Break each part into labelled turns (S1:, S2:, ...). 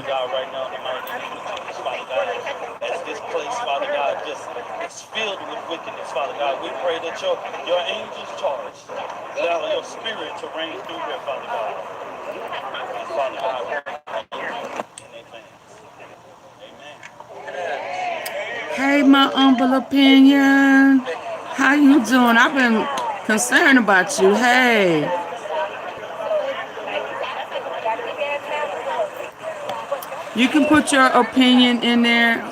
S1: God, right now, in the mighty name of Jesus, Father God, as this place, Father God, just is filled with wickedness, Father God, we pray that your angels charge, allow your spirit to reign through here, Father God. And Father God, we thank you in advance. Amen.
S2: Hey, my humble opinion. How you doing? I've been concerned about you. Hey. You can put your opinion in there.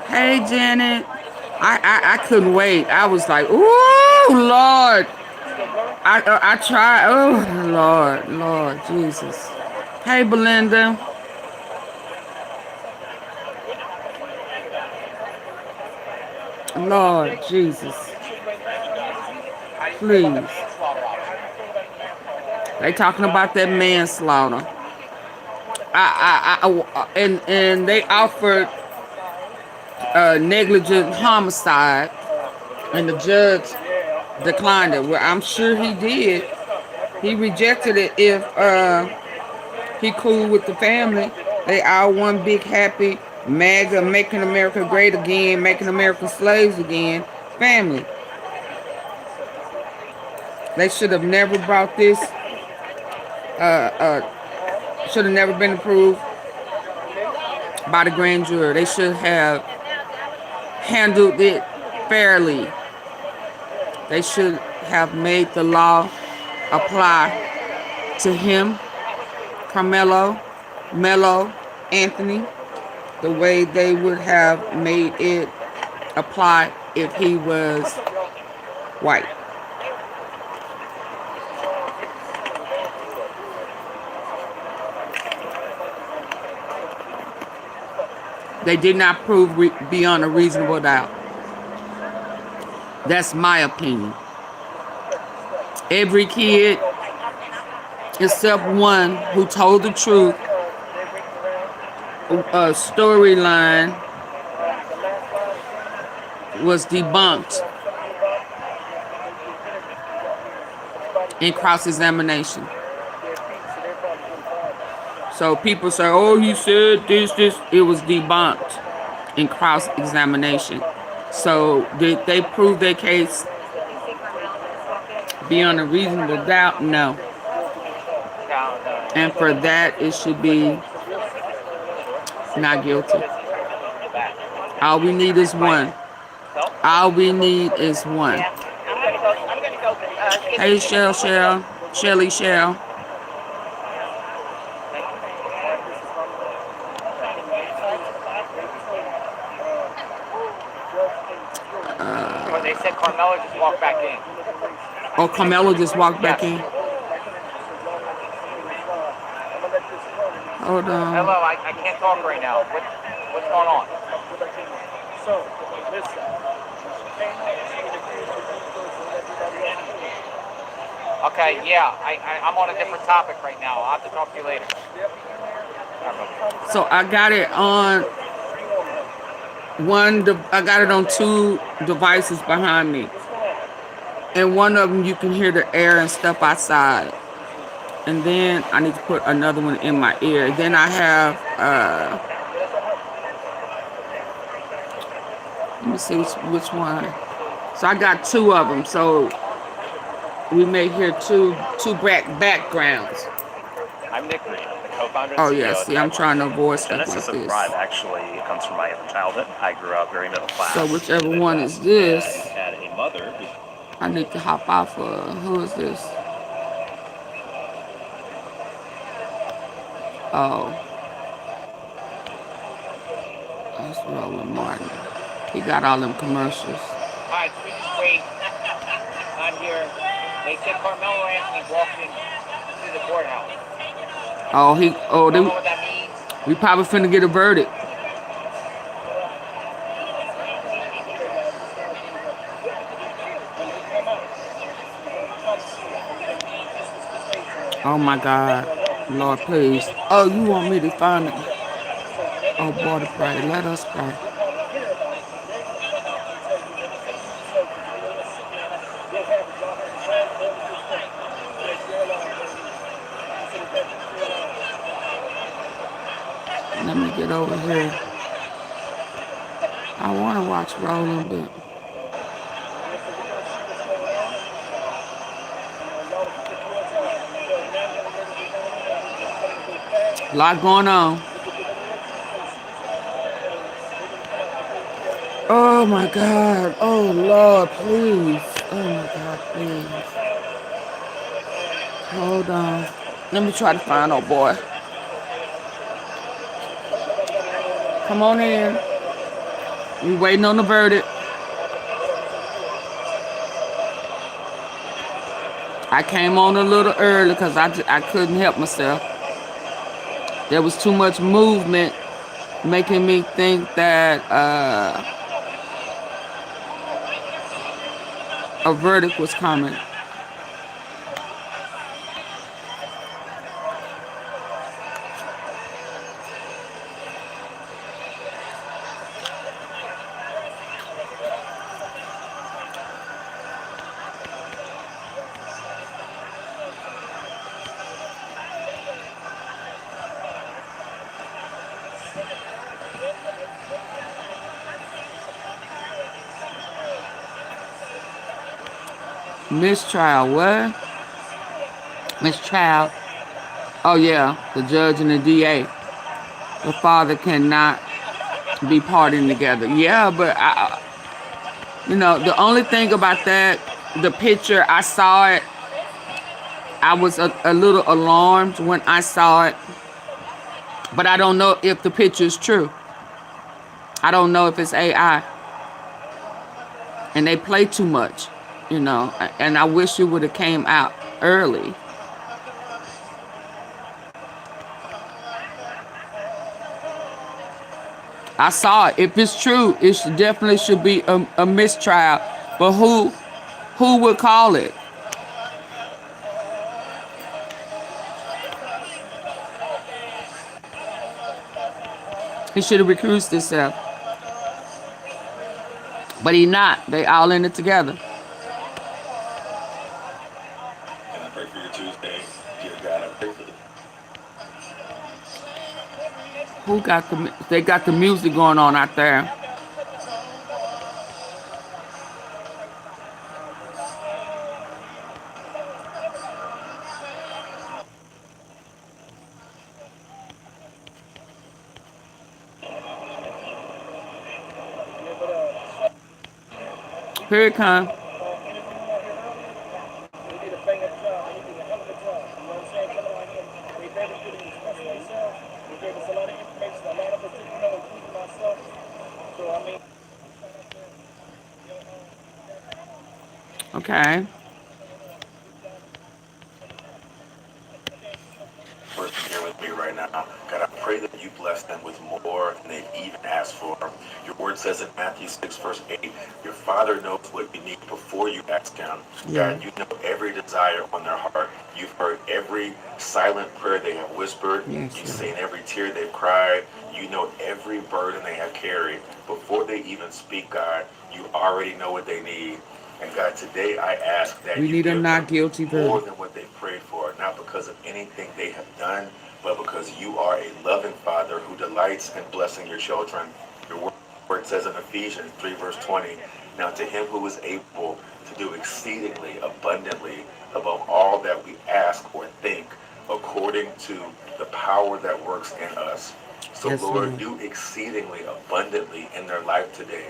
S2: Hey, Janet. I couldn't wait. I was like, ooh, Lord. I tried. Oh, Lord Jesus. Hey, Belinda. Lord Jesus. Please. They talking about that manslaughter. And they offered negligent homicide, and the judge declined it. Well, I'm sure he did. He rejected it if he cool with the family. They all one big happy MAGA, making America great again, making America slaves again family. They should have never brought this. Should have never been approved by the grand jury. They should have handled it fairly. They should have made the law apply to him, Karmelo, Melo, Anthony, the way they would have made it apply if he was white. They did not prove beyond a reasonable doubt. That's my opinion. Every kid, except one who told the truth, storyline was debunked in cross-examination. So people say, oh, he said this. It was debunked in cross-examination. So did they prove their case beyond a reasonable doubt? No. And for that, it should be not guilty. All we need is one. All we need is one. Hey, Shelly Shell.
S3: They said Karmelo just walked back in.
S2: Oh, Karmelo just walked back in. Hold on.
S3: Hello, I can't talk right now. What's going on?
S1: So, listen.
S3: Okay, yeah, I'm on a different topic right now. I'll have to talk to you later.
S2: So I got it on I got it on two devices behind me. And one of them you can hear the air and stuff outside. And then I need to put another one in my ear. Then I have let me see which one. So I got two of them. So we may hear two backgrounds.
S4: I'm Nick Green, the co-founder and
S2: Oh
S4: CEO
S2: yeah,
S4: of
S2: see, I'm trying to avoid stuff like
S4: Genesis of
S2: this.
S4: Thrive actually comes from my childhood. I grew up very middle class.
S2: So whichever one is this,
S4: had a mother who
S2: I need to hop off of. Who is this? Oh, that's Roland Martin. He got all them commercials.
S3: Alright, so we just wait on here. They said Karmelo Anthony walked in to the courthouse.
S2: Oh,
S3: Don't know what that means.
S2: we probably finna get a verdict. Oh my God, Lord, please. Oh, you want me to find it? Oh, boy, to pray. Let us pray. Let me get over here. I want to watch Rolling, but a lot going on. Oh my God. Oh Lord, please. Oh my God, please. Hold on. Let me try to find old boy. Come on in. We waiting on the verdict. I came on a little early because I couldn't help myself. There was too much movement making me think that a verdict was coming. Mistrial, what? Mistrial. Oh yeah, the judge and the DA. The father cannot be partying together. Yeah, but the only thing about that, the picture, I saw it. I was a little alarmed when I saw it, but I don't know if the picture is true. I don't know if it's AI, and they play too much, and I wish it would have came out early. I saw it. If it's true, it definitely should be a mistrial. But who would call it? He should have recused himself. But he not. They all in it together.
S1: And I pray for your Tuesday. Dear God, I pray for the
S2: They got the music going on out there. Here it comes. Okay.
S5: First, here with me right now. God, I pray that you bless them with more than they've even asked for. Your word says in Matthew 6, verse 8, your Father knows what you need before you ask him.
S2: Yeah.
S5: God, you know every desire on their heart. You've heard every silent prayer they have whispered.
S2: Yes,
S5: You've
S2: Lord.
S5: seen every tear they've cried. You know every burden they have carried. Before they even speak, God, you already know what they need. And God, today I ask that
S2: We
S5: you
S2: need a
S5: give
S2: not
S5: them
S2: guilty
S5: more
S2: verdict.
S5: than what they prayed for, not because of anything they have done, but because you are a loving Father who delights in blessing your children. Your word says in Ephesians 3, verse 20, now to him who is able to do exceedingly abundantly above all that we ask or think, according to the power that works in us. So
S2: Yes,
S5: Lord,
S2: Lord.
S5: do exceedingly abundantly in their life today.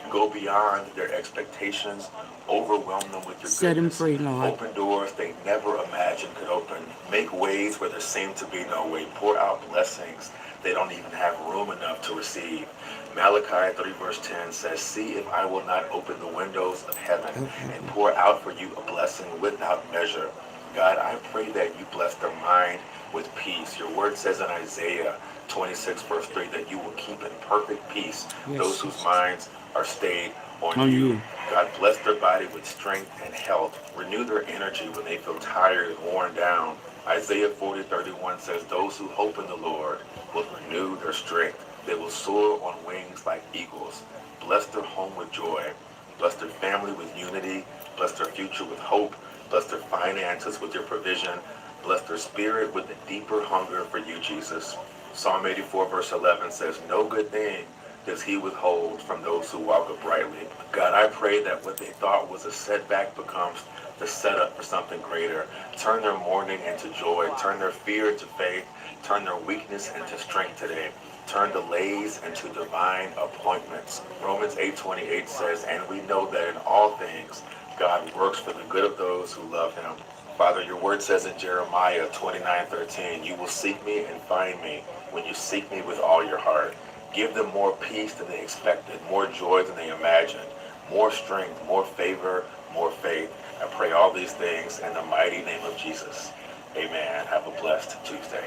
S5: Go beyond their expectations. Overwhelm them with your
S2: Set him
S5: goodness.
S2: free, Lord.
S5: Open doors they never imagined could open. Make ways where there seemed to be no way. Pour out blessings they don't even have room enough to receive. Malachi 3 verse 10 says, see if I will not open the windows of heaven and pour out for you a blessing without measure. God, I pray that you bless their mind with peace. Your word says in Isaiah 26 verse 3 that you will keep in perfect peace those whose minds are stayed on you. God, bless their body with strength and health. Renew their energy when they feel tired and worn down. Isaiah 40:31 says, those who hope in the Lord will renew their strength. They will soar on wings like eagles. Bless their home with joy. Bless their family with unity. Bless their future with hope. Bless their finances with your provision. Bless their spirit with a deeper hunger for you, Jesus. Psalm 84 verse 11 says, no good thing does he withhold from those who walk uprightly. God, I pray that what they thought was a setback becomes the setup for something greater. Turn their mourning into joy. Turn their fear into faith. Turn their weakness into strength today. Turn delays into divine appointments. Romans 8:28 says, and we know that in all things, God works for the good of those who love him. Father, your word says in Jeremiah 29:13, you will seek me and find me when you seek me with all your heart. Give them more peace than they expected, more joy than they imagined, more strength, more favor, more faith. I pray all these things in the mighty name of Jesus. Amen. Have a blessed Tuesday.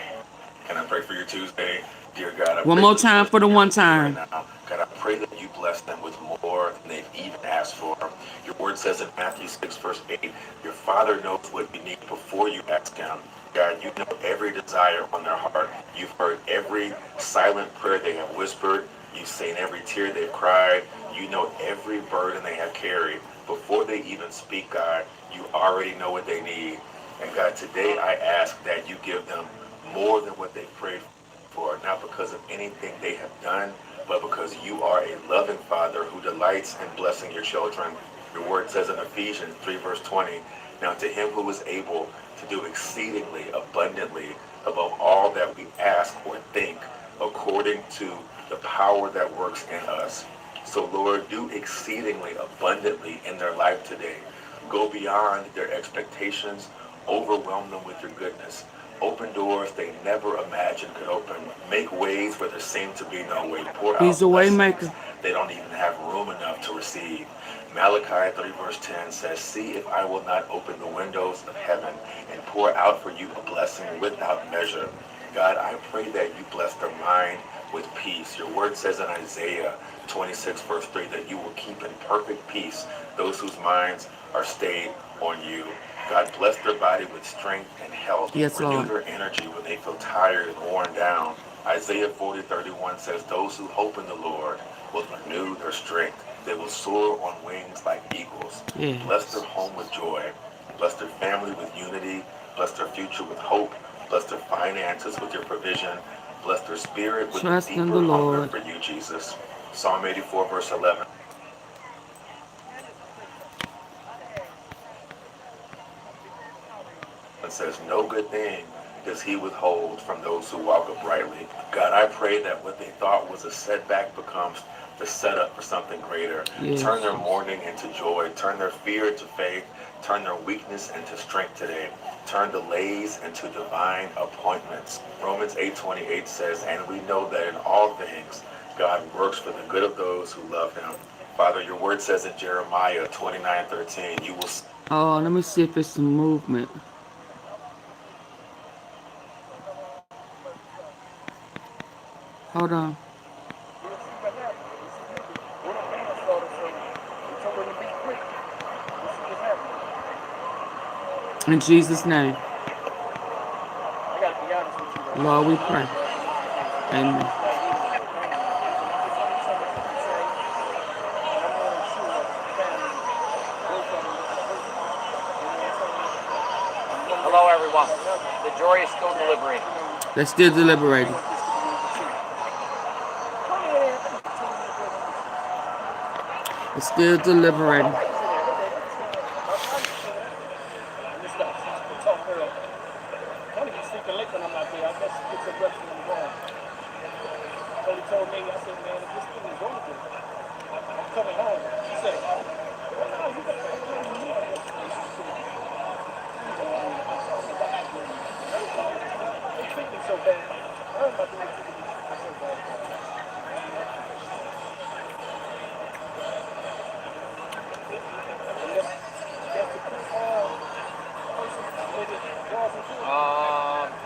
S5: Can I pray for your Tuesday? Dear God, I
S2: One
S5: pray
S2: more
S5: for
S2: time for the one
S5: right
S2: time.
S5: now. God, I pray that you bless them with more than they've even asked for. Your word says in Matthew 6, verse 8, your Father knows what you need before you ask him. God, you know every desire on their heart. You've heard every silent prayer they have whispered. You've seen every tear they've cried. You know every burden they have carried. Before they even speak, God, you already know what they need. And God, today I ask that you give them more than what they've prayed for, not because of anything they have done, but because you are a loving Father who delights in blessing your children. Your word says in Ephesians 3, verse 20, now to him who is able to do exceedingly abundantly above all that we ask or think, according to the power that works in us. So Lord, do exceedingly abundantly in their life today. Go beyond their expectations. Overwhelm them with your goodness. Open doors they never imagined could open. Make ways where there seemed to be no way. Pour out
S2: He's a way
S5: blessings
S2: maker.
S5: they don't even have room enough to receive. Malachi 3 verse 10 says, see if I will not open the windows of heaven and pour out for you a blessing without measure. God, I pray that you bless their mind with peace. Your word says in Isaiah 26 verse 3 that you will keep in perfect peace those whose minds are stayed on you. God, bless their body with strength and health.
S2: Yes,
S5: Renew
S2: Lord.
S5: their energy when they feel tired and worn down. Isaiah 40:31 says, those who hope in the Lord will renew their strength. They will soar on wings like eagles.
S2: Yes.
S5: Bless their home with joy. Bless their family with unity. Bless their future with hope. Bless their finances with your provision. Bless their spirit with
S2: Trust
S5: a
S2: in the
S5: deeper hunger
S2: Lord.
S5: for you, Jesus. Psalm 84 verse 11. It says, no good thing does he withhold from those who walk uprightly. God, I pray that what they thought was a setback becomes the setup for something greater.
S2: Yes.
S5: Turn their mourning into joy. Turn their fear into faith. Turn their weakness into strength today. Turn delays into divine appointments. Romans 8:28 says, and we know that in all things, God works for the good of those who love him. Father, your word says in Jeremiah 29:13, you will...
S2: Oh, let me see if it's some movement. Hold on. In Jesus' name. Lord, we pray. Amen.
S3: Hello, everyone. The jury is still deliberating.
S2: They're still deliberating. They're still deliberating.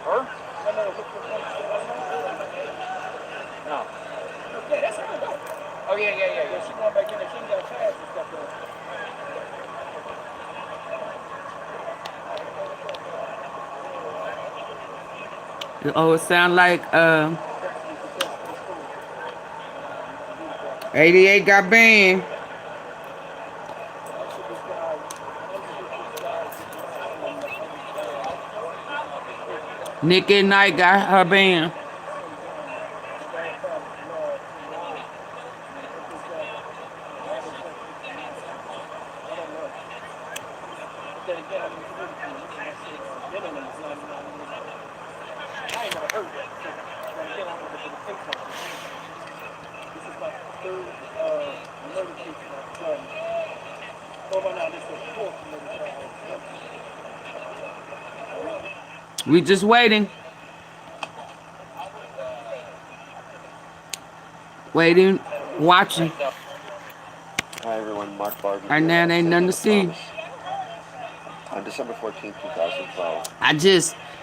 S3: Her? No. Oh, yeah. She's going back in there. She ain't got a pass and stuff though.
S2: Oh, it sounds like 88 got banned. Nick at Night got her band. We just waiting. Waiting, watching.
S6: Hi everyone, Mark Barber.
S2: Right now, there ain't nothing to see.
S6: On December 14th, 2012.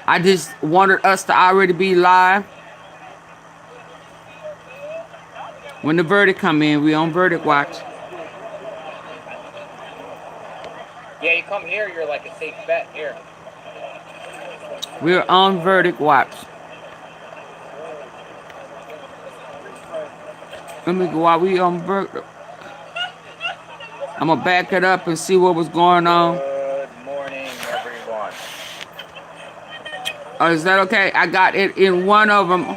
S2: I just wanted us to already be live. When the verdict come in, we on verdict watch.
S3: Yeah, you come here, you're like a safe bet here.
S2: We're on verdict watch. Let me go while we on verdict. I'm gonna back it up and see what was going on.
S3: Good morning, everyone.
S2: Oh, is that okay? I got it in one of them.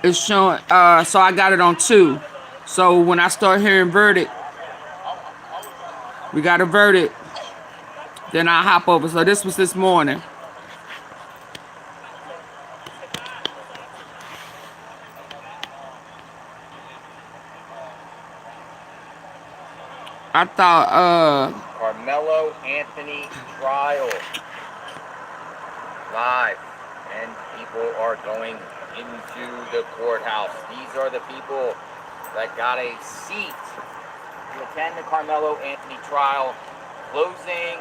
S2: It's showing, so I got it on 2. So when I start hearing verdict, we got a verdict. Then I hop over. So this was this morning. I thought,
S3: Karmelo Anthony trial. Live. And people are going into the courthouse. These are the people that got a seat to attend the Karmelo Anthony trial. Closing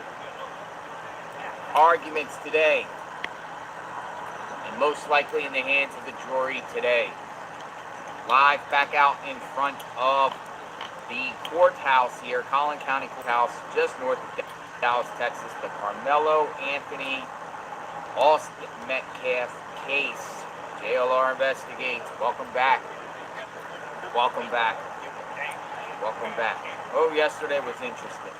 S3: arguments today. And most likely in the hands of the jury today. Live back out in front of the courthouse here, Collin County Courthouse, just north of Dallas, Texas. The Karmelo Anthony Austin Metcalf case. JLR investigates. Welcome back. Welcome back. Welcome back. Oh, yesterday was interesting.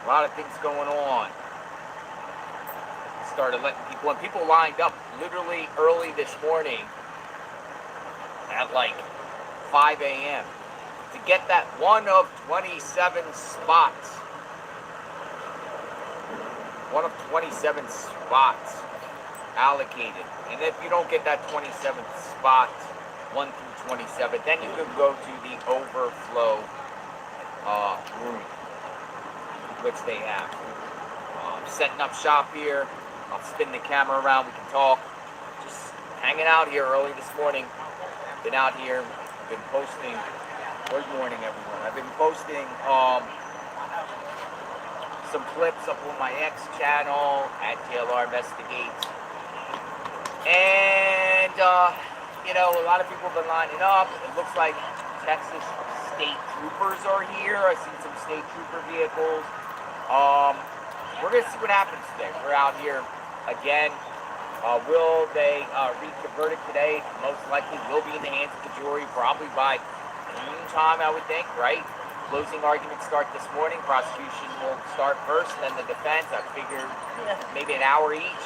S3: A lot of things going on. Started letting people in. People lined up literally early this morning at like 5 a.m. to get that one of 27 spots. One of 27 spots allocated. And if you don't get that 27th spot, 1 through 27, then you can go to the overflow room, which they have. Setting up shop here. I'll spin the camera around. We can talk. Just hanging out here early this morning. Been out here. Been posting. Good morning, everyone. I've been posting some clips up on my X channel at JLR Investigates. And, you know, a lot of people have been lining up. It looks like Texas state troopers are here. I've seen some state trooper vehicles. We're going to see what happens today. We're out here again. Will they reach a verdict today? Most likely will be in the hands of the jury, probably by noon time, I would think, right? Closing arguments start this morning. Prosecution will start first, then the defense. I figure maybe an hour each.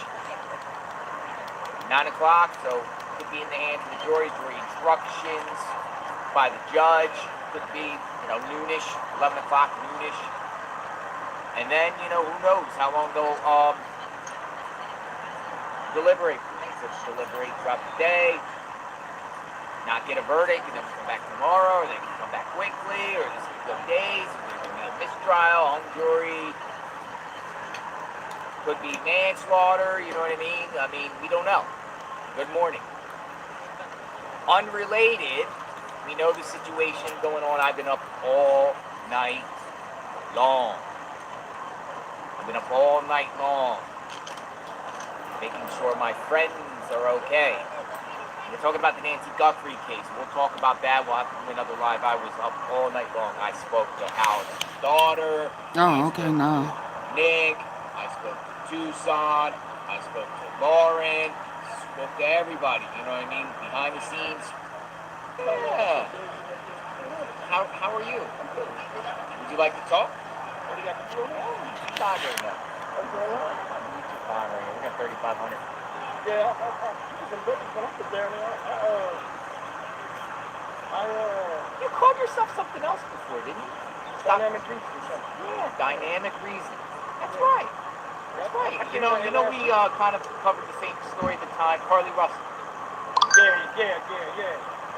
S3: 9 o'clock, so could be in the hands of the jury. Jury instructions by the judge. Could be, you know, noonish, 11 o'clock, noonish. And then, you know, who knows how long they'll deliberate. They could deliberate throughout the day, not get a verdict, and then come back tomorrow, or they can come back quickly, or this could go days, or there could be a mistrial, hung jury, could be manslaughter, you know what I mean? I mean, we don't know. Good morning. Unrelated, we know the situation going on. I've been up all night long. I've been up all night long, making sure my friends are okay. We're talking about the Nancy Guthrie case. We'll talk about that. We'll have to do another live. I was up all night long. I spoke to Howard's daughter.
S2: oh, okay, no.
S3: Nick. I spoke to Tucson. I spoke to Lauren. Spoke to everybody. You know what I mean? Behind the scenes. Yeah. How are you? Would you like to talk? What do you got to do? Not right now. We got 3,500.
S1: Yeah, I've been looking for up there now.
S3: You called yourself something else before, didn't you?
S1: Dynamic reason or something.
S3: Yeah, dynamic reason. That's right. That's right. You know, we kind of covered the same story at the time. Carly Russell.
S1: Yeah.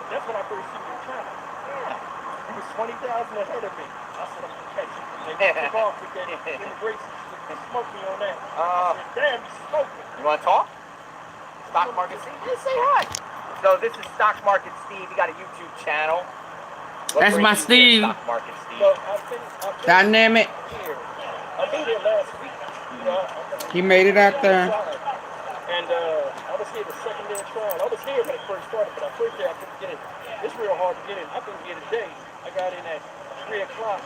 S1: That's when I first seen you in China.
S3: Yeah.
S1: He was 20,000 ahead of me. I said, I'm gonna catch you. They took off with that immigration. They smoked me on that. I said, damn, you smoking.
S3: You want to talk? Stock Market Steve? Just say hi. So this is Stock Market Steve. He got a YouTube channel.
S2: That's my Steve.
S3: Stock Market Steve.
S1: So I've been
S2: Dynamic.
S1: here. I've been here last week. You know,
S2: He made it out there.
S1: And I was here the second day of trial. I was here when it first started, but the first day I couldn't get in. It's real hard to get in. I've been here today. I got in at 3 o'clock.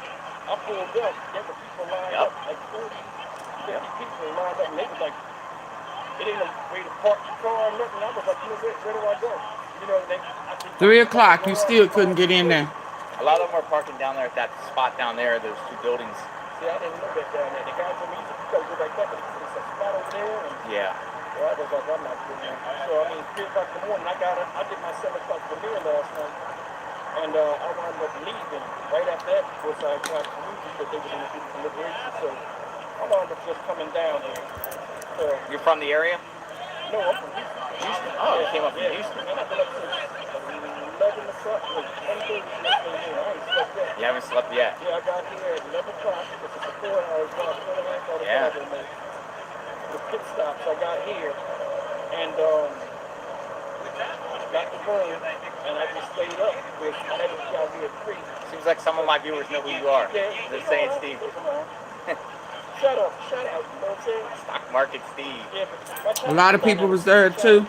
S1: I pulled up. There were people lined up, like 40, 50 people lined up, and they was like, it ain't no way to park the car or nothing. I was like, you know, where do I go? You know, they, I think
S2: 3 o'clock. You still couldn't get in there.
S3: A lot of them are parking down there at that spot down there. Those two buildings.
S1: See, I didn't know that down there. The guy told me, you gotta go back that way. There's a spot over there. And
S3: Yeah.
S1: so I was like, I'm not doing that. So, I mean, 3 o'clock in the morning, I did my 7 o'clock premiere last night. And I wound up leaving right after that because I got the news that they were going to do the liberation. So I wound up just coming down here. So,
S3: You're from the area?
S1: no, I'm from Houston.
S3: Houston? Oh, you came up from Houston.
S1: And I've been up since 11 o'clock, like 10:30 I ain't slept yet.
S3: You haven't slept yet.
S1: Yeah, I got here at 11 o'clock. It's a 4-hour drive, 4.5 hour
S3: Yeah.
S1: drive. And the pit stops, I got here. And got the room, and I just stayed up. Because I had to be out here at 3.
S3: Seems like some of my viewers know who you are.
S1: Yeah,
S3: They're saying Steve.
S1: Shut up, you know what I'm saying?
S3: Stock Market Steve.
S1: Yeah, but
S2: A lot of people was there too.
S1: You know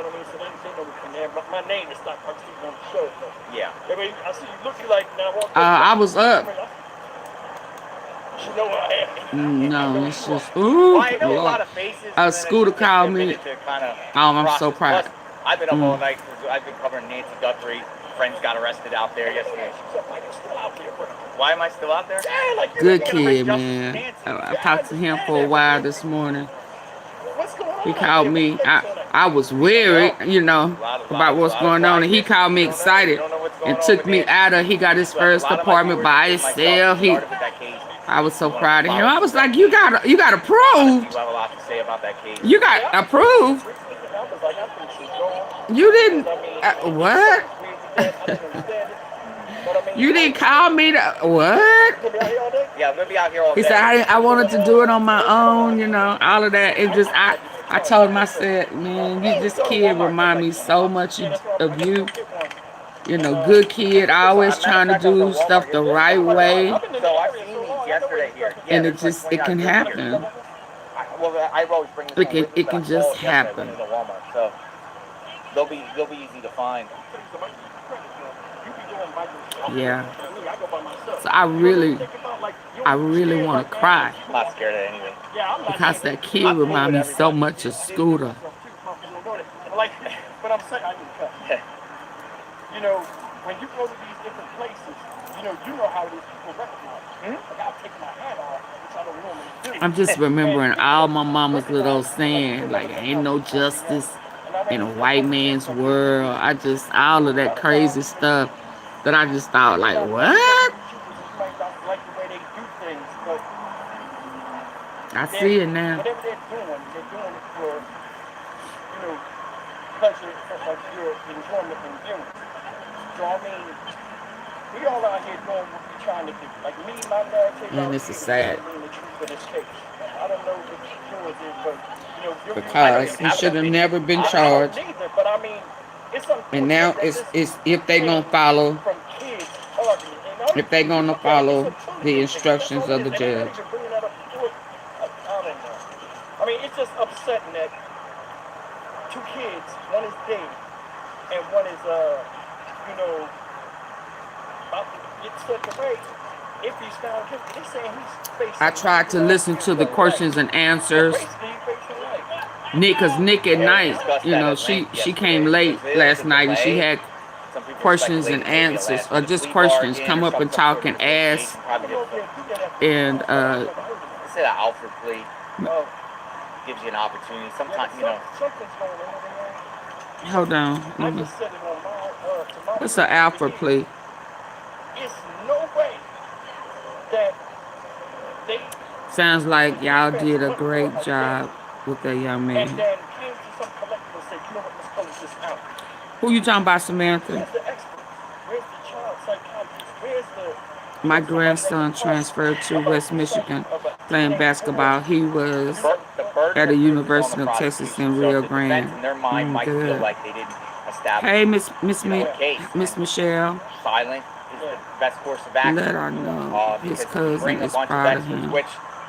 S1: what I mean? So they know me from there. But my name is Stock Market Steve on the show. So.
S3: Yeah.
S1: I mean, I see you looking like now.
S2: I was up.
S1: You know who I am.
S2: No, it's just ooh.
S3: Well, I know a lot
S2: Lord.
S3: of faces.
S2: Scooter called me. I'm so proud.
S3: Plus, I've been up all night because I've been covering Nancy Guthrie. Friends got arrested out there yesterday. Why am I still out there?
S2: Good kid, man. I talked to him for a while this morning. He called me. I was worried, you know, about what's going on, and he called me excited and took me out of. He got his first apartment by himself. I was so proud of him. I was like, you got approved.
S3: You have a lot to say about that case.
S2: You got approved. You didn't. What? You didn't call me to what?
S3: Yeah, I'm gonna be out here all day.
S2: He said I wanted to do it on my own, you know, all of that. It just I told him, I said, man, this kid remind me so much of you. You know, good kid, always trying to do stuff the right way.
S3: So I've seen these yesterday here. Yeah,
S2: And it can happen.
S3: Well, I always bring this
S2: It can just happen.
S3: Walmart, so they'll be easy to find.
S2: Yeah. So I really want to cry
S3: I'm not scared of anything.
S2: because that kid remind me so much of Scooter.
S1: Like, but I'm saying, you know, when you go to these different places, you know how these people recognize you. Like, I'll take my hat off, which I don't normally do.
S2: I'm just remembering all my mama's little saying, like, ain't no justice in a white man's world. All of that crazy stuff that I just thought, like, what? I see it now.
S1: Whatever they're doing it for, you know, pleasure, like your enjoyment and viewing. So, I mean, we all out here doing what we're trying to do. Like me, my narrative.
S2: Man, this is sad.
S1: I don't know what yours is, but, you know,
S2: Because he should have never been charged.
S1: I don't either, but I mean, it's
S2: And now it's if they gonna follow,
S1: from kids arguing, you know?
S2: if they gonna follow the instructions of the judge.
S1: I mean, it's just upsetting that 2 kids, one is dead, and one is, you know, about to get swept away. If he's found guilty, they're saying he's facing.
S2: I tried to listen to the questions and answers. Cause Nick at night, you know, she came late last night and she had questions and answers, or just questions, come up and talk and ask. And
S3: I said an Alfred plea gives you an opportunity. Sometimes, you know.
S2: hold on. What's an Alfred plea?
S1: It's no way that they
S2: Sounds like y'all did a great job with that young
S1: And
S2: man.
S1: then came to some collective and said, you know what, let's close this out.
S2: Who you talking about, Samantha?
S1: Where's the expert? Where's the child psychologist? Where's the
S2: My grandson transferred to West Michigan playing basketball. He was
S3: The burden
S2: at the
S3: of proof is on the
S2: University of Texas
S3: prosecution.
S2: in
S3: So
S2: Rio
S3: if the defense
S2: Grande.
S3: in their mind might feel
S2: Good.
S3: like they didn't establish
S2: Hey,
S3: a case.
S2: Miss Michelle,
S3: Silent is the best course of action.
S2: let her know his
S3: Because if you bring
S2: cousin
S3: a
S2: is
S3: bunch of
S2: proud of
S3: experts,
S2: him.
S3: which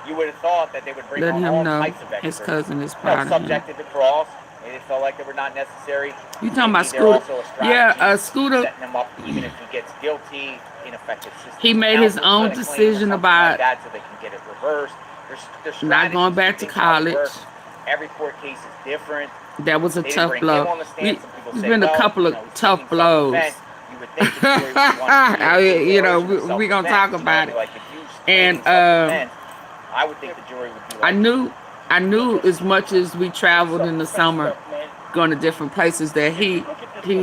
S3: you would have thought that they would bring
S2: Let
S3: on
S2: him
S3: all
S2: know
S3: types of experts.
S2: his cousin is
S3: You know,
S2: proud of him.
S3: subjected to cross. Maybe they felt like they were not necessary.
S2: You talking about
S3: Maybe they're
S2: Scooter?
S3: also a strategy,
S2: Yeah, Scooter.
S3: setting him up even if he gets guilty, ineffective system.
S2: He made his
S3: counsel,
S2: own
S3: kind of claim or
S2: decision
S3: something
S2: about
S3: like that, so they can get it reversed. There's
S2: not going
S3: strategies
S2: back
S3: to
S2: to
S3: things, how it
S2: college.
S3: works. Every court case is different.
S2: That was a
S3: They didn't
S2: tough
S3: bring him
S2: blow.
S3: on the stand. Some people
S2: There's
S3: say,
S2: been a
S3: well,
S2: couple of
S3: you know, he's
S2: tough
S3: taking
S2: blows.
S3: self-defense. You would think the jury would want to hear
S2: You know,
S3: his
S2: we gonna talk
S3: self-defense.
S2: about it.
S3: Like if you
S2: And
S3: self-defense, I would think the jury would be like,
S2: I knew as much as we traveled in the summer, going to different places, that he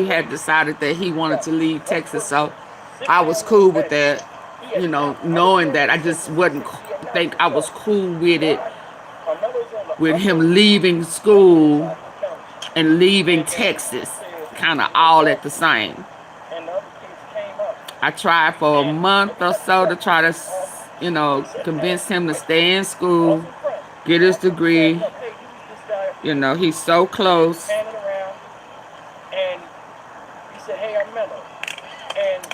S2: had decided that he wanted to leave Texas. So I was cool with that, you know, knowing that. I just wouldn't think I was cool with it, with him leaving school and leaving Texas, kind of all at the same. I tried for a month or so to try to, you know, convince him to stay in school, get his degree. You know, he's so close.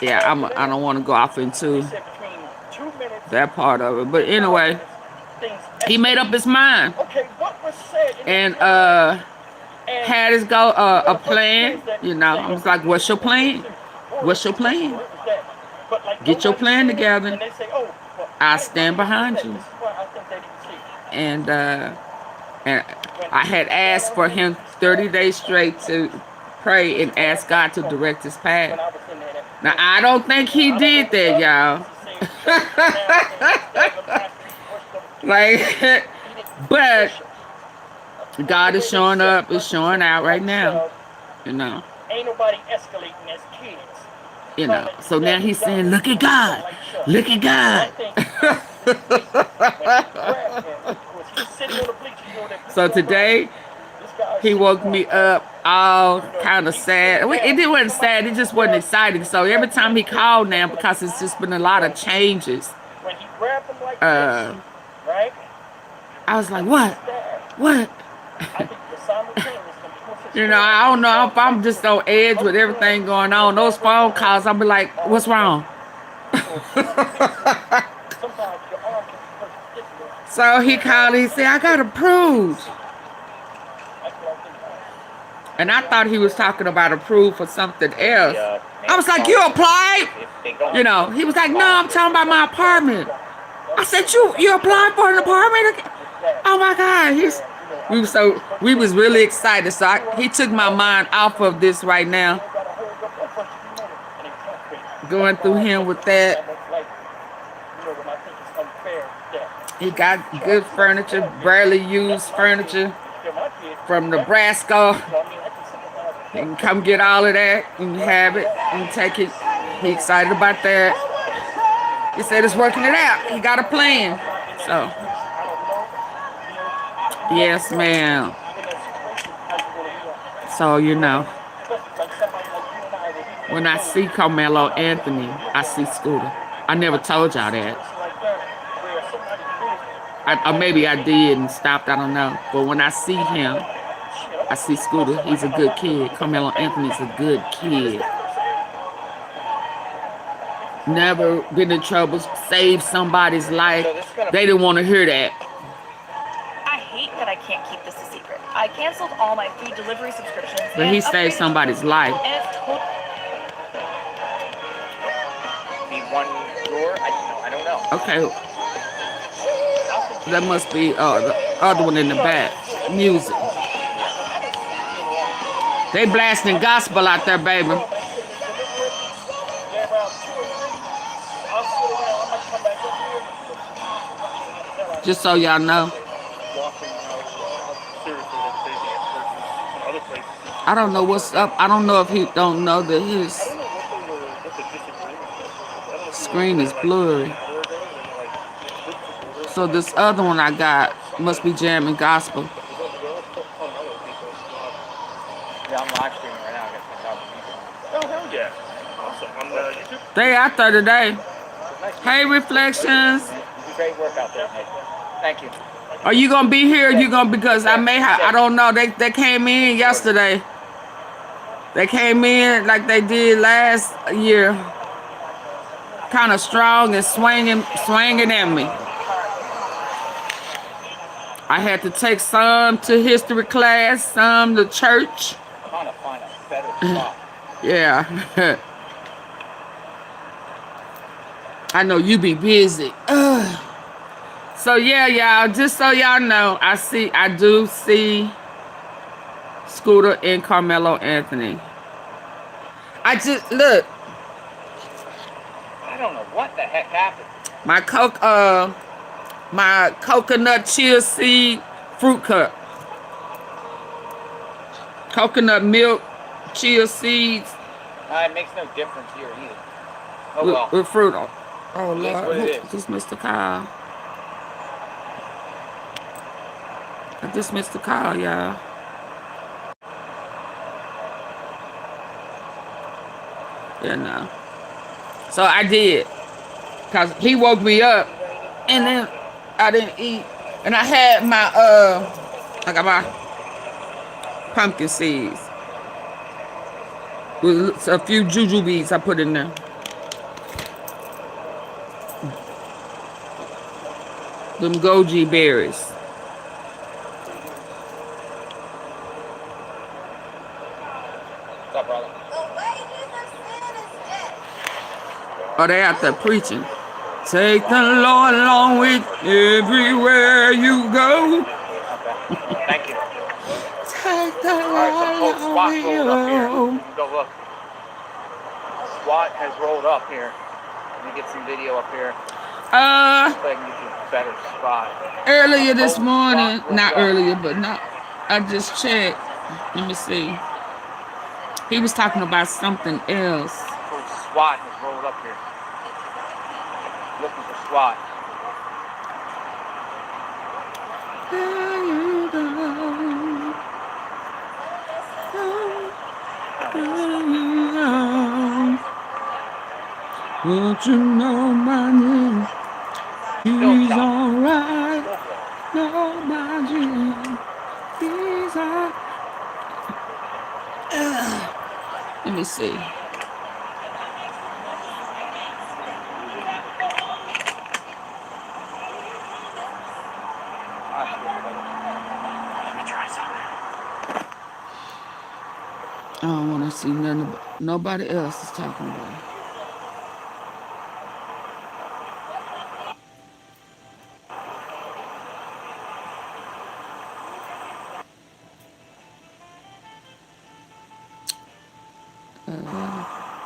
S2: Yeah, I don't want to go off into that part of it. But anyway, he made up his mind. And had his a plan. You know, I was like, what's your plan? What's your plan? Get your plan together. I'll stand behind you. And I had asked for him 30 days straight to pray and ask God to direct his path. Now, I don't think he did that, y'all. Like, but God is showing up, is showing out right now, you know.
S1: Ain't nobody escalating as kids.
S2: You know, so now he's saying, look at God. Look at God. So today, he woke me up all kind of sad. It wasn't sad, it just wasn't exciting. So every time he called now, because it's just been a lot of changes, I was like, what? What? You know, I don't know if I'm just on edge with everything going on. Those phone calls, I'll be like, what's wrong? So he called, he said, I got approved. And I thought he was talking about approved for something else. I was like, you applied? You know, he was like, no, I'm talking about my apartment. I said, you applied for an apartment? Oh my God. We was really excited. So he took my mind off of this right now. Going through him with that. He got good furniture, barely used furniture from Nebraska. He can come get all of that and have it and take it. He excited about that. He said it's working it out. He got a plan. So, yes, ma'am. So, you know, when I see Karmelo Anthony, I see Scooter. I never told y'all that. Or maybe I did and stopped, I don't know. But when I see him, I see Scooter. He's a good kid. Karmelo Anthony's a good kid. Never been in trouble, saved somebody's life. They didn't want to hear that.
S7: I hate that I can't keep this a secret. I canceled all my food delivery subscriptions.
S2: But he saved somebody's life.
S7: And it's
S3: be one drawer? I don't know.
S2: Okay. That must be the other one in the back. Music. They blasting gospel out there, baby. Just so y'all know. I don't know what's up. I don't know if he don't know that his screen is blurry. So this other one I got must be jamming gospel.
S3: Yeah, I'm live streaming right now. I got 10,000 people.
S4: Oh, hell yeah. Awesome. On YouTube?
S2: They out there today. Hey, Reflections.
S3: You do great work out there, Nick. Thank you.
S2: Are you gonna be here? Or you gonna, because I may have, I don't know. They came in yesterday. They came in like they did last year. Kind of strong and swinging at me. I had to take some to history class, some to church.
S3: I'm trying to find a better spot.
S2: Yeah. I know you be busy. Ugh. So yeah, y'all, just so y'all know, I do see Scooter and Karmelo Anthony. I just, look.
S3: I don't know what the heck happened.
S2: My coconut chia seed fruit cup. Coconut milk, chia seeds.
S3: It makes no difference here either. Oh well.
S2: With fruit on. Oh
S3: It is what
S2: Lord,
S3: it is.
S2: just missed the call. I just missed the call, y'all. Yeah, no. So I did. Cause he woke me up and then I didn't eat. And I had my I got my pumpkin seeds. With a few juju beads I put in there. Them goji berries.
S3: What's up, brother?
S2: Oh, they out there preaching. Take the Lord along with everywhere you go.
S3: Okay. Thank you.
S2: Take the
S3: Alright, some
S2: Lord
S3: folks SWAT
S2: along
S3: rolled up here.
S2: with you.
S3: Go look. SWAT has rolled up here. Let me get some video up here. So I can get you a better spot.
S2: Earlier this
S3: Folks,
S2: morning,
S3: SWAT rolled
S2: not
S3: up.
S2: earlier, but not, I just checked. Let me see. He was talking about something else.
S3: Folks, SWAT has rolled up here. Looking for SWAT.
S2: Won't you know my name? He's alright. Know my name. He's alright. Let me see. I don't want to see nothing. Nobody else is talking about it.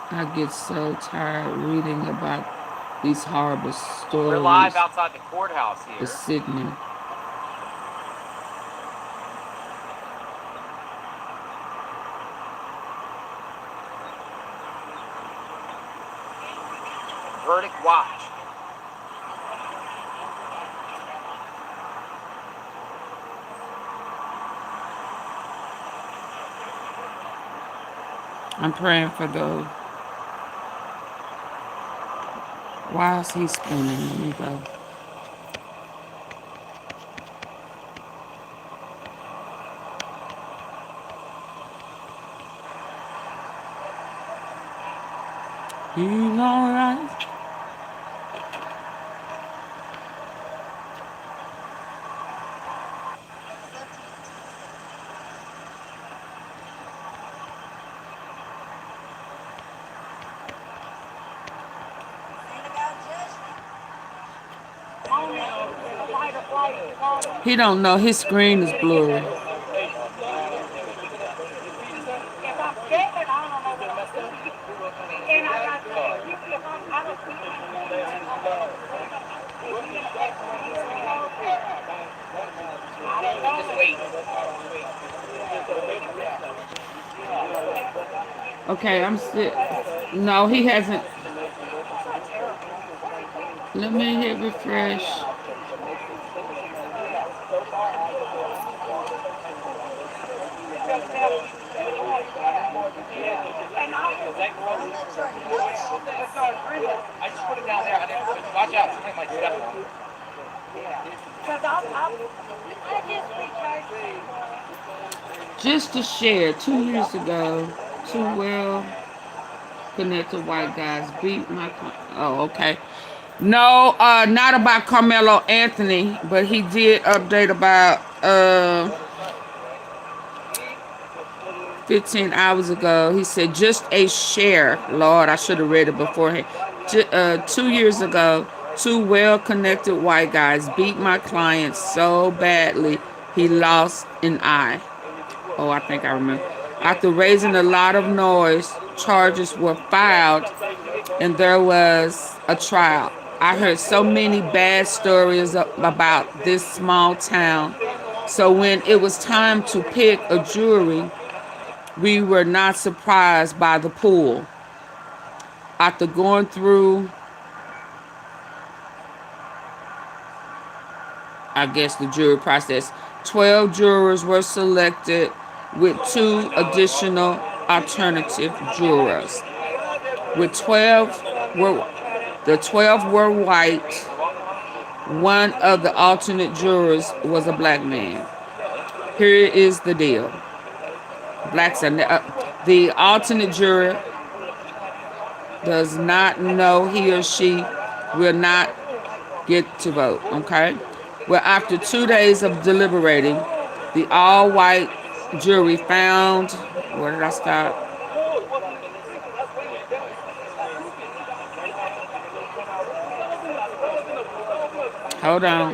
S2: I get so tired reading about these horrible stories.
S3: We're live outside the courthouse here.
S2: It's sickening.
S3: Verdict watch.
S2: I'm praying for those. Why is he spinning? Let me go. He's alright. He don't know his screen is blurry. Okay, I'm still. No, he hasn't. Let me hit refresh.
S3: I just put it down there. I didn't watch out. Somebody might step on it.
S2: Just to share, 2 years ago, two well connected white guys beat my. Oh, okay. No, not about Carmelo Anthony, but he did update about 15 hours ago. He said, just a share. Lord, I should have read it beforehand. 2 years ago, two well-connected white guys beat my client so badly he lost an eye. Oh, I think I remember. After raising a lot of noise, charges were filed and there was a trial. I heard so many bad stories about this small town. So when it was time to pick a jury, we were not surprised by the pool. After going through, I guess, the jury process, 12 jurors were selected with 2 additional alternative jurors. The 12 were white. One of the alternate jurors was a black man. Here is the deal. Blacks are the alternate juror does not know he or she will not get to vote, okay? Well, after 2 days of deliberating, the all-white jury found, where did I stop? Hold on.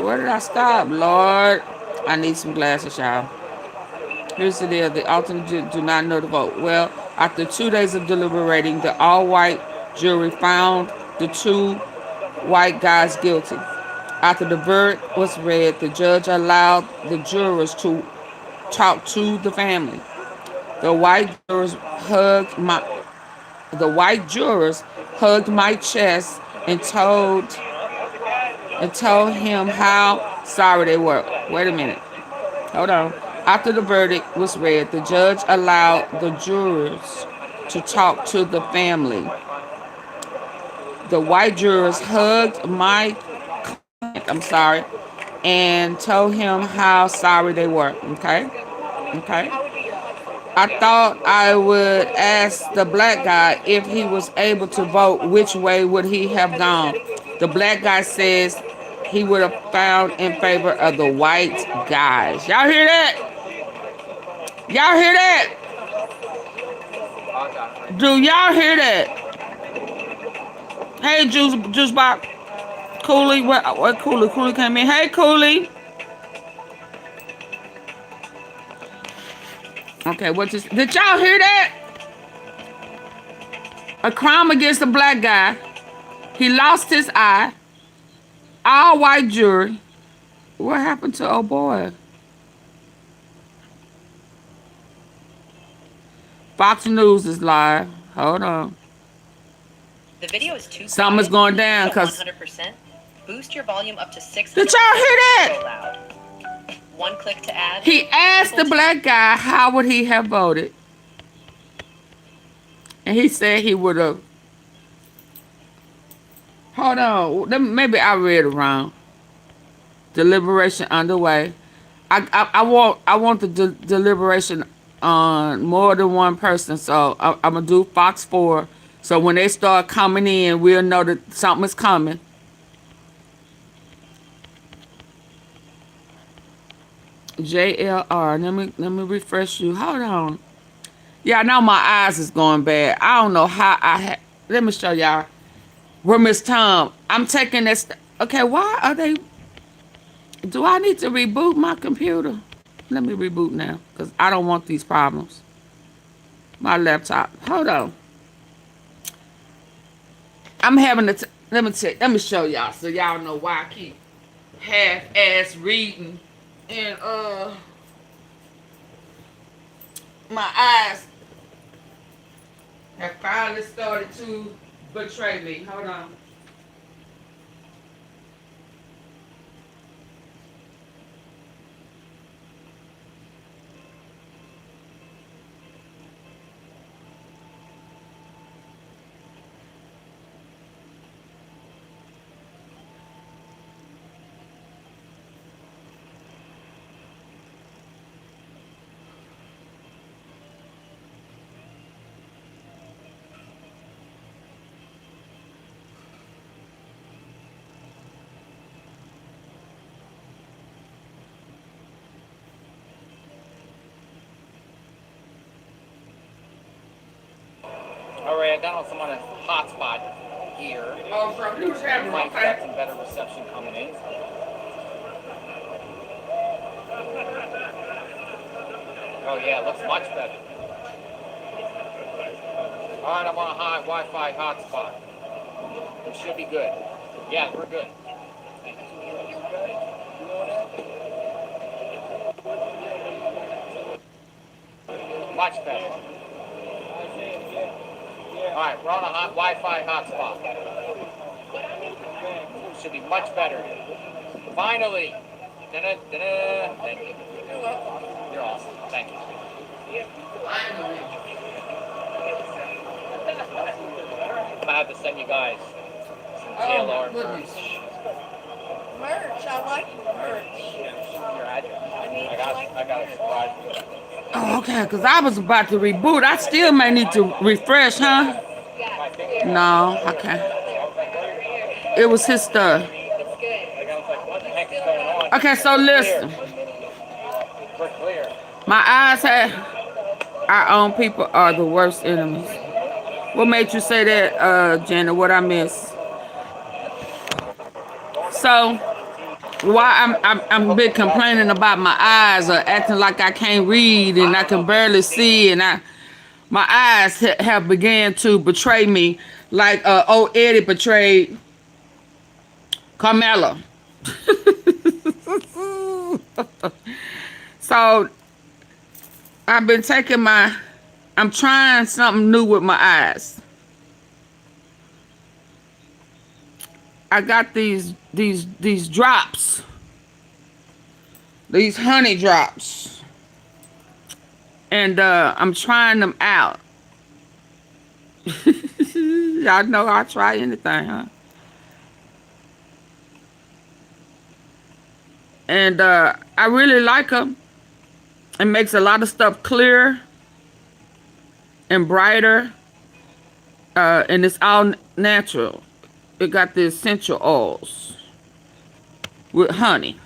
S2: Where did I stop, Lord? I need some glasses, y'all. Here's the deal. The alternate do not know the vote. Well, after 2 days of deliberating, the all-white jury found the 2 white guys guilty. After the verdict was read, the judge allowed the jurors to talk to the family. The white jurors hugged my chest and told him how sorry they were. Wait a minute. Hold on. After the verdict was read, the judge allowed the jurors to talk to the family. The white jurors hugged my client, and told him how sorry they were. Okay? I thought I would ask the black guy if he was able to vote, which way would he have gone? The black guy says he would have found in favor of the white guys. Y'all hear that? Y'all hear that? Do y'all hear that? Hey, Juice Box. Cooley, what Cooley? Cooley came in. Hey, Cooley. Okay, did y'all hear that? A crime against a black guy. He lost his eye. All white jury. What happened to old boy? Fox News is live. Hold on.
S8: The video is too
S2: Something's going down because
S8: 100%. Boost your volume up to 600%.
S2: Did y'all hear that?
S8: So loud. One click to add.
S2: He asked the black guy how would he have voted. And he said he would have. Hold on. Maybe I read it wrong. Deliberation underway. I want the deliberation on more than one person. So I'm going to do Fox 4. So when they start coming in, we'll know that something is coming. JLR. Let me refresh you. Hold on. Yeah, now my eyes is going bad. I don't know how let me show y'all. Where Miss Tom. I'm taking this. Okay, why are they? Do I need to reboot my computer? Let me reboot now because I don't want these problems. My laptop. Hold on. I'm having to. Let me show y'all so y'all know why I keep half-ass reading. And my eyes have finally started to betray me. Hold on.
S3: Alright, I got on some on a hotspot here.
S2: Oh, so you was having
S3: Might got
S2: okay.
S3: some better reception coming in. Oh yeah, it looks much better. Alright, I'm on a high Wi-Fi hotspot. It should be good. Yeah, we're good. Much better. Alright, we're on a hot Wi-Fi hotspot. Should be much better. Finally. Da-da-da-da. Thank you. You're awesome. Thank you. I'm gonna have to send you guys some TLR merch.
S9: Merch, I like merch.
S3: Your address. I got a surprise for you.
S2: Oh, okay, because I was about to reboot. I still may need to refresh, huh? No, okay. It was his stuff. Okay, so listen.
S3: We're clear.
S2: My eyes had our own people are the worst enemies. What made you say that, Jenna? What I missed? So, why I'm been complaining about my eyes or acting like I can't read and I can barely see and my eyes have began to betray me like old Eddie betrayed Karmelo. So I've been taking I'm trying something new with my eyes. I got these drops. These honey drops. And I'm trying them out. Y'all know I'll try anything, huh? And I really like them. It makes a lot of stuff clearer and brighter. And it's all natural. It got the essential oils with honey.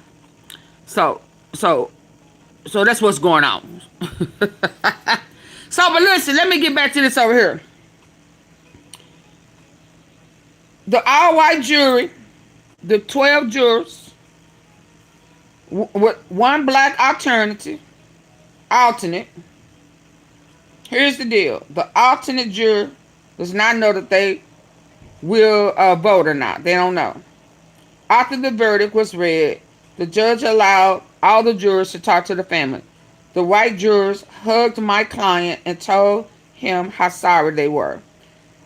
S2: So that's what's going on. So, but listen, let me get back to this over here. The all-white jury, the 12 jurors, with one black alternate. Here's the deal. The alternate juror does not know that they will vote or not. They don't know. After the verdict was read, the judge allowed all the jurors to talk to the family. The white jurors hugged my client and told him how sorry they were.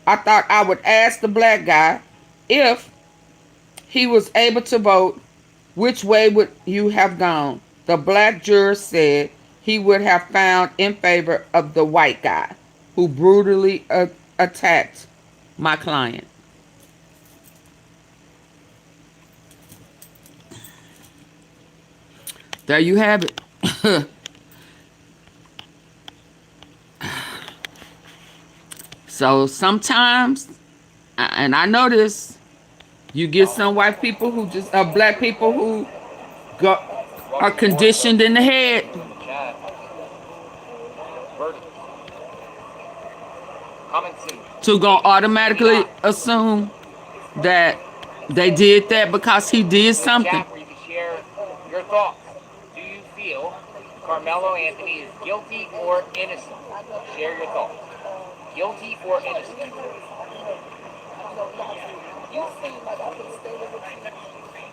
S2: I thought I would ask the black guy if he was able to vote, which way would you have gone? The black juror said he would have found in favor of the white guy who brutally attacked my client. There you have it. So sometimes, and I know this, you get some white people who just black people who are conditioned in the head to go automatically assume that they did that because he did something.
S3: Where you can share your thoughts. Do you feel Karmelo Anthony is guilty or innocent? Share your thoughts. Guilty or innocent?
S9: You seem like I could stay with you.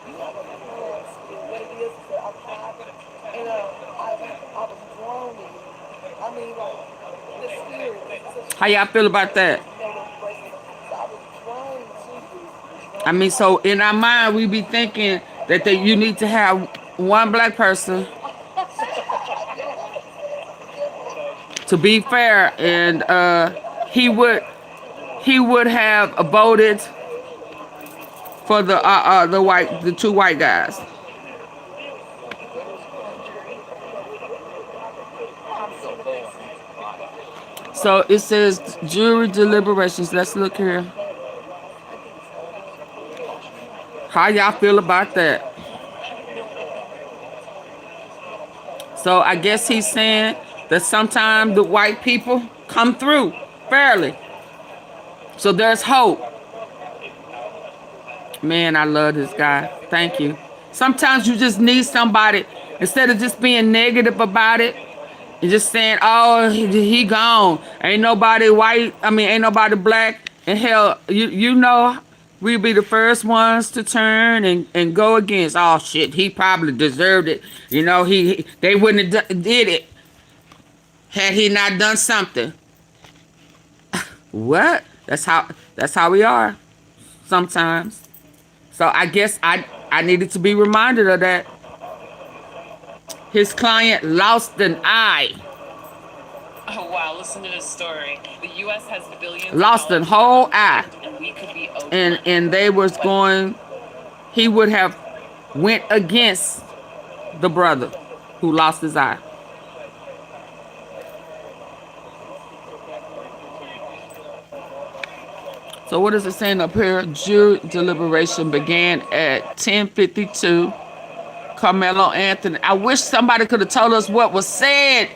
S9: You have a plan. What it is that I'm having. And I was drawn to you. I mean, like, the spirit.
S2: How y'all feel about that? I mean, so in our mind, we be thinking that you need to have one black person to be fair, and he would have voted for the two white guys. So it says jury deliberations. Let's look here. How y'all feel about that? So I guess he's saying that sometimes the white people come through fairly. So there's hope. Man, I love this guy. Thank you. Sometimes you just need somebody, instead of just being negative about it, and just saying, oh, he gone. Ain't nobody white. I mean, ain't nobody black. And hell, you know, we be the first ones to turn and go against. Oh shit, he probably deserved it. You know, they wouldn't have did it had he not done something. What? That's how we are sometimes. So I guess I needed to be reminded of that. His client lost an eye.
S10: Oh wow, listen to this story. The US has billions
S2: Lost a whole eye.
S10: and we could be owed
S2: And they was going, he would have went against the brother who lost his eye. So what is it saying up here? Jury deliberation began at 10:52. Karmelo Anthony. I wish somebody could have told us what was said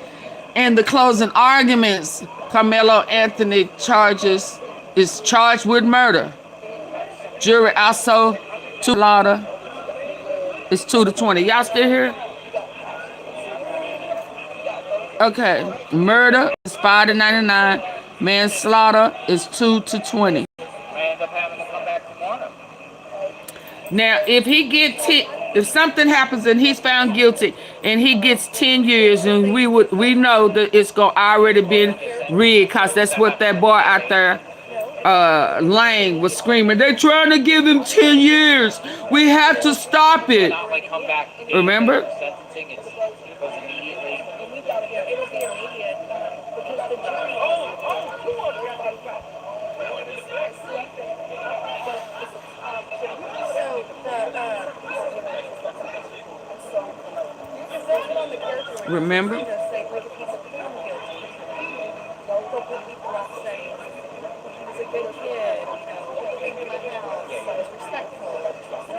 S2: in the closing arguments. Karmelo Anthony is charged with murder. Jury also to slaughter. It's 2-20. Y'all still here? Okay. Murder is 5-99. Manslaughter is 2-20.
S3: End up having to come back tomorrow.
S2: Now, if something happens and he's found guilty and he gets 10 years, and we know that it's gonna already been rigged, cause that's what that boy out there, Lang, was screaming. They're trying to give him 10 years. We have to stop it.
S3: Not like come back.
S2: Remember?
S3: Sentencing, it goes immediately.
S9: And we got here, it'll be immediate because the jury
S2: Remember?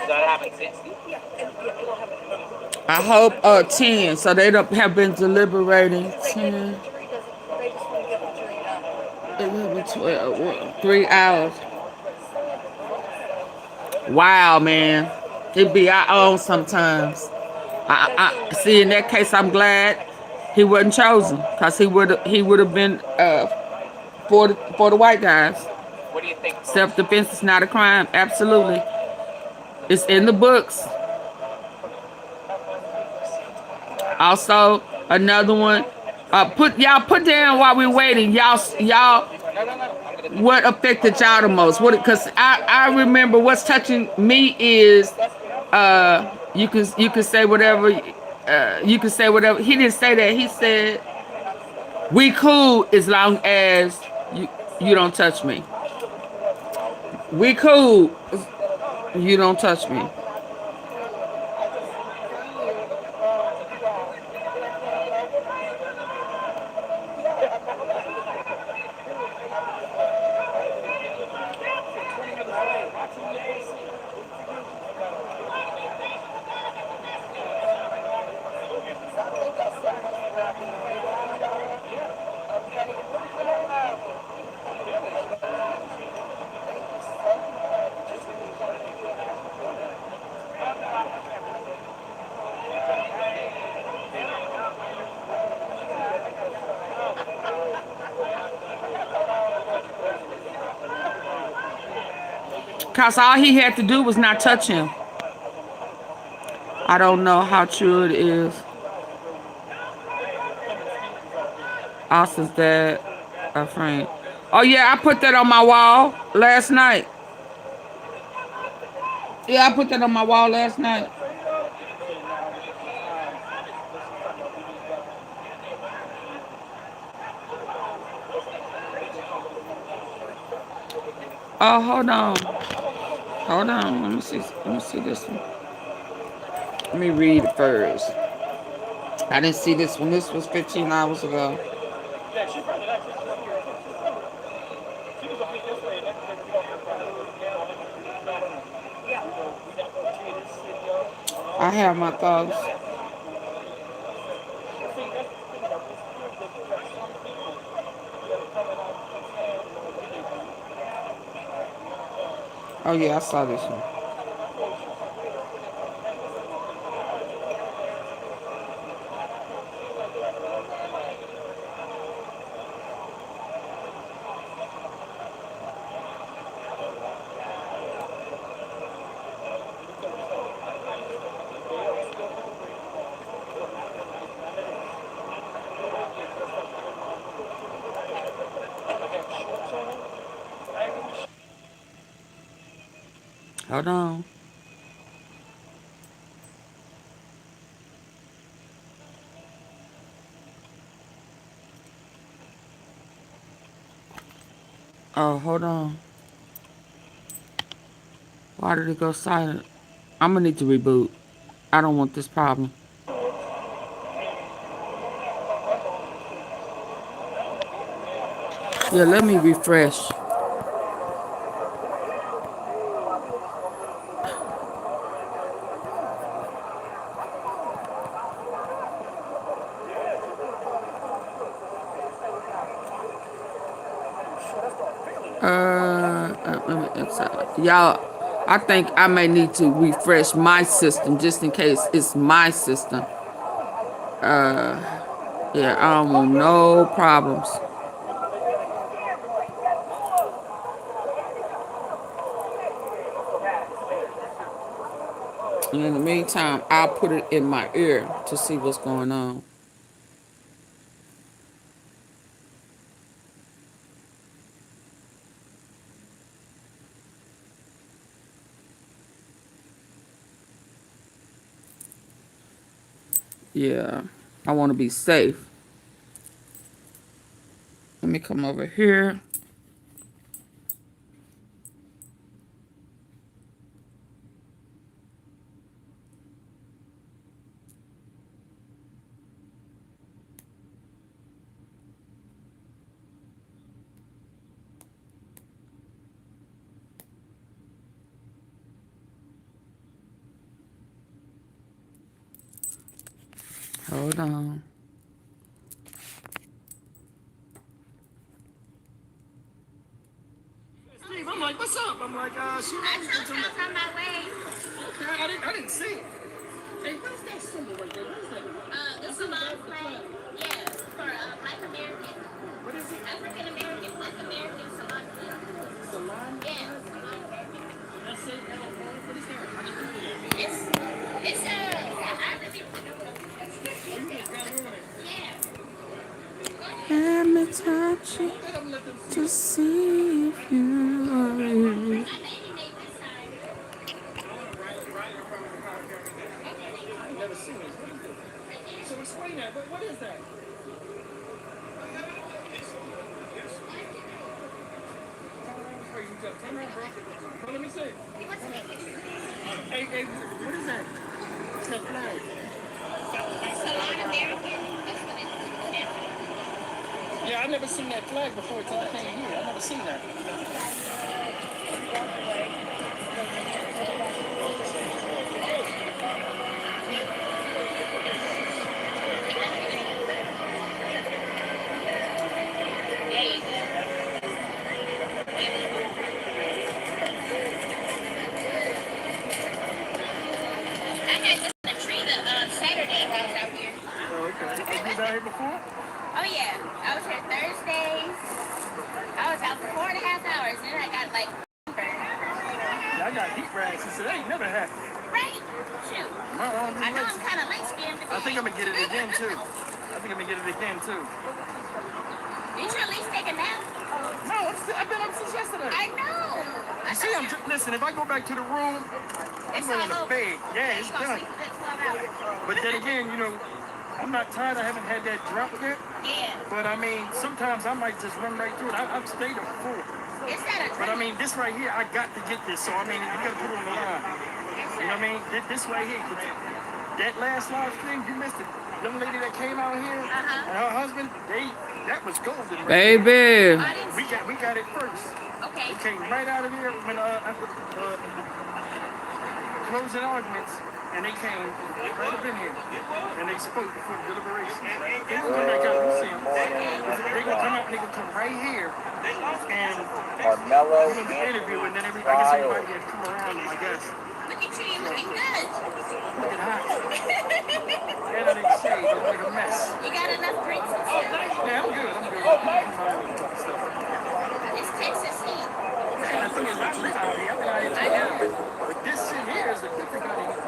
S3: That happened since.
S2: I hope 10. So they don't have been deliberating 10, 11, 12, 3 hours. Wow, man. It be our own sometimes. I see. In that case, I'm glad he wasn't chosen, because he would have been for the white guys.
S3: What do you think?
S2: Self-defense is not a crime. Absolutely, it's in the books. Also, another one. Put down while we're waiting. Y'all. What affected y'all the most? Because I remember what's touching me is you can say whatever you can say whatever. He didn't say that. He said we cool as long as you don't touch me. We cool. You don't touch me. Because all he had to do was not touch him. I don't know how true it is. Austin's dad, a friend. Oh, yeah, I put that on my wall last night. Yeah, I put that on my wall last night. Oh, hold on. Hold on. Let me see this one. Let me read it first. I didn't see this one. This was 15 hours ago. I have my thoughts. Oh yeah, I saw this one. Hold on. Oh, hold on. Why did it go silent? I'm gonna need to reboot. I don't want this problem. Yeah, let me refresh. Y'all, I think I may need to refresh my system just in case it's my system. Yeah, I don't want no problems. And in the meantime, I'll put it in my ear to see what's going on. Yeah, I want to be safe. Let me come over here. Hold on.
S11: I'm like, what's up? I'm like, she on my way. Okay, I didn't see it. Hey, what's that symbol right there? What is that? The Salam flag. Yeah, for Black American. What is it? African American, Black American Salam flag. Salam? Yeah, Salam flag. That's it. What is that? I didn't do it. It's I really
S2: Let me touch you to see if you are ready.
S11: I've never seen this. What is this? So explain that. What is that? Turn around, bro. Bro, let me see. Hey, what is that? What's that flag? Yeah, I never seen that flag before until I came here. I never seen that.
S9: Saturday I was out here.
S11: Oh, okay. Have you been out here before?
S9: Oh yeah, I was here Thursday. I was out for 4.5 hours, then I got like
S11: Yeah, I got heat rash. He said, that ain't never happened.
S9: right. Shoot. I know I'm kind of light skinned.
S11: I think I'm gonna get it again too.
S9: Did you at least take a nap?
S11: No, I've been up since yesterday.
S9: I know.
S11: You see, listen, if I go back to the room, I'm going to bed. Yeah, it's done. But then again, I'm not tired. I haven't had that drop yet.
S9: Yeah.
S11: But I mean, sometimes I might just run right through it. I've stayed up full.
S9: Is that a
S11: But I mean, this right here, I got to get this. So I mean, you got to put it on the line. You know what I mean? This right here. That last live stream, you missed it. Young lady that came out here and her husband, that was golden. Right
S2: Baby.
S11: there. We got it first.
S9: Okay.
S11: We came right out of here when closing arguments, and they came right up in here, and they spoke before the deliberation. They gonna come out, you see them. They gonna come out. nigga come right here and
S3: Karmelo
S11: do the interview, and then I guess
S3: trial.
S11: everybody had come around him, I guess.
S7: Look at you, you looking good.
S11: Looking hot. And I didn't shave, I look like a mess.
S7: You got enough drinks and
S11: Oh,
S7: stuff.
S11: thanks. Yeah, I'm good. Stuff.
S7: It's Texas heat.
S11: And the thing is, I'm retired. I'm not. But this shit here is a different kind of heat.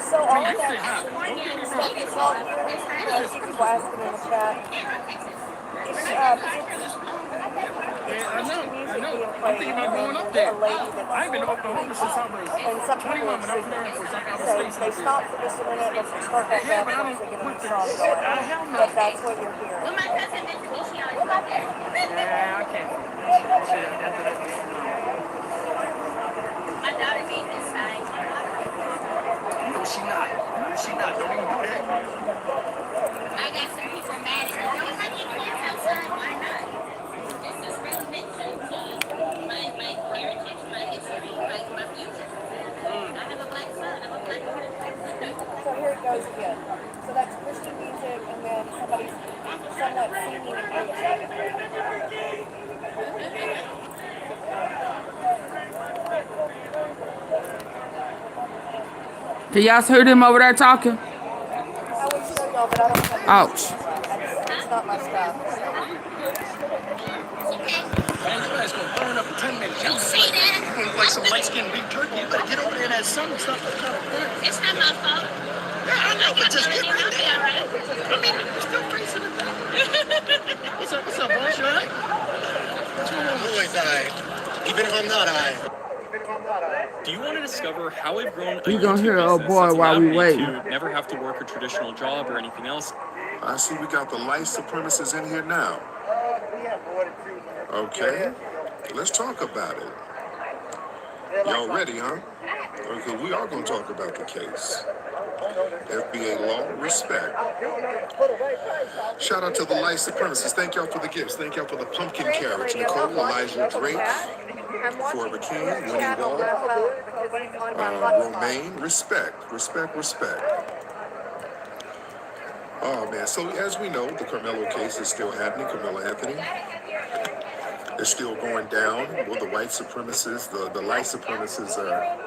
S9: So all
S11: I
S9: of
S11: mean,
S9: that
S11: it's hot. Don't get me
S9: is
S11: wrong.
S9: all units because people asking in the chat.
S11: Yeah, I know. I'm thinking about going up there. I've been in Oklahoma since I was 21 when I was married for South Alabama.
S9: They stopped for just a minute, let's start that
S11: Yeah,
S9: back
S11: but I
S9: once
S11: don't
S9: they get a
S11: put
S9: new
S11: the
S9: song going.
S11: hell no.
S9: But that's what you're hearing.
S7: Well, my cousin visited me. She always up there.
S11: Yeah, I can't. Shit, after that.
S7: My daughter made this sign.
S11: No, she not. She not. Don't even do that.
S7: I got some people mad at me. Don't let your kids outside. Why not? This is relevant to my heritage, my history, my future. I have a black son. I'm a black woman.
S9: So here it goes again. So that's Christian music and then somebody's somewhat singing and preaching.
S2: Can y'all hear them over there talking?
S9: I would show y'all, but I don't have
S2: Ouch.
S9: It's not my stuff.
S11: Man, your ass gonna burn up in 10 minutes. You gonna look like some light-skinned beef jerky. You better get over there in that sun and stuff.
S7: It's not my fault.
S11: Yeah, I know, but just get right there. I mean, you're still facing it. What's up, boss? You all right? What's going on? I'm always high. Even if I'm not high.
S4: Do you want to discover how I've grown a
S2: You gonna
S4: YouTube
S2: hear old
S4: business
S2: boy
S4: that's
S2: while
S4: allowed
S2: we
S4: me
S2: waiting.
S4: to never have to work a traditional job or anything else?
S5: I see we got the light supremacists in here now. Okay, let's talk about it. Y'all ready, huh? Okay, we are going to talk about the case. FBA law, respect. Shout out to the light supremacists. Thank y'all for the gifts. Thank y'all for the pumpkin carrots. Nicole, Elijah Drake, Forever King, Winnie Wall, Romaine. Respect, respect, respect. Oh man, so as we know, the Karmelo case is still happening. Carmelo Anthony is still going down. Well, the white supremacists, the light supremacists are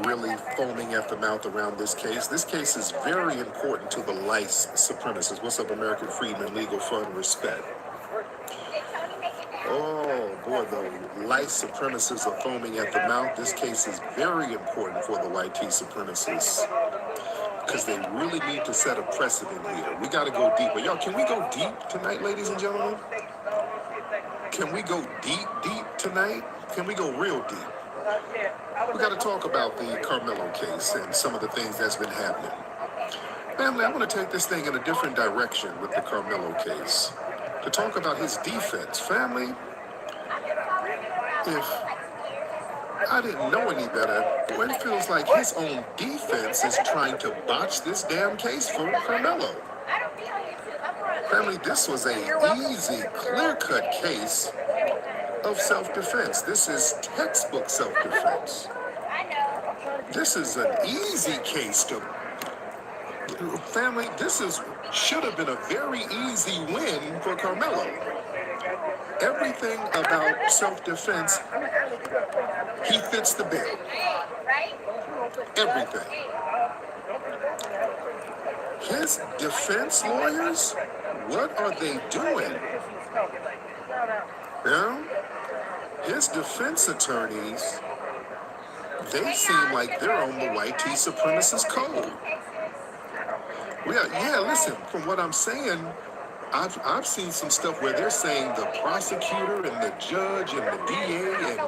S5: really foaming at the mouth around this case. This case is very important to the light supremacists. What's up, American Freedmen, Legal Fund, Respect. Oh boy, the light supremacists are foaming at the mouth. This case is very important for the white supremacists because they really need to set a precedent here. We got to go deeper. Y'all, can we go deep tonight, ladies and gentlemen? Can we go deep tonight? Can we go real deep? We got to talk about the Karmelo case and some of the things that's been happening. Family, I want to take this thing in a different direction with the Karmelo case. To talk about his defense. Family, if I didn't know any better, well, it feels like his own defense is trying to botch this damn case for Karmelo. Family, this was a easy, clear-cut case of self-defense. This is textbook self-defense. This is an easy case to... Family, should have been a very easy win for Karmelo. Everything about self-defense, he fits the bill. Everything. His defense lawyers, what are they doing? Yeah? His defense attorneys, they seem like they're on the white supremacist code. Yeah, listen, from what I'm saying, I've seen some stuff where they're saying the prosecutor and the judge and the DA and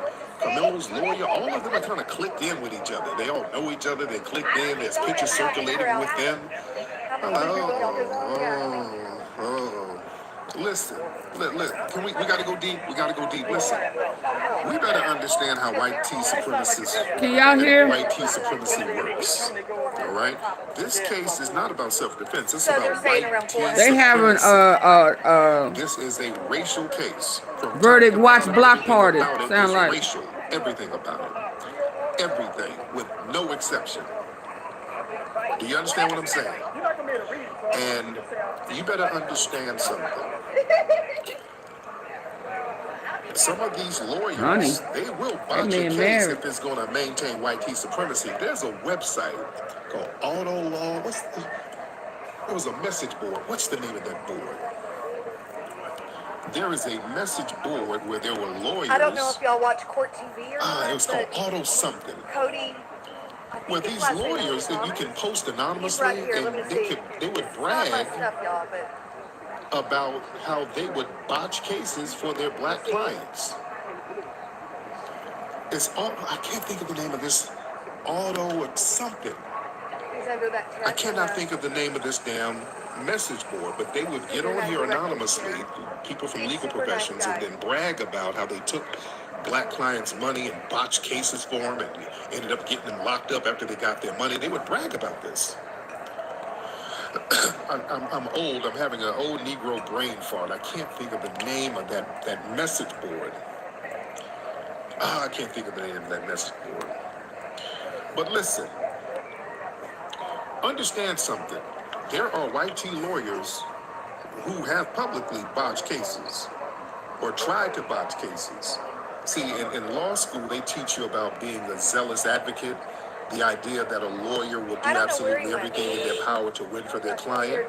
S5: Karmelo's lawyer, all of them are kind of clicked in with each other. They all know each other, they clicked in, there's pictures circulating with them. I'm like, listen, we got to go deep, listen. We better understand how white supremacists,
S2: Can y'all hear?
S5: white supremacy works, all right? This case is not about self-defense, it's about white
S2: They having
S5: This is a racial case. From
S2: verdict watch block
S5: everything
S2: party.
S5: about it
S2: Sound
S5: is
S2: like
S5: racial. Everything about it. Everything, with no exception. Do you understand what I'm saying? And you better understand something. Some of these
S2: Honey,
S5: lawyers, they will
S2: that
S5: botch a
S2: man
S5: case
S2: married.
S5: if it's going to maintain white key supremacy. There's a website called Auto Law. There was a message board. What's the name of that board? There is a message board where there were lawyers.
S9: I don't know if y'all watch Court TV or not.
S5: It was called Auto something.
S9: Cody.
S5: Where these lawyers that you can post anonymously,
S9: Right here,
S5: and they would
S9: Not my
S5: brag
S9: stuff, y'all, but
S5: about how they would botch cases for their black clients. It's all, I can't think of the name of this, Auto or something.
S9: he's under that
S5: I cannot think of the name of this damn message board, but they would get on here anonymously, people from legal professions, and then brag about how they took black clients' money and botched cases for them and ended up getting them locked up after they got their money. They would brag about this. I'm old. I'm having an old Negro brain fart. I can't think of the name of that message board. I can't think of the name of that message board. But listen, understand something. There are white tea lawyers who have publicly botched cases or tried to botch cases. See, in law school, they teach you about being a zealous advocate, the idea that a lawyer will do absolutely everything in their power to win for their client.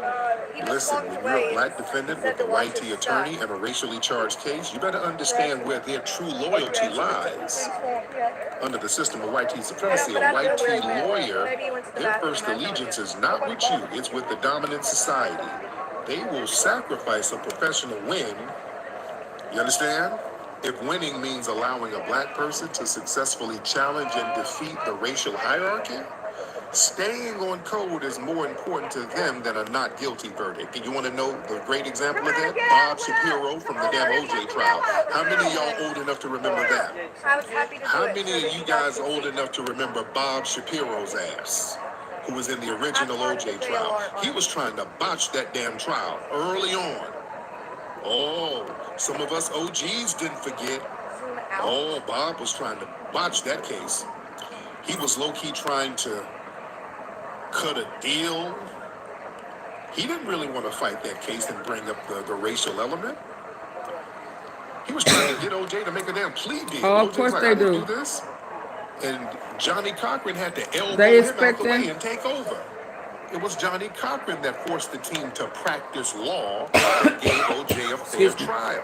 S5: Listen, when you're a black defendant with a white tea attorney and a racially charged case, you better understand where their true loyalty lies. Under the system of white tea supremacy, a white tea lawyer, their first allegiance is not with you, it's with the dominant society. They will sacrifice a professional win, you understand? If winning means allowing a black person to successfully challenge and defeat the racial hierarchy, staying on code is more important to them than a not guilty verdict. And you want to know the great example of that? Bob Shapiro from the damn OJ trial. How many of y'all old enough to remember that? How many of you guys old enough to remember Bob Shapiro's ass, who was in the original OJ trial? He was trying to botch that damn trial early on. Oh, some of us OGs didn't forget. Oh, Bob was trying to botch that case. He was low-key trying to cut a deal. He didn't really want to fight that case and bring up the racial element. He was trying to get OJ to make a damn plea deal.
S2: Oh, of
S5: OJ
S2: course
S5: was like,
S2: they
S5: I didn't
S2: do.
S5: this. And Johnny Cochran had to elbow
S2: They
S5: him out the way
S2: expecting.
S5: and take over. It was Johnny Cochran that forced the team to practice law and gave OJ a fair trial.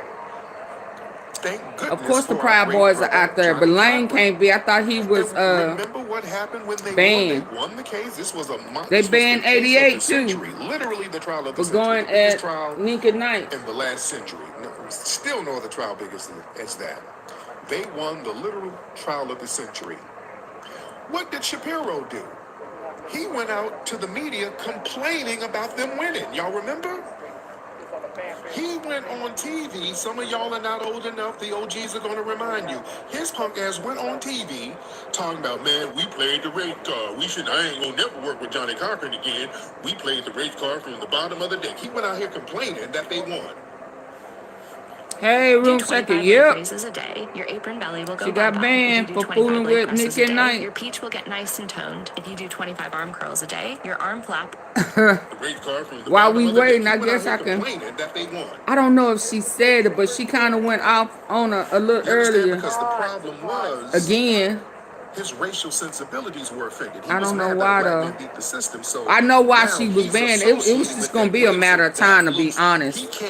S5: Thank goodness.
S2: Of course, the
S5: for our
S2: Proud
S5: great
S2: Boys are
S5: brother,
S2: out there, but
S5: Johnny
S2: Lane
S5: Cochran.
S2: can't be. I thought he was
S5: Remember what happened when they
S2: banned.
S5: won the case? This was a
S2: They banned 88 too.
S5: Literally the trial of the
S2: for
S5: century.
S2: going
S5: The biggest
S2: at
S5: trial
S2: Nick at Night.
S5: in the last century. No, still no other trial big as that. They won the literal trial of the century. What did Shapiro do? He went out to the media complaining about them winning. Y'all remember? He went on TV. Some of y'all are not old enough. The OGs are going to remind you. His punk ass went on TV talking about, man, we played the race card. I ain't going to never work with Johnny Cochran again. We played the race card from the bottom of the deck. He went out here complaining that they won.
S2: Hey, room second. Yep.
S12: Raises a day, your apron belly will go
S2: She got banned for fooling with Nick at Night.
S12: Your peach will get nice and toned. If you do 25 arm curls a day, your arm flap.
S2: While we waiting, I guess I can. I don't know if she said it, but she kind of went off on a little earlier.
S5: Because the problem was,
S2: again,
S5: his racial sensibilities were offended.
S2: I don't know why though. I know why she was banned. It was just gonna be a matter of time, to be honest.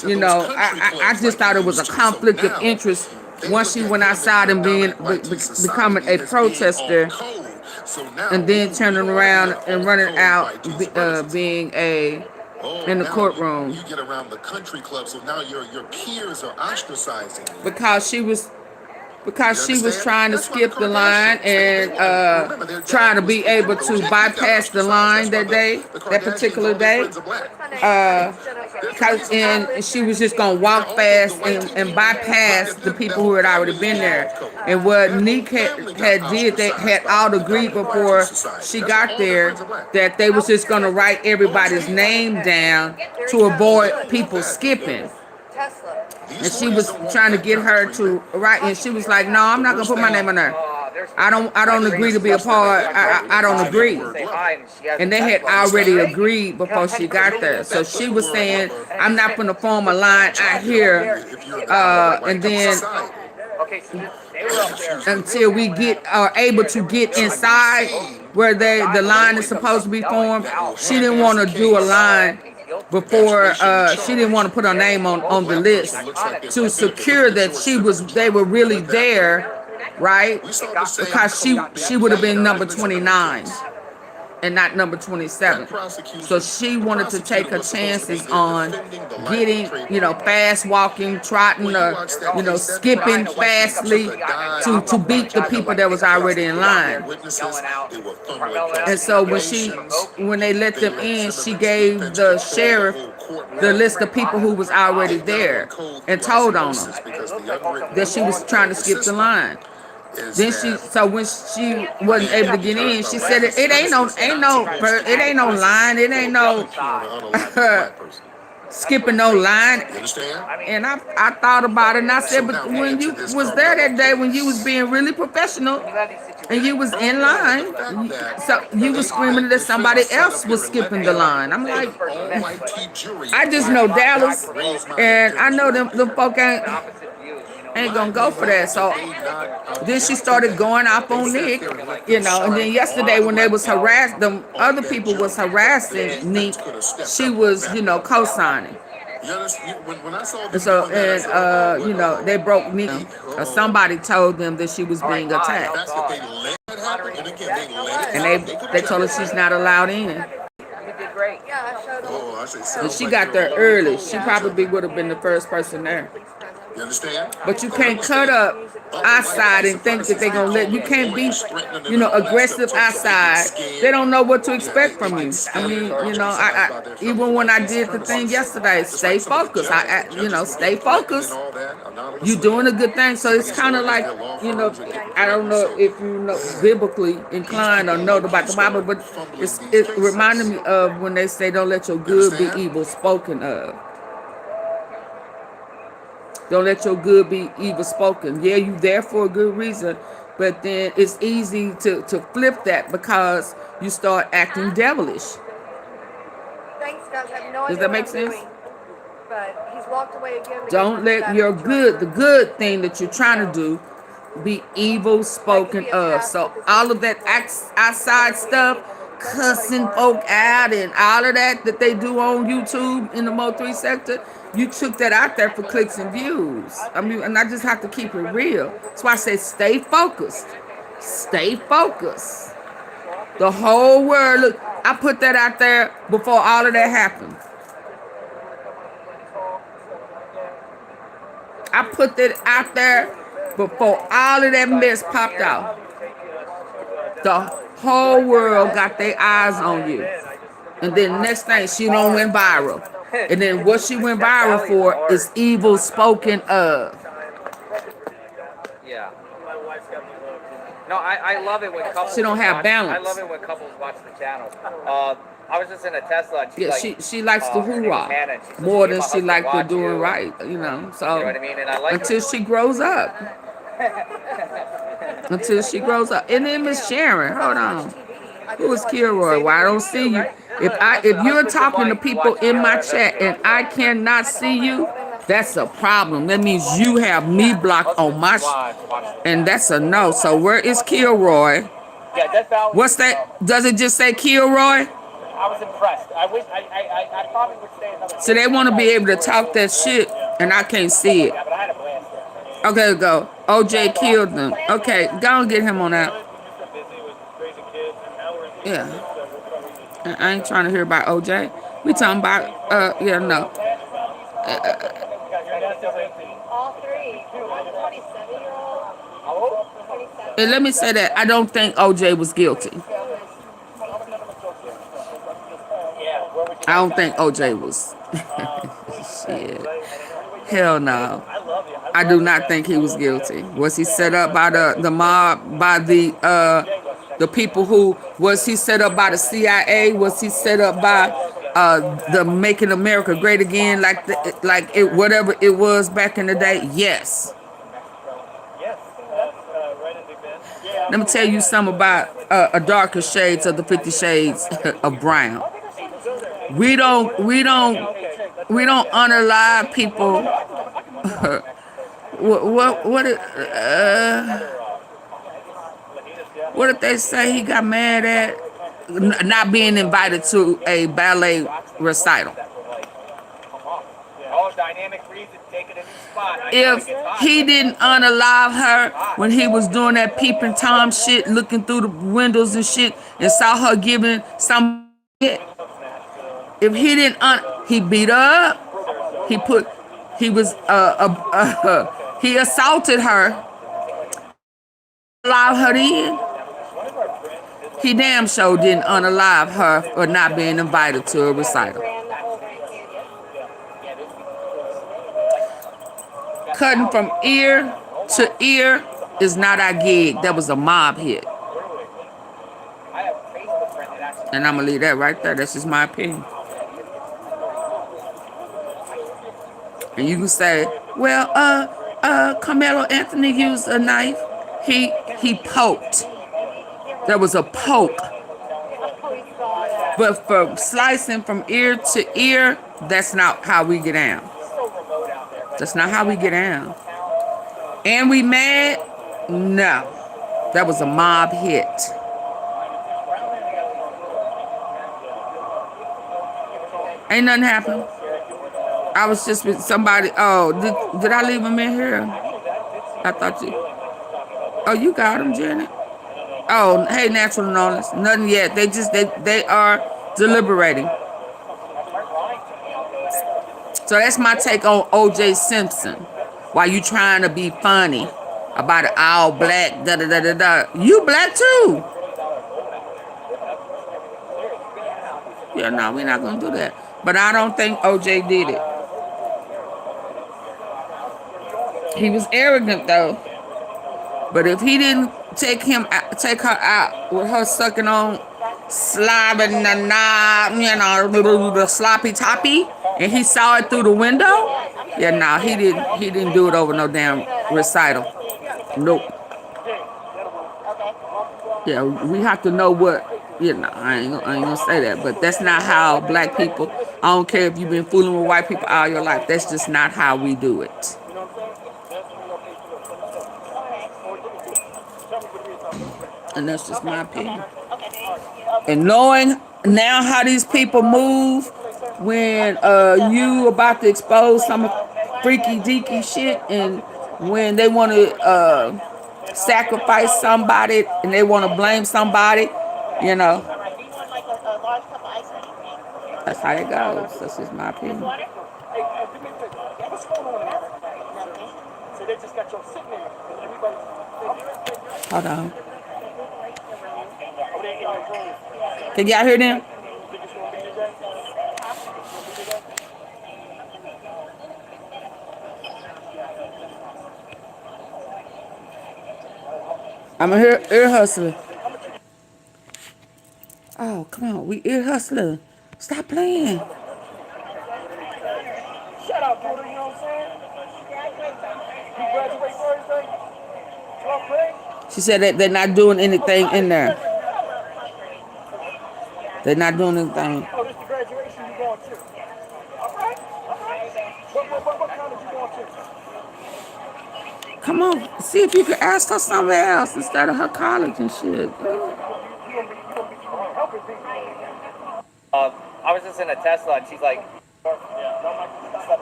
S2: You know, I just thought it was a conflict of interest once she went outside and becoming a protester, and then turning around and running out being in the courtroom.
S5: You get around the country club, so now your peers are ostracizing you.
S2: Because she was trying to skip the line and trying to be able to bypass the line that particular day. And she was just gonna walk fast and bypass the people who had already been there. And what Nick had did, they had all agreed before she got there that they was just gonna write everybody's name down to avoid people skipping. And she was trying to get her to write, and she was like, no, I'm not going to put my name on there. I don't agree to be a part. I don't agree. And they had already agreed before she got there. So she was saying, I'm not going to form a line out here. And then until we get are able to get inside where the line is supposed to be formed, she didn't want to do a line before she didn't want to put her name on the list to secure that they were really there, right? Because she would have been number 29 and not number 27. So she wanted to take her chances on getting, fast walking, trotting, or, skipping fastly to beat the people that was already in line. And so when they let them in, she gave the sheriff the list of people who was already there and told on them that she was trying to skip the line. Then when she wasn't able to get in, she said it ain't no line, it ain't no skipping no line. And I thought about it and I said, but when you was there that day, when you was being really professional and you was in line, so you was screaming that somebody else was skipping the line. I'm like, I just know Dallas, and I know them folk ain't gonna go for that. So then she started going off on Nick, and then yesterday when they was harassed, the other people was harassing Nick, she was, co-signing. And so, they broke Nick, or somebody told them that she was being attacked. And they told her she's not allowed in. And she got there early. She probably would have been the first person there.
S13: You understand?
S2: But you can't cut up outside and think that they're going to let you. Can't be, aggressive outside. They don't know what to expect from you. I mean, I even when I did the thing yesterday, stay focused. Stay focused. You're doing a good thing. So it's kind of like, I don't know if you know biblically inclined or know about the Bible, but it reminded me of when they say, don't let your good be evil spoken of. Don't let your good be evil spoken. Yeah, you there for a good reason, but then it's easy to flip that because you start acting devilish.
S9: Thanks, guys. I have no idea.
S2: Does that make sense?
S9: But he's walked away again.
S2: Don't let your the good thing that you're trying to do, be evil spoken of. So all of that outside stuff, cussing folk out and all of that they do on YouTube in the Mo3 sector, you took that out there for clicks and views. I mean, and I just have to keep it real. That's why I say stay focused. Stay focused. The whole world, look, I put that out there before all of that happened. I put that out there before all of that mess popped out. The whole world got their eyes on you. And then next thing, she don't went viral. And then what she went viral for is evil spoken of.
S3: Yeah. No, I love it when couples.
S2: She don't have balance.
S3: I love it when couples watch the channel. I was just in a Tesla. And
S2: she likes the hoorah more than she likes the doing right. So
S3: you know what I mean? And I like
S2: until she grows up. Until she grows up. And then Miss Sharon, hold on. Who is Kilroy? Well, I don't see you. If you're talking to people in my chat and I cannot see you, that's a problem. That means you have me blocked on my and that's a no. So where is Kilroy? What's that? Does it just say Kilroy?
S3: I was impressed. I probably would stay another.
S2: So they want to be able to talk that shit and I can't see it. Okay, go. OJ killed them. Okay, go and get him on out. Yeah. I ain't trying to hear about OJ. We talking about, no.
S9: All three. 27-year-old.
S2: And let me say that I don't think OJ was guilty. I don't think OJ was. Shit. Hell no. I do not think he was guilty. Was he set up by the mob, by the people who, was he set up by the CIA? Was he set up by the Making America Great Again, whatever it was back in the day? Yes. Let me tell you something about a darker shades of the 50 Shades of Brown. We don't unalive people. What did they say he got mad at? Not being invited to a ballet recital. If he didn't unalive her when he was doing that peeping Tom shit, looking through the windows and shit, and saw her giving some shit, if he didn't he beat her up. He assaulted her, allowed her in. He damn sure didn't unalive her for not being invited to a recital. Cutting from ear to ear is not our gig. That was a mob hit. And I'm gonna leave that right there. That's just my opinion. And you can say, well, Carmelo Anthony used a knife. He poked. There was a poke. But for slicing from ear to ear, that's not how we get down. That's not how we get down. And we mad? No. That was a mob hit. Ain't nothing happened. I was just with somebody. Oh, did I leave him in here? I thought you. Oh, you got him, Janet. Oh, hey, natural knowledge. Nothing yet. They are deliberating. So that's my take on O.J. Simpson. Why you trying to be funny about it all black, da da da da da. You black too. Yeah, no, we're not gonna do that. But I don't think O.J. did it. He was arrogant though. But if he didn't take her out with her sucking on slobbing the knob, the sloppy toppy, and he saw it through the window, yeah, no, he didn't do it over no damn recital. Nope. Yeah, we have to know what, I ain't gonna say that, but that's not how black people, I don't care if you've been fooling with white people all your life, that's just not how we do it. And that's just my opinion. And knowing now how these people move when you about to expose some freaky deaky shit, and when they want to sacrifice somebody and they want to blame somebody, that's how it goes. That's just my opinion. Hold on. Can y'all hear them? I'm a ear hustler. Oh, come on. We ear hustler. Stop playing.
S11: Shut up, Buddha, you know what I'm saying? You graduate Thursday? 12th grade?
S2: She said that they're not doing anything in there. They're not doing anything.
S11: Oh, this is the graduation you going to? All right. What college you going to?
S2: Come on, see if you can ask her something else instead of her college and shit.
S3: I was just in a Tesla and she's like, stuff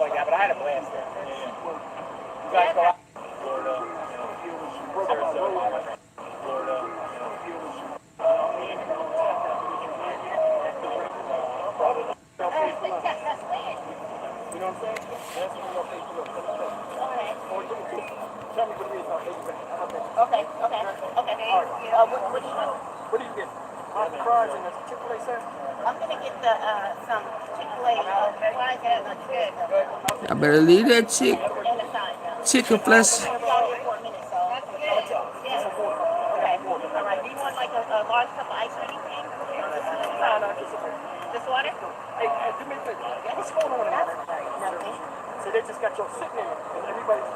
S3: like that, but I had a blast there. You guys go out? Florida, Sarasota, Florida. You know what I'm saying? That's when you'll pay for the tell me what it is. Okay. What do you do? What do you get? Fries and a Chick-fil-A sandwich?
S7: I'm gonna get some Chick-fil-A fries and a chick.
S2: I better leave that chicken flesh.
S7: Okay. All right. Do you want like a large cup of ice or anything? Just water?
S11: Hey, do me a favor. What's going on in there?
S7: Nothing.
S11: So they just got your sitting in it, and everybody's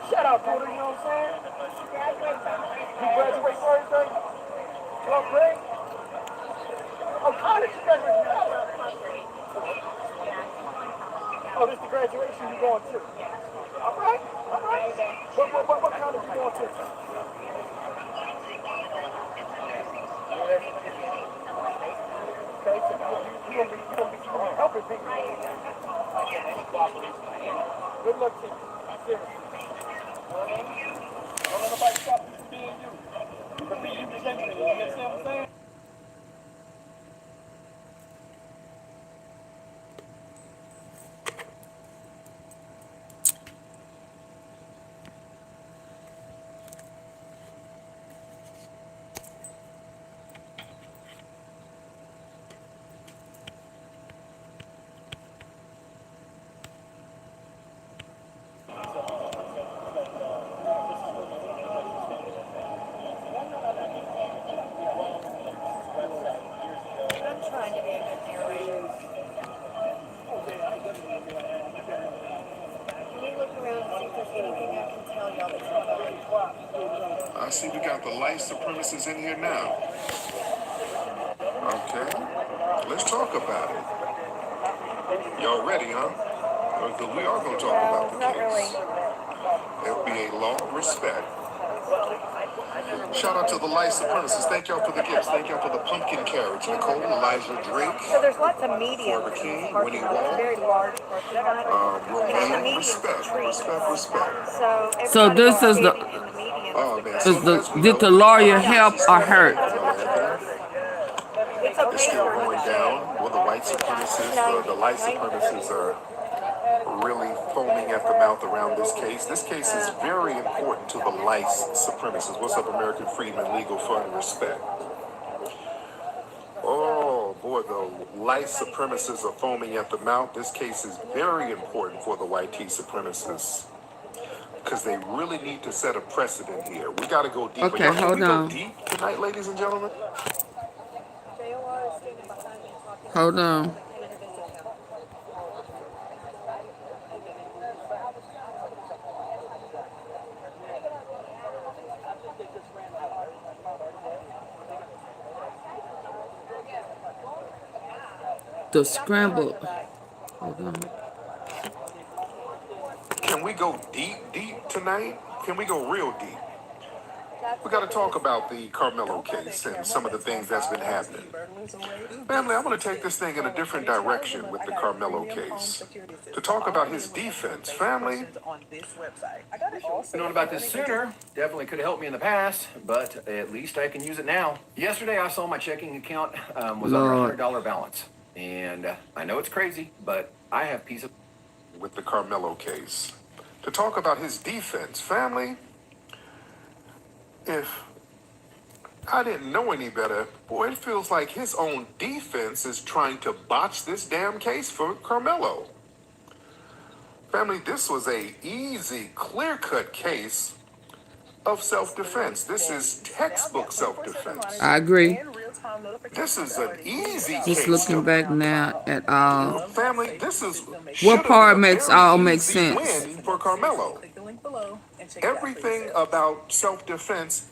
S11: Shout out to her, you know what I'm saying? You graduate Thursday? Hello, Greg? Oh, college, you graduate college. Oh, this is the graduation you going to? All right, all right. What college you going to? Okay, so you're gonna be helping people. Good luck to you. Seriously. Don't let nobody stop you from being you. But be you genuinely, you understand what I'm saying?
S5: I see we got the light supremacists in here now. Okay, let's talk about it. Y'all ready, huh? Because we are going to talk about the case. FBA law, respect. Shout out to the light supremacists. Thank y'all for the gifts. Thank y'all for the pumpkin carriage. Nicole, Elijah Drake.
S13: So there's lots of mediums.
S5: Forever King, Winnie
S13: It's a
S5: Wall.
S13: very large parking lot.
S5: Romaine, respect.
S2: So this is the
S5: Oh, man.
S2: is the did the lawyer help or hurt?
S5: It's still going down. Well, the white supremacists, the light supremacists are really foaming at the mouth around this case. This case is very important to the light supremacists. What's up, American Freedmen Legal Fund? Respect. Oh, boy, the light supremacists are foaming at the mouth. This case is very important for the white supremacists because they really need to set a precedent here. We got to go deeper.
S2: Okay, hold on.
S5: Deep tonight, ladies and gentlemen?
S2: Hold on. The scrambled. Hold on.
S5: Can we go deep tonight? Can we go real deep? We got to talk about the Karmelo case and some of the things that's been happening. Family, I'm going to take this thing in a different direction with the Karmelo case. To talk about his defense. Family.
S14: Known about this sooner, definitely could have helped me in the past, but at least I can use it now. Yesterday I saw my checking account was under $100 balance. And I know it's crazy, but I have peace of...
S5: With the Karmelo case. To talk about his defense. Family. If I didn't know any better, boy, it feels like his own defense is trying to botch this damn case for Karmelo. Family, this was a easy, clear-cut case of self-defense. This is textbook self-defense.
S2: I agree.
S5: This is an easy case.
S2: Just looking back now at
S5: family, this is
S2: what part makes all make sense.
S5: Win for Karmelo. Everything about self-defense,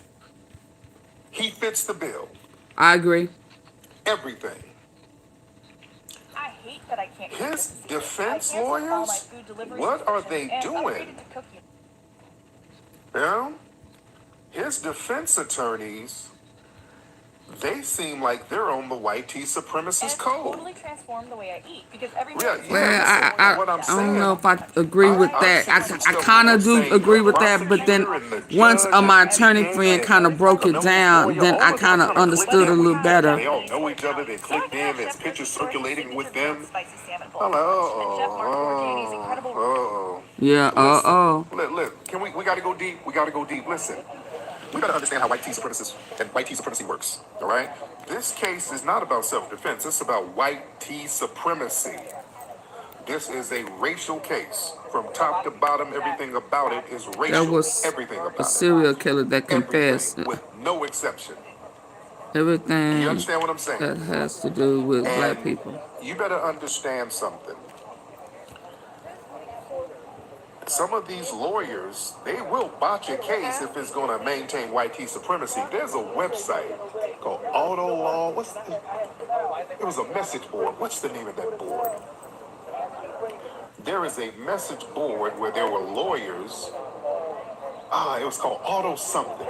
S5: he fits the bill.
S2: I agree.
S5: Everything.
S13: I hate that I can't.
S5: His defense lawyers, what are they doing? Yeah? His defense attorneys, they seem like they're on the white supremacist code.
S13: Totally transform the way I eat because every
S2: Well, I don't know if I agree with that. I kind of do agree with that, but then once my attorney friend kind of broke it down, then I kind of understood a little better.
S5: They all know each other. They clicked in. There's pictures circulating with them. Hello.
S2: Yeah.
S5: Look. Can we got to go deep. We got to go deep. Listen. We got to understand how white supremacy works. All right.
S15: This case is not about self-defense. It's about white tea supremacy. This is a racial case. From top to bottom, everything about it is
S2: There
S15: racial.
S2: was
S15: Everything
S2: a
S15: about
S2: serial killer that
S15: it. Everything,
S2: confessed.
S15: with no exception.
S2: Everything
S15: You understand what I'm saying?
S2: that has to do with black
S15: And
S2: people.
S15: you better understand something. Some of these lawyers, they will botch a case if it's going to maintain white tea supremacy. There's a website called Auto Law. It was a message board. What's the name of that board? There is a message board where there were lawyers. It was called Auto something.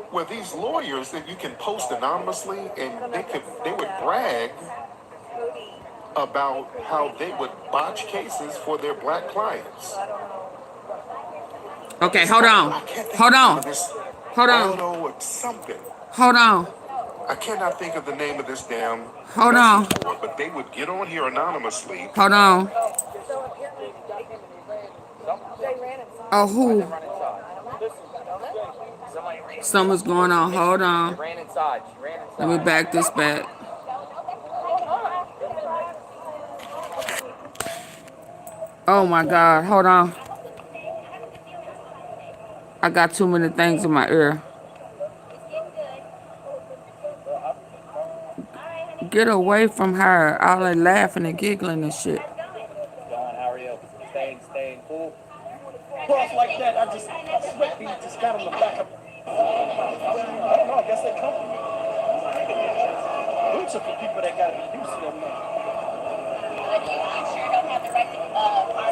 S15: Where these lawyers that you can post anonymously, and they would brag about how they would botch cases for their black clients.
S2: Okay, hold on. Hold on. Hold on.
S15: Auto something.
S2: Hold on.
S15: I cannot think of the name of this damn
S2: Hold on.
S15: message board, but they would get on here anonymously.
S2: Hold on. Oh, who? Something's going on. Hold on. Let me back this back. Oh my God. Hold on. I got too many things in my ear. Get away from her. All that laughing and giggling and shit.
S1: John, how are you? Staying cool. Cross like that, I sweat beads just got on the back of. I don't know, I guess they're comfortable. Boots are for people that got to be used to them now.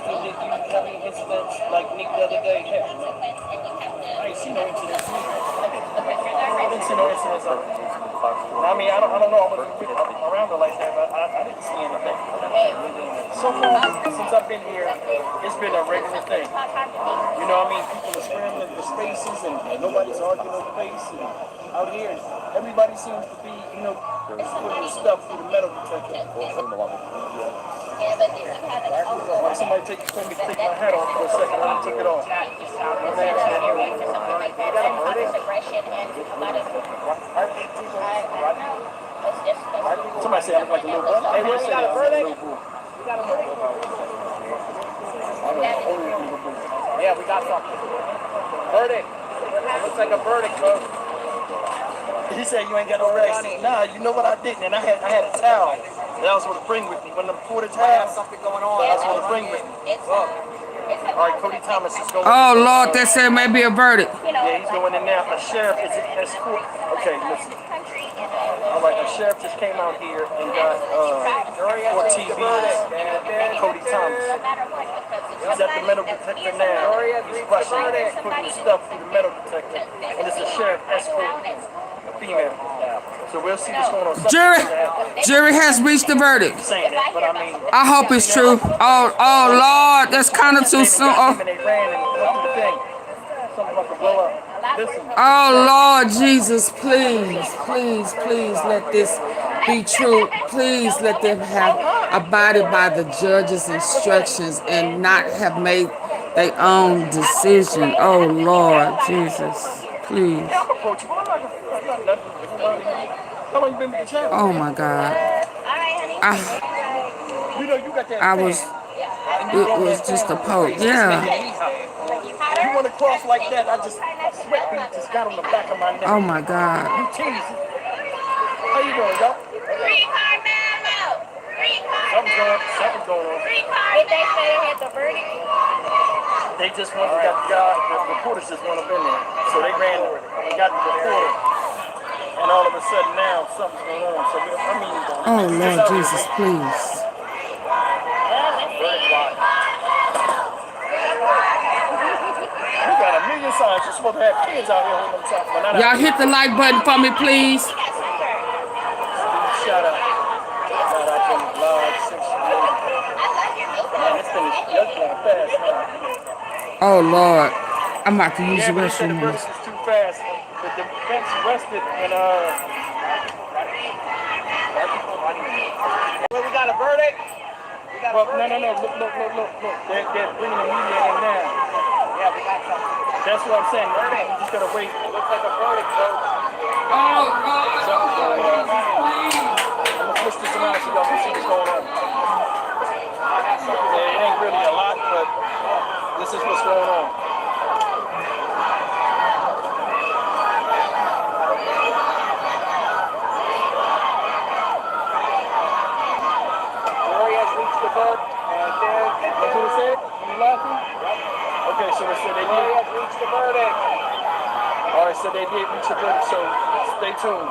S1: Did you have any incidents like Nick the other day? Heck, I ain't seen no incidents. I didn't see no incidents. I mean, I don't know. I wasn't around her like that, but I didn't see anything. So far, since I've been here, it's been a regular thing. You know what I mean? People are scrambling for spaces and nobody's arguing over space. And out here, everybody seems to be, putting the stuff through the metal detector. Somebody told me to take my hat off for a second. I took it off. Somebody said I look like a little boy. Hey, we got a verdict. Yeah, we got something. Verdict. Looks like a verdict, bro. He said you ain't got no rest. Nah, you know what I didn't, and I had a towel that I was going to bring with me. When the portage had something going on, I was going to bring with me. All right, Cody Thomas is going.
S2: Oh Lord, that said maybe a verdict.
S1: Yeah, he's going in now. The sheriff is escort. Okay, listen. All right, the sheriff just came out here and got 4 TVs. Cody Thomas. He's at the metal detector now. He's rushing, putting the stuff through the metal detector, and it's a sheriff escort, a female. So we'll see what's going on.
S2: Jury has reached the verdict.
S1: Saying that, but I mean,
S2: I hope it's true. Oh Lord, that's kind of too soon. Oh Lord Jesus, please let this be true. Please let them have abided by the judge's instructions and not have made their own decision. Oh Lord Jesus, please. Oh my God. It was just a poke. Yeah.
S1: You want to cross like that? Sweat beads just got on the back of my neck.
S2: Oh my God.
S1: You teasing. How you doing, y'all? Free Karmelo. Something's going on.
S7: Did they say they had the verdict?
S1: They just went and got the guy, the reporters just went up in there. So they ran and got the reporter. And all of a sudden now something's going on. So
S2: oh Lord Jesus, please.
S1: We got a million signs. You're supposed to have kids out here holding them top.
S2: Y'all hit the like button for me, please.
S1: Shout out. Shout out to the vlog 6. Man, this thing is going fast.
S2: Oh Lord, I'm about to use the
S1: restroom.
S2: restroom.
S1: The verdict is too fast. The defense rested and
S3: Well, we got a verdict.
S1: No. Look. They're bringing the media in now.
S3: Yeah, we got something.
S1: That's what I'm saying. You just gotta wait.
S3: Looks like a verdict, bro.
S1: Something's going on. I'm gonna twist this around so y'all can see what's going on. It ain't really a lot, but this is what's going on. Rory has reached the boat, and then that's what it said? You laughing? Okay, so they said they did. Rory has reached the verdict. All right, so they did reach the verdict, so stay tuned.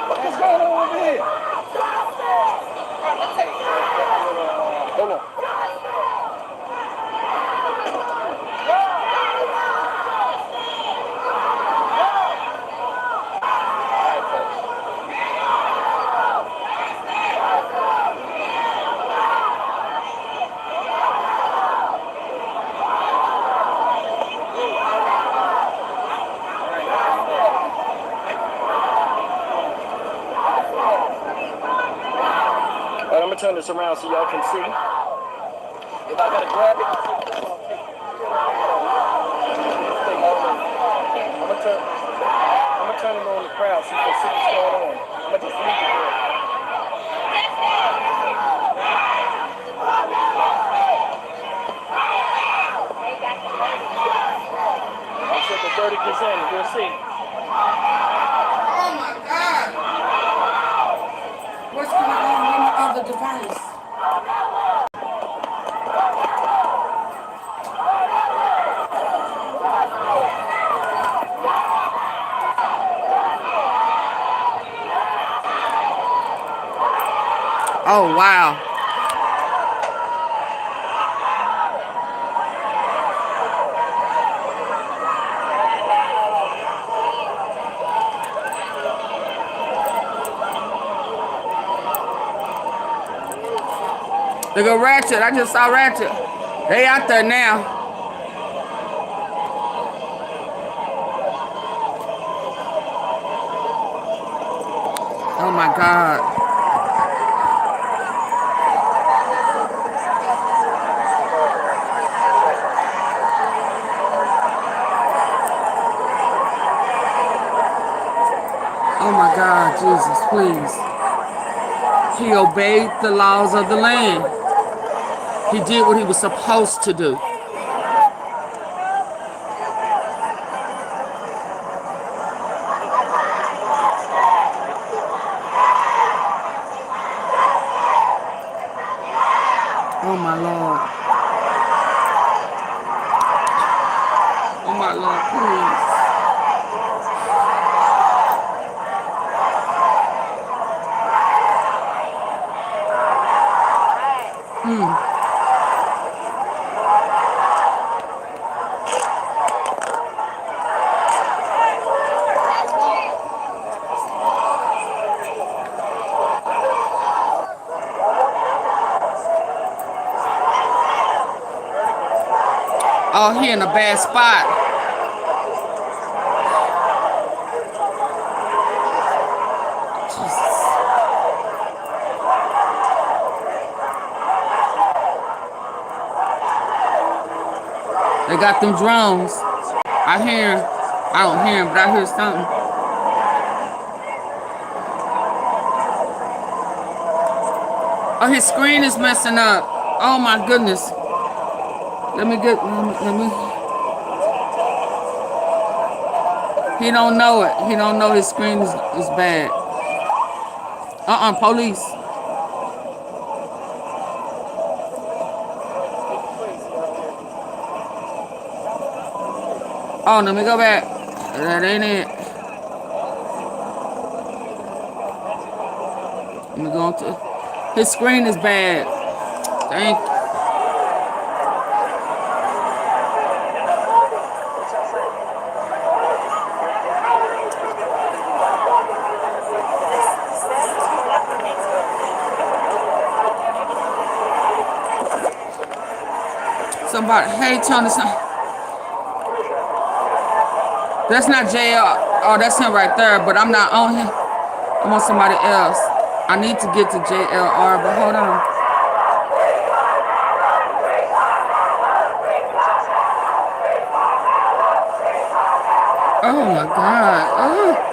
S1: What's going on over here? Hold on. All right, I'm gonna turn this around so y'all can see. If I gotta grab it, I'm gonna turn it on the crowd so you can see what's going on. I'm gonna just leave it there. I said the verdict is in. We'll see.
S2: Oh my God. What's going on with my other device? Oh, wow. They go Ratchet. I just saw Ratchet. They out there now. Oh my God. Oh my God, Jesus, please. He obeyed the laws of the land. He did what he was supposed to do. Oh my Lord. Oh my Lord, please. Oh, he in a bad spot. Jesus. They got them drones. I hear him. I don't hear him, but I hear something. Oh, his screen is messing up. Oh my goodness. Let me. He don't know it. He don't know his screen is bad. Police. Oh, let me go back. That ain't it. Let me go to. His screen is bad. Thank you. somebody. Hey, Tony. That's not JL. Oh, that's him right there. But I'm not on him. I'm on somebody else. I need to get to JLR, but hold on. Oh my God. Oh.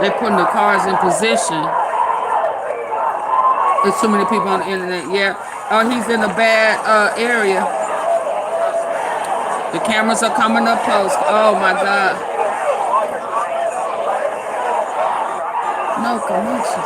S2: They putting the cars in position. There's too many people on the internet. Yeah. Oh, he's in a bad area. The cameras are coming up close. Oh my God. No connection.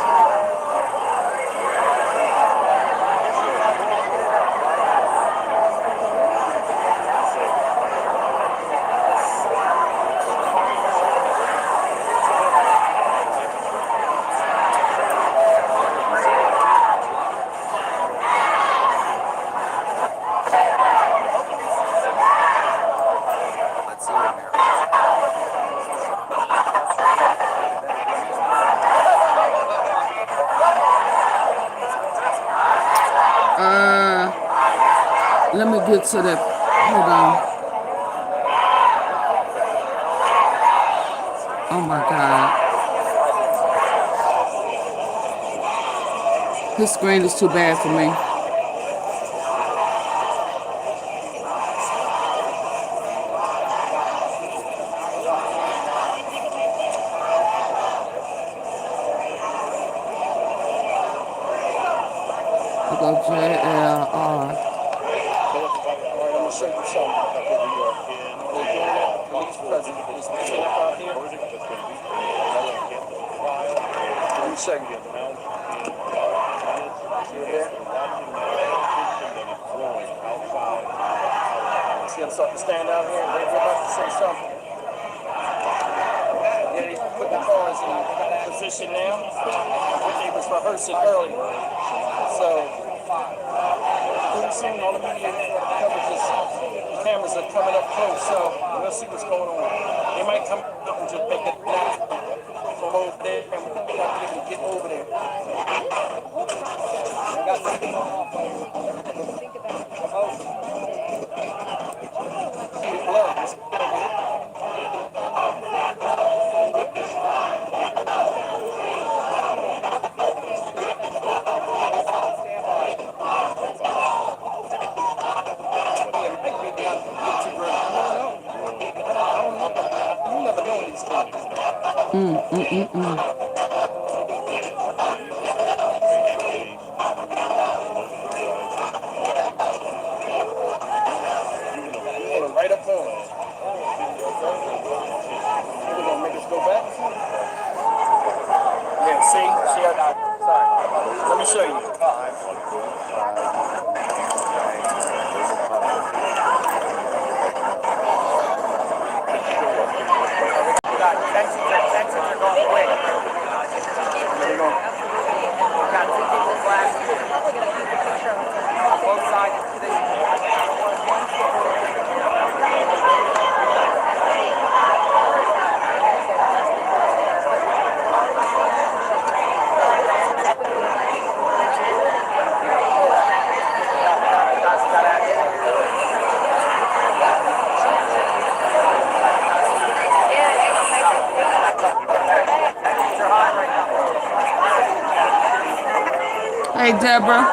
S2: Let me get to the, hold on. Oh my God. This screen is too bad for me. I'll go JLR.
S1: Stand out here and they're about to say something. Yeah, they put the cars in position now. They was rehearsing earlier. So, pretty soon all the media coverages, cameras are coming up close. So, we'll see what's going on. They might come up and just make it from over there and we'll have to get over there. Right up on. They're gonna make us go back. Yeah, see, sorry. Let me show you. Texans are going quick. They're going. Got two people last year. Both sides.
S2: Hey, Deborah.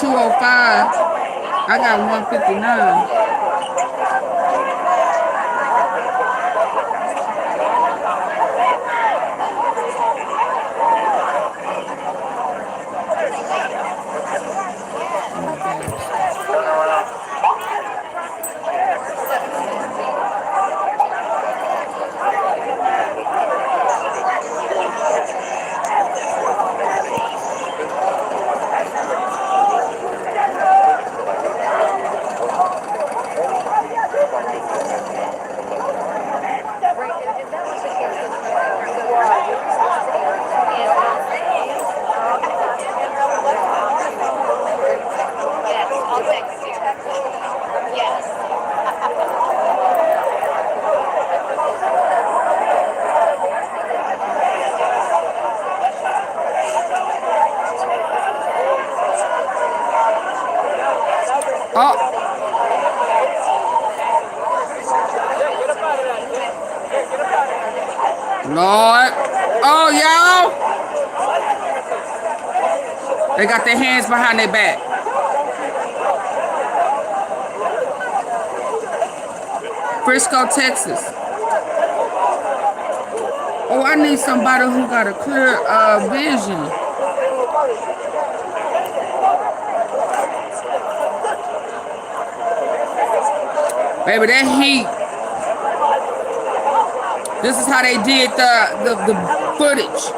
S2: 205. I got 159. Oh, Lord. Oh, y'all. They got their hands behind their back. Frisco, Texas. Oh, I need somebody who got a clear vision. Baby, that heat. This is how they did the footage.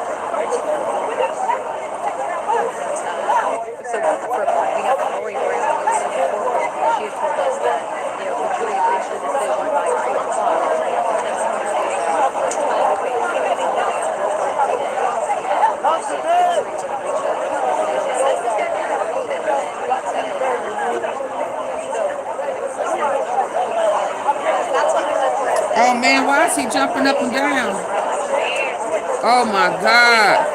S2: Oh man, why is he jumping up and down? Oh my God.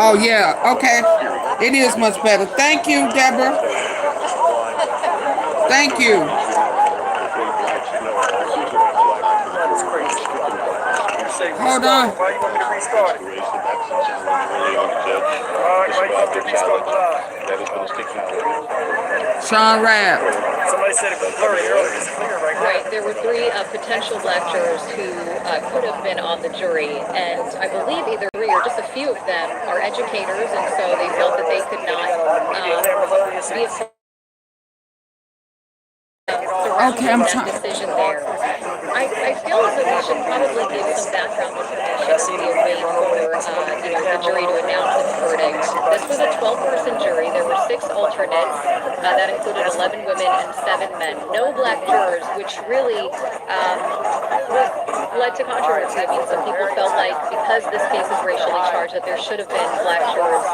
S2: Oh yeah, okay. It is much better. Thank you, Deborah. Thank you. Hold on.
S1: Why you want me to restart it?
S2: Sean Rabb.
S1: Somebody said it was blurry earlier. It's clear right now.
S8: Right, there were three potential black jurors who could have been on the jury, and I believe either three or just a few of them are educators, and so they felt that they could not be a
S2: Okay, I'm trying.
S8: decision there. I feel as though we should probably give some background information we have made for the jury to announce its verdict. This was a 12-person jury. There were 6 alternates. That included 11 women and 7 men. No black jurors, which really led to controversy. I mean, some people felt like because this case is racially charged that there should have been black jurors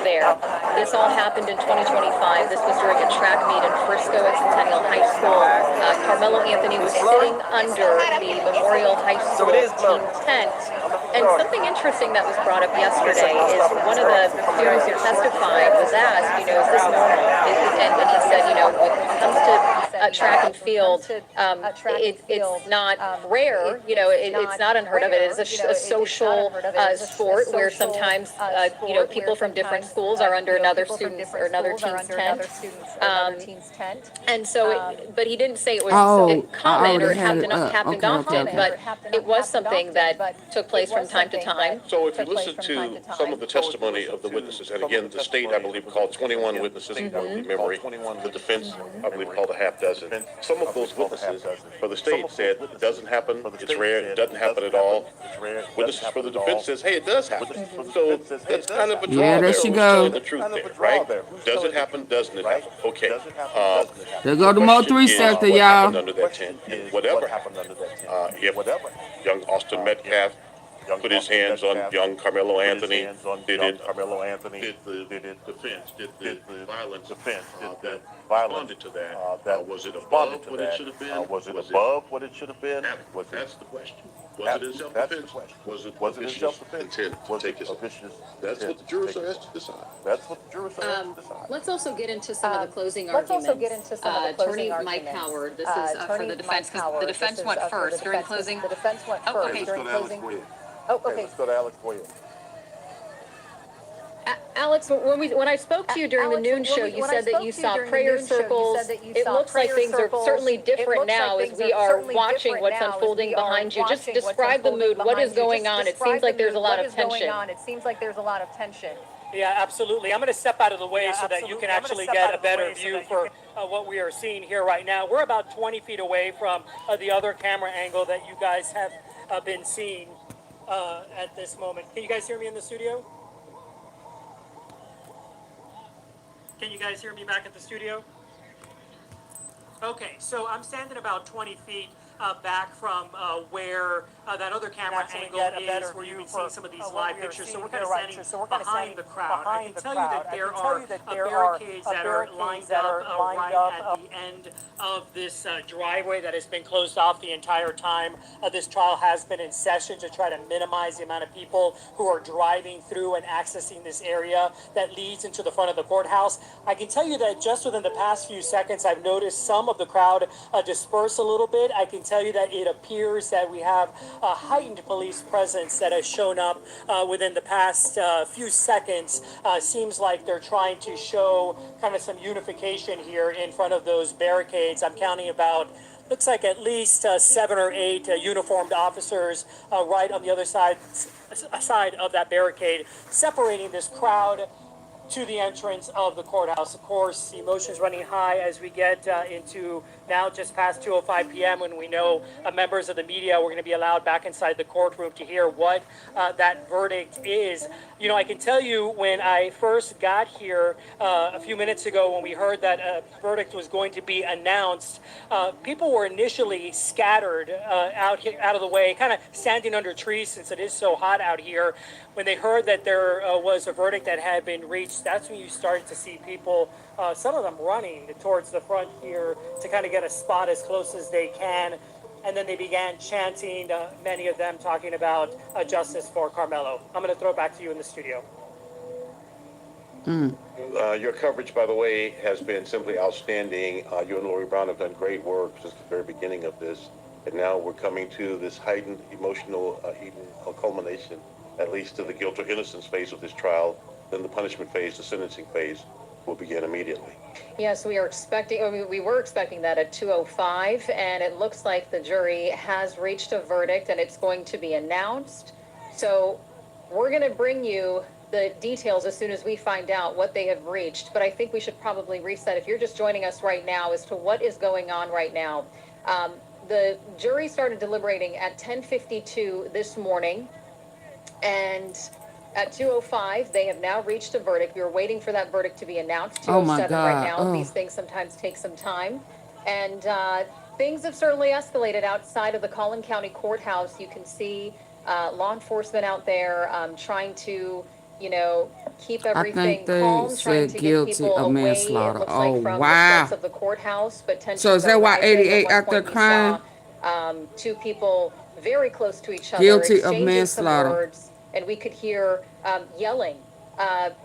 S8: there. This all happened in 2025. This was during a track meet in Frisco at Centennial High School. Carmelo Anthony was sitting under the Memorial High School team tent. And something interesting that was brought up yesterday is one of the students who testified was asked, is this normal? And he said, when it comes to track and field, it's not rare, it's not unheard of. It is a social sport where sometimes, people from different schools are under another student's or another team's tent. And so, but he didn't say it was common or happened often, but it was something that took place from time to time.
S16: So if you listen to some of the testimony of the witnesses, and again, the state, I believe, called 21 witnesses, from memory. The defense, I believe, called a half dozen. Some of those witnesses for the state said it doesn't happen, it's rare, it doesn't happen at all. Witnesses for the defense says, hey, it does happen. So that's kind of a draw there.
S2: There she go.
S16: The truth there, right? Does it happen? Doesn't it happen? Okay.
S2: There go the Mo 3 sector, y'all.
S16: Under that tent, whatever happened under that tent. If young Austin Metcalf put his hands on young Carmelo Anthony, did the defense, did the violence defense, did that responded to that? Was it above what it should have been? Was it above what it should have been? That's the question. Was it in self-defense? Was it in self-defense? Intent to take his life? That's what the jurors are asked to decide. That's what the jurors are asked to decide.
S8: Let's also get into some of the closing arguments. Attorney Mike Howard, this is for the defense, because the defense went first during closing.
S9: The defense went first during closing.
S8: Oh, okay.
S16: Let's go to Alex Boyer.
S8: Alex, when I spoke to you during the noon show, you said that you saw prayer circles. It looks like things are certainly different now as we are watching what's unfolding behind you. Just describe the mood. What is going on? It seems like there's a lot of tension.
S13: It seems like there's a lot of tension.
S17: Yeah, absolutely. I'm going to step out of the way so that you can actually get a better view for what we are seeing here right now. We're about 20 feet away from the other camera angle that you guys have been seeing at this moment. Can you guys hear me in the studio? Can you guys hear me back at the studio? Okay, so I'm standing about 20 feet back from where that other camera angle is, where you can see some of these live pictures. So we're kind of standing behind the crowd. I can tell you that there are barricades that are lined up right at the end of this driveway that has been closed off the entire time. This trial has been in session to try to minimize the amount of people who are driving through and accessing this area that leads into the front of the courthouse. I can tell you that just within the past few seconds, I've noticed some of the crowd disperse a little bit. I can tell you that it appears that we have a heightened police presence that has shown up within the past few seconds. Seems like they're trying to show kind of some unification here in front of those barricades. I'm counting about, looks like at least 7 or 8 uniformed officers right on the other side of that barricade, separating this crowd to the entrance of the courthouse. Of course, the emotions running high as we get into now just past 2:05 p.m. when we know members of the media were going to be allowed back inside the courtroom to hear what that verdict is. You know, I can tell you when I first got here a few minutes ago, when we heard that a verdict was going to be announced, people were initially scattered out of the way, kind of standing under trees since it is so hot out here. When they heard that there was a verdict that had been reached, that's when you started to see people, some of them running towards the front here to kind of get a spot as close as they can. And then they began chanting, many of them talking about justice for Karmelo. I'm going to throw it back to you in the studio.
S16: Your coverage, by the way, has been simply outstanding. You and Lori Brown have done great work since the very beginning of this. And now we're coming to this heightened emotional culmination, at least to the guilt or innocence phase of this trial. Then the punishment phase, the sentencing phase, will begin immediately.
S8: Yes, we were expecting that at 2:05, and it looks like the jury has reached a verdict and it's going to be announced. So we're going to bring you the details as soon as we find out what they have reached. But I think we should probably reset, if you're just joining us right now, as to what is going on right now. The jury started deliberating at 10:52 this morning, and at 2:05, they have now reached a verdict. We were waiting for that verdict to be announced. 2:07 right now. These things sometimes take some time. And things have certainly escalated outside of the Collin County Courthouse. You can see law enforcement out there trying to, you know, keep everything calm, trying to get people away. It looks like from the steps of the courthouse. But tensions
S2: so is that why 88 after crime?
S8: 2 people very close to each other,
S2: guilty of
S8: exchanging
S2: manslaughter.
S8: some words, and we could hear yelling.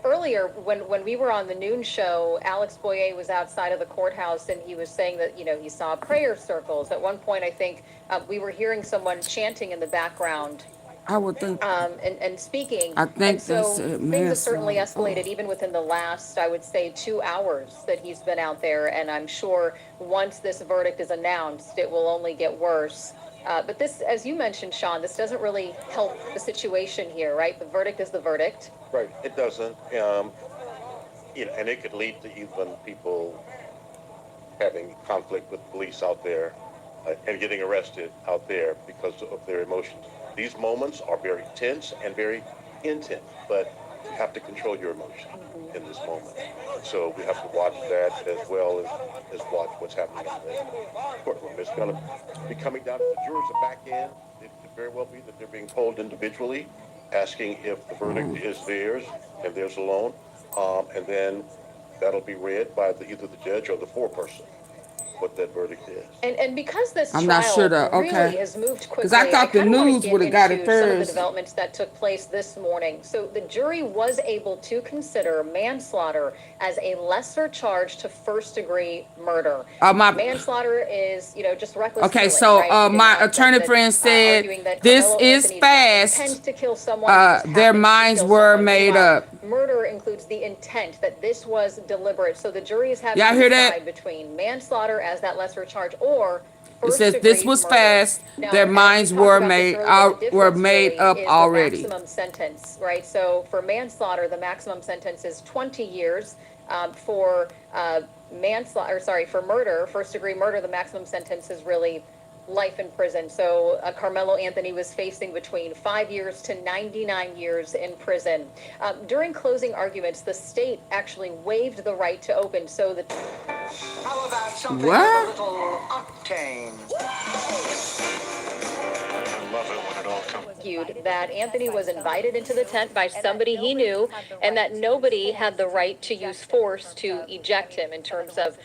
S8: Earlier, when we were on the noon show, Alex Boyer was outside of the courthouse, and he was saying that, you know, he saw prayer circles. At one point, I think we were hearing someone chanting in the background.
S2: I would think.
S8: And speaking.
S2: I think
S8: so things have certainly
S2: manslaughter.
S8: escalated even within the last, I would say, 2 hours that he's been out there. And I'm sure once this verdict is announced, it will only get worse. But this, as you mentioned, Sean, this doesn't really help the situation here, right? The verdict is the verdict.
S16: Right, it doesn't. You know, and it could lead to even people having conflict with police out there and getting arrested out there because of their emotions. These moments are very tense and very intense, but you have to control your emotions in this moment. So we have to watch that as well as watch what's happening in the courtroom. It's going to be coming down to the jurors are back in. It could very well be that they're being polled individually, asking if the verdict is theirs and theirs alone. And then that'll be read by either the judge or the foreperson. what that verdict is.
S8: And because this
S2: I'm
S8: trial
S2: not sure though.
S8: really
S2: Okay.
S8: has moved quickly,
S2: Because I thought the
S8: kinda wanna
S2: news
S8: get
S2: would have got it
S8: into some of the
S2: first.
S8: developments that took place this morning. So the jury was able to consider manslaughter as a lesser charge to first-degree murder. Manslaughter is, just reckless
S2: Okay,
S8: killing,
S2: so
S8: right?
S2: my attorney friend said this is fast.
S8: To kill someone,
S2: Their minds were made up.
S8: Murder includes the intent that this was deliberate. So the jury is having
S2: Y'all
S8: to
S2: hear
S8: decide
S2: that?
S8: between manslaughter as that lesser charge or
S2: It says this was fast.
S8: Now,
S2: Their
S8: as we
S2: minds
S8: talked
S2: were
S8: about this
S2: made
S8: earlier,
S2: out,
S8: the
S2: were
S8: difference
S2: made
S8: really
S2: up
S8: is
S2: already.
S8: the maximum sentence, right? So for manslaughter, the maximum sentence is 20 years. For for murder, first-degree murder, the maximum sentence is really life in prison. So Karmelo Anthony was facing between 5 years to 99 years in prison. During closing arguments, the state actually waived the right to open. So the
S18: How about something
S2: What?
S18: with a little octane?
S16: I love it when it all comes.
S8: argued that Anthony was invited into the tent by somebody he knew, and that nobody had the right to use force to eject him. In terms of,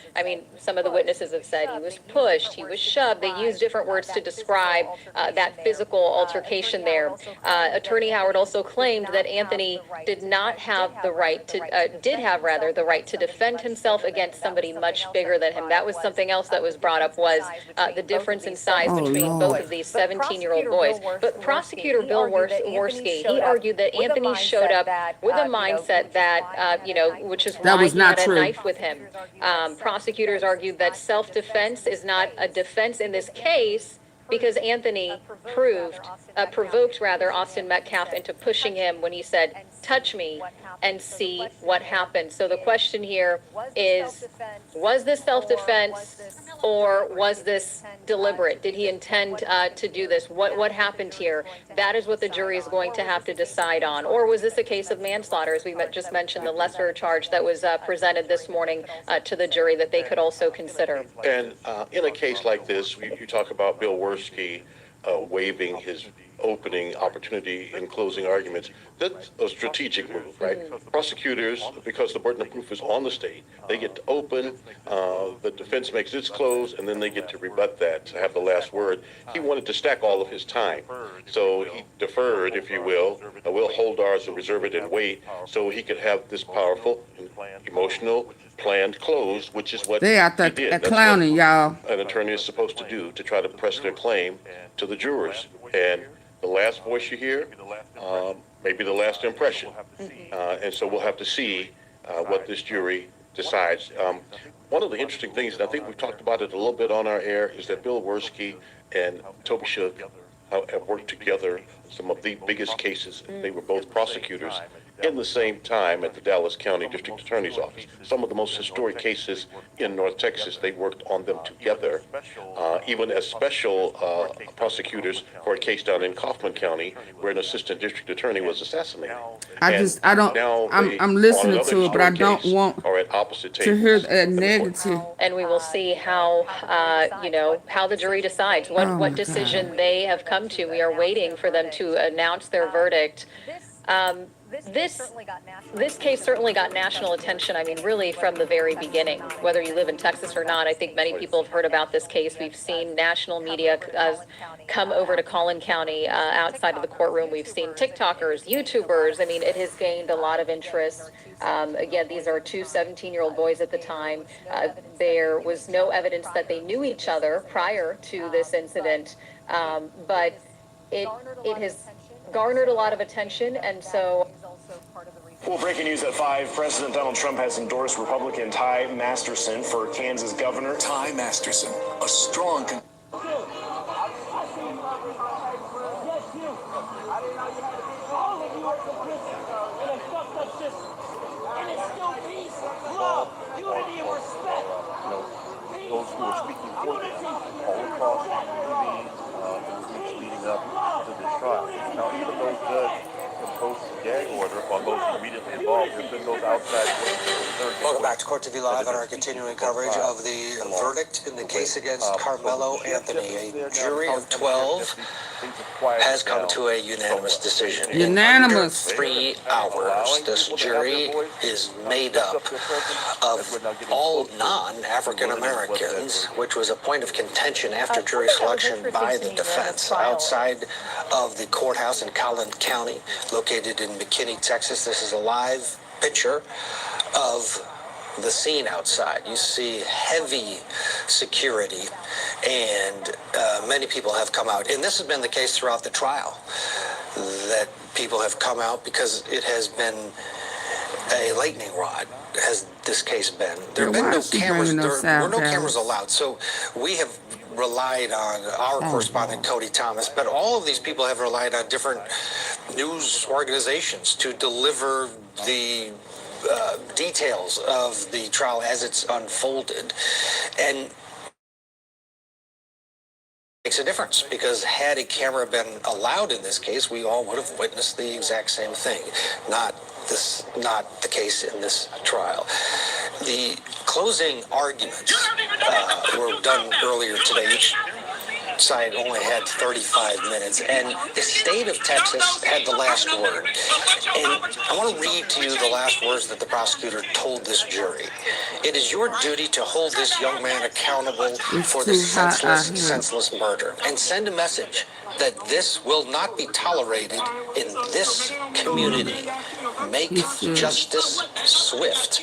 S8: some of the witnesses have said he was pushed, he was shoved. They used different words to describe that physical altercation there. Attorney Howard also claimed that Anthony did not have the right to, the right to defend himself against somebody much bigger than him. That was something else that was brought up, was the difference in size between both of these 17-year-old boys. But Prosecutor Bill Worski, he argued that Anthony showed up with a mindset that, which is why he had a knife with him. Prosecutors argued that self-defense is not a defense in this case because Anthony provoked Austin Metcalf into pushing him when he said, "Touch me and see what happens." So the question here is, was this self-defense or was this deliberate? Did he intend to do this? What happened here? That is what the jury is going to have to decide on. Or was this a case of manslaughter, as we just mentioned, the lesser charge that was presented this morning to the jury that they could also consider?
S16: And in a case like this, you talk about Bill Worski waiving his opening opportunity in closing arguments. That's a strategic move, right? Prosecutors, because the burden of proof is on the state, they get to open, the defense makes its close, and then they get to rebut that, to have the last word. He wanted to stack all of his time, so he deferred, if you will hold ours and reserve it and wait, so he could have this powerful, emotional, planned close, which is what
S2: They out there
S16: he did.
S2: clowning, y'all.
S16: An attorney is supposed to do to try to press their claim to the jurors. And the last voice you hear, maybe the last impression. And so we'll have to see what this jury decides. One of the interesting things, and I think we've talked about it a little bit on our air, is that Bill Worski and Toby Shook have worked together in some of the biggest cases. They were both prosecutors in the same time at the Dallas County District Attorney's Office. Some of the most historic cases in North Texas, they worked on them together, even as special prosecutors for a case down in Kaufman County where an assistant district attorney was assassinated. I'm
S2: listening to it, but I don't want to hear that negative.
S8: And we will see how, how the jury decides, what decision they have come to. We are waiting for them to announce their verdict. This case certainly got national attention, really from the very beginning. Whether you live in Texas or not, I think many people have heard about this case. We've seen national media come over to Collin County outside of the courtroom. We've seen TikTokers, YouTubers. It has gained a lot of interest. Again, these are two 17-year-old boys at the time. There was no evidence that they knew each other prior to this incident, but it has garnered a lot of attention, and so...
S19: Well, breaking news at 5, President Donald Trump has endorsed Republican Ty Masterson for Kansas governor.
S18: Ty Masterson, a strong...
S16: Those who are speaking for them all across the weeks leading up to this trial. Now, even though the judge imposed a gag order on those immediately involved, there's been those outside voices concerned
S18: Back to Court TV Live on our continuing coverage of the verdict in the case against Karmelo Anthony. A jury of 12 has come to a unanimous decision.
S2: Unanimous.
S18: In under 3 hours, this jury is made up of all non-African Americans, which was a point of contention after jury selection by the defense. Outside of the courthouse in Collin County, located in McKinney, Texas, this is a live picture of the scene outside. You see heavy security, and many people have come out. And this has been the case throughout the trial, that people have come out because it has been a lightning rod, has this case been. There have been no cameras. There were no cameras allowed. So we have relied on our correspondent, Cody Thomas, but all of these people have relied on different news organizations to deliver the details of the trial as it's unfolded. And makes a difference, because had a camera been allowed in this case, we all would have witnessed the exact same thing. Not the case in this trial. The closing arguments were done earlier today. Each side only had 35 minutes, and the state of Texas had the last word. And I want to read to you the last words that the prosecutor told this jury. It is your duty to hold this young man accountable for the senseless murder, and send a message that this will not be tolerated in this community. Make justice swift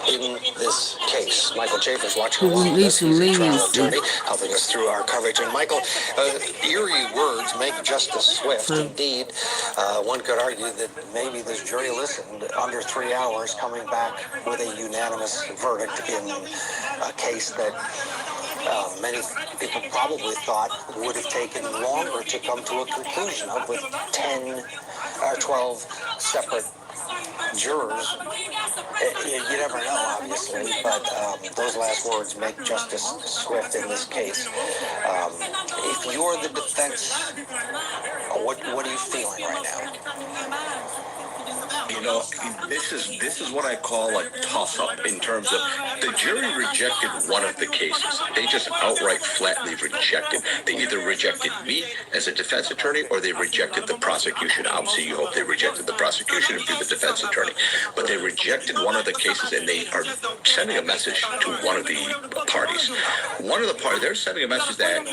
S18: in this case. Michael Chaffers watching along with us. He's a trial attorney helping us through our coverage. And Michael, eerie words, make justice swift. Indeed, one could argue that maybe this jury listened under 3 hours, coming back with a unanimous verdict in a case that many people probably thought would have taken longer to come to a conclusion of, with 10 or 12 separate jurors. You never know, obviously, but those last words make justice swift in this case. If you're the defense, what are you feeling right now?
S20: You know, this is what I call a toss-up in terms of the jury rejected one of the cases. They just outright, flatly rejected. They either rejected me as a defense attorney or they rejected the prosecution. Obviously, you hope they rejected the prosecution and be the defense attorney. But they rejected one of the cases, and they are sending a message to one of the parties. One of the parties, they're sending a message that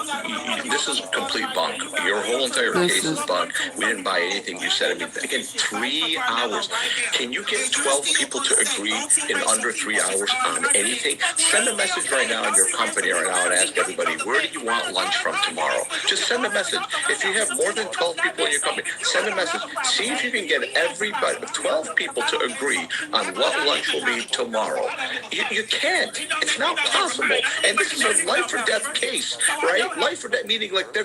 S20: this is complete bunk. Your whole entire case is bunk. We didn't buy anything you said. I mean, again, 3 hours. Can you get 12 people to agree in under 3 hours on anything? Send a message right now in your company right now and ask everybody, where do you want lunch from tomorrow? Just send a message. If you have more than 12 people in your company, send a message. See if you can get everybody, 12 people to agree on what lunch will be tomorrow. You can't. It's not possible. And this is a life or death case, right? Life or death, meaning like they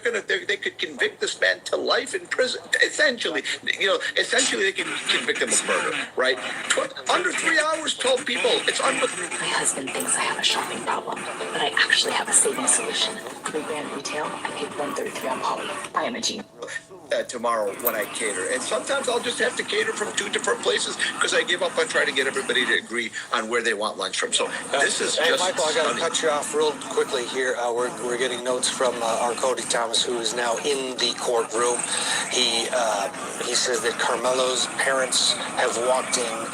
S20: could convict this man to life in prison. Essentially, they can convict him of murder, right? Under 3 hours, 12 people. It's unbelievable.
S12: My husband thinks I have a shopping problem, but I actually have a saving solution. $3 grand retail, I paid $133 on Poly. I am a genius.
S20: Tomorrow when I cater, and sometimes I'll just have to cater from 2 different places because I give up on trying to get everybody to agree on where they want lunch from. So this is just
S18: Michael, I got to cut you off real quickly here. We're getting notes from our Cody Thomas, who is now in the courtroom. He says that Karmelo's parents have walked in,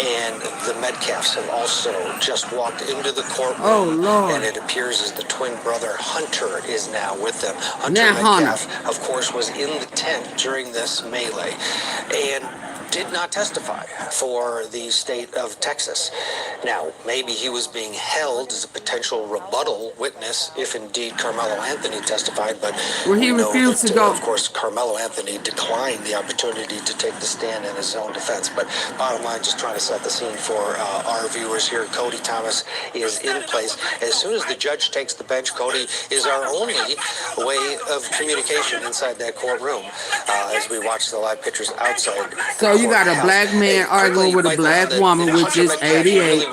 S18: and the Metcalfs have also just walked into the courtroom.
S2: Oh, Lord.
S18: And it appears as the twin brother Hunter is now with them. Hunter Metcalf, of course, was in the tent during this melee and did not testify for the state of Texas. Now, maybe he was being held as a potential rebuttal witness if indeed Karmelo Anthony testified, but
S2: he refused to go.
S18: Of course, Karmelo Anthony declined the opportunity to take the stand in his own defense. But bottom line, just trying to set the scene for our viewers here. Cody Thomas is in place. As soon as the judge takes the bench, Cody is our only way of communication inside that courtroom as we watch the live pictures outside.
S2: So you got a black man arguing with a black woman, which is 88,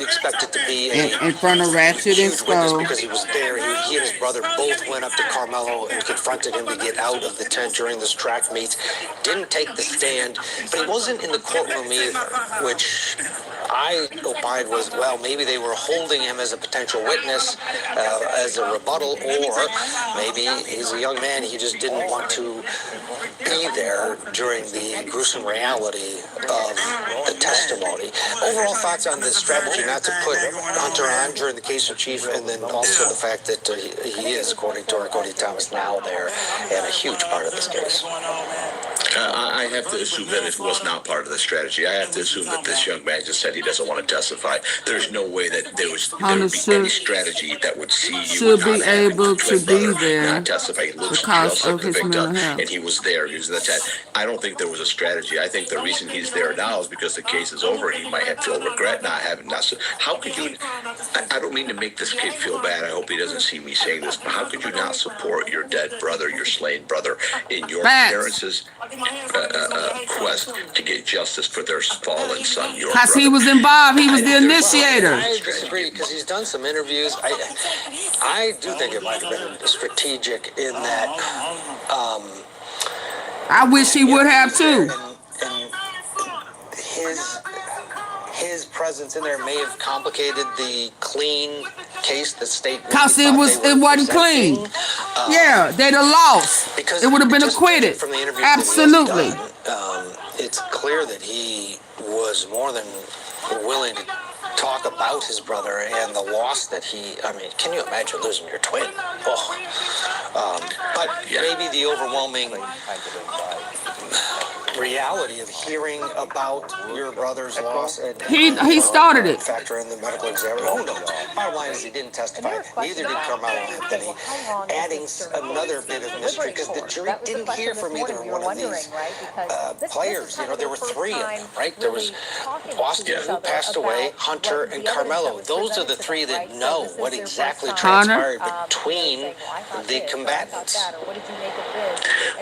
S18: expected to be
S2: in front of Ratchet and Skull.
S18: Because he was there. He and his brother both went up to Karmelo and confronted him to get out of the tent during this track meet. Didn't take the stand, but he wasn't in the courtroom either, which I opined was, well, maybe they were holding him as a potential witness, as a rebuttal, or maybe he's a young man, he just didn't want to be there during the gruesome reality of the testimony. Overall thoughts on this strategy not to put Hunter on during the case in chief, and then also the fact that he is, according to our Cody Thomas, now there and a huge part of this case.
S20: I have to assume that it was not part of the strategy. I have to assume that this young man just said he doesn't want to testify. There's no way that there would be any strategy that would see you
S2: should be able to be there
S20: not testify. He looks
S2: because
S20: just like
S2: of
S20: the
S2: his
S20: victim,
S2: mental health.
S20: and he was there. He was in the tent. I don't think there was a strategy. I think the reason he's there now is because the case is over. He might have feel regret not having not. How could you? I don't mean to make this kid feel bad. I hope he doesn't see me saying this, but how could you not support your dead brother, your slain brother, in your parents' quest to get justice for their fallen son, your brother?
S2: Because he was involved. He was the initiator.
S18: I disagree, because he's done some interviews. I do think it might have been strategic in that.
S2: I wish he would have too.
S18: And his presence in there may have complicated the clean case the state.
S2: Because it wasn't clean. Yeah, they'd have lost. It would have been acquitted.
S18: From the interviews
S2: absolutely.
S18: It's clear that he was more than willing to talk about his brother and the loss that I mean, can you imagine losing your twin? But maybe the overwhelming reality of hearing about your brother's loss and
S2: he started it.
S18: Factor in the medical examiner. Who knows? Bottom line is he didn't testify. Neither did Karmelo Anthony. Adding another bit of mystery because the jury didn't hear from either one of these players. You know, there were three of them, right? There was Austin, who passed away, Hunter, and Karmelo. Those are the three that know what exactly transpired between the combatants.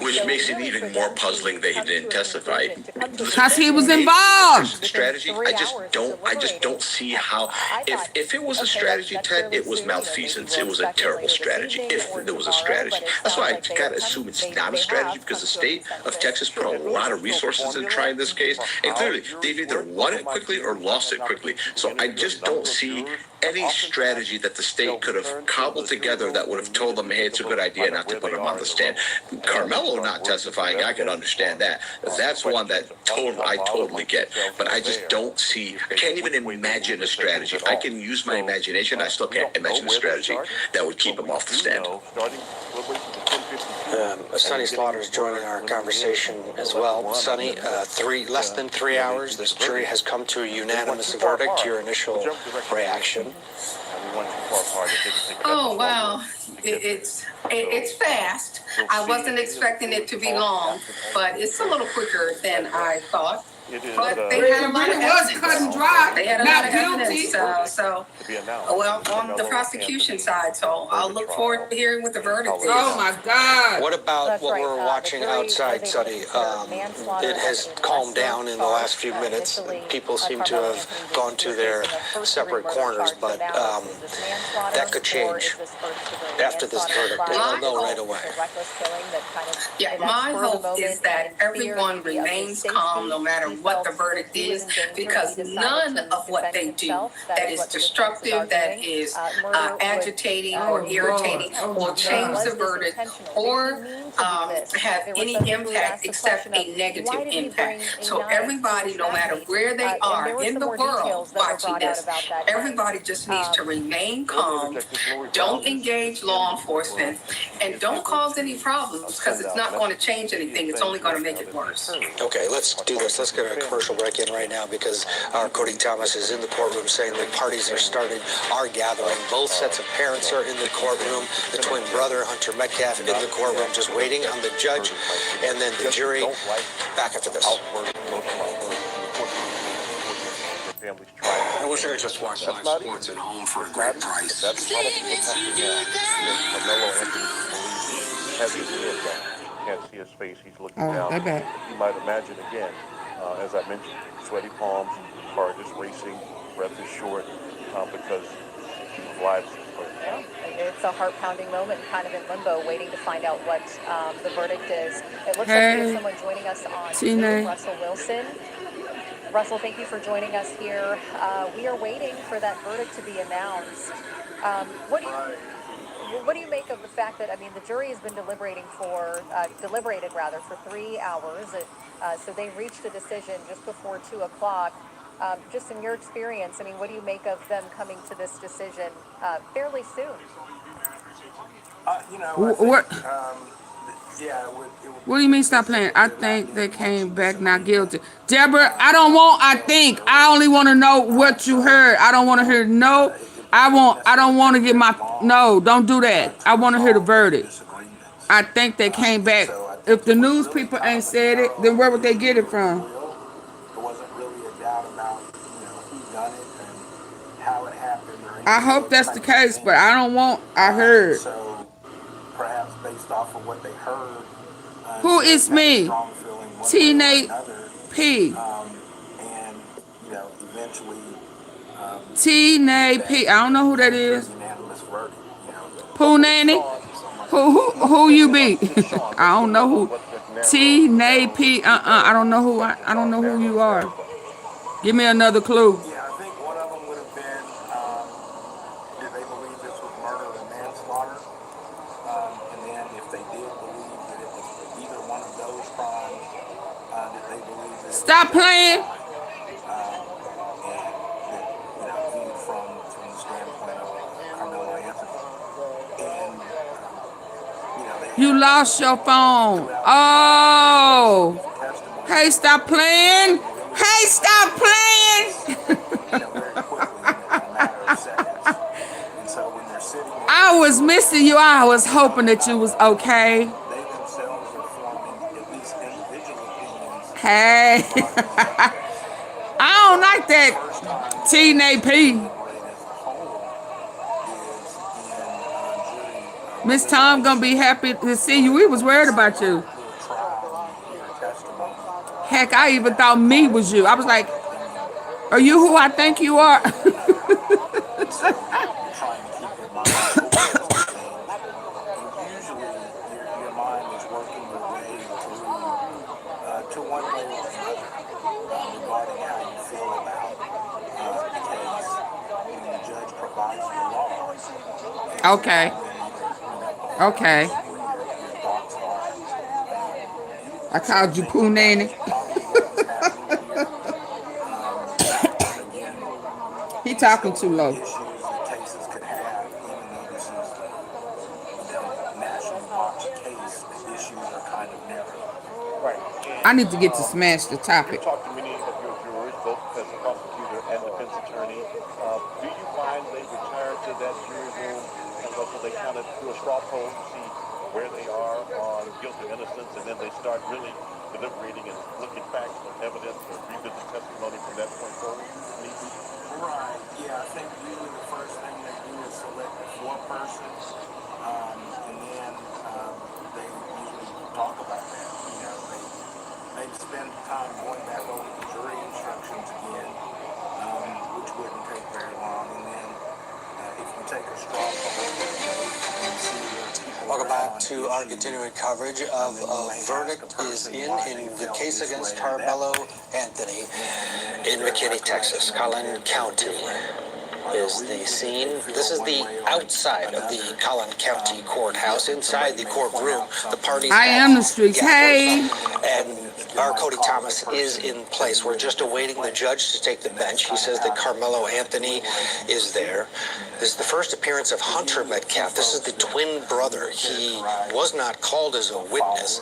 S20: Which makes it even more puzzling that he didn't testify.
S2: Because he was involved.
S20: Strategy. I just don't see how. If it was a strategy, Ted, it was malfeasance. It was a terrible strategy. If there was a strategy, that's why I gotta assume it's not a strategy, because the state of Texas put a lot of resources in trying this case, and clearly they've either won it quickly or lost it quickly. So I just don't see any strategy that the state could have cobbled together that would have told them, hey, it's a good idea not to put him on the stand. Karmelo not testifying, I can understand that. That's one that I totally get. But I just don't see, I can't even imagine a strategy. I can use my imagination, I still can't imagine a strategy that would keep him off the stand.
S18: Sonny Slaughter is joining our conversation as well. Sonny, less than 3 hours, this jury has come to a unanimous verdict. Your initial reaction?
S21: Oh, wow. It's fast. I wasn't expecting it to be long, but it's a little quicker than I thought. But they had a lot of evidence. Cut and dry. They had a lot of evidence. Well, on the prosecution side, so I'll look forward to hearing what the verdict is.
S2: Oh my God!
S18: What about what we're watching outside, Sonny? It has calmed down in the last few minutes. People seem to have gone to their separate corners, but that could change after this verdict. They'll know right away.
S21: Yeah, my hope is that everyone remains calm no matter what the verdict is, because none of what they do that is destructive, that is agitating or irritating, will change the verdict or have any impact except a negative impact. So everybody, no matter where they are in the world watching this, everybody just needs to remain calm, don't engage law enforcement, and don't cause any problems, because it's not going to change anything. It's only going to make it worse.
S18: Okay, let's do this. Let's get a commercial break in right now, because our Cody Thomas is in the courtroom saying the parties are gathering. Both sets of parents are in the courtroom. The twin brother, Hunter Metcalf, in the courtroom just waiting on the judge, and then the jury. Back after this.
S22: I wish I could just watch live sports at home for a great price.
S16: That's part of what's happening here. Karmelo Anthony has his head down. You can't see his face. He's looking down. You might imagine again, as I mentioned, sweaty palms, heart is racing, breath is short, because his lives
S13: Yeah, it's a heart-pounding moment, kind of in limbo, waiting to find out what the verdict is. It looks like there's someone joining us on Zoom, Russell Wilson. Russell, thank you for joining us here. We are waiting for that verdict to be announced. What do you make of the fact that, I mean, the jury has been deliberated for 3 hours. So they reached a decision just before 2 o'clock. Just in your experience, I mean, what do you make of them coming to this decision fairly soon?
S2: What do you mean stop playing? I think they came back not guilty. Deborah, I don't want, I think. I only want to know what you heard. I don't want to hear no. I don't want to get my, no, don't do that. I want to hear the verdict. I think they came back. If the news people ain't said it, then where would they get it from?
S6: There wasn't really a doubt about, who done it and how it happened or anything.
S2: I hope that's the case, but I don't want, I heard.
S6: So perhaps based off of what they heard,
S2: who is me? T-Nate P.
S6: And, eventually,
S2: T-Nate P. I don't know who that is.
S6: unanimous verdict,
S2: Pooh Nanny? Who you be? I don't know who. T-Nate P. I don't know who. I don't know who you are. Give me another clue.
S6: Yeah, I think one of them would have been, did they believe this was murder or manslaughter? And then if they did believe that it was either one of those crimes, did they believe that it
S2: Stop playing.
S6: and viewed from the standpoint of Karmelo Anthony. And,
S2: you lost your phone. Oh. Hey, stop playing. Hey, stop playing. I was missing you. I was hoping that you was okay. Hey. I don't like that T-Nate P. Miss Tom gonna be happy to see you. We was worried about you. Heck, I even thought me was you. I was like, are you who I think you are? Okay. Okay. I called you Pooh Nanny. He talking too low. I need to get to smash the topic.
S16: You talked to many of your jurors, both as a prosecutor and defense attorney. Do you find they return to that jury room and so they kind of do a straw poll to see where they are on guilt or innocence, and then they start really deliberating and looking back on evidence or revisit testimony from that point forward?
S6: Right, yeah, I think usually the first thing they do is select a four-person, and then they usually talk about that. They spend time going back over the jury instructions again, which wouldn't take very long, and then if you take a straw poll, you see where people.
S18: Welcome back to our continuing coverage of a verdict is in the case against Karmelo Anthony in McKinney, Texas. Collin County is the scene. This is the outside of the Collin County courthouse. Inside the courtroom, the parties.
S2: I am the streets. Hey.
S18: And our Cody Thomas is in place. We're just awaiting the judge to take the bench. He says that Karmelo Anthony is there. This is the first appearance of Hunter Metcalf. This is the twin brother. He was not called as a witness,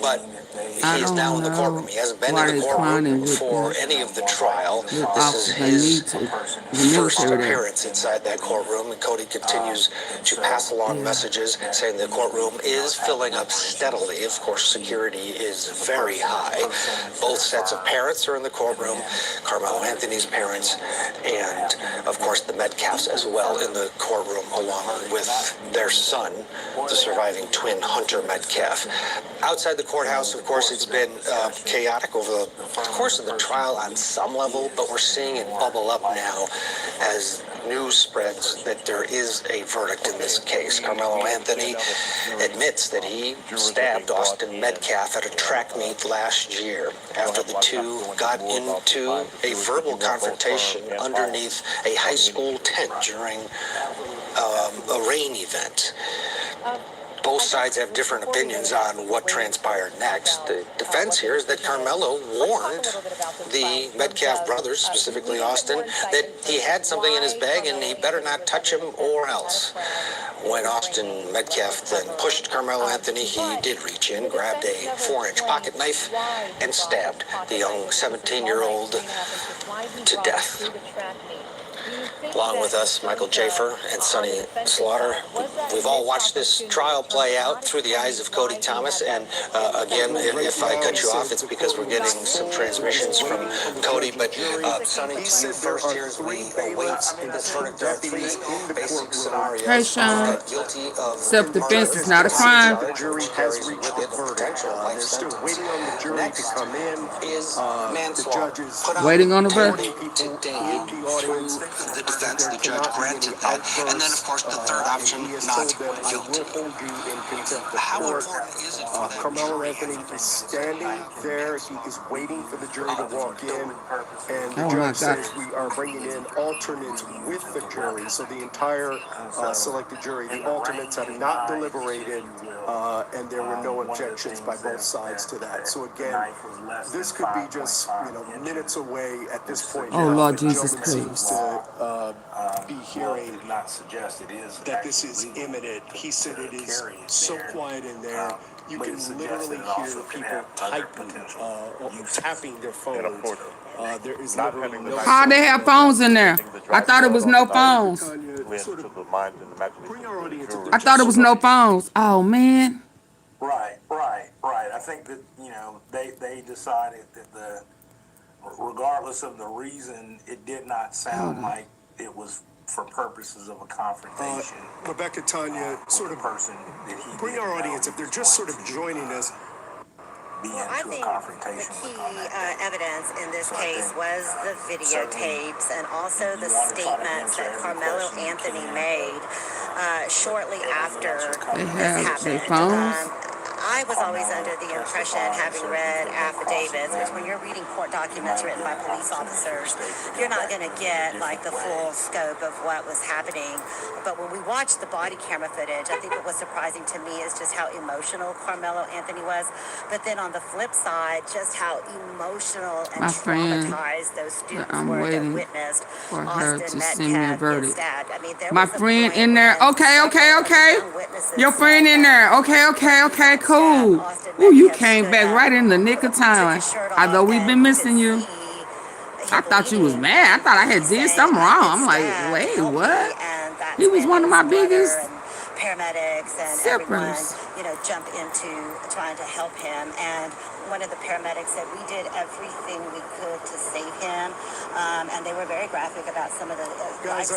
S18: but he is now in the courtroom. He hasn't been in the courtroom for any of the trial. This is his first appearance inside that courtroom, and Cody continues to pass along messages saying the courtroom is filling up steadily. Of course, security is very high. Both sets of parents are in the courtroom, Karmelo Anthony's parents, and of course the Metcalfs as well in the courtroom, along with their son, the surviving twin Hunter Metcalf. Outside the courthouse, of course, it's been chaotic over the course of the trial on some level, but we're seeing it bubble up now as news spreads that there is a verdict in this case. Carmelo Anthony admits that he stabbed Austin Metcalf at a track meet last year after the two got into a verbal confrontation underneath a high school tent during a rain event. Both sides have different opinions on what transpired next. The defense here is that Carmelo warned the Metcalf brothers, specifically Austin, that he had something in his bag and he better not touch him or else. When Austin Metcalf then pushed Carmelo Anthony, he did reach in, grabbed a 4-inch pocket knife, and stabbed the young 17-year-old to death. Along with us, Michael Schaefer and Sonny Slaughter. We've all watched this trial play out through the eyes of Cody Thomas. And again, if I cut you off, it's because we're getting some transmissions from Cody. But Sonny, to you first here as we await this verdict. There are three basic scenarios.
S2: Hey, Sean.
S18: Guilty of
S2: Self-defense is not a crime.
S18: The jury has reached a verdict. They're still waiting on the jury to come in. Is manslaughter.
S2: Waiting on the verdict.
S18: Today, through the defense, the judge granted that, and then of course the third option, not guilty. How important is it for
S6: Carmelo Anthony is standing there. He is waiting for the jury to walk in, and the judge says we are bringing in alternates with the jury. So the entire selected jury, the alternates have not deliberated, and there were no objections by both sides to that. So again, this could be just minutes away at this point.
S2: Oh,
S6: now.
S2: Lord
S6: The
S2: Jesus,
S6: gentleman
S2: please.
S6: seems to be hearing that this is imminent. He said it is so quiet in there. You can literally hear people typing, or tapping their phones. There is literally no.
S2: How they have phones in there? I thought it was no phones. I thought it was no phones. Oh, man.
S6: Right. I think that, they decided that regardless of the reason, it did not sound like it was for purposes of a confrontation. Rebecca, Tanya, sort of bring our audience, if they're just sort of joining us.
S4: Well, I think the key evidence in this case was the videotapes and also the statements that Carmelo Anthony made shortly after this happened. I was always under the impression, having read affidavits, which when you're reading court documents written by police officers, you're not going to get like the full scope of what was happening. But when we watched the body camera footage, I think what was surprising to me is just how emotional Carmelo Anthony was. But then on the flip side, just how emotional and traumatized those students were that witnessed
S2: for her
S4: Austin
S2: to send me a
S4: Metcalf
S2: verdict.
S4: get stabbed. I mean, there
S2: My
S4: was a
S2: friend
S4: point
S2: in there. Okay. Your friend in there. Okay, cool. Ooh, you came back right in the nick of time. Although we've been missing you. I thought you was mad. I thought I had did something wrong. I'm like, wait, what? He was one of my biggest
S4: paramedics and everyone, jump into trying to help him. And one of the paramedics said we did everything we could to save him. And they were very graphic about some of the
S6: guys.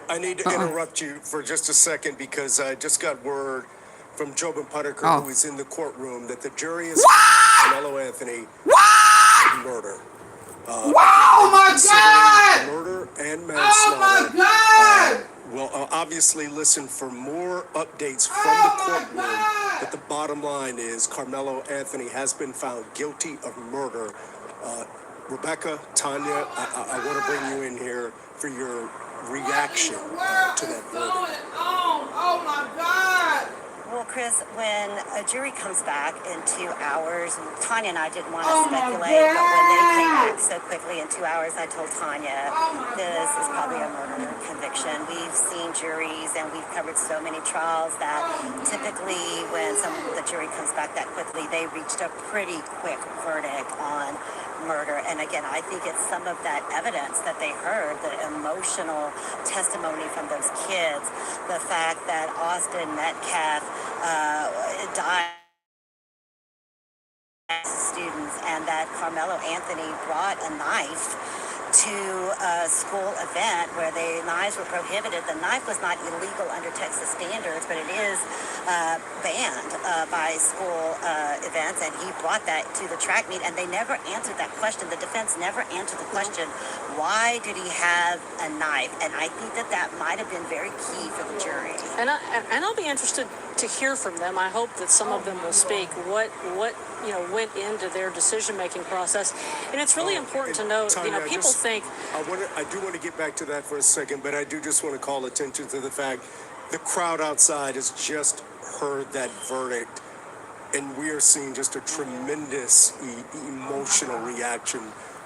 S6: I need to interrupt you for just a second because I just got word from Jobin Puttiker, who is in the courtroom, that the jury is Carmelo Anthony murder.
S2: Wow, my God!
S6: Murder and manslaughter.
S2: Oh my God!
S6: We'll obviously listen for more updates from the courtroom, but the bottom line is Carmelo Anthony has been found guilty of murder. Rebecca, Tanya, I want to bring you in here for your reaction to that verdict.
S2: Oh my God!
S4: Well, Chris, when a jury comes back in 2 hours, Tanya and I didn't want to speculate, but when they came back so quickly in 2 hours, I told Tanya, this is probably a murder conviction. We've seen juries and we've covered so many trials that typically when the jury comes back that quickly, they reached a pretty quick verdict on murder. And again, I think it's some of that evidence that they heard, the emotional testimony from those kids, the fact that Austin Metcalf died as students and that Carmelo Anthony brought a knife to a school event where the knives were prohibited. The knife was not illegal under Texas standards, but it is banned by school events, and he brought that to the track meet, and they never answered that question. The defense never answered the question, why did he have a knife? And I think that might have been very key for the jury.
S10: And I'll be interested to hear from them. I hope that some of them will speak. What went into their decision-making process, and it's really important to note.
S11: Tanya,
S10: People think.
S11: I do want to get back to that for a second, but I do just want to call attention to the fact the crowd outside has just heard that verdict, and we are seeing just a tremendous emotional reaction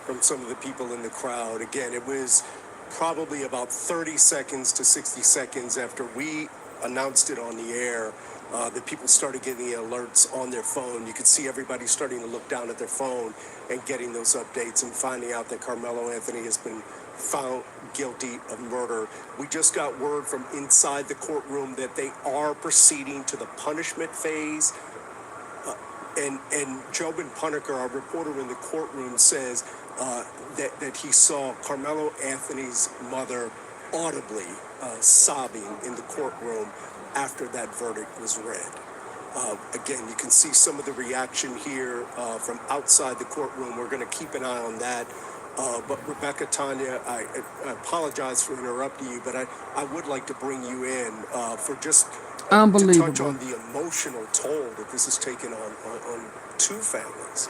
S11: from some of the people in the crowd. Again, it was probably about 30 seconds to 60 seconds after we announced it on the air that people started getting the alerts on their phone. You could see everybody starting to look down at their phone and getting those updates and finding out that Karmelo Anthony has been found guilty of murder. We just got word from inside the courtroom that they are proceeding to the punishment phase. And Jobin Puneker, our reporter in the courtroom, says that he saw Karmelo Anthony's mother audibly sobbing in the courtroom after that verdict was read. Again, you can see some of the reaction here from outside the courtroom. We're going to keep an eye on that. But Rebecca, Tanya, I apologize for interrupting you, but I would like to bring you in for just to touch on the emotional toll that this has taken on two families.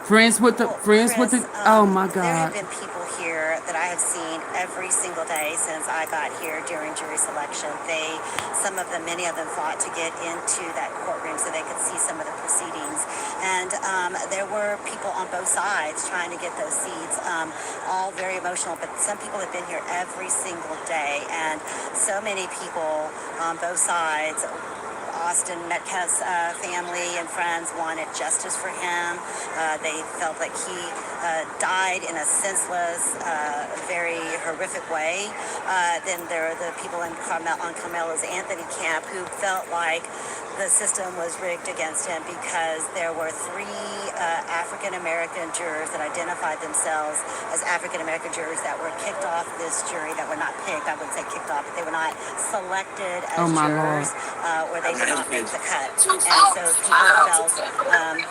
S2: Friends with the, oh my
S4: There have
S2: God.
S4: been people here that I have seen every single day since I got here during jury selection. Many of them fought to get into that courtroom so they could see some of the proceedings. And there were people on both sides trying to get those seats, all very emotional, but some people have been here every single day. And so many people on both sides, Austin Metcalf's family and friends wanted justice for him. They felt like he died in a senseless, very horrific way. Then there are the people on Karmelo's Anthony camp who felt like the system was rigged against him because there were three African-American jurors that identified themselves as African-American jurors that were kicked off this jury, that were not picked, I wouldn't say kicked off, but they were not selected as jurors, or they did not make the cut. And so people felt that the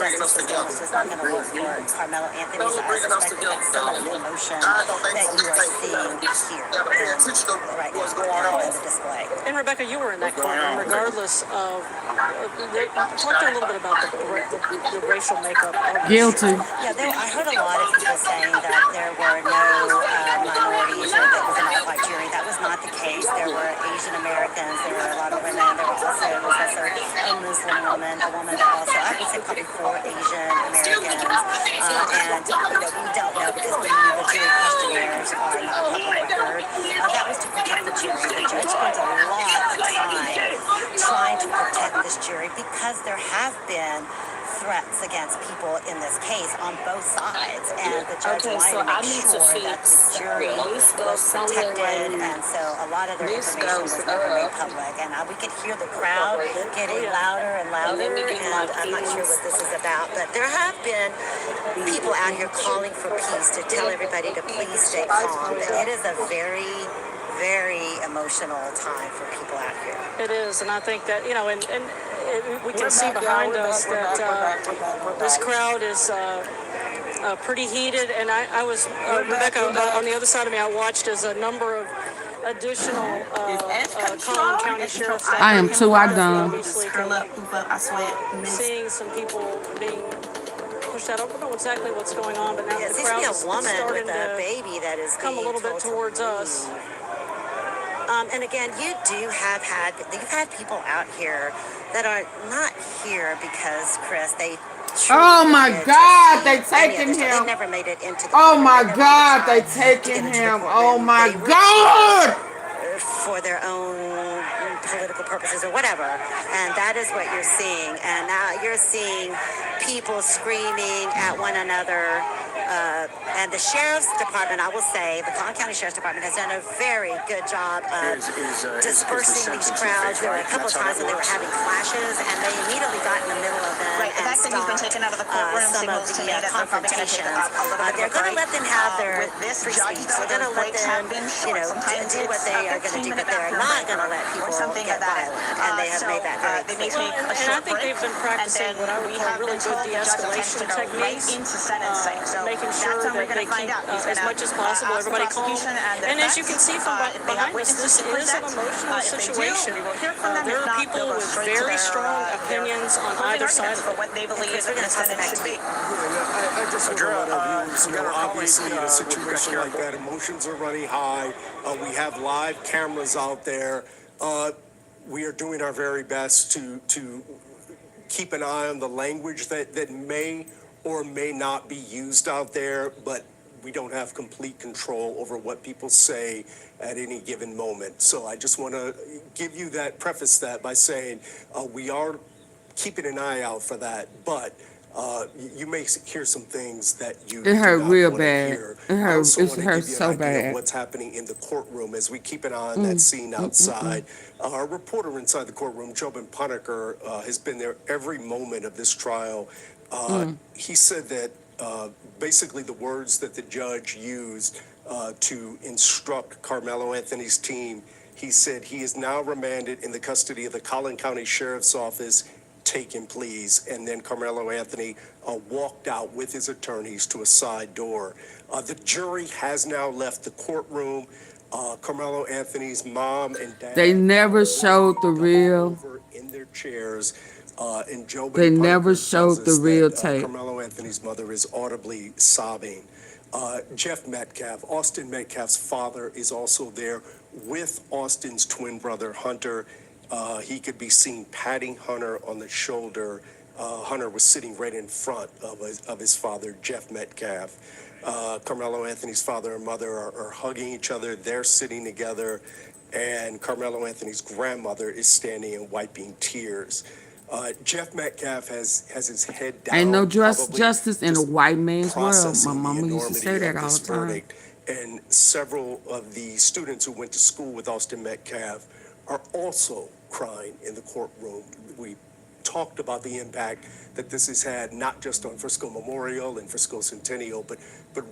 S4: justice system was just not going to work for Karmelo Anthony. So I suspect that's some of the emotion that you are seeing here right now in the display.
S10: And Rebecca, you were in that courtroom, regardless of. Talk to a little bit about the racial makeup of this.
S2: Guilty.
S4: Yeah, I heard a lot of people saying that there were no minorities or that it was an all-white jury. That was not the case. There were Asian Americans, there were a lot of women, there was also a Muslim woman, a woman that also, I would say probably 4 Asian Americans. And we don't know because the jury questionnaires are not public record. That was to protect the jury. The judge spent a lot of time trying to protect this jury because there have been threats against people in this case on both sides, and the judge wanted to make sure that the jury was protected, and so a lot of their information was never made public, and we could hear the crowd getting louder and louder, and I'm not sure what this is about, but there have been people out here calling for peace to tell everybody to please stay calm. It is a very, very emotional time for people out here.
S10: It is, and I think that, and we can see behind us that this crowd is pretty heated, and I was, Rebecca, on the other side of me, I watched as a number of additional Collin County Sheriff's.
S2: I am too, I done.
S10: Seeing some people being pushed out. I don't know exactly what's going on, but now the crowd is starting to
S4: baby that is
S10: come a little bit towards us.
S4: And again, you've had people out here that are not here because, Chris, they
S2: oh my God, they taking him.
S4: They never made it into the
S2: oh my God, they taking him. Oh my God.
S4: For their own political purposes or whatever. And that is what you're seeing. And now you're seeing people screaming at one another And the sheriff's department, I will say, the Collin County Sheriff's Department has done a very good job of dispersing these crowds. There were a couple of times when they were having clashes, and they immediately got in the middle of them
S5: Right, the
S4: and
S5: fact that he's been taken out of the courtroom
S4: some of
S5: signals to
S4: the
S5: me that they're probably going to take
S4: confrontations.
S5: a little bit
S4: They're
S5: of a
S4: going to
S5: break.
S4: let them have their
S5: With this
S4: free
S5: judge,
S4: speech.
S5: though,
S4: They're going to
S5: those
S4: let
S5: breaks
S4: them,
S5: have been short. Sometimes
S4: do what
S5: it's
S4: they
S5: a
S4: are going to do,
S5: 15-minute
S4: but they are
S5: bathroom
S4: not
S5: break
S4: going to let
S5: or
S4: people
S5: something
S4: get
S5: of that.
S4: violent, and they have made that very
S5: They may
S4: clear.
S5: take a
S10: And I
S5: short
S10: think
S5: break,
S10: they've been
S5: and
S10: practicing
S5: then
S10: what I would
S5: we
S10: call
S5: have
S10: really
S5: been
S10: good
S5: told the judge intends
S10: de-escalation
S5: to go right
S10: techniques,
S5: into sentencing. So
S10: making
S5: that's
S10: sure
S5: when we're
S10: that
S5: going
S10: they
S5: to find
S10: keep
S5: out. He's
S10: as
S5: going
S10: much as
S5: to
S10: possible
S5: ask the
S10: everybody calm.
S5: prosecution and the
S10: And as you
S5: defense
S10: can see from
S5: if they have
S10: behind us,
S5: witnesses
S10: this
S5: to
S10: is an
S5: present.
S10: emotional
S5: If they do,
S10: situation.
S5: we will hear from them.
S10: There
S5: If
S10: are
S5: not,
S10: people
S5: they'll go
S10: with
S5: straight to
S10: very
S5: their
S10: strong opinions on
S5: closing
S10: either side
S5: arguments
S10: of
S5: for
S10: it.
S5: what they believe the sentence should be.
S11: I just want to let our viewers know, obviously, in a situation like that, emotions are running high. We have live cameras out there. We are doing our very best to keep an eye on the language that may or may not be used out there, but we don't have complete control over what people say at any given moment. So I just want to give you that, preface that by saying we are keeping an eye out for that, but you may hear some things that you
S2: It
S11: do
S2: hurt
S11: not
S2: real
S11: want to
S2: bad.
S11: hear.
S2: It
S11: I also want to
S2: hurt
S11: give you an
S2: so
S11: idea of
S2: bad.
S11: what's happening in the courtroom as we keep an eye on that scene outside. Our reporter inside the courtroom, Jobin Puneker, has been there every moment of this trial. He said that basically the words that the judge used to instruct Karmelo Anthony's team, he said he is now remanded in the custody of the Collin County Sheriff's Office. Take him, please. And then Karmelo Anthony walked out with his attorneys to a side door. The jury has now left the courtroom. Karmelo Anthony's mom and dad.
S2: They never showed the real.
S11: Over in their chairs. And Jobin
S2: They never
S11: Puneker tells
S2: showed the
S11: us
S2: real
S11: that
S2: tape.
S11: Karmelo Anthony's mother is audibly sobbing. Jeff Metcalf, Austin Metcalf's father, is also there with Austin's twin brother, Hunter. He could be seen patting Hunter on the shoulder. Hunter was sitting right in front of his father, Jeff Metcalf. Karmelo Anthony's father and mother are hugging each other. They're sitting together. And Karmelo Anthony's grandmother is standing and wiping tears. Jeff Metcalf has his head down.
S2: Ain't no
S11: probably
S2: justice in a white man's world. My
S11: processing the
S2: mama used to say
S11: enormity
S2: that
S11: of
S2: all
S11: this
S2: the time.
S11: verdict. And several of the students who went to school with Austin Metcalf are also crying in the courtroom. We talked about the impact that this has had, not just on Frisco Memorial and Frisco Centennial, but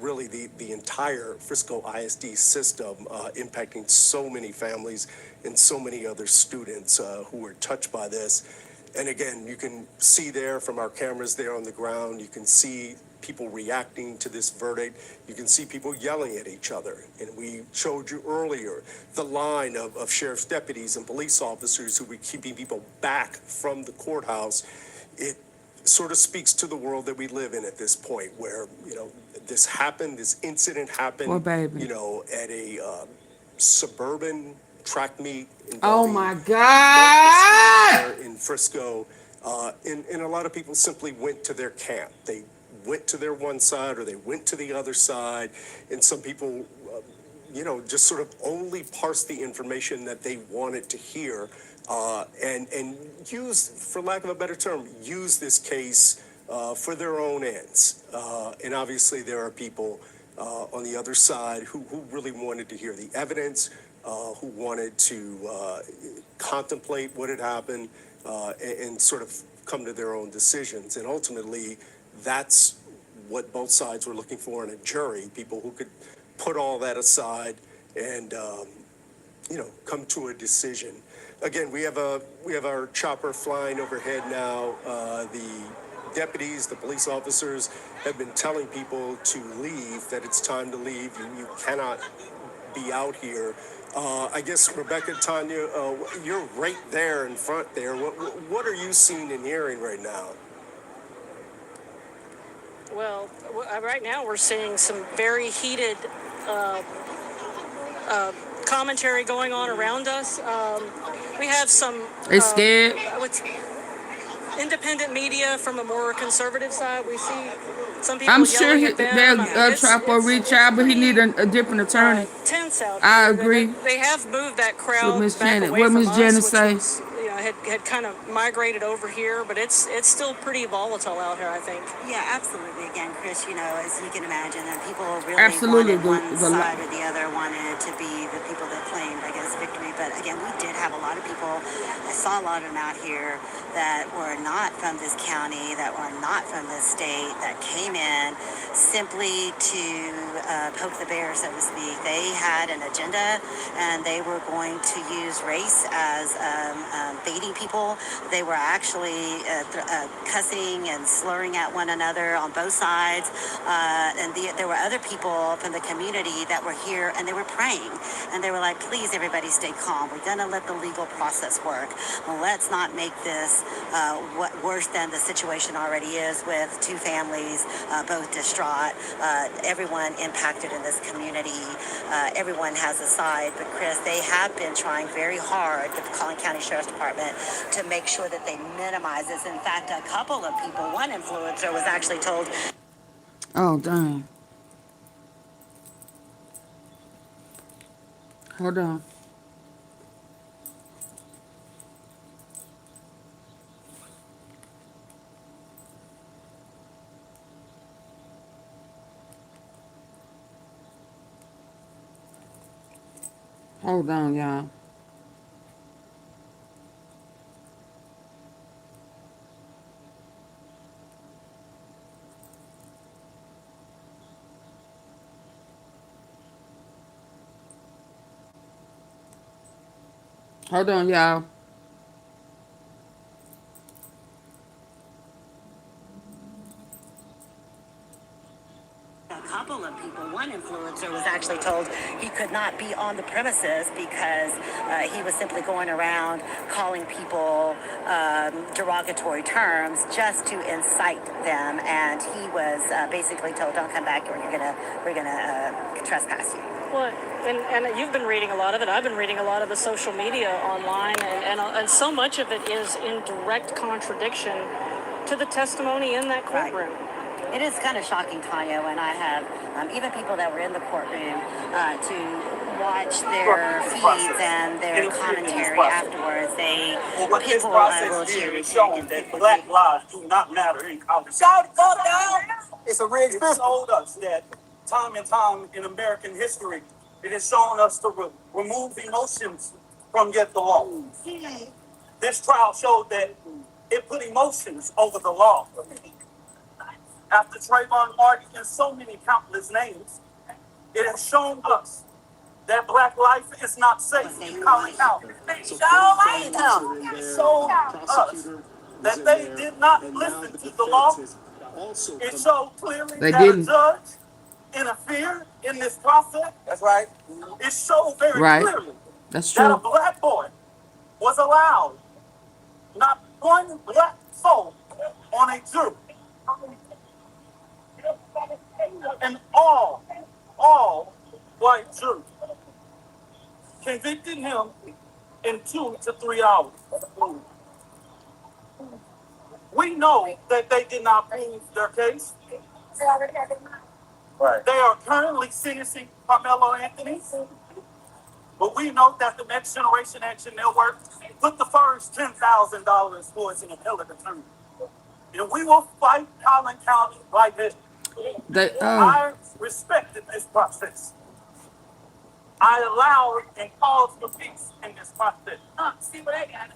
S11: really the entire Frisco ISD system, impacting so many families and so many other students who were touched by this. And again, you can see there from our cameras there on the ground, you can see people reacting to this verdict. You can see people yelling at each other. And we showed you earlier the line of sheriff's deputies and police officers who were keeping people back from the courthouse. It sort of speaks to the world that we live in at this point where, this happened, this incident happened,
S2: Poor baby.
S11: At a suburban track meet
S2: Oh
S11: involving
S2: my God!
S11: in Frisco. And a lot of people simply went to their camp. They went to their one side or they went to the other side. And some people, just sort of only parsed the information that they wanted to hear and use, for lack of a better term, use this case for their own ends. And obviously there are people on the other side who really wanted to hear the evidence, who wanted to contemplate what had happened and sort of come to their own decisions. And ultimately, that's what both sides were looking for in a jury, people who could put all that aside and, come to a decision. Again, we have our chopper flying overhead now. The deputies, the police officers have been telling people to leave, that it's time to leave. You cannot be out here. I guess, Rebecca, Tanya, you're right there in front there. What are you seeing and hearing right now?
S10: Well, right now we're seeing some very heated commentary going on around us. We have some
S2: They scared?
S10: independent media from a more conservative side. We see some people
S2: I'm sure
S10: yelling at them.
S2: they'll try for a reach out, but he need a different attorney.
S10: Tense out
S2: I
S10: here.
S2: agree.
S10: They have moved that
S2: What
S10: crowd
S2: Miss
S10: back
S2: Janet?
S10: away
S2: What
S10: from
S2: Miss
S10: us,
S2: Janet
S10: which
S2: say?
S10: was, had kind of migrated over here, but it's still pretty volatile out here, I think.
S4: Yeah, absolutely. Again, Chris, you know, as you can imagine, that people really
S2: Absolutely,
S4: wanted one
S2: the
S4: side or the other wanted to be the people that claimed, I guess, victory. But again, we did have a lot of people. I saw a lot of them out here that were not from this county, that were not from this state, that came in simply to poke the bear, so to speak. They had an agenda, and they were going to use race as baiting people. They were actually cussing and slurring at one another on both sides. There were other people from the community that were here, and they were praying. And they were like, please, everybody stay calm. We're going to let the legal process work. Let's not make this worse than the situation already is, with two families, both distraught, everyone impacted in this community. Everyone has a side. But Chris, they have been trying very hard, the Collin County Sheriff's Department, to make sure that they minimize this. In fact, a couple of people, one influencer was actually told...
S2: Oh, dang. Hold on. Hold on, y'all. Hold on, y'all.
S4: A couple of people, one influencer was actually told he could not be on the premises because he was simply going around calling people derogatory terms just to incite them, and he was basically told, don't come back or we're gonna trespass you.
S10: Well, and you've been reading a lot of it. I've been reading a lot of the social media online, and so much of it is in direct contradiction to the testimony in that courtroom.
S4: Right. It is kind of shocking, Tanya, when I have even people that were in the courtroom to watch their feeds and their commentary afterwards.
S1: What this process did is showing that black lives do not matter in college. Shout it down! It's a rigged business. It told us that time and time in American history, it has shown us to remove emotions from yet the law. This trial showed that it put emotions over the law. After Trayvon Martin and so many countless names, it has shown us that black life is not safe in Collin County. It showed us that they did not listen to the law. It showed clearly that a judge interfered in this process. That's right. It showed very clearly that a black boy was allowed not one black soul on a jury. And all white jury convicted him in 2 to 3 hours. We know that they did not prove their case. Right. They are currently sentencing Karmelo Anthony. But we know that the Next Generation Action Network put the first $10,000 towards an appellate attorney. And we will fight Collin County like this. I respected this process. I allowed and called for peace in this process. See what I got?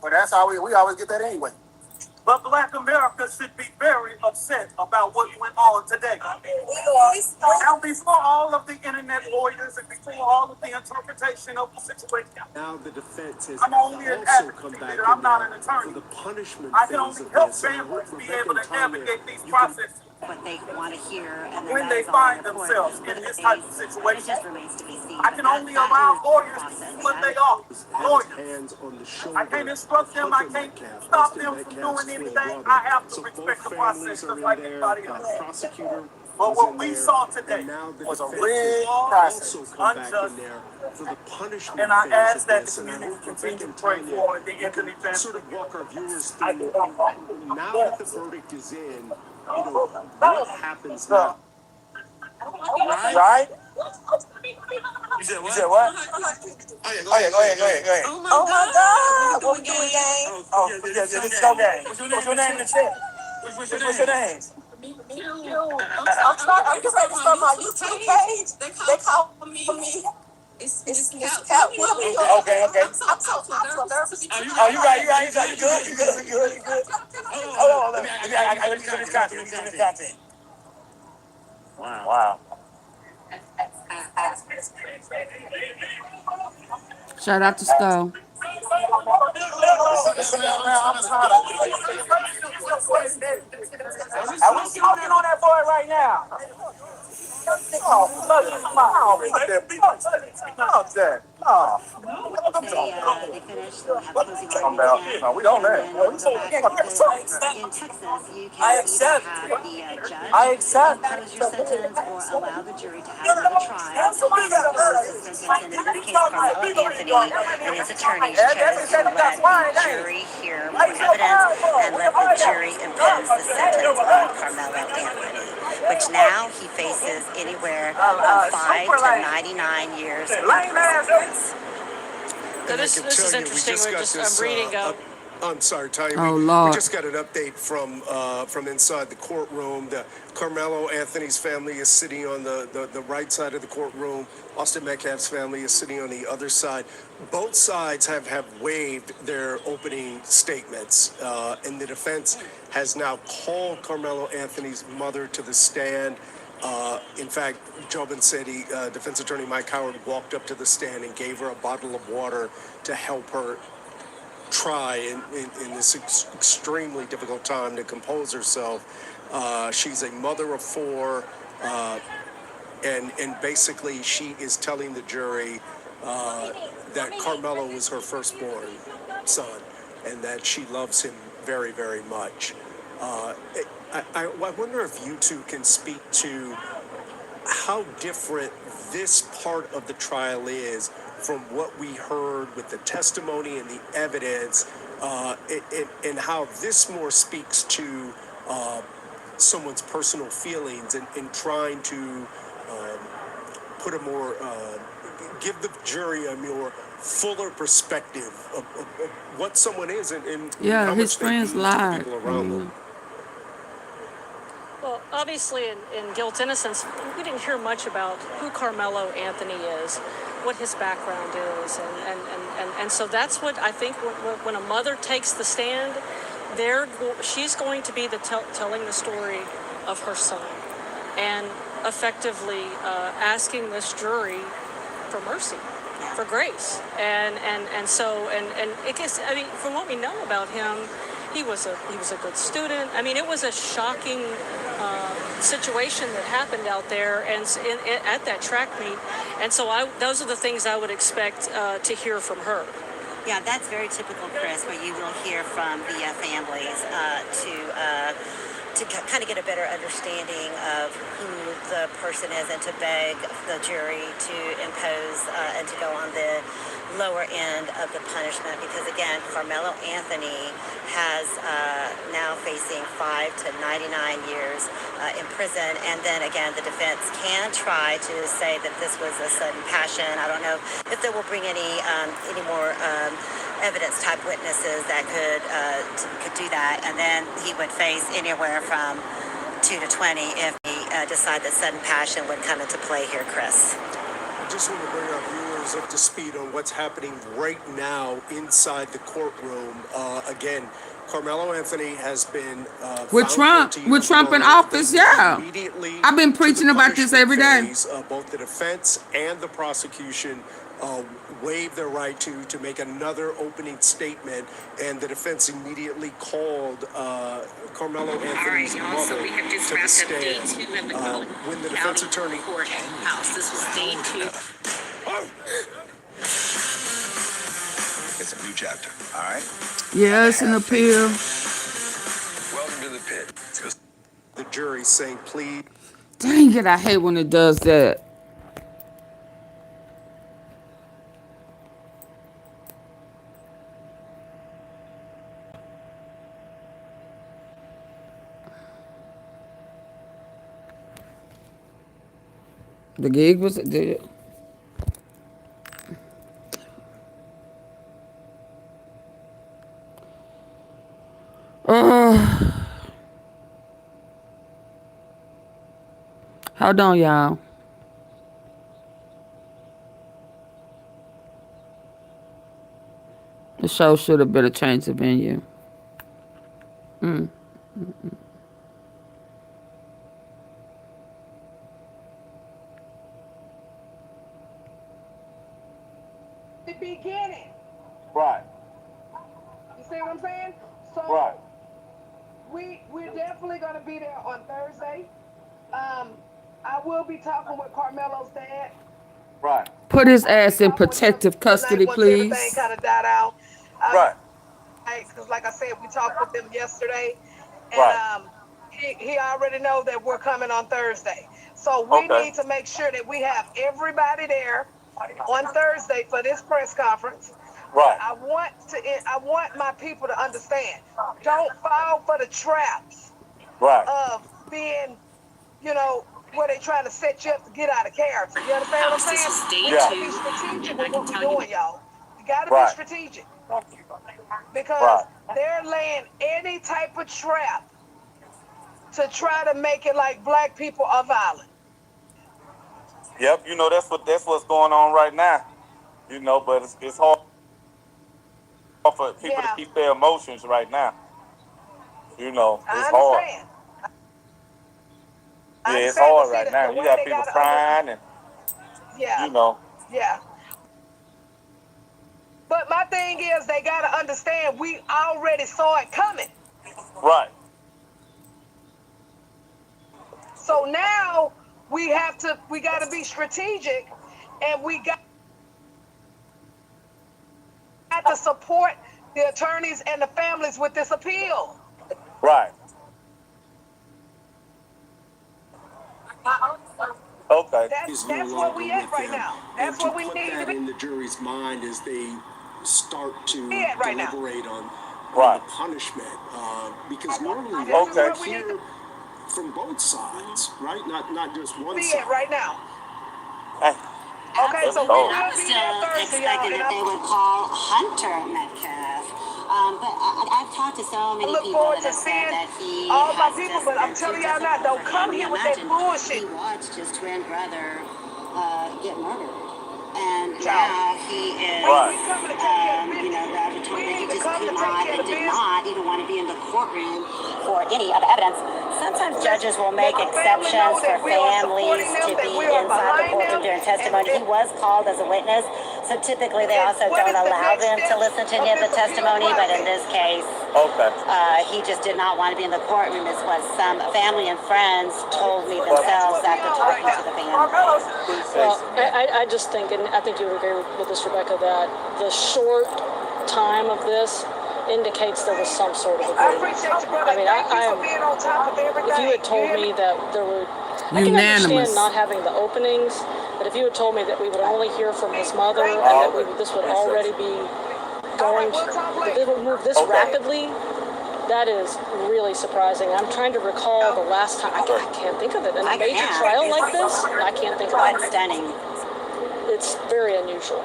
S1: Well, that's how we always get that anyway. But Black America should be very upset about what went on today. Now, before all of the internet lawyers and before all of the interpretation of the situation,
S11: Now the defense has
S1: I'm only an
S11: also
S1: advocate
S11: come back
S1: here. I'm not an
S11: for
S1: attorney.
S11: the punishment
S1: I can
S11: phase
S1: only
S11: of
S1: help
S11: this.
S1: families be able to navigate these processes
S4: What they want to hear, and
S1: when they find themselves in this type of situation. I can only allow lawyers to be what they are, lawyers. I can't instruct them, I can't stop them from doing anything. I have to respect the process just like anybody else. But what we saw today was a rigged process, unjust, and I ask that the community continue to pray for the Anthony family.
S11: Sort of walk our viewers through, now that the verdict is in, what happens now?
S1: Right? You said what? Oh yeah, go ahead.
S21: Oh my God!
S9: we do a game? Oh, yeah, this is no game. What's your name in the chat? What's your name? I'm just ready to start my YouTube page. They call me. It's Cat Willie. Okay. I'm so nervous. Oh, you right. You good. Hold on, let me finish content. Wow.
S2: Shout out to Skull.
S9: I wish you on that boy right now.
S4: They finished, have closing arguments again.
S9: No, we don't
S4: And then we'll go back because in Texas, you can either have the judge impose your sentence or allow the jury to have another trial, impose the sentence. And in this case, Karmelo Anthony and his attorneys chose to let the jury hear more evidence and let the jury impose the sentence on Karmelo Anthony, which now he faces anywhere from 5 to 99 years in prison.
S11: And
S10: this is interesting. I'm reading.
S11: I'm sorry, Ty.
S2: Oh,
S11: we
S2: Lord.
S11: just got an update from inside the courtroom. The Karmelo Anthony's family is sitting on the right side of the courtroom. Austin Metcalf's family is sitting on the other side. Both sides have waived their opening statements, and the defense has now called Karmelo Anthony's mother to the stand. In fact, Jobin said defense attorney Mike Howard walked up to the stand and gave her a bottle of water to help her try in this extremely difficult time to compose herself. She's a mother of 4, and basically she is telling the jury that Karmelo was her firstborn son and that she loves him very, very much. I wonder if you two can speak to how different this part of the trial is from what we heard with the testimony and the evidence, and how this more speaks to someone's personal feelings and trying to put a more, give the jury a more fuller perspective of what someone is and
S2: Yeah,
S11: how
S2: his
S11: much they
S2: friends
S11: mean to the
S2: lied.
S11: people around them.
S10: Well, obviously, in guilt innocence, we didn't hear much about who Karmelo Anthony is, what his background is, and so that's what I think when a mother takes the stand, she's going to be telling the story of her son, and effectively asking this jury for mercy, for grace, and it gets. I mean, from what we know about him, he was a good student. I mean, it was a shocking situation that happened out there and at that track meet, and so those are the things I would expect to hear from her.
S4: Yeah, that's very typical, Chris, where you will hear from the families to kind of get a better understanding of who the person is and to beg the jury to impose and to go on the lower end of the punishment, because again, Karmelo Anthony has now facing 5 to 99 years in prison, and then again the defense can try to say that this was a sudden passion. I don't know if they will bring any more evidence type witnesses that could do that, and then he would face anywhere from 2 to 20 if he decide that sudden passion would come into play here, Chris.
S11: I just want to bring our viewers up to speed on what's happening right now inside the courtroom. Again, Karmelo Anthony has been
S2: with Trump in office. Yeah, I've been preaching about this every day.
S11: Both the defense and the prosecution waived their right to make another opening statement, and the defense immediately called Karmelo Anthony's mother to the stand. When the defense attorney
S5: courthouse, this was day 2.
S14: It's a new chapter, all right?
S2: Yeah, it's an appeal.
S14: Welcome to the pit.
S11: The jury saying, please.
S2: Dang it, I hate when it does that. The gig was Hold on, y'all. The show should have been a change of venue.
S9: The beginning.
S1: Right.
S9: You see what I'm saying? So
S1: Right.
S9: we're definitely gonna be there on Thursday. I will be talking with Karmelo's dad.
S1: Right.
S2: Put his ass in protective custody,
S9: Once everything
S2: please.
S9: kind of died out.
S1: Right.
S9: Because like I said, we talked with them yesterday, and
S1: Right.
S9: he already know that we're coming on Thursday. So we need to make sure that we have everybody there on Thursday for this press conference.
S1: Right.
S9: I want my people to understand. Don't fall for the traps
S1: Right.
S9: of being, where they trying to set you up to get out of character. You understand what I'm saying? We gotta be strategic with what we're doing, y'all. We gotta be strategic. Because they're laying any type of trap to try to make it like black people are violent.
S1: Yep, that's what's going on right now. But it's hard for people to keep their emotions right now. It's hard. Yeah, it's hard right now. You got people crying and
S9: Yeah. But my thing is, they gotta understand we already saw it coming.
S1: Right.
S9: So now we gotta be strategic, and we got to support the attorneys and the families with this appeal.
S1: Right. Okay.
S11: Is
S9: That's
S11: no
S9: where
S11: longer
S9: we at
S11: with
S9: right
S11: them.
S9: now.
S11: And
S9: That's
S11: to
S9: what we
S11: put
S9: need to
S11: that
S9: be
S11: in the jury's mind as they start to
S9: right now.
S11: deliberate on the punishment, because normally they would hear from both sides, right? Not just one
S9: Be
S11: side.
S9: it right now.
S4: Okay,
S9: so we will be there Thursday, y'all.
S4: Expected that they would call Hunter Metcalf. But I've talked to so many people that have said that he
S9: all my
S4: has
S9: people,
S4: just
S9: but I'm
S4: been too
S9: telling y'all now,
S4: difficult
S9: don't
S4: for
S9: come
S4: him.
S9: here
S4: You
S9: with that
S4: imagine
S9: bullshit.
S4: he watched his twin brother get murdered. And now he is, the attorney told that he just could not and did not even want to be in the courtroom for any of the evidence. Sometimes judges will make exceptions for families to be inside the courtroom during testimony. He was called as a witness, so typically they also don't allow them to listen to any of the testimony, but in this case, he just did not want to be in the courtroom, is what some family and friends told me themselves after talking to the family.
S10: Well, I just think, and I think you would agree with this, Rebecca, that the short time of this indicates there was some sort of agreement.
S9: I appreciate you, brother. Thank you for being on top of everything.
S10: If you had told me that there were, I can understand not having the openings, but if you had told me that we would only hear from his mother and that this would already be going, that they would move this rapidly, that is really surprising. I'm trying to recall the last time. I can't think of it. In a major trial like this, I can't think of it.
S4: Quite stunning.
S10: It's very unusual.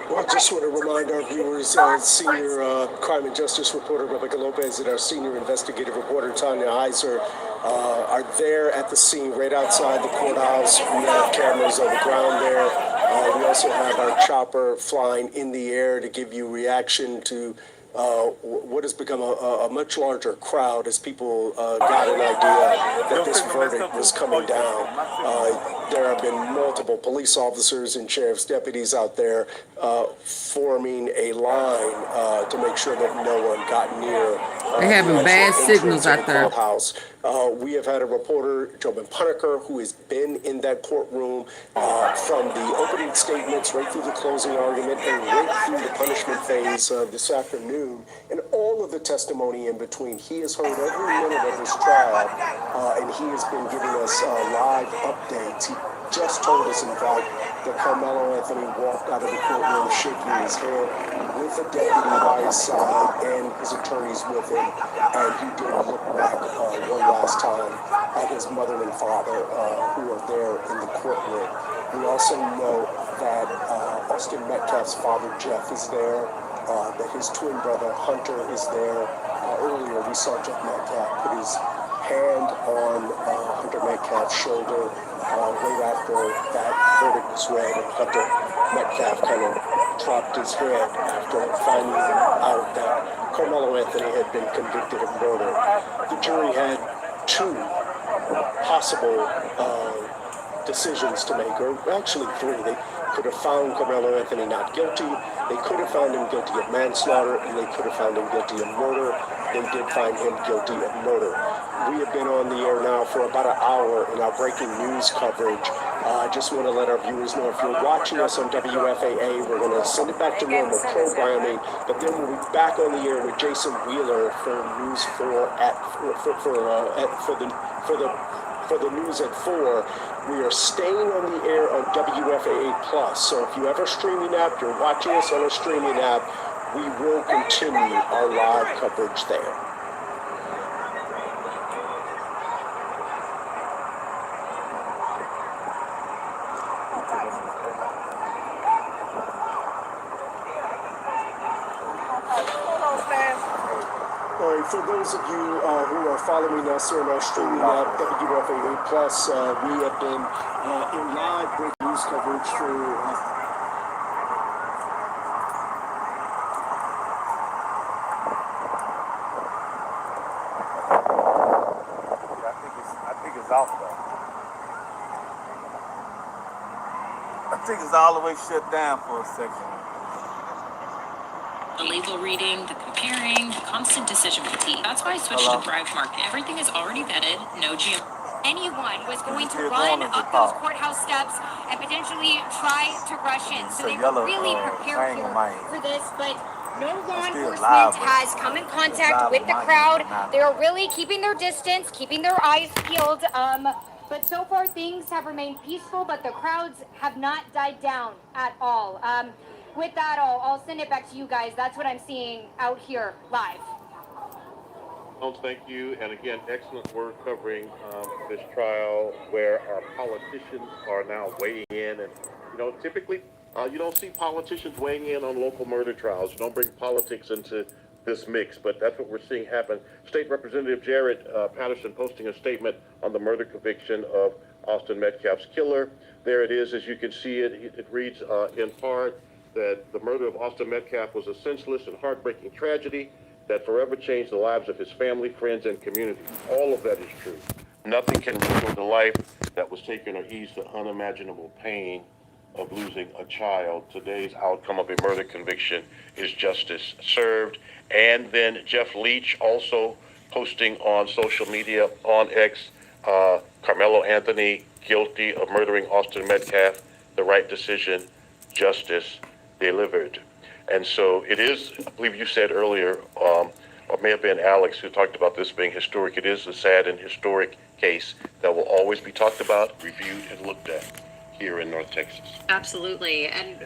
S11: Well, I just want to remind our viewers, senior crime and justice reporter Rebecca Lopez and our senior investigative reporter Tanya Heiser are there at the scene right outside the courthouse. We have cameras on the ground there. We also have our chopper flying in the air to give you reaction to what has become a much larger crowd as people got an idea that this verdict was coming down. There have been multiple police officers and sheriff's deputies out there forming a line to make sure that no one got near
S2: They're having bad signals out there.
S11: Courthouse. We have had a reporter, Jobin Puneker, who has been in that courtroom from the opening statements right through the closing argument and right through the punishment phase this afternoon, and all of the testimony in between. He has heard every minute of this trial, and he has been giving us live updates. He just told us, in fact, that Karmelo Anthony walked out of the courtroom shaking his head with a deputy by his side and his attorneys with him, and he did look back one last time at his mother and father who are there in the courtroom. We also know that Austin Metcalf's father, Jeff, is there, that his twin brother Hunter is there. Earlier we saw Jeff Metcalf put his hand on Hunter Metcalf's shoulder right after that verdict was read, and Hunter Metcalf kind of dropped his head after finding out that Karmelo Anthony had been convicted of murder. The jury had two possible decisions to make, or actually three. They could have found Karmelo Anthony not guilty, they could have found him guilty of manslaughter, and they could have found him guilty of murder. They did find him guilty of murder. We have been on the air now for about an hour in our breaking news coverage. I just want to let our viewers know, if you're watching us on WFAA, we're going to send it back to normal programming, but then we'll be back on the air with Jason Wheeler for News 4 for the news at 4. We are staying on the air on WFAA Plus. So if you have a streaming app, you're watching us on a streaming app, we will continue our live coverage there. For those of you who are following us on our streaming app, WFAA Plus, we have been in live breaking news coverage for
S1: I think it's all the way shut down for a second.
S5: The legal reading, the comparing, the constant decision fatigue. That's why I switched to Thrive Market. Everything is already vetted, no GM.
S7: Anyone was going to run up those courthouse steps and potentially try to rush in. So they were really prepared here for this, but no law enforcement has come in contact with the crowd. They are really keeping their distance, keeping their eyes peeled. But so far things have remained peaceful, but the crowds have not died down at all. With that, I'll send it back to you guys. That's what I'm seeing out here live.
S16: Thank you. And again, excellent work covering this trial where our politicians are now weighing in. And, typically you don't see politicians weighing in on local murder trials. You don't bring politics into this mix, but that's what we're seeing happen. State Representative Jared Patterson posting a statement on the murder conviction of Austin Metcalf's killer. There it is, as you can see it. It reads in part that the murder of Austin Metcalf was a senseless and heartbreaking tragedy that forever changed the lives of his family, friends, and community. All of that is true. Nothing can restore the life that was taken or ease the unimaginable pain of losing a child. Today's outcome of a murder conviction is justice served. And then Jeff Leach also posting on social media, on X, Karmelo Anthony guilty of murdering Austin Metcalf, the right decision, justice delivered. And so it is, I believe you said earlier, or may have been Alex who talked about this being historic. It is a sad and historic case that will always be talked about, reviewed, and looked at here in North Texas.
S8: Absolutely. And,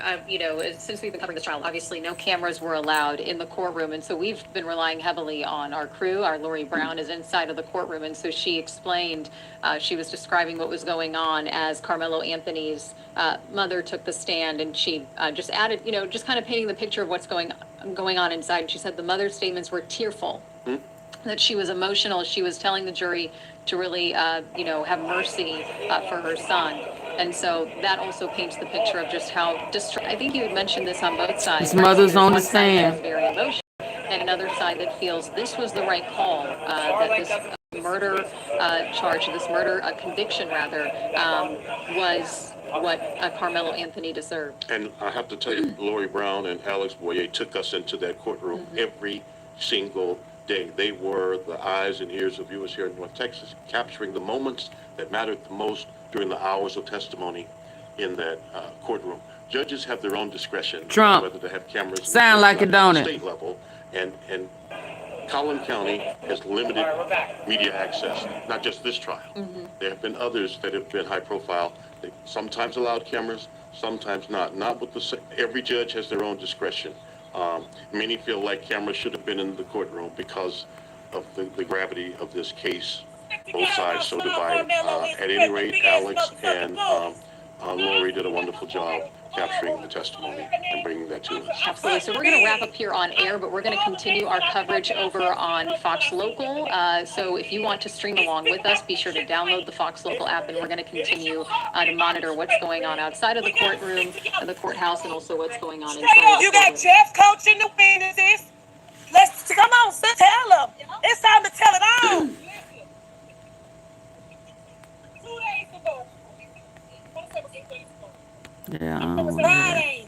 S8: since we've been covering this trial, obviously no cameras were allowed in the courtroom. And so we've been relying heavily on our crew. Our Lori Brown is inside of the courtroom. And so she explained, she was describing what was going on as Karmelo Anthony's mother took the stand. And she just added, just kind of painting the picture of what's going on inside. And she said the mother's statements were tearful, that she was emotional. She was telling the jury to really, have mercy for her son. And so that also paints the picture of just how I think you had mentioned this on both sides.
S2: His mother's on the
S8: One side that
S2: stand.
S8: is very emotional, and another side that feels this was the right call, that this murder charge, this murder conviction rather, was what Karmelo Anthony deserved.
S16: And I have to tell you, Lori Brown and Alex Boyer took us into that courtroom every single day. They were the eyes and ears of viewers here in North Texas, capturing the moments that mattered the most during the hours of testimony in that courtroom. Judges have their own discretion
S2: Trump.
S16: whether to have cameras
S2: Sound like it, don't it?
S16: state level, and Collin County has limited media access. Not just this trial. There have been others that have been high profile. They sometimes allowed cameras, sometimes not. Not with the every judge has their own discretion. Many feel like cameras should have been in the courtroom because of the gravity of this case. Both sides so divided. At any rate, Alex and Lori did a wonderful job capturing the testimony and bringing that to us.
S5: Absolutely. So we're going to wrap up here on air, but we're going to continue our coverage over on Fox Local. So if you want to stream along with us, be sure to download the Fox Local app, and we're going to continue to monitor what's going on outside of the courtroom, the courthouse, and also what's going on inside.
S9: You got Jeff coaching the witnesses. Let's come on, son, tell them. It's time to tell it all. 2 days ago.
S2: Yeah, I don't want to hear that.
S9: Friday.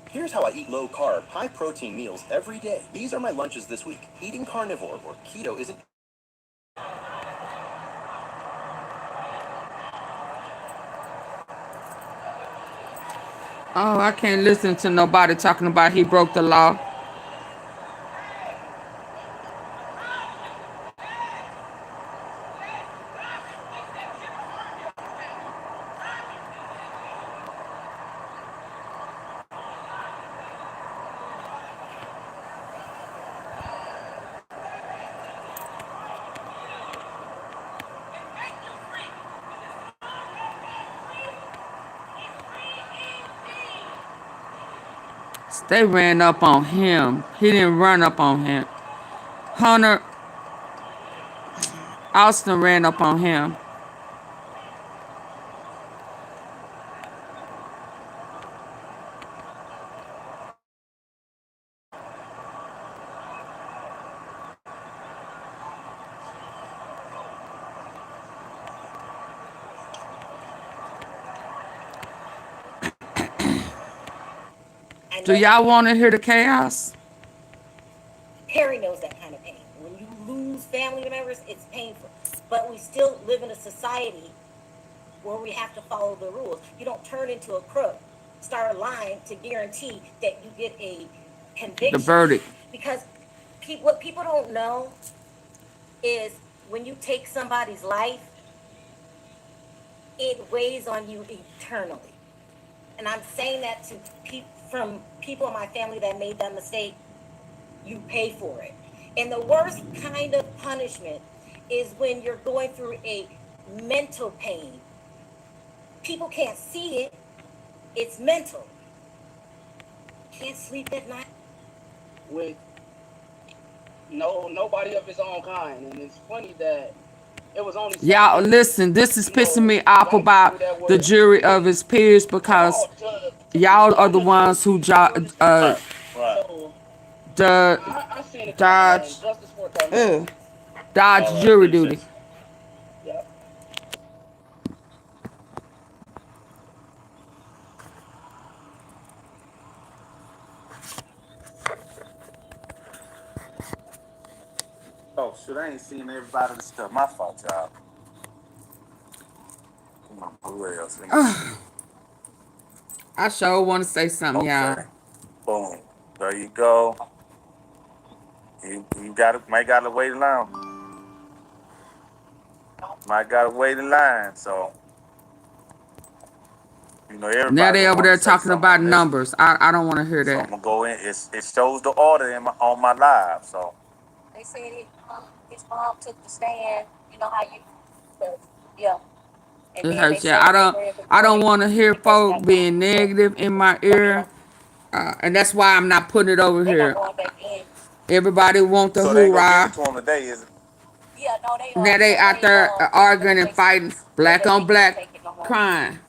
S3: Here's how I eat low-carb, high-protein meals every day. These are my lunches this week. Eating carnivore or keto isn't...
S2: Oh, I can't listen to nobody talking about he broke the law. They ran up on him. He didn't run up on him. Hunter Austin ran up on him. Do y'all want to hear the chaos?
S4: Perry knows that kind of pain. When you lose family members, it's painful. But we still live in a society where we have to follow the rules. You don't turn into a crook, start lying to guarantee that you get a conviction.
S2: The verdict.
S4: Because what people don't know is when you take somebody's life, it weighs on you eternally. And I'm saying that to from people in my family that made that mistake. You pay for it. And the worst kind of punishment is when you're going through a mental pain. People can't see it. It's mental. Can't sleep at night.
S15: With nobody of his own kind. And it's funny that it was only...
S2: Y'all, listen, this is pissing me off about the jury of his peers because y'all are the ones who Dodge jury duty.
S23: Oh, shit, I ain't seen everybody this stuff. My fault, y'all. Come on, who else?
S2: I sure want to say something, y'all.
S23: Boom. There you go. You might gotta wait in line. Might gotta wait in line, so you know everybody.
S2: Now they over there talking about numbers. I don't want to hear that.
S23: So I'm gonna go in. It shows the order on my live, so.
S4: They said his mom took the stand. You know how you, yeah.
S2: It hurts, yeah. I don't want to hear folk being negative in my ear, and that's why I'm not putting it over here. Everybody want the hoorah.
S23: So today, is it?
S4: Yeah, no,
S2: now they out there arguing and fighting, black on black crime.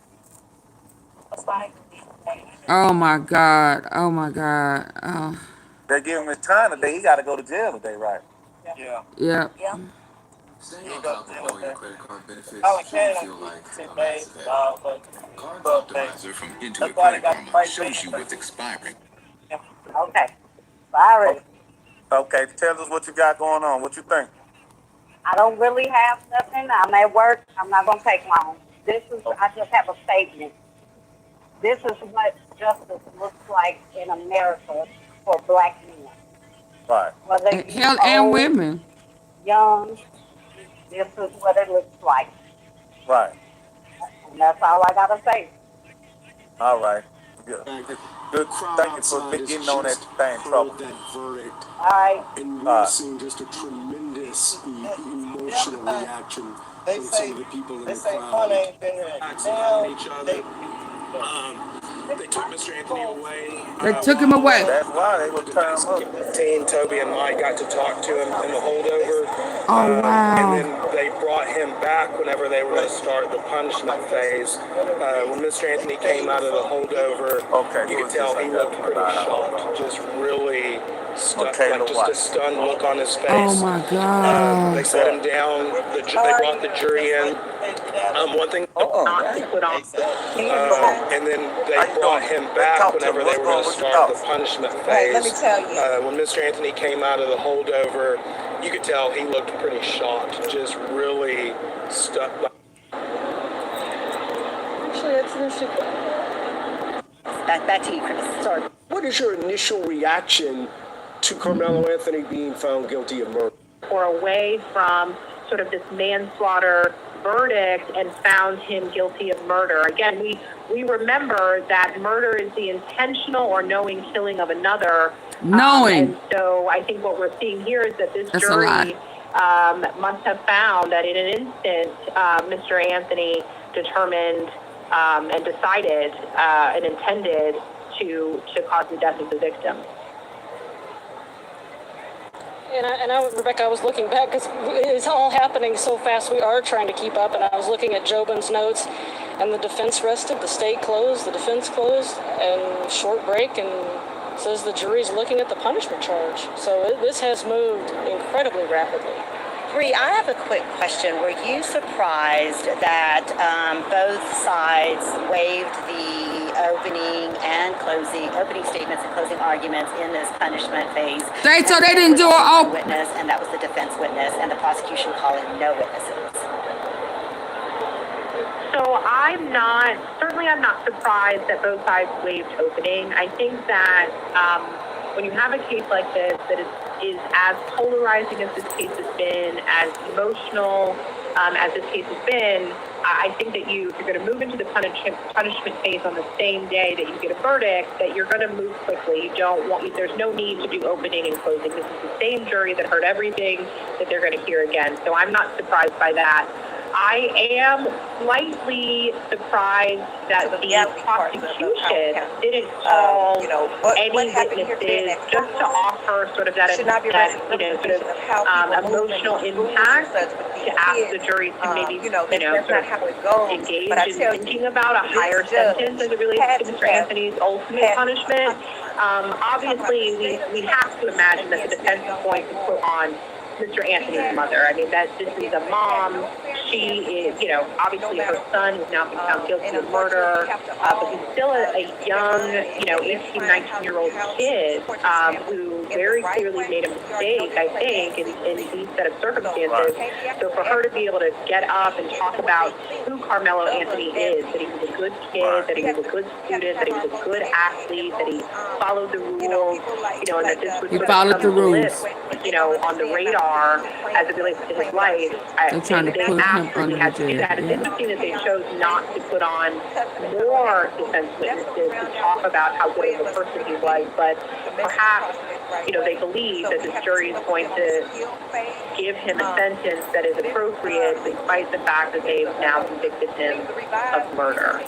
S2: Oh my God! Oh my God! Oh.
S23: They give him his time today. He got to go to jail today, right? Yeah.
S2: Yeah.
S22: Staying on top of all your credit card benefits shouldn't feel like a massive headache. Cards Optimizer from Intuit Credit Karma shows you what's expiring.
S4: Okay. Sorry.
S23: Okay, tell us what you got going on. What you think?
S4: I don't really have nothing. I'm at work. I'm not going to take long. I just have a statement. This is what justice looks like in America for black men.
S23: Right.
S2: Hell, and women.
S4: Young. This is what it looks like.
S23: Right.
S4: And that's all I got to say.
S23: All right. Good. Thank you for getting on that thing, trouble.
S11: That verdict.
S4: All right.
S11: And we're seeing just a tremendous emotional reaction some of the people in the crowd backsliding each other. They took Mr. Anthony away.
S2: They took him away.
S23: That's why they would turn him up.
S12: Toby and Mike got to talk to him in the holdover.
S2: Oh, wow.
S12: And then they brought him back whenever they were going to start the punishment phase. When Mr. Anthony came out of the holdover, you could tell he looked pretty shocked, just really stuck, like just a stunned look on his face.
S2: Oh, my God.
S12: They set him down. They brought the jury in. One thing not to put on. And then they brought him back whenever they were going to start the punishment phase.
S9: Let me tell you.
S12: When Mr. Anthony came out of the holdover, you could tell he looked pretty shocked, just really stuck.
S10: Actually, that's an issue.
S4: Back to you, Chris. Sorry.
S11: What is your initial reaction to Karmelo Anthony being found guilty of murder?
S17: Or away from sort of this manslaughter verdict and found him guilty of murder. Again, we remember that murder is the intentional or knowing killing of another.
S2: Knowing.
S17: And so I think what we're seeing here is that this jury must have found that in an instant, Mr. Anthony determined and decided and intended to cause the death of the victim.
S10: And Rebecca, I was looking back because it's all happening so fast. We are trying to keep up. And I was looking at Jobin's notes, and the defense rested, the state closed, the defense closed, and short break, and says the jury's looking at the punishment charge. So this has moved incredibly rapidly.
S4: Bree, I have a quick question. Were you surprised that both sides waived the opening statements and closing arguments in this punishment phase?
S2: So they didn't do an
S4: witness, and that was the defense witness, and the prosecution calling no witnesses.
S17: So I'm not surprised that both sides waived opening. I think that when you have a case like this that is as polarizing as this case has been, as emotional as this case has been, I think that if you're going to move into the punishment phase on the same day that you get a verdict, that you're going to move quickly. There's no need to do opening and closing. This is the same jury that heard everything that they're going to hear again. So I'm not surprised by that. I am slightly surprised that the prosecution didn't call any witnesses just to offer sort of that emotional impact to ask the jury to maybe engage in thinking about a higher sentence as it relates to Mr. Anthony's ultimate punishment. Obviously, we have to imagine that the defense is going to put on Mr. Anthony's mother. I mean, this is a mom. She is, obviously her son has now been found guilty of murder, but he's still a young, 18, 19-year-old kid who very clearly made a mistake, I think, in these set of circumstances. So for her to be able to get up and talk about who Karmelo Anthony is, that he was a good kid, that he was a good student, that he was a good athlete, that he followed the rules, and that this was
S2: he followed the rules,
S17: on the radar as it relates to his life.
S2: They're trying to put him under the jail.
S17: It's interesting that they chose not to put on more defense witnesses to talk about how good of a person he was, but perhaps, they believe that this jury is going to give him a sentence that is appropriate despite the fact that they've now convicted him of murder.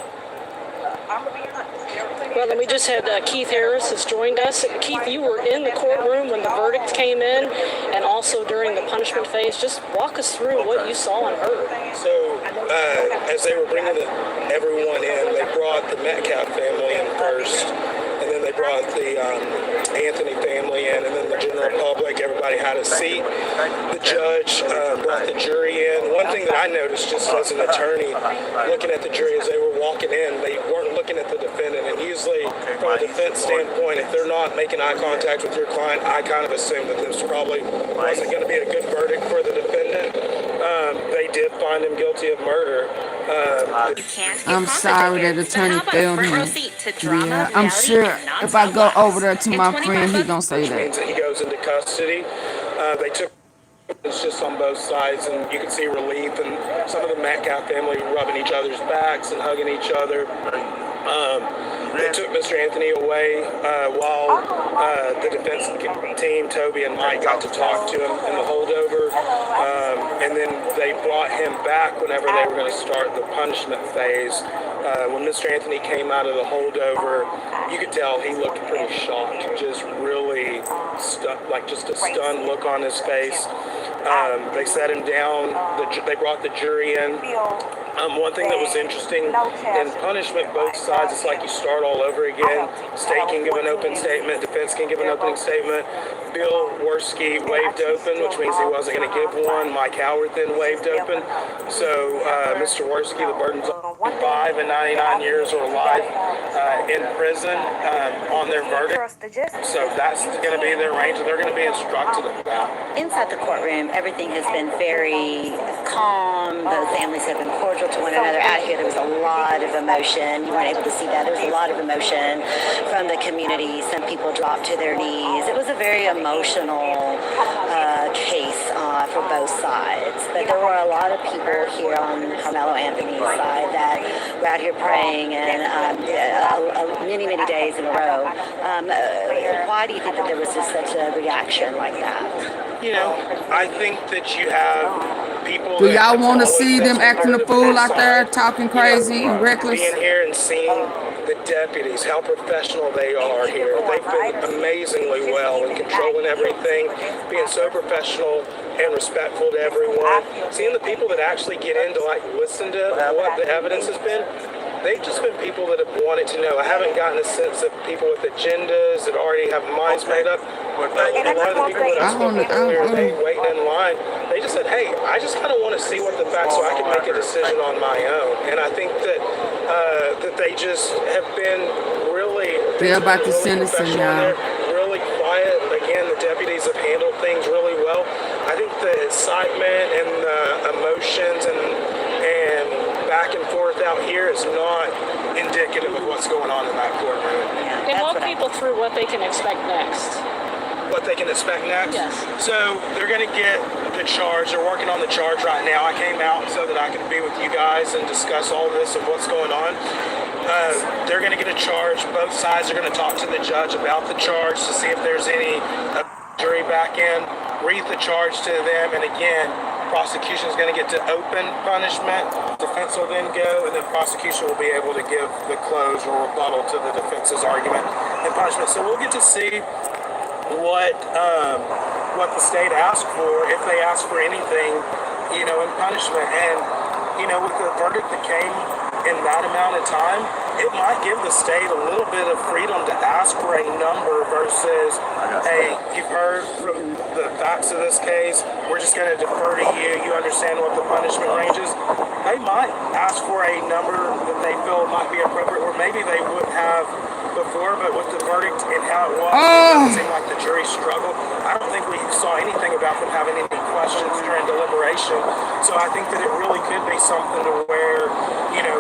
S10: Well, then we just had Keith Harris has joined us. Keith, you were in the courtroom when the verdict came in and also during the punishment phase. Just walk us through what you saw and heard.
S12: So, as they were bringing everyone in, they brought the Metcalf family in first, and then they brought the Anthony family in, and then the general public. Everybody had a seat. The judge brought the jury in. One thing that I noticed just as an attorney looking at the jury as they were walking in, they weren't looking at the defendant. And usually, from a defense standpoint, if they're not making eye contact with your client, I kind of assume that this probably wasn't going to be a good verdict for the defendant. They did find him guilty of murder.
S2: I'm sorry that attorney failed him. Yeah, I'm sure if I go over there to my friend, he's going to say that.
S12: He goes into custody. They took it's just on both sides, and you can see relief, and some of the Metcalf family rubbing each other's backs and hugging each other. they took Mr. Anthony away while the defense team, Toby and Mike, got to talk to him in the holdover. And then they brought him back whenever they were going to start the punishment phase. When Mr. Anthony came out of the holdover, you could tell he looked pretty shocked, just really like just a stunned look on his face. They sat him down. They brought the jury in. One thing that was interesting, in punishment, both sides, it's like you start all over again. State can give an open statement, defense can give an opening statement. Bill Worski waived open, which means he wasn't going to give one. Mike Howard then waived open. So Mr. Worski, the burden's on 5 and 99 years or life in prison on their verdict. So that's going to be their range, and they're going to be instructed of that.
S4: Inside the courtroom, everything has been very calm. Both families have been cordial to one another. Out here, there was a lot of emotion. You weren't able to see that. There was a lot of emotion from the community. Some people dropped to their knees. It was a very emotional case for both sides. But there were a lot of people here on Karmelo Anthony's side that were out here praying and many, many days in a row. Why do you think that there was just such a reaction like that?
S12: You know, I think that you have people.
S2: Do y'all want to see them acting a fool out there, talking crazy and reckless?
S12: Being here and seeing the deputies, how professional they are here. They've been amazingly well in controlling everything, being so professional and respectful to everyone. Seeing the people that actually get in to like listen to what the evidence has been. They've just been people that have wanted to know. I haven't gotten a sense of people with agendas that already have minds made up. But a lot of the people that I've spoken to here, they waiting in line, they just said, hey, I just kind of want to see what the facts so I can make a decision on my own. And I think that that they just have been really...
S2: They're about to sentence him now.
S12: Really quiet. Again, the deputies have handled things really well. I think the excitement and the emotions and back and forth out here is not indicative of what's going on in that courtroom.
S10: And walk people through what they can expect next.
S12: What they can expect next?
S10: Yes.
S12: So they're going to get the charge. They're working on the charge right now. I came out so that I could be with you guys and discuss all this and what's going on. They're going to get a charge. Both sides are going to talk to the judge about the charge to see if there's any jury back in, read the charge to them, and again, prosecution is going to get to open punishment. Defense will then go, and then prosecution will be able to give the close or rebuttal to the defense's argument and punishment. So we'll get to see what the state asked for, if they ask for anything, in punishment. And with the verdict that came in that amount of time, it might give the state a little bit of freedom to ask for a number versus, hey, you've heard from the facts of this case, we're just going to defer to you, you understand what the punishment range is. They might ask for a number that they feel might be appropriate, or maybe they would have before, but with the verdict and how it was, it seemed like the jury struggled. I don't think we saw anything about them having any questions during deliberation. So I think that it really could be something to where,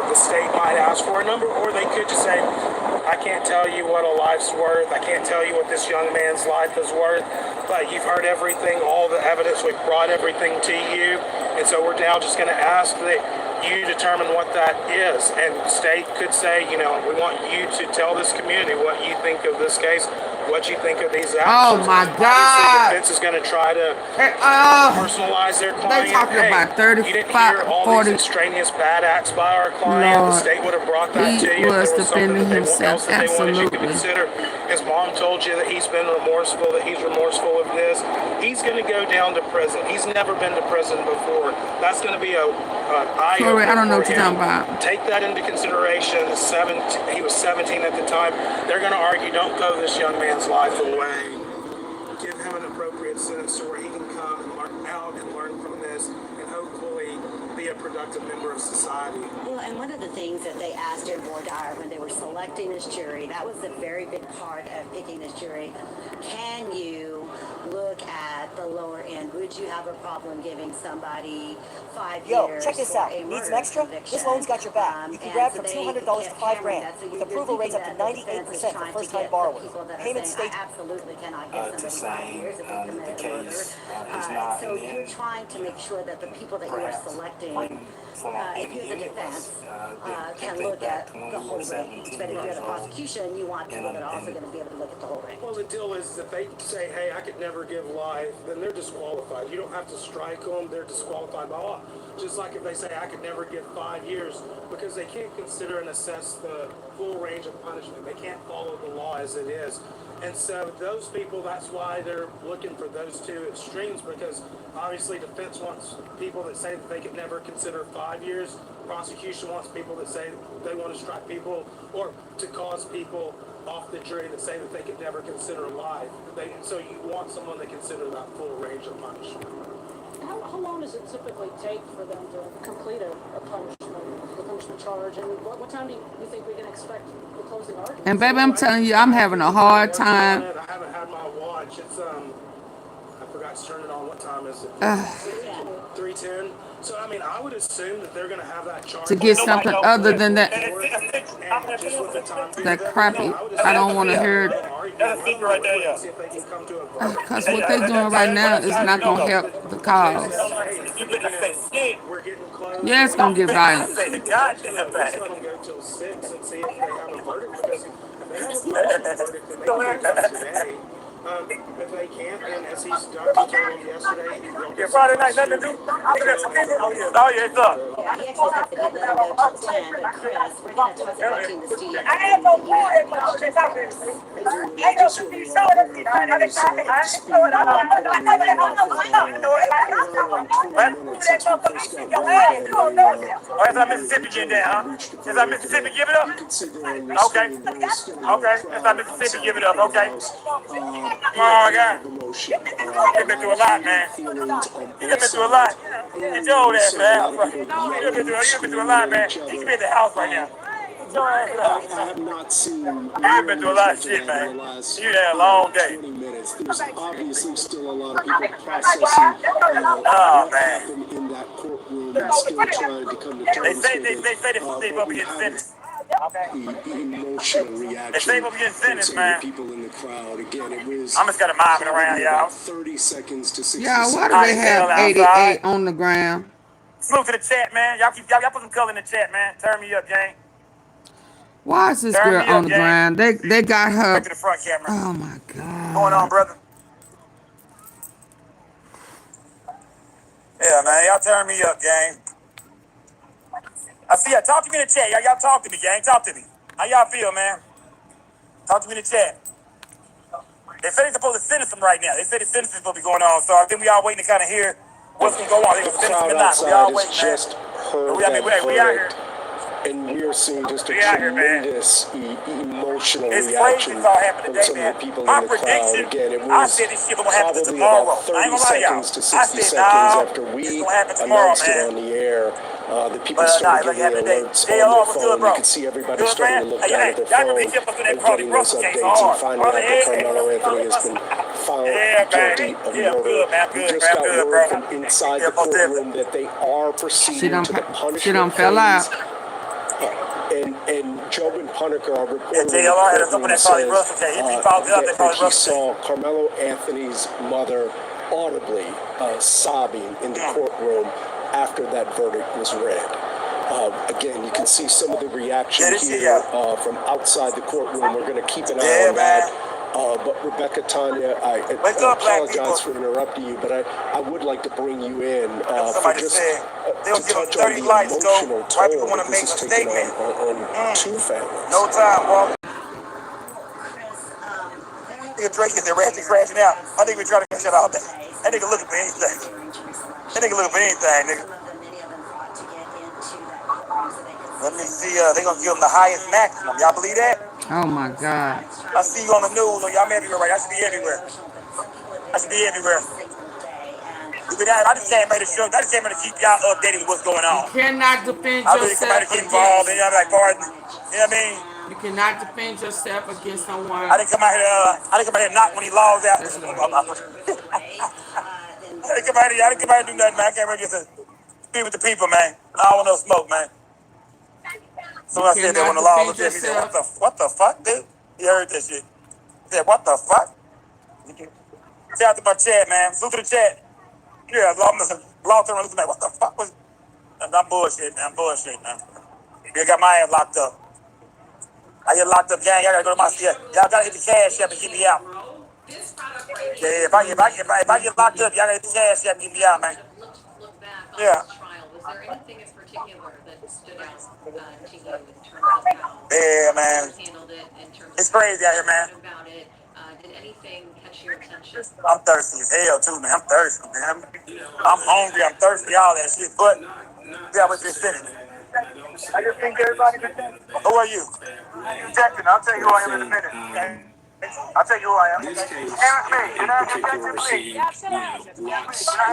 S12: the state might ask for a number, or they could just say, I can't tell you what a life's worth. I can't tell you what this young man's life is worth, but you've heard everything, all the evidence, we've brought everything to you. And so we're now just going to ask that you determine what that is. And the state could say, we want you to tell this community what you think of this case, what you think of these actions.
S2: Oh my God!
S12: Obviously, the defense is going to try to personalize their client.
S2: They talking about 35,
S12: you didn't hear all
S2: 40.
S12: these extraneous bad acts by our client.
S2: Lord,
S12: the state would have brought that to you.
S2: He was
S12: If there was something
S2: defending
S12: that
S2: himself,
S12: else that they wanted you to
S2: absolutely.
S12: consider. His mom told you that he's been remorseful, that he's remorseful of this. He's going to go down to prison. He's never been to prison before. That's going to be an eye-opener.
S2: Sorry, I don't know what you're talking about.
S12: Take that into consideration. He was 17 at the time. They're going to argue, don't throw this young man's life away. Give him an appropriate sentence to where he can come and learn out and learn from this and hopefully be a productive member of society.
S4: Well, and one of the things that they asked in voir dire when they were selecting this jury, that was a very big part of picking this jury. Can you look at the lower end? Would you have a problem giving somebody 5 years?
S13: Check this out. Need some extra? This loan's got your back. You can grab from $200 to $5 grand, with approval rates up to 98% for first-time borrowers. Payment state.
S4: Absolutely cannot give
S6: To
S4: somebody 5
S6: say
S4: years if they
S6: the
S4: committed
S6: case
S4: murder.
S6: is not
S4: So
S6: in the
S4: you're trying to make sure that the people that you are selecting if you're the defense, can look at the whole range, but if you're the prosecution, you want people that are also going to be able to look at the whole range.
S12: Well, the deal is if they say, hey, I could never give life, then they're disqualified. You don't have to strike them. They're disqualified by law. Just like if they say, I could never give 5 years, because they can't consider and assess the full range of punishment. They can't follow the law as it is. And so those people, that's why they're looking for those two extremes, because obviously defense wants people that say that they could never consider 5 years. Prosecution wants people that say they want to strike people or to cause people off the jury that say that they could never consider life. So you want someone to consider that full range of punishment.
S10: How long does it typically take for them to complete a punishment charge? And what time do you think we can expect the closing argument?
S2: And baby, I'm telling you, I'm having a hard time.
S12: I haven't had my watch. It's I forgot to turn it on. What time is it? 3:10. So I mean, I would assume that they're going to have that charge
S2: To get something other than that, that crappy. I don't want to hear it. Because what they're doing right now is not going to help the cause. Yeah, it's going to get violent.
S12: Let them go till 6 and see if they have a verdict. Because if they have a verdict, then they can do that today. If they can't, then as he's told them yesterday,
S23: Friday night, nothing to do. Oh, yeah, it's up.
S4: He actually said that he'd let him go till 10, but Chris, we're going to toss it back to the studio.
S18: I have no clue what you're talking about. I just want to be showing up, you know, I never saw it. I just know it.
S23: Oh, it's not Mississippi getting there, huh? Is that Mississippi give it up? Okay. Okay. It's not Mississippi give it up. Okay. Oh, God. You've been through a lot, man. You've been through a lot. Get your old ass, man. You've been through a lot, man. You can be at the house right now.
S11: I have not seen.
S23: You've been through a lot of shit, man. You had a long day.
S11: 20 minutes. There's obviously still a lot of people processing
S23: what
S11: happened in that courtroom and still trying to come to terms
S23: They say
S11: with
S23: they up against sentenced.
S11: emotional reaction from some of the people in the crowd. Again, it was.
S23: I'm just gonna mob it around, y'all.
S11: 30 seconds to 60
S2: Y'all,
S11: seconds.
S2: why do they have 88 on the ground?
S23: Move to the chat, man. Y'all put some color in the chat, man. Turn me up, gang.
S2: Why is this girl on the ground? They got her.
S23: Back to the front camera.
S2: Oh my God.
S23: What's going on, brother? Yeah, man. Y'all turn me up, gang. I see y'all. Talk to me in the chat. Y'all talk to me, gang. Talk to me. How y'all feel, man? Talk to me in the chat. They said they're supposed to sentence him right now. They said the sentence is supposed to be going on. So I think we all waiting to kind of hear what's going to go on. They going to sentence him or not. We all waiting, man. We out here.
S11: And we are seeing just a tremendous emotional reaction from some of the people in the crowd. Again, it was probably about 30 seconds to 60 seconds after we announced it on the air. The people started getting alerts on their phone. You could see everybody starting to look down at their phone and getting those updates and finding out that Karmelo Anthony has been found guilty of murder. We just got word from inside the courtroom that they are proceeding to the punishment phase. And Jobin Puneker, our reporter, says that he saw Karmelo Anthony's mother audibly sobbing in the courtroom after that verdict was read. Again, you can see some of the reaction here from outside the courtroom. We're going to keep an eye on that. But Rebecca, Tanya, I apologize for interrupting you, but I would like to bring you in for just to touch on the emotional toll that this is taking on two families.
S23: No time, Walter. Nigga Drake is there crashing out. I think we're trying to shut all day. That nigga looking for anything. That nigga looking for anything, nigga. Let me see, they gonna give him the highest maximum. Y'all believe that?
S2: Oh my God.
S23: I see you on the news, so y'all everywhere, right? I should be everywhere. I should be everywhere. I just came here to show, I just came here to keep y'all updated with what's going on.
S2: You cannot defend
S23: I really
S2: yourself
S23: get involved, and y'all like, pardon. You know what I mean?
S2: You cannot defend yourself against someone.
S23: I didn't come out here and knock when he laws out. I didn't come out here, and do nothing, man. I came here just to be with the people, man. I don't want no smoke, man. Someone said that when the law was there, he said, what the fuck, dude? You heard that shit. He said, what the fuck? Shout out to my chat, man. Salute to the chat. Yeah, law term, what the fuck was... I'm bullshitting, man. I'm bullshitting, man. You got my ass locked up. I get locked up, gang. Y'all gotta go to my shit. Y'all gotta hit the cash app and keep me out. Yeah, if I get locked up, y'all gotta hit the cash app and keep me out, man.
S5: Look back on
S23: Yeah.
S5: this trial, was there anything in particular that stood out to you in terms of how
S23: Yeah, man.
S5: you handled it, in terms
S23: It's
S5: of how
S23: crazy out here,
S5: you
S23: man.
S5: thought about it? Did anything catch your attention?
S23: I'm thirsty as hell too, man. I'm thirsty, man. I'm hungry. I'm thirsty. All that shit. But yeah, but just finished. I just think everybody. Who are you? You texting? I'll tell you who I am in a minute. Okay? I'll tell you who I am.
S18: This case
S23: Excuse me.
S18: in
S23: Can I have your
S18: particular
S23: attention, please?
S18: received,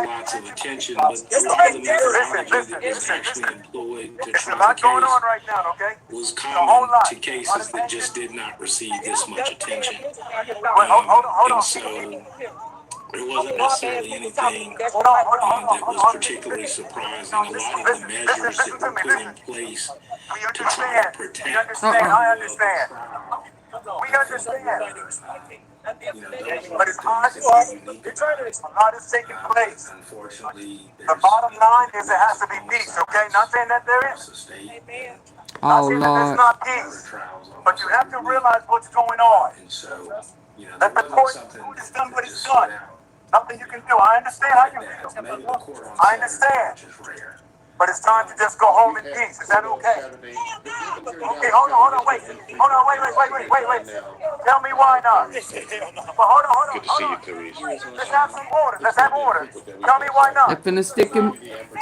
S18: lots of attention, but the methodology that was actually employed to
S23: There's a
S18: try the
S23: lot going
S18: case
S23: on right now, okay?
S18: was
S23: A whole
S18: common
S23: lot.
S18: to cases that just did not receive this much attention.
S23: Wait, hold
S18: And
S23: on.
S18: so it wasn't necessarily anything that was particularly surprising. A lot of the measures that were put in place
S23: We
S18: to try to
S23: understand. We
S18: protect
S23: understand. I
S18: the
S23: understand.
S18: trial,
S23: We
S18: I think
S23: understand.
S18: those
S23: But
S18: were
S23: it's
S18: things
S23: hard
S18: that
S23: to
S18: were
S23: us.
S18: unique
S23: A
S18: about it.
S23: lot is taking
S18: But
S23: place.
S18: unfortunately,
S23: The
S18: there's
S23: bottom line is it has
S18: lots
S23: to
S18: of
S23: be peace, okay?
S18: homicides
S23: Not saying that there
S18: across
S23: is.
S18: the state, and
S23: Not
S2: Oh
S23: saying that there's
S2: Lord.
S23: not
S18: murder
S23: peace.
S18: trials
S23: But you
S18: almost
S23: have
S18: every
S23: to
S18: week.
S23: realize what's going on.
S18: And so, there
S23: That the
S18: wasn't
S23: court
S18: something
S23: has done what
S18: that
S23: it's
S18: just stood
S23: done.
S18: out
S23: Nothing you can do. I understand how you
S18: that
S23: feel.
S18: made the court on
S23: I
S18: Saturday,
S23: understand.
S18: which is rare.
S23: But it's time to just go home in peace. Is that okay? Okay, hold on, wait. Hold on, wait. Tell me why not. Well,
S16: Good to see you,
S23: hold on.
S16: Clarice.
S23: Let's have some order. Let's have order. Tell me why
S2: They
S23: not.
S2: finna stick him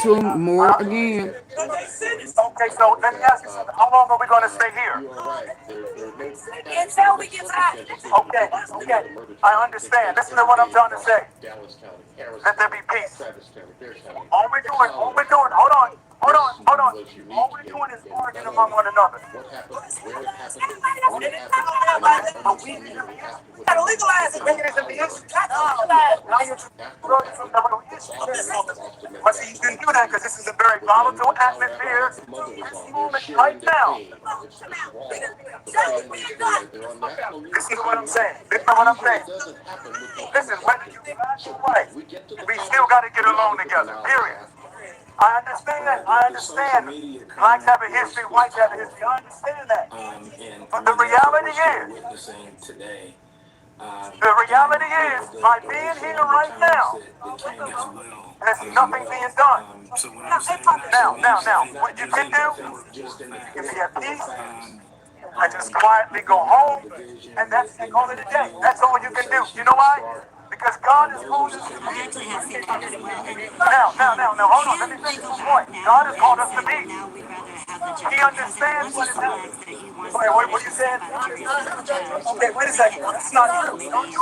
S2: to him more again.
S23: Okay, so let me ask you something. How long are we going to stay here? Until we get out. Okay. I understand. Listen to what I'm trying to say. Let there be peace. All we're doing, hold on. All we're doing is arguing among one another. Gotta legalize it. Making it into the issue. Now you're but see, you can do that because this is a very volatile atmosphere at this moment right now. Listen to what I'm saying. Listen, whether you black or white, we still got to get along together. Period. I understand.
S18: Media
S23: Blacks have a
S18: comment
S23: history,
S18: was
S23: whites have a history. I
S18: powerful.
S23: understand that.
S18: And
S23: But the
S18: that's what
S23: reality
S18: we're still
S23: is,
S18: witnessing today.
S23: the reality
S18: And
S23: is, by
S18: the
S23: being
S18: racial
S23: here right
S18: undertones
S23: now,
S18: that came as well.
S23: there's nothing being done.
S18: So what I'm saying
S23: Now, what you can do,
S18: just in the
S23: you can be
S18: court,
S23: at peace and just quietly go home, and that's and call it a day. That's all you can do. You know why? Because God is called us to be. Now, hold on. Let me finish my point. God has called us to be. He understands what is happening. Wait, what you said? Okay, wait a second. That's not true. Don't you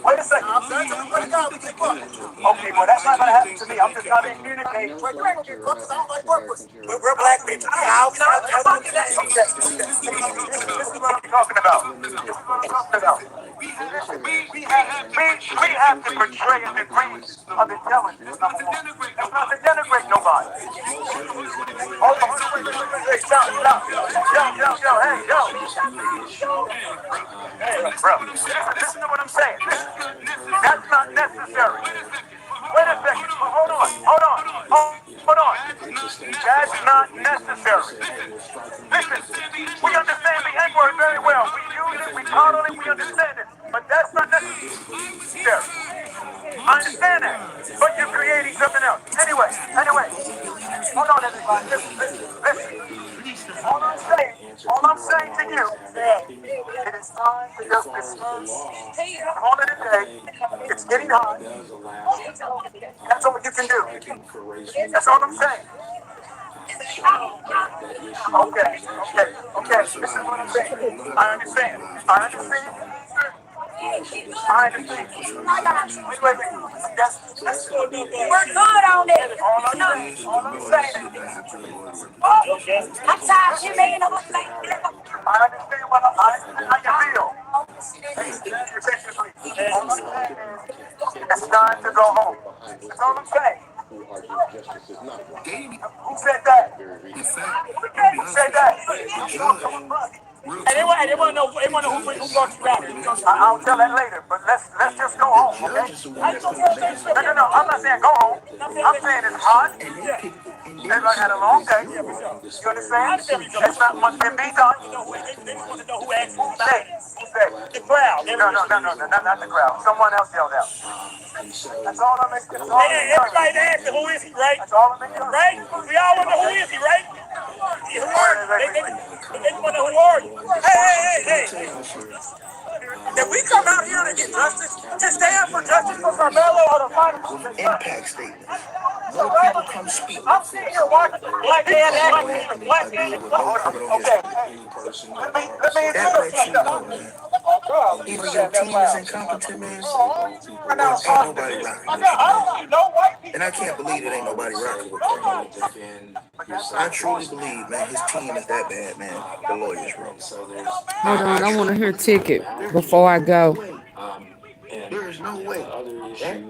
S23: wait a second. Okay, well, that's not going to happen to me. I'm just trying to communicate. We're black people. This is what I'm talking about. We have to portray a degree of intelligence, number one. That's not to denigrate nobody. Hold on, wait, stop. Hey, bro. Listen to what I'm saying. That's not necessary. Wait a second. Hold on. That's not necessary. Listen, we understand the N-word very well. We use it, we coddle it, we understand it. But that's not necessary. I understand that. But you're creating something else. Anyway. Hold on, everybody. Listen. All I'm saying to you is it is time to just disperse. Call it a day. It's getting hot. That's all you can do. That's all I'm saying. Okay. This is what I'm saying. I understand. Wait. We're good on it. All I'm saying. I'm tired of you making up things. I understand how you feel. All I'm saying is, it's time to go home. That's all I'm saying. Who said that?
S18: In fact, I'm gonna be honest with you. the judge, real
S23: And they
S18: talk,
S23: want to know
S18: the
S23: who
S18: judge
S23: brought
S18: is
S23: you
S18: the
S23: out here. I'll
S18: permissive
S23: tell that
S18: order,
S23: later, but let's just go
S18: and the
S23: home, okay?
S18: judge is the one
S23: How you
S18: that
S23: gonna
S18: put the
S23: tell
S18: ban
S23: me?
S18: on
S23: No, I'm not saying go home. I'm saying it's hot.
S18: and they
S23: Yeah.
S18: pick and they
S23: Everybody had
S18: pick
S23: a long
S18: the
S23: day. Yeah, for
S18: juror
S23: sure.
S18: on
S23: You understand?
S18: disparities
S23: It's not much can
S18: between
S23: be done.
S18: black and
S23: They just want to
S18: white
S23: know who asked who
S18: defendants,
S23: say. Who said?
S18: black
S23: The
S18: and white
S23: crowd. No,
S18: jurors losing on
S23: not the
S18: those
S23: crowd. Someone else yelled out.
S18: and
S23: That's
S18: so
S23: all I'm asking.
S18: those are the
S23: Everybody's
S18: two
S23: asking who is he, right? That's all I'm asking.
S18: um,
S23: Right?
S18: who
S23: We all want to know
S18: are
S23: who is he, right? Who are you? They want to know who are you.
S18: ongoing discussions.
S23: Hey,
S18: Let me
S23: hey,
S18: tell
S23: hey.
S18: y'all something.
S23: Did we come out
S18: Judge
S23: here to get
S18: Marshall
S23: justice? To
S18: is
S23: stand for
S18: hearing
S23: justice for
S18: real
S23: Carmelo
S18: people
S23: or to find him?
S18: with impact statements.
S23: So,
S18: Real
S23: right?
S18: people come speak.
S23: I'm sitting here watching this black man
S18: All the
S23: act.
S18: way happening
S23: Black man.
S18: again with no criminal
S23: Okay.
S18: history.
S23: Hey, let me
S18: That
S23: explain
S18: lets you
S23: something.
S18: know, man.
S23: God, you
S18: Either
S23: said
S18: your
S23: that
S18: team is
S23: loud.
S18: incompetent, man,
S23: Oh, you right now
S18: or ain't
S23: talking to
S18: nobody
S23: me.
S18: rocking
S23: I
S18: with you, man.
S23: don't see no white people.
S18: And I can't believe it ain't nobody rocking with Karmelo, bro. I truly believe, man, his team is that bad, man. The lawyers, bro.
S2: Hold on,
S18: I
S2: I want to
S18: truly
S2: hear
S18: believe
S2: Ticket
S18: there is
S2: before I
S18: no
S2: go.
S18: way. There is no way. Right?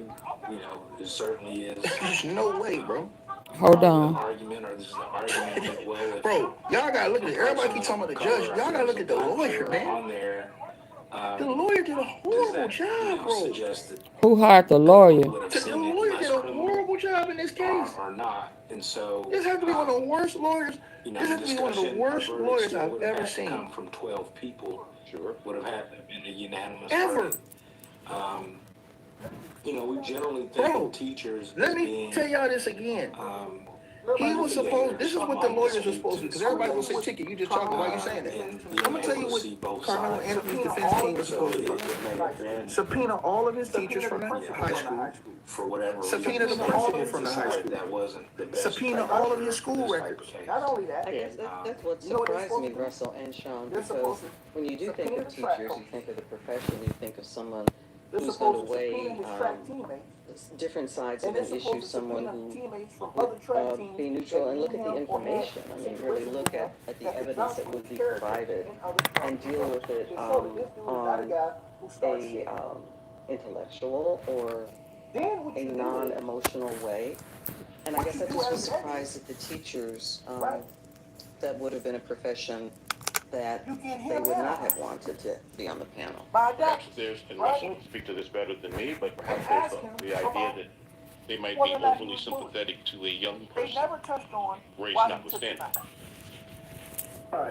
S18: There's no way, bro.
S2: Hold on.
S18: Bro, y'all gotta look at it. Everybody keep talking about the judge. Y'all gotta look at the lawyer, man. The lawyer did a horrible job, bro.
S2: Who hired the lawyer?
S18: The lawyer did a horrible job in this case. This has to be one of the worst lawyers. This has to be one of the worst lawyers I've ever seen. Ever. Bro, let me tell y'all this again. He was supposed, this is what the lawyers are supposed to do, because everybody will say, Ticket, you just talking, why you saying that? I'm going to tell you what Carmelo Anthony's defense team is supposed to do. Subpoena all of his teachers from the high school. Subpoena the principal from the high school. Subpoena all of his school records.
S13: Not only that, I guess that's what surprised me, Russell and Sean, because when you do think of teachers, you think of the profession, you think of someone who's going to weigh different sides of an issue, someone who would be neutral and look at the information. I mean, really look at the evidence that would be provided and deal with it on a intellectual or a non-emotional way. And I guess I just was surprised that the teachers, that would have been a profession that they would not have wanted to be on the panel.
S16: Perhaps there's, and Russell will speak to this better than me, but perhaps there's the idea that they might be overly sympathetic to a young person, race notwithstanding.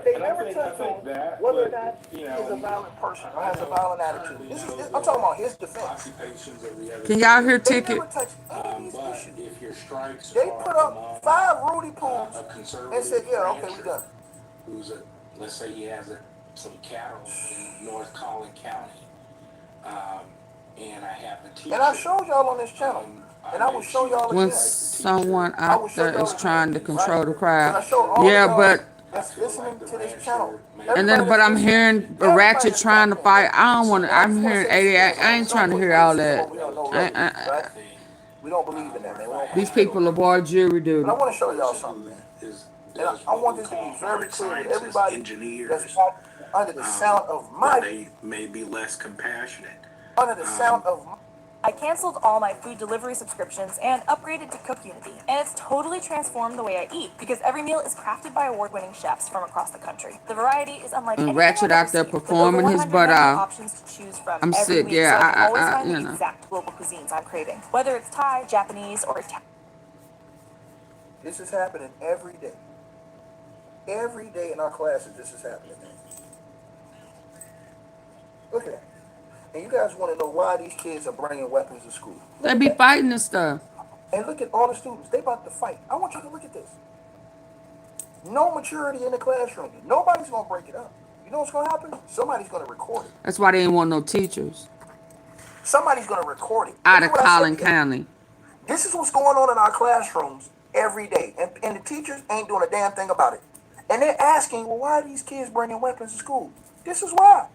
S23: They never touched on whether or not he is a violent person or has a violent attitude. I'm talking about his defense.
S2: Can y'all hear
S23: They
S2: Ticket?
S23: never touched any of these issues. They put up 5 Rudy pools and said, yeah, okay, we done.
S6: Let's say he has some cattle in North Collin County, and I have the teacher.
S23: And I showed y'all on this channel, and I will show y'all
S2: When
S23: again.
S2: someone out there is trying to control the
S23: And I
S2: crowd.
S23: showed all
S2: Yeah,
S23: of
S2: but
S23: y'all that's listening to this channel.
S2: and then but I'm hearing a Ratchet trying to fight. I don't want to. I'm hearing 88. I ain't trying to hear all that.
S23: We don't believe in that, man.
S2: These people are boy jury duty.
S23: But I want to show y'all something, man. And I want this to be very clear to everybody that's under the sound of my,
S6: They may be less compassionate.
S23: under the sound of my.
S19: I canceled all my food delivery subscriptions and upgraded to Cook Unity, and it's totally transformed the way I eat because every meal is crafted by award-winning chefs from across the country. The variety is unlike
S2: And
S19: anything
S2: Ratchet
S19: I've
S2: out
S19: ever
S2: there
S19: seen, with
S2: performing
S19: over
S2: his
S19: 190
S2: butt off.
S19: options to choose from
S2: I'm
S19: every
S2: sick.
S19: week,
S2: Yeah,
S19: so I can always
S2: I
S19: find
S2: you
S19: the
S2: know.
S19: exact global cuisines I'm craving, whether it's Thai, Japanese, or Italian.
S23: This is happening every day. Every day in our classes, this is happening, man. Look at that. And you guys want to know why these kids are bringing weapons to school.
S2: They be fighting and stuff.
S23: And look at all the students. They about to fight. I want you to look at this. No maturity in the classroom. Nobody's going to break it up. You know what's going to happen? Somebody's going to record it.
S2: That's why they ain't want no teachers
S23: Somebody's going to record it.
S2: out
S23: Look
S2: of
S23: at what I said
S2: Collin
S23: to you.
S2: County.
S23: This is what's going on in our classrooms every day. And the teachers ain't doing a damn thing about it. And they're asking, well, why are these kids bringing weapons to school? This is why.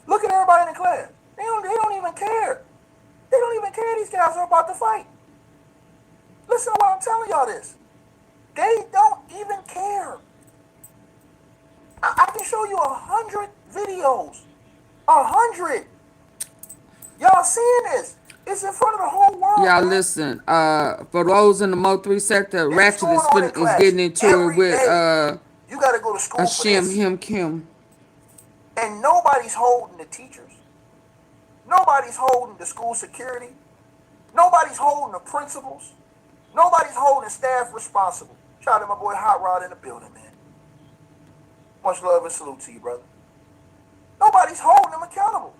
S23: Look at everybody in the class. They don't even care. They don't even care these guys are about to fight. Listen to why I'm telling y'all this. They don't even care. I can show you 100 videos. 100. Y'all seeing this? It's in front of the whole world.
S2: Y'all
S23: man.
S2: listen. For those in the Mo 3 sector, Ratchet is getting into it with
S23: You gotta go
S14: go to school for this.
S2: Him, Kim.
S14: And nobody's holding the teachers. Nobody's holding the school security. Nobody's holding the principals. Nobody's holding the staff responsible. Shout out to my boy Hot Rod in the building, man. Much love and salute to you, brother. Nobody's holding them accountable.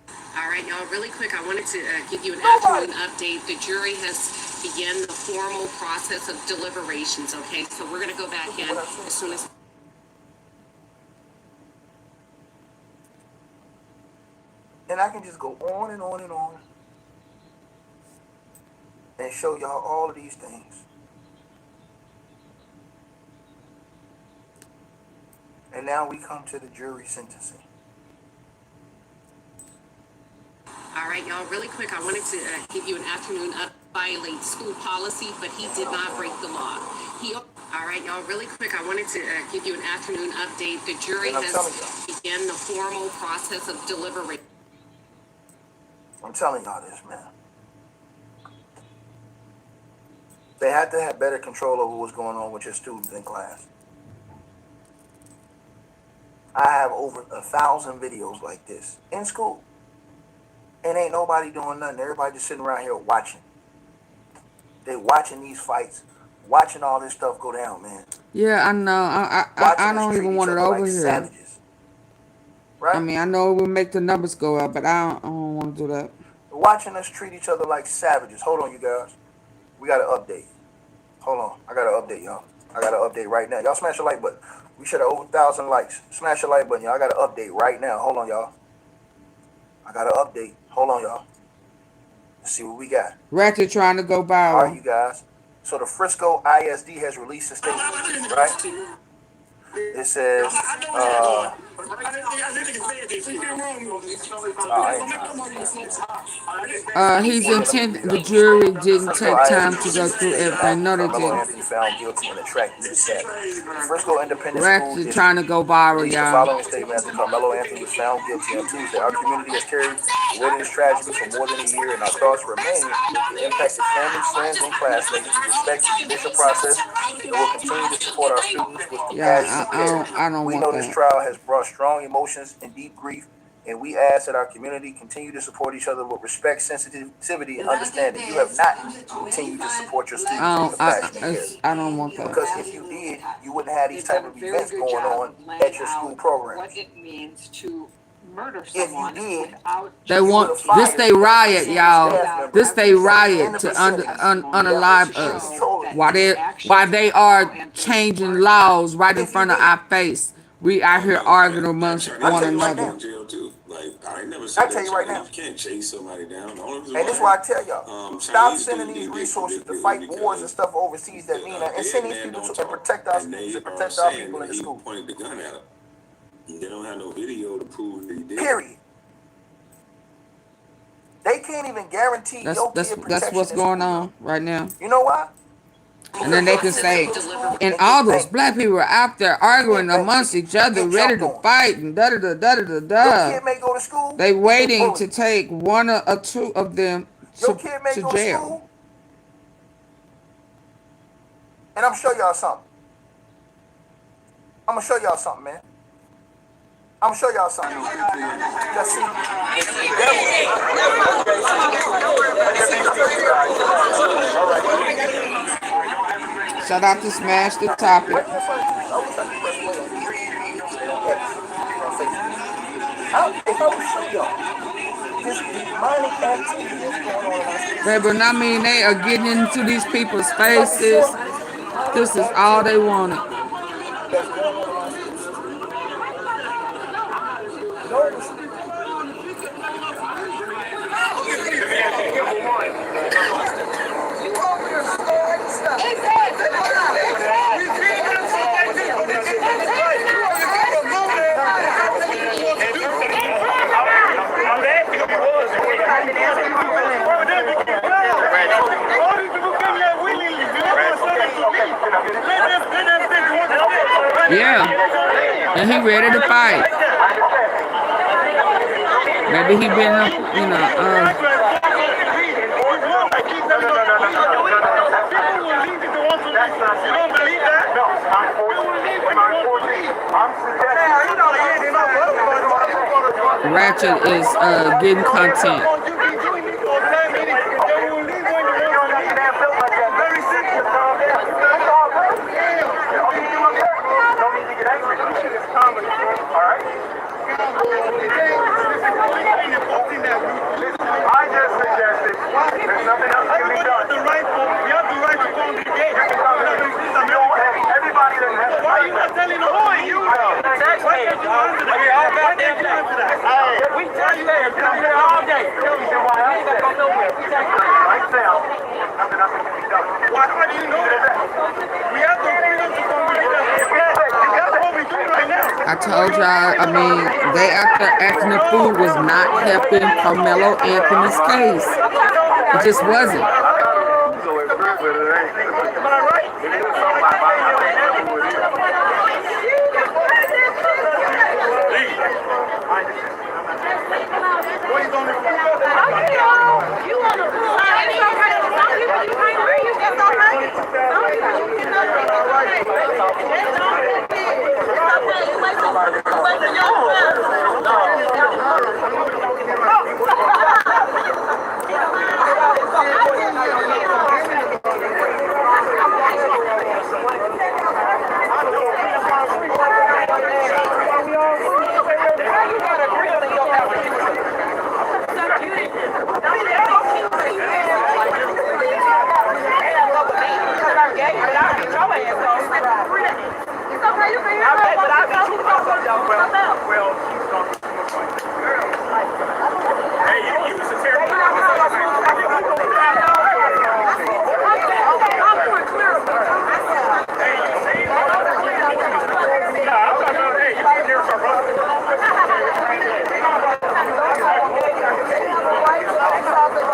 S20: All right, y'all, really quick, I wanted to give you an afternoon update. The jury has begun the formal process of deliberations, okay? So we're going to go back in as soon as...
S14: And I can just go on and on and on and show y'all all of these things. And now we come to the jury sentencing.
S20: All right, y'all, really quick, I wanted to give you an afternoon update. Violate school policy, but he did not break the law. All right, y'all, really quick, I wanted to give you an afternoon update. The jury has begun the formal process of deliberation.
S14: I'm telling y'all this, man. They had to have better control over what's going on with your students in class. I have over 1,000 videos like this in school. And ain't nobody doing nothing. Everybody just sitting around here watching. They watching these fights, watching all this stuff go down, man.
S2: Yeah, I know. I don't even want it over here.
S14: Savages. Right?
S2: I mean, I know it will make the numbers go up, but I don't want to do that.
S14: Watching us treat each other like savages. Hold on, you guys. We got to update. Hold on. I got to update, y'all. I got to update right now. Y'all smash the like button. We should have over 1,000 likes. Smash the like button, y'all. I got to update right now. Hold on, y'all. I got to update. Hold on, y'all. Let's see what we got.
S2: Ratchet trying to go viral.
S14: All right, you guys. So the Frisco ISD has released a statement, right? It says,
S2: the jury didn't take time to go through everything. No, they didn't.
S14: Found guilty in the track meet Saturday. Frisco Independent School
S2: Ratchet trying to go viral,
S14: released the
S2: y'all.
S14: following statement after Karmelo Anthony was found guilty on Tuesday. Our community has carried the weight of this tragedy for more than a year, and our thoughts remain with the impacted families, friends, and classmates. We respect the judicial process and will continue to support our students with compassion and care.
S2: I don't
S14: We
S2: want
S14: know
S2: that.
S14: this trial has brought strong emotions and deep grief, and we ask that our community continue to support each other with respect, sensitivity, and understanding. You have not continued to support your students with compassion and care.
S2: I don't want that.
S14: Because if you did, you wouldn't have these type of events going on at your school program.
S21: What it means to murder someone without
S2: They want this. They riot, y'all. This they riot to unalive us. While they are changing laws right in front of our face. We out here arguing amongst one another.
S14: I tell you right now.
S18: You can't chase somebody down.
S14: And this is why I tell y'all, stop sending these resources to fight wars and stuff overseas that mean that, and send these people to protect our students and protect our people in the school.
S18: Pointed the gun at him. They don't have no video to prove that he did.
S14: Period. They can't even guarantee your kid protection.
S2: That's what's going on right now.
S14: You know why?
S2: And then they can say, and all those black people are out there arguing amongst each other, ready to fight, and da da da da da da. They waiting to take one or two of them to jail.
S14: And I'm gonna show y'all something. I'm gonna show y'all something, man. I'm gonna show y'all something. Just see.
S2: Shout out to Smash the Topic. Baby, I mean, they are getting into these people's faces. This is all they wanted. Yeah, and he ready to fight. Maybe he been, you know,
S23: You don't believe that? No.
S2: Ratchet is getting content.
S23: I just suggested there's nothing else can be done. You have the right to congregate. Everybody doesn't have the right. Why are you not telling them? Who are you? Why can't you answer that? We all got them day. We taxpayers. Been here all day. Why ain't that going nowhere? We taxpayers. Right now, nothing else can be done. Why do you know that? We have the freedom to congregate. That's what we do right now.
S2: I told y'all, I mean, they after acting the fool was not helping Karmelo Anthony's case. It just wasn't.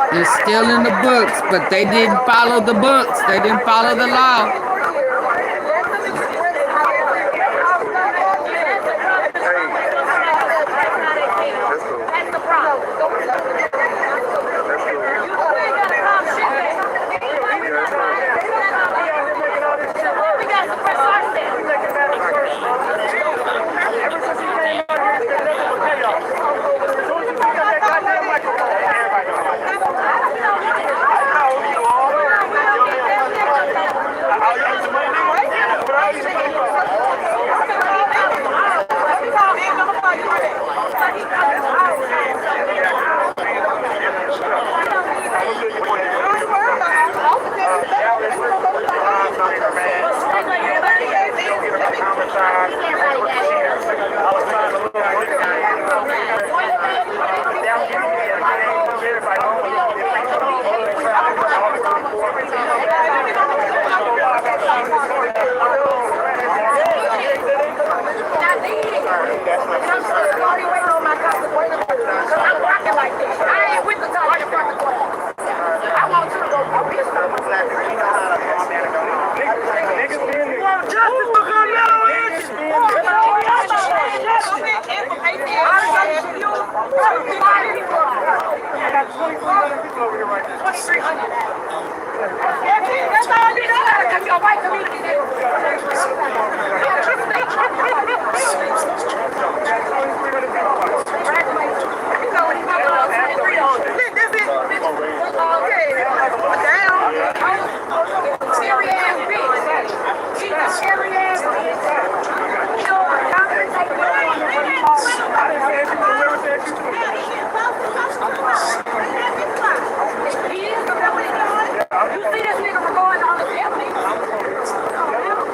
S2: It's still in the books, but they didn't follow the books. They didn't follow the law.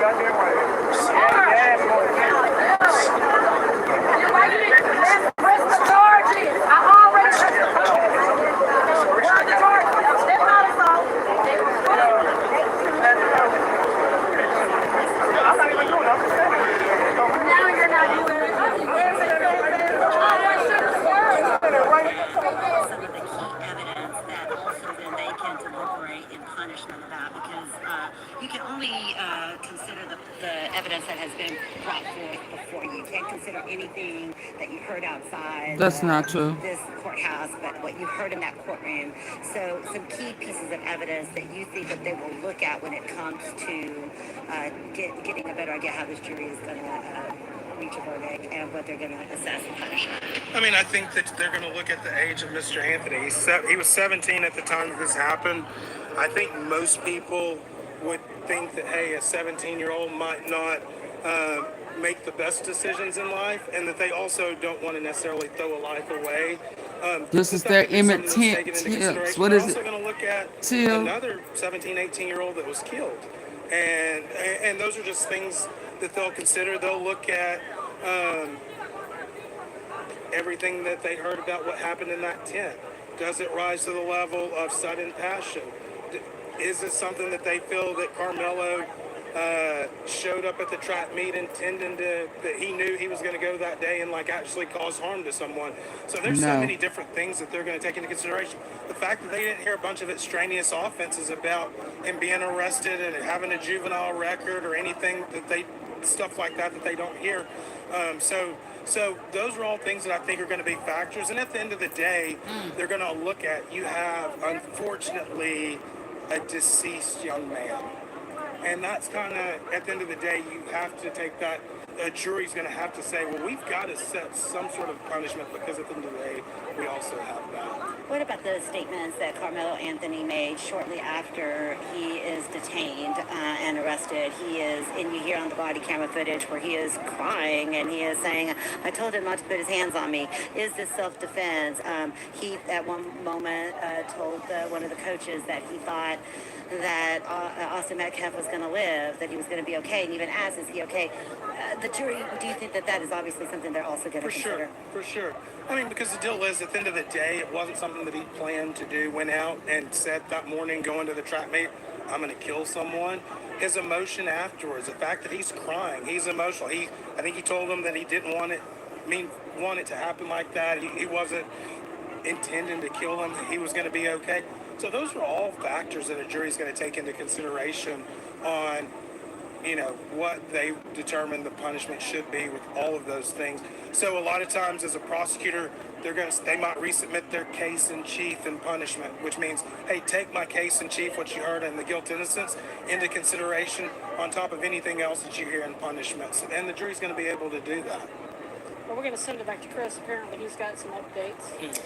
S23: Goddamn right.
S4: evidence that has been brought forth before you. You can't consider anything that you heard outside
S2: That's not true.
S4: this courthouse, but what you heard in that courtroom. So some key pieces of evidence that you think that they will look at when it comes to getting a better idea how this jury is going to reach a verdict and what they're going to assess and punish.
S12: I mean, I think that they're going to look at the age of Mr. Anthony. He was 17 at the time that this happened. I think most people would think that, hey, a 17-year-old might not make the best decisions in life, and that they also don't want to necessarily throw a life away.
S2: This is their Emmett tips. What is it?
S12: They're also going to look at
S2: Till.
S12: another 17, 18-year-old that was killed. And those are just things that they'll consider. They'll look at everything that they heard about what happened in that tent. Does it rise to the level of sudden passion? Is it something that they feel that Karmelo showed up at the track meet intending that he knew he was going to go that day and like actually cause harm to someone? So there's so many different things that they're going to take into consideration. The fact that they didn't hear a bunch of extraneous offenses about him being arrested and having a juvenile record or anything stuff like that they don't hear. So those are all things that I think are going to be factors. And at the end of the day, they're going to look at, you have, unfortunately, a deceased young man. And that's kind of, at the end of the day, you have to take that. A jury's going to have to say, well, we've got to set some sort of punishment because at the end of the day, we also have that.
S4: What about the statements that Karmelo Anthony made shortly after he is detained and arrested? He is, and you hear on the body camera footage where he is crying and he is saying, I told him not to put his hands on me. Is this self-defense? He, at one moment, told one of the coaches that he thought that Austin Metcalf was going to live, that he was going to be okay, and even asked, is he okay? The jury, do you think that is obviously something they're also going to consider?
S12: For sure. I mean, because the deal is, at the end of the day, it wasn't something that he planned to do. Went out and said that morning going to the track meet, I'm going to kill someone. His emotion afterwards, the fact that he's crying, he's emotional. I think he told him that he didn't want it to happen like that. He wasn't intending to kill him. He was going to be okay. So those are all factors that a jury's going to take into consideration on, what they determine the punishment should be with all of those things. So a lot of times as a prosecutor, they might resubmit their case in chief in punishment, which means, hey, take my case in chief, what you heard and the guilt innocence, into consideration on top of anything else that you hear in punishments. And the jury's going to be able to do that.
S10: Well, we're going to send it back to Chris. Apparently, he's got some updates.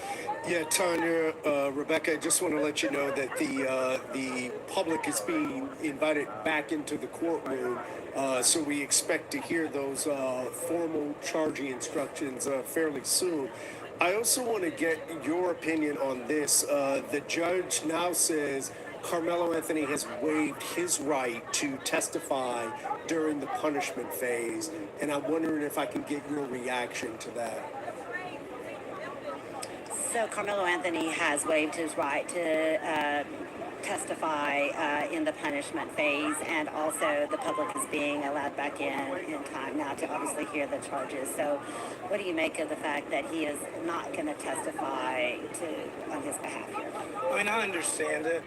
S11: Yeah, Tanya, Rebecca, I just want to let you know that the public is being invited back into the courtroom, so we expect to hear those formal charging instructions fairly soon. I also want to get your opinion on this. The judge now says Karmelo Anthony has waived his right to testify during the punishment phase, and I'm wondering if I can get your reaction to that.
S4: So Karmelo Anthony has waived his right to testify in the punishment phase, and also the public is being allowed back in time now to obviously hear the charges. So what do you make of the fact that he is not going to testify on his behalf here?
S12: I mean, I understand it.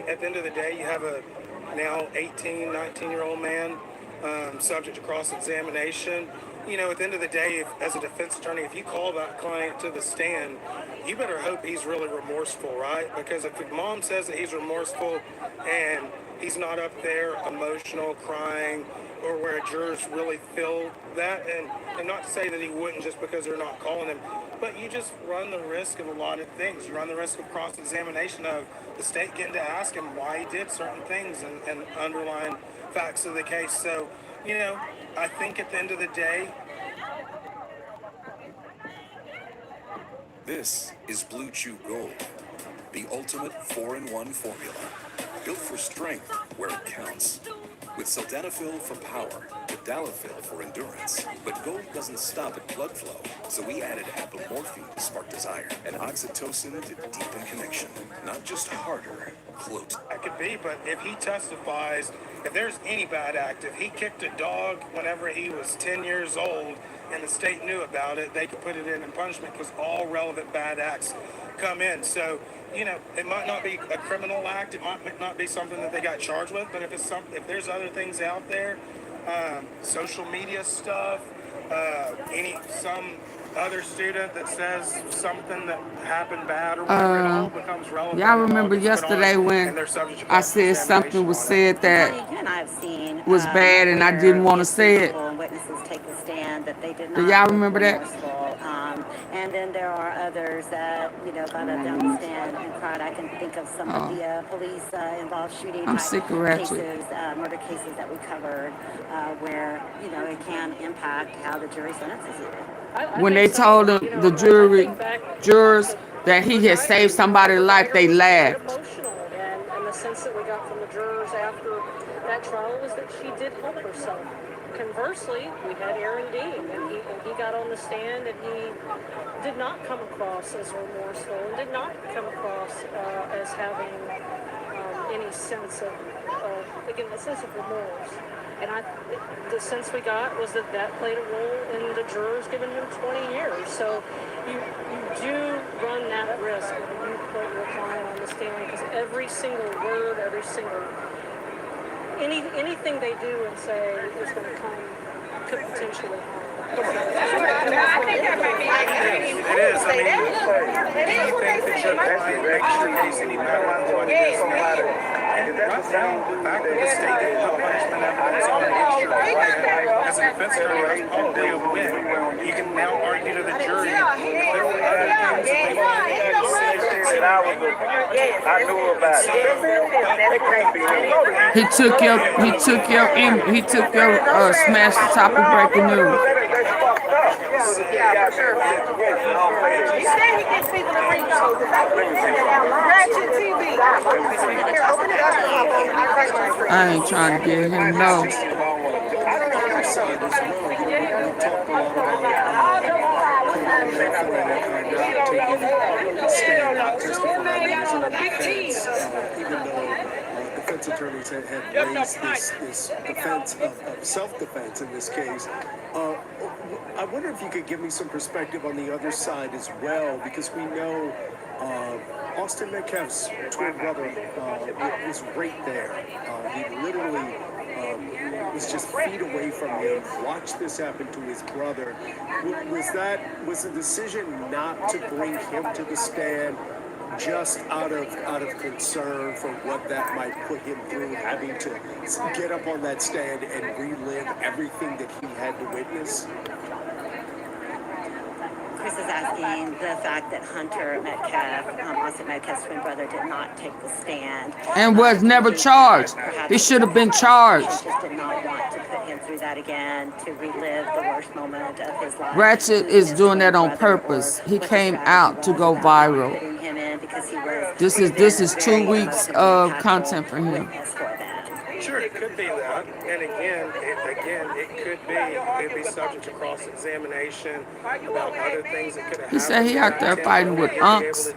S12: At the end of the day, you have a now 18, 19-year-old man subject to cross-examination. At the end of the day, as a defense attorney, if you call that client to the stand, you better hope he's really remorseful, right? Because if the mom says that he's remorseful and he's not up there emotional, crying, or where jurors really feel that, and not to say that he wouldn't just because they're not calling him, but you just run the risk of a lot of things. You run the risk of cross-examination of the state getting to ask him why he did certain things and underlying facts of the case. So, I think at the end of the day,
S1: this is Blue Chew Gold, the ultimate 4-in-1 formula, built for strength where it counts. With sildenafil for power, ADOLPH for endurance. But gold doesn't stop at blood flow, so we added apomorphine to spark desire and oxytocin to deepen connection. Not just harder, close.
S12: That could be, but if he testifies, if there's any bad act, if he kicked a dog whenever he was 10 years old and the state knew about it, they could put it in punishment because all relevant bad acts come in. So, it might not be a criminal act, it might not be something that they got charged with, but if there's other things out there,
S6: social media stuff, some other student that says something that happened bad or whatever, it all becomes relevant.
S2: Y'all
S6: and it all
S2: remember
S6: gets put on,
S2: yesterday when
S6: and they're subject to
S2: I said something
S6: cross-examination
S2: was
S6: on it.
S2: said that
S4: Tony, you and I have seen
S2: was bad and I
S4: where
S2: didn't want to
S4: you've seen
S2: say it?
S4: people and witnesses take the stand that they did
S2: Do
S4: not
S2: y'all
S4: look
S2: remember that?
S4: remorseful. And then there are others that, got up down the stand and cried. I can think of some of
S2: Oh,
S4: the police involved shooting
S2: I'm
S4: type
S2: sick of Ratchet.
S4: cases, murder cases that we covered, where, it can impact how the jury sentences you.
S10: I
S2: When
S10: think
S2: they
S10: so.
S2: told
S10: You
S2: him,
S10: know,
S2: the
S10: I think back
S2: jurors,
S10: to
S2: that he had
S10: Geiger,
S2: saved somebody's life, they
S10: was quite
S2: laughed.
S10: emotional, and the sense that we got from the jurors after that trial was that she did help herself. Conversely, we had Aaron Dean, and he got on the stand, and he did not come across as remorseful, and did not come across as having any sense of, again, a sense of remorse. And the sense we got was that played a role in the jurors giving him 20 years. So you do run that risk when you put your client on the stand, because every single word, every single anything they do and say is going to could potentially harm.
S6: It is. I mean, do you think that your client makes your case any better than what it is now? And right now, the fact that the state didn't put punishment evidence on against your client as a defense attorney, that's probably a win. You can now argue to the jury that there were other things that they wanted to say that I knew about it.
S2: He took your smash the topic breaking news.
S23: Yeah, for sure. He said he gets people to read those. Ratchet TV. Here, open it up.
S2: I ain't trying to get him no.
S11: On the other side as well, we talked a lot about Karmelo Anthony not taking a stand, not testifying as a defense, even though defense attorneys had raised this defense of self-defense in this case. I wonder if you could give me some perspective on the other side as well, because we know Austin Metcalf's twin brother was right there. He literally was just feet away from him. Watched this happen to his brother. Was the decision not to bring him to the stand just out of concern for what that might put him through, having to get up on that stand and relive everything that he had to witness?
S4: Chris is asking the fact that Hunter Metcalf, Austin Metcalf's twin brother, did not take the stand.
S2: And was never charged. He should have been charged.
S4: Just did not want to put him through that again, to relive the worst moment of his life.
S2: Ratchet is doing that on purpose. He came out to go viral. This is 2 weeks of content for him.
S6: Sure, it could be that, and again, it could be subject to cross-examination about other things that could have happened.
S2: He said he out there fighting with unks,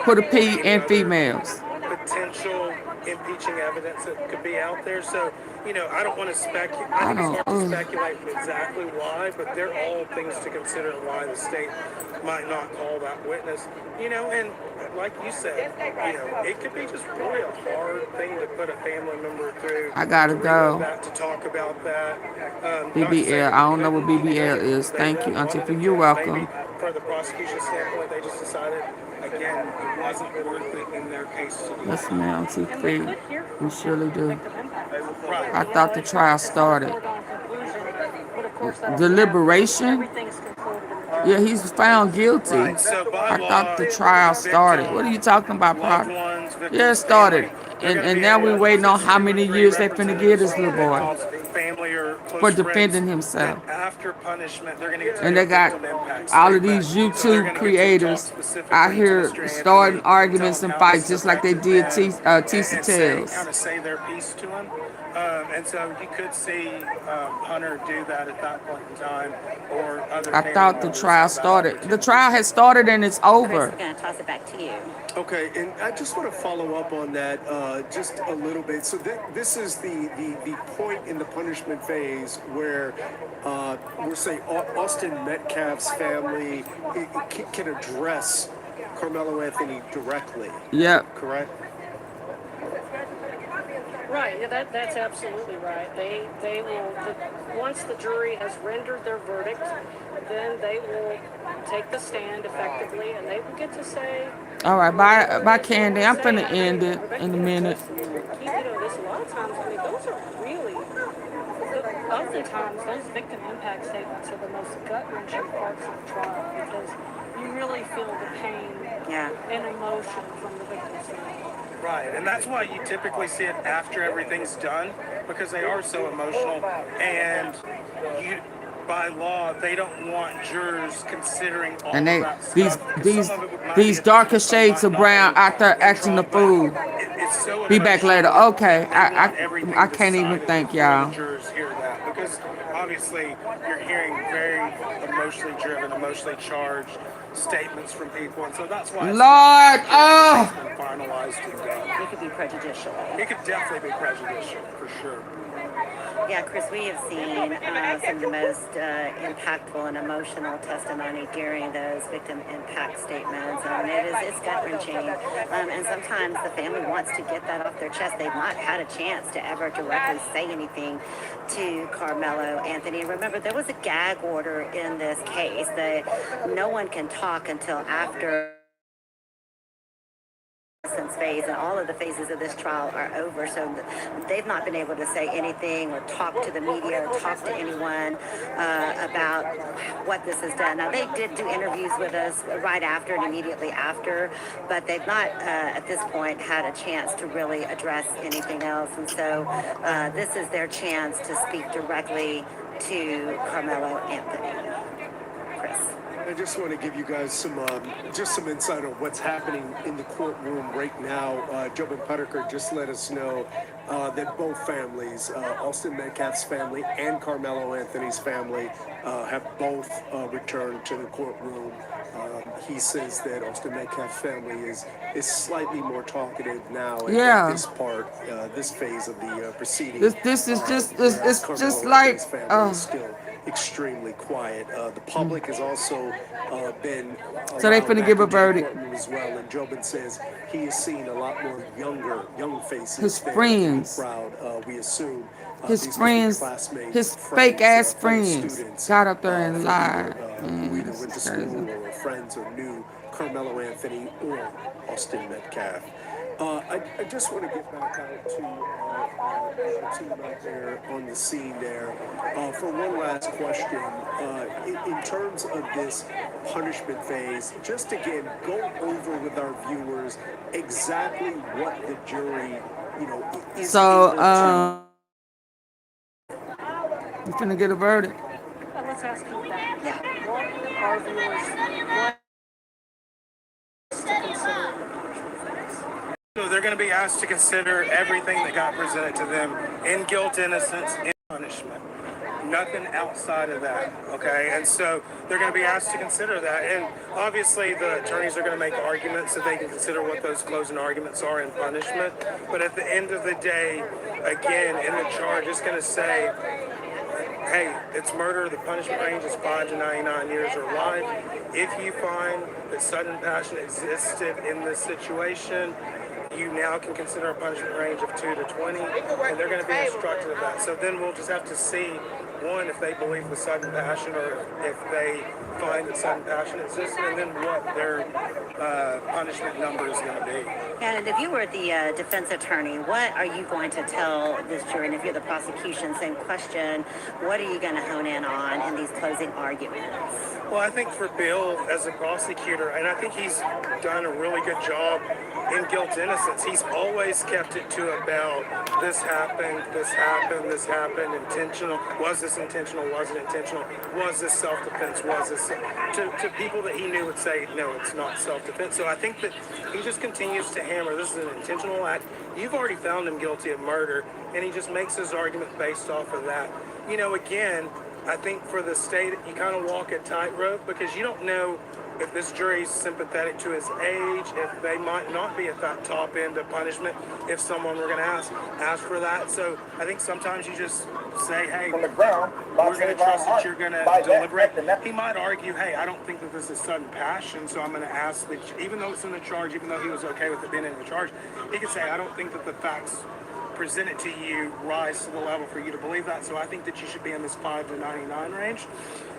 S2: put a P in females.
S6: Potential impeaching evidence that could be out there. So, I don't want to speculate. I think it's hard to speculate exactly why, but they're all things to consider why the state might not call that witness. And like you said, it could be just really a hard thing to put a family member through.
S2: I gotta go.
S6: To talk about that.
S2: BBL. I don't know what BBL is. Thank you, Auntie. You're welcome.
S6: For the prosecution standpoint, they just decided, again, it wasn't worth it in their case.
S2: Yes, ma'am. We surely do. I thought the trial started. Deliberation? Yeah, he's found guilty. I thought the trial started. What are you talking about, Prod? Yeah, it started. And now we're waiting on how many years they finna give this little boy for defending himself. And they got all of these YouTube creators out here starting arguments and fights just like they did Tisa Tales.
S6: Kind of say their piece to him. And so you could see Hunter do that at that point in time, or other.
S2: I thought the trial started. The trial has started and it's over.
S4: Chris, we're going to toss it back to you.
S11: Okay, and I just want to follow up on that just a little bit. So this is the point in the punishment phase where we're saying Austin Metcalf's family can address Karmelo Anthony directly.
S2: Yep.
S11: Correct?
S10: Right, yeah, that's absolutely right. They will, once the jury has rendered their verdict, then they will take the stand effectively, and they will get to say.
S2: All right, bye, Candy. I'm finna end it in a minute.
S10: You know, there's a lot of times, I mean, those are really, oftentimes, those victim impact statements are the most gut-wrenching parts of the trial, because you really feel the pain and emotion from the victim's side.
S6: Right, and that's why you typically see it after everything's done, because they are so emotional, and you, by law, they don't want jurors considering all
S2: And
S6: of
S2: they
S6: that stuff.
S2: these darker shades of brown out there acting the fool.
S6: It's so
S2: Be back later. Okay, I can't even think, y'all.
S6: jurors hear that, because obviously you're hearing very emotionally driven, emotionally charged statements from people, and so that's why
S2: Lord,
S6: it's been finalized and done.
S4: It could be prejudicial.
S6: It could definitely be prejudicial, for sure.
S4: Yeah, Chris, we have seen some of the most impactful and emotional testimony during those victim impact statements. It's gut-wrenching. And sometimes the family wants to get that off their chest. They've not had a chance to ever directly say anything to Karmelo Anthony. Remember, there was a gag order in this case that no one can talk until after phase, and all of the phases of this trial are over, so they've not been able to say anything or talk to the media or talk to anyone about what this has done. Now, they did do interviews with us right after and immediately after, but they've not at this point had a chance to really address anything else, and so this is their chance to speak directly to Karmelo Anthony. Chris.
S11: I just want to give you guys some insight on what's happening in the courtroom right now. Job and Puttiker just let us know that both families, Austin Metcalf's family and Karmelo Anthony's family, have both returned to the courtroom. He says that Austin Metcalf's family is slightly more talkative now at this part, this phase of the proceeding.
S2: This is just like
S11: still extremely quiet. The public has also been
S2: so they finna give a verdict
S11: as well, and Jobin says he has seen a lot more young faces.
S2: His friends,
S11: crowd, we assume.
S2: His friends, his fake ass friends got up there and lied.
S11: Who either went to school or friends or knew Karmelo Anthony or Austin Metcalf. I just want to get back out to our team out there on the scene there for one last question. In terms of this punishment phase, just again, go over with our viewers exactly what the jury, is
S2: you finna get a verdict.
S10: Let's ask you that. Yeah. What our viewers to consider in the punishment phase?
S6: So they're going to be asked to consider everything that got presented to them in guilt, innocence, and punishment. Nothing outside of that, okay? And so they're going to be asked to consider that. And obviously the attorneys are going to make arguments so they can consider what those closing arguments are in punishment. But at the end of the day, again, in the charge, it's going to say, hey, it's murder. The punishment range is 5 to 99 years or life. If you find that sudden passion existed in this situation, you now can consider a punishment range of 2 to 20, and they're going to be instructed of that. So then we'll just have to see, one, if they believe the sudden passion, or if they find that sudden passion exists, and then what their punishment number is going to be.
S4: And if you were the defense attorney, what are you going to tell this jury? And if you're the prosecution, same question, what are you going to hone in on in these closing arguments?
S6: Well, I think for Bill as a prosecutor, and I think he's done a really good job in guilt innocence, he's always kept it to about this happened, intentional, was this intentional, wasn't intentional, was this self-defense, was this, to people that he knew would say, no, it's not self-defense. So I think that he just continues to hammer, this is an intentional act. You've already found him guilty of murder, and he just makes his argument based off of that. You know, again, I think for the state, you kind of walk a tightrope because you don't know if this jury's sympathetic to his age, if they might not be at that top end of punishment, if someone were going to ask for that. So I think sometimes you just say, hey, we're going to trust that you're going to deliberate. He might argue, hey, I don't think that this is sudden passion, so I'm going to ask that, even though it's in the charge, even though he was okay with it being in the charge, he could say, I don't think that the facts presented to you rise to the level for you to believe that. So I think that you should be in this 5 to 99 range.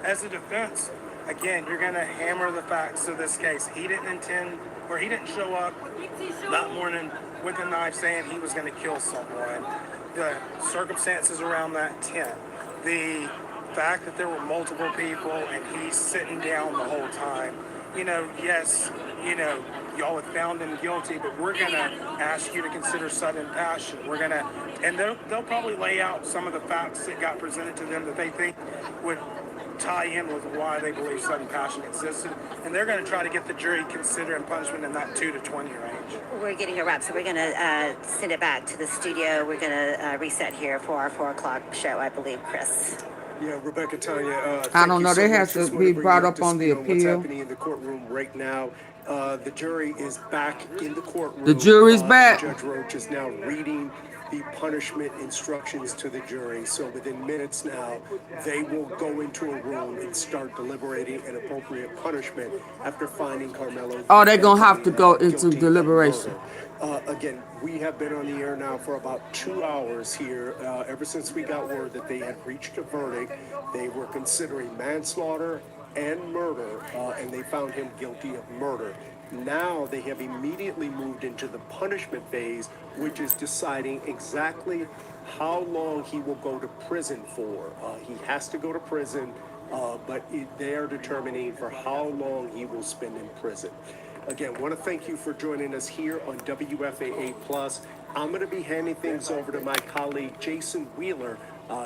S6: As a defense, again, you're going to hammer the facts of this case. He didn't intend, or he didn't show up that morning with a knife saying he was going to kill someone. The circumstances around that tent, the fact that there were multiple people and he's sitting down the whole time. Yes, y'all have found him guilty, but we're going to ask you to consider sudden passion. We're going to, and they'll probably lay out some of the facts that got presented to them that they think would tie in with why they believe sudden passion existed. And they're going to try to get the jury considering punishment in that 2 to 20 range.
S4: We're getting a wrap, so we're going to send it back to the studio. We're going to reset here for our 4 o'clock show, I believe, Chris.
S11: Yeah, Rebecca, Tanya,
S2: I don't know. They have to be brought up on the
S11: what's
S2: appeal.
S11: happening in the courtroom right now. The jury is back in the courtroom.
S2: The jury's back.
S11: Judge Roach is now reading the punishment instructions to the jury. So within minutes now, they will go into a room and start deliberating an appropriate punishment after finding Karmelo.
S2: Oh, they're going to have to go into deliberation.
S11: Again, we have been on the air now for about 2 hours here. Ever since we got word that they had reached a verdict, they were considering manslaughter and murder, and they found him guilty of murder. Now they have immediately moved into the punishment phase, which is deciding exactly how long he will go to prison for. He has to go to prison, but they are determining for how long he will spend in prison. Again, want to thank you for joining us here on WFAA Plus. I'm going to be handing things over to my colleague, Jason Wheeler.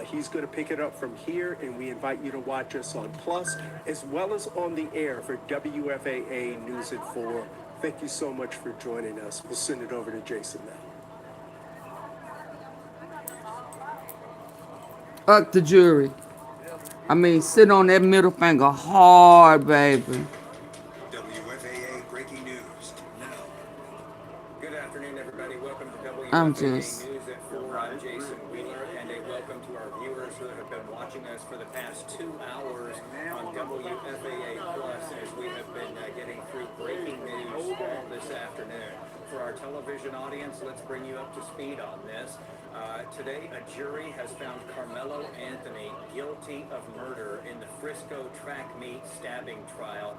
S11: He's going to pick it up from here, and we invite you to watch us on Plus, as well as on the air for WFAA News at 4. Thank you so much for joining us. We'll send it over to Jason now.
S2: Up the jury. I mean, sit on that middle finger hard, baby.
S1: Breaking news now.
S3: Good afternoon, everybody. Welcome to
S2: I'm
S3: WFAA
S2: just...
S3: News at 4. I'm Jason Wheeler, and a welcome to our viewers who have been watching us for the past 2 hours on WFAA Plus as we have been getting through breaking news all this afternoon. For our television audience, let's bring you up to speed on this. Today, a jury has found Karmelo Anthony guilty of murder in the Frisco track meet stabbing trial.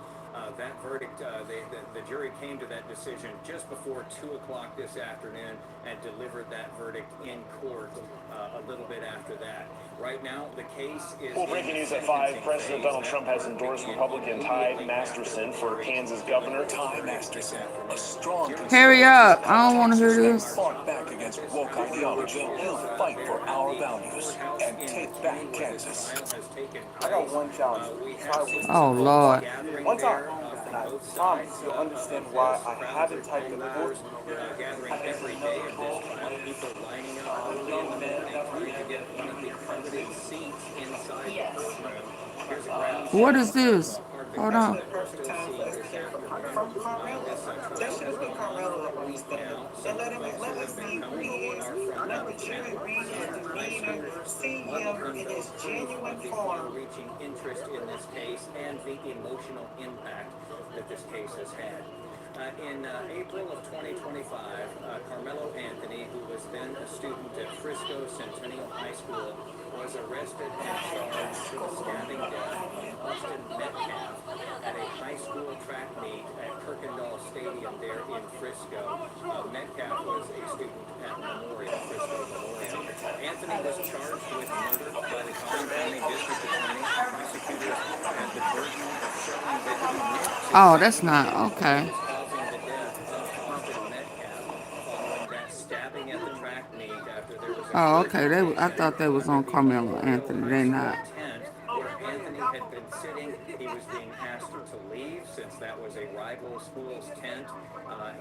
S3: That verdict, the jury came to that decision just before 2 o'clock this afternoon and delivered that verdict in court a little bit after that. Right now, the case is...
S23: Well, breaking news at 5. President Donald Trump has endorsed Republican Ty Masterson for Kansas governor. Ty Masterson, a strong...
S2: Hurry up. I don't want to hear this.
S23: Fought back against woke ideology. He'll fight for our values and take back Kansas.
S15: I got one challenge.
S2: Oh, Lord.
S15: One time. And I promise you'll understand why I haven't typed the report.
S3: Gathering every day of this trial, people lining up early in the morning trying to get one of the coveted seats inside the courtroom. Here's a ground
S2: What is this? Hold on.
S15: From Karmelo. That should have been Karmelo that released that. And let us see who he is. Let the jury read his demeanor, see him in his genuine form.
S3: Reaching interest in this case and the emotional impact that this case has had. In April of 2025, Karmelo Anthony, who was then a student at Frisco Centennial High School, was arrested and charged with stabbing death of Austin Metcalf at a high school track meet at Kirkendall Stadium there in Frisco. Metcalf was a student at Frisco Memorial. Anthony was charged with murder by the Collin County District Attorney. Prosecutors had the burden of showing that he knew...
S2: Oh, that's not... Okay. Oh, okay. I thought they was on Karmelo Anthony. They not.
S3: Where Anthony had been sitting, he was being asked to leave since that was a rival school's tent.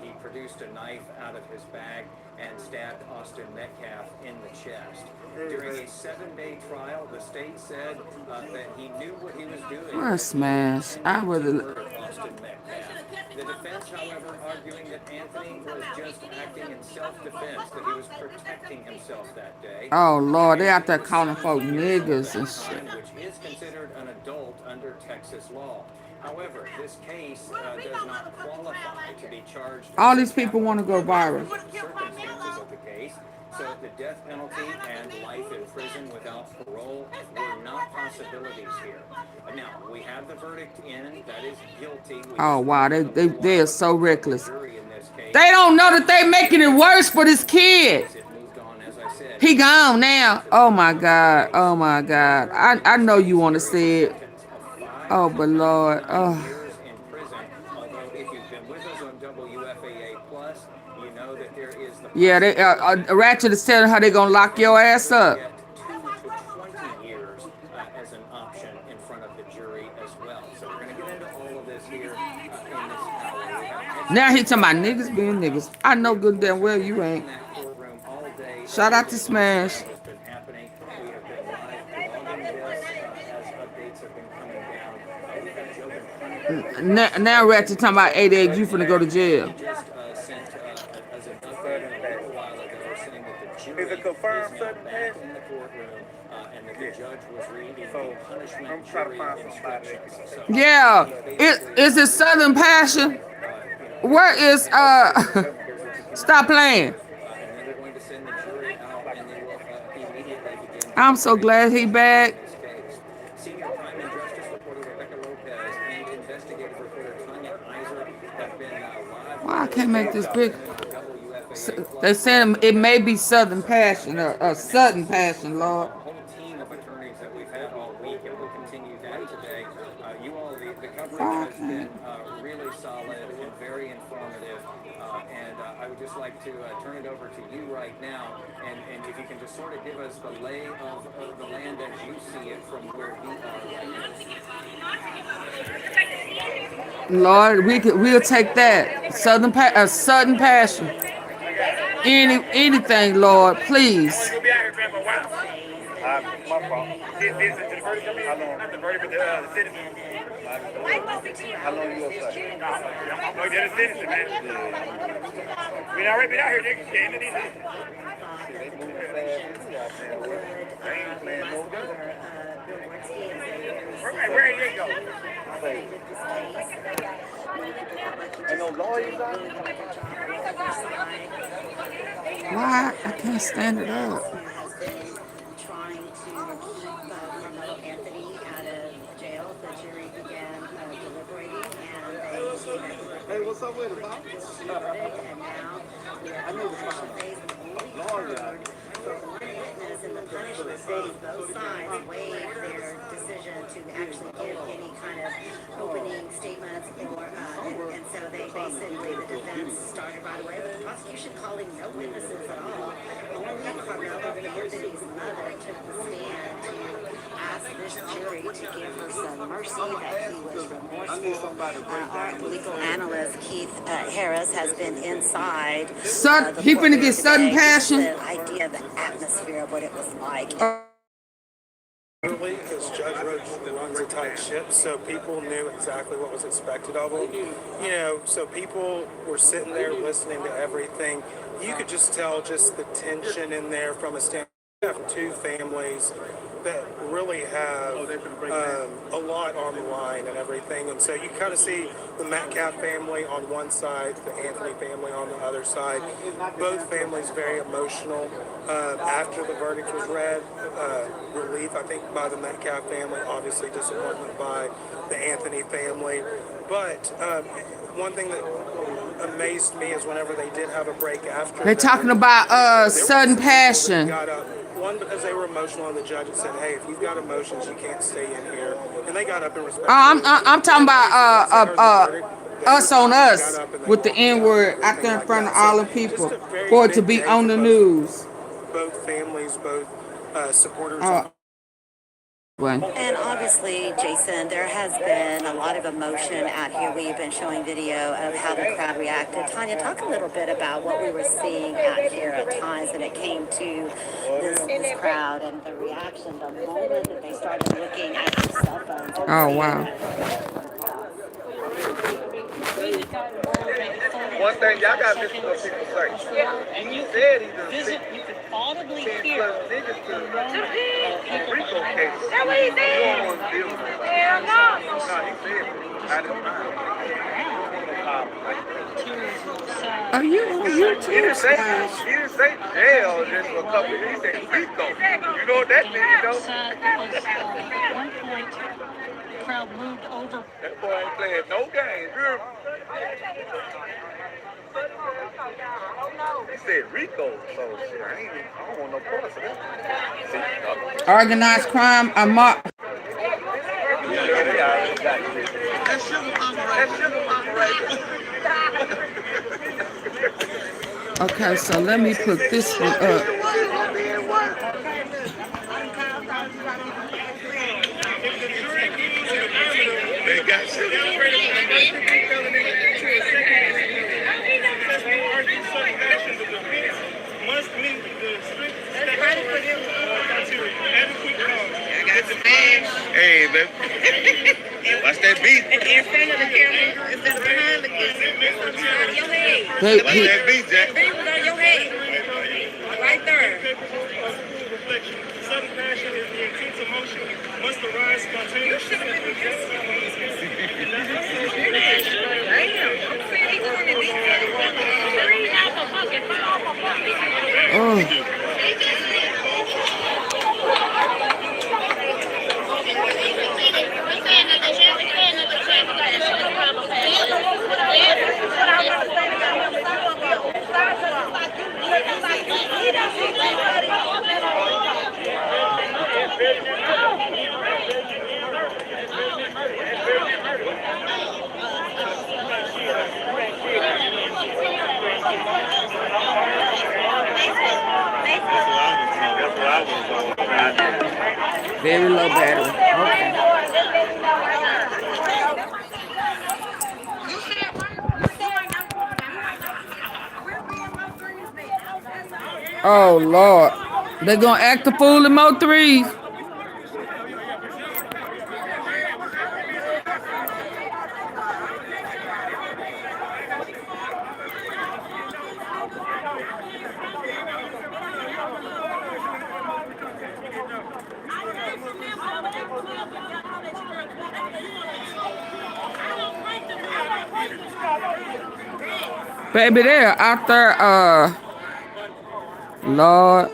S3: He produced a knife out of his bag and stabbed Austin Metcalf in the chest. During a 7-day trial, the state said that he knew what he was doing.
S2: What a smash. I would have...
S3: Austin Metcalf. The defense, however, arguing that Anthony was just acting in self-defense, that he was protecting himself that day.
S2: Oh, Lord, they out there calling folk niggas and shit.
S3: Which is considered an adult under Texas law. However, this case does not qualify to be charged.
S2: All these people want to go viral.
S3: Circumstances of the case. So the death penalty and life in prison without parole were not possibilities here. Now, we have the verdict in, that is guilty.
S2: Oh wow, they are so reckless. They don't know that they making it worse for this kid. He gone now. Oh my God. Oh my God. I know you want to see it. Oh, but Lord. Oh.
S3: In prison, although if you've been with us on WFAA Plus, you know that there is the
S2: Yeah, they Ratchet is telling her they're gonna lock your ass up.
S3: 2 to 20 years as an option in front of the jury as well. So we're going to get into all of this here in this hour.
S2: Now he talking about niggas being niggas. I know good damn well you ain't. Shout out to Smash. Now Ratchet talking about 88, you finna go to jail.
S23: Is it confirmed sudden death? And that the judge was reading the punishment jury instructions.
S2: Yeah, is it Southern Passion? Where is Stop playing. I'm so glad he back.
S3: Senior Crime and Justice reporter Rebecca Lopez and investigative reporter Tanya Iser have been live.
S2: Why I can't make this big? They saying it may be Southern Passion or Southern Passion, Lord.
S3: A whole team of attorneys that we've had all week, and we'll continue that today. You all, the coverage has been really solid and very informative. And I would just like to turn it over to you right now, and if you can just sort of give us the lay of the land as you see it from where you are.
S2: Lord, we'll take that Southern Passion. Anything, Lord, please.
S23: My fault. This is the verdict. How long? Not the verdict, but the citizen. How long you upset? No, you're the citizen, man. Yeah. We already been out here, nigga. Yeah, in the they moving fast. They ain't playing no good. Where did they go? Ain't no lawyers out there?
S2: Why? I can't stand it up.
S4: Trying to keep Karmelo Anthony out of jail. The jury began deliberating, and they
S23: Hey, what's up with it, Bob?
S4: and now we are in the decision phase, and only heard one witness in the punishment phase. Both sides waived their decision to actually give any kind of opening statements, and so they basically, the defense started right away with the prosecution calling no witnesses at all. Only Karmelo Anthony's mother took the stand to ask this jury to give her some mercy, that he was remorseful. Our legal analyst, Keith Harris, has been inside.
S2: He finna get Southern Passion.
S4: The idea of the atmosphere of what it was like.
S12: Because Judge Roach runs a tight ship, so people knew exactly what was expected of them. You know, so people were sitting there listening to everything. You could just tell just the tension in there from a standpoint. You have two families that really have a lot on the line and everything. And so you kind of see the Metcalf family on one side, the Anthony family on the other side. Both families very emotional. After the verdict was read, relief, I think, by the Metcalf family, obviously disappointment by the Anthony family. But one thing that amazed me is whenever they did have a break after.
S2: They're talking about Sudden Passion.
S12: Got up, one, because they were emotional, and the judge had said, "Hey, if you've got emotions, you can't stay in here." And they got up and respected.
S2: I'm talking about Us on Us with the N-word out there in front of all the people for it to be on the news.
S12: Both families, both supporters.
S4: And obviously, Jason, there has been a lot of emotion out here. We've been showing video of how the crowd reacted. Tanya, talk a little bit about what we were seeing out here at times when it came to this crowd and the reaction the moment that they started looking at their cell phones.
S2: Oh, wow.
S23: One thing y'all got to listen to what people say. He said he's a
S10: Visit, you could audibly
S23: 10
S10: hear
S23: plus niggas to RICO case.
S10: That's what he said.
S23: You don't want to deal with it.
S10: Hell no.
S23: No, he said it. I didn't mind.
S2: Are you
S23: say jail just for a couple of years. He said Rico. You know what that means, though? At one point, the crowd moved over. That boy ain't playing no games. He said Rico, so shit, I don't want no parts of that.
S2: Organized crime, Okay, so let me put this one up.
S23: They got must meet the strict criteria. Hey, baby. Watch that beat. In front of the camera. Is that behind the camera? Your head. Watch that beat, Jack. The beat was on your head. Right there. Sudden passion is the intense emotion must arise spontaneously.
S2: Oh. Very low battery. Okay. Oh Lord, they gonna act a fool in more threes. Baby, they're out there, Lord.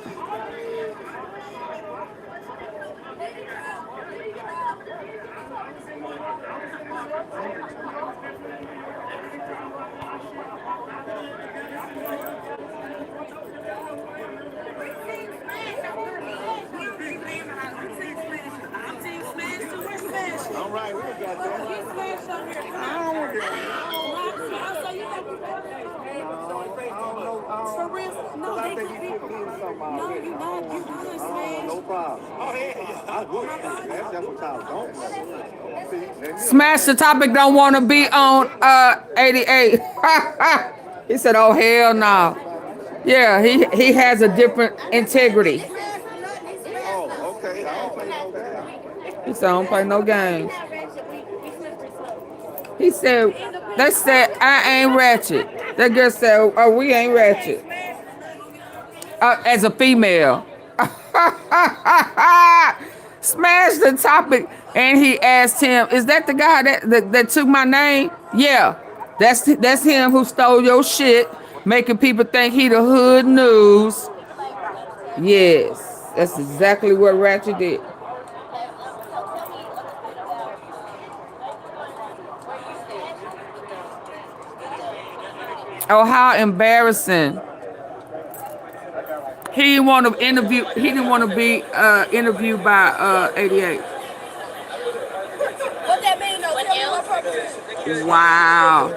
S23: All right, we got no problem.
S2: Smash the Topic don't want to be on 88. He said, "Oh hell no." Yeah, he has a different integrity.
S23: Oh, okay. I don't play no games.
S2: He said, "I don't play no games." He said, "They said I ain't ratchet." That girl said, "Oh, we ain't ratchet." As a female. Smash the Topic, and he asked him, "Is that the guy that took my name?" Yeah, that's him who stole your shit, making people think he the hood news. Yes, that's exactly what Ratchet did. Oh, how embarrassing! He didn't want to interview. He didn't want to be interviewed by 88.
S9: What that mean though? Tell me what purpose.
S2: Wow.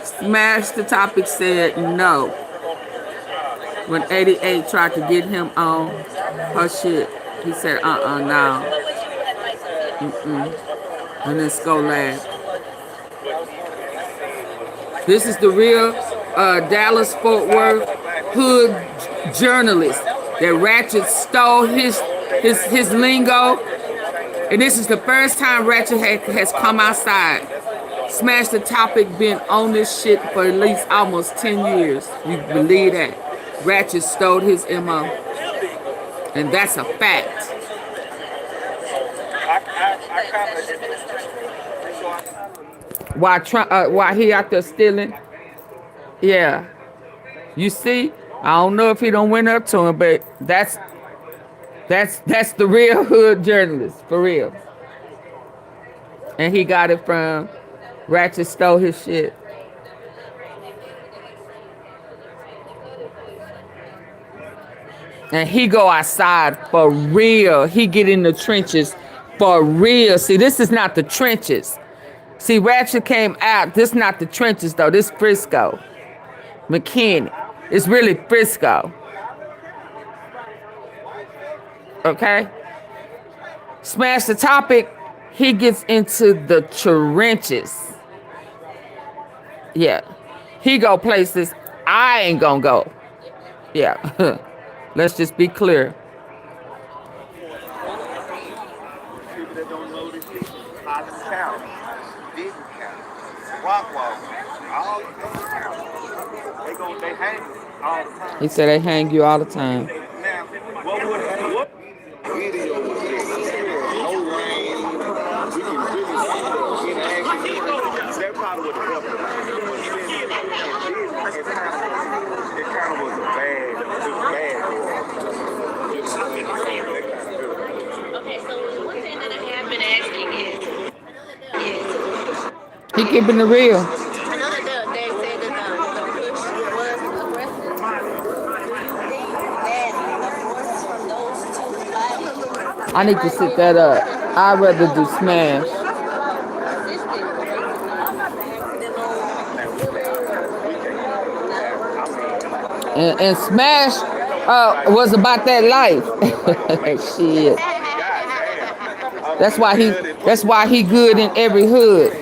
S2: Smash the Topic said no. When 88 tried to get him on her shit, he said, no. And then Sko laughed. This is the real Dallas Fort Worth hood journalist that Ratchet stole his lingo. And this is the first time Ratchet has come outside. Smash the Topic been on this shit for at least almost 10 years. You believe that? Ratchet stole his MO. And that's a fact. While he out there stealing. Yeah. You see? I don't know if he don't went up to him, but that's the real hood journalist, for real. And he got it from Ratchet stole his shit. And he go outside for real. He get in the trenches for real. See, this is not the trenches. See, Ratchet came out. This not the trenches, though. This Frisco. McKinney. It's really Frisco. Okay? Smash the Topic. He gets into the trenches. Yeah. He go places I ain't gonna go. Yeah. Let's just be clear.
S23: People that don't know this shit, Harlan County, Denton County, Rockwall, all these different counties. They hang all the time.
S2: He said they hang you all the time.
S23: Now, what video was this? No rain. We can really see the inaction. That probably would have helped him. It kind of was a bad,
S7: Okay, so one thing that I have been asking is
S2: He keeping it real.
S7: I know that they said that the push was aggressive. And the force from those two bodies.
S2: I need to sit that up. I'd rather do Smash. And Smash was about that life. Shit. That's why he good in every hood.
S7: I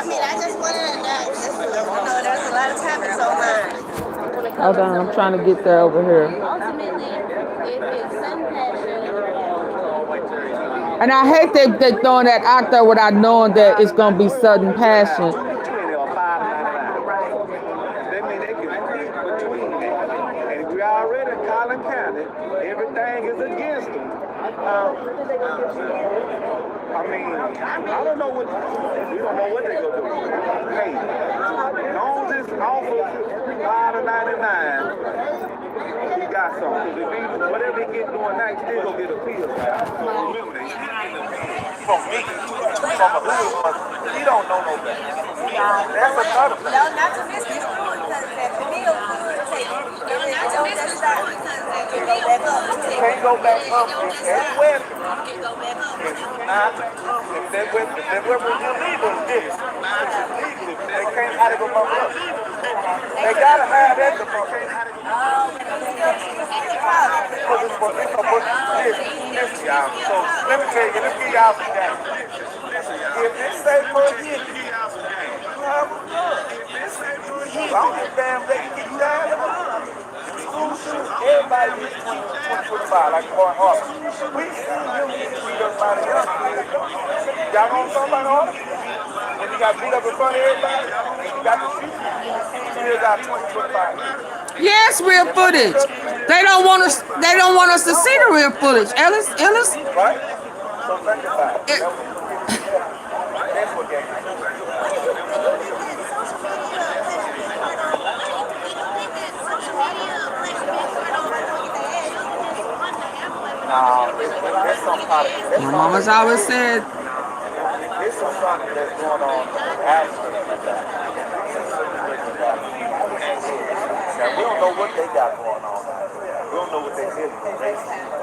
S7: mean, I just wanted to know, there's a lot of topics online.
S2: Hold on, I'm trying to get there over here.
S7: Ultimately, if it's some passion.
S2: And I hate that they throwing that out there without knowing that it's gonna be sudden passion.
S23: We already in Collin County. Everything is against them. I mean, I don't know what we don't know what they're gonna do. Hey, as long as it's offer $5.99, we got something. Because whatever they get doing now, still gonna get appealed. Remember that. From me, from a hood, he don't know no better. That's another thing.
S7: No, not to miss this point, because that Camille could take it. Not to miss this point, because that Camille could take it.
S23: Can't go back up. That's where. If that weapon is illegal, it's this. It's legal. They can't have to go back up. They gotta have that to go. Because it's for this, y'all. So let me tell you, let me give y'all some game. If this say per year, you have a gun. I don't give a damn they can keep down. School shooters, everybody gets 20, 25, like Warren Harper. We see them beat up by the young kids. Y'all know what I'm talking about, Harper? When you got beat up in front of everybody, and you got the shoot, you still got 20, 25.
S2: Yes, real footage. They don't want us to see the real footage. Ellis.
S23: Right? So think about it. That's what they do.
S2: My mama's always said.
S23: This is something that's going on actually. Now, we don't know what they got going on. We don't know what they did.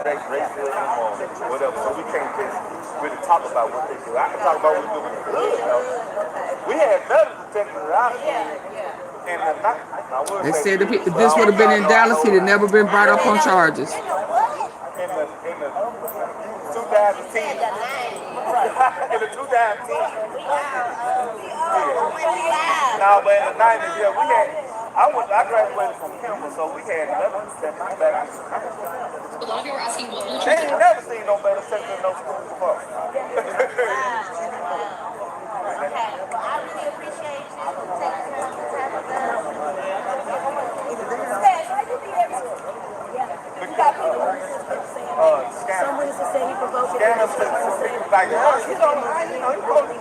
S23: Racism or whatever. So we can't just really talk about what they do. I can talk about what we do in the hood, though. We had better detectives out here.
S2: They said if this would have been in Dallas, he'd have never been brought up on charges.
S23: In the 2010. In the 2010. No, but in the 90s, yeah, we had. I graduated from Kimball, so we had another step back.
S5: A lot of you were asking what will
S23: They ain't never seen no better sex in no school before.
S7: Okay, well, I really appreciate you taking time with us. Why you be everywhere? Yeah. You got people
S23: Some witnesses say he provoked it. Scanners, like, you know, you go to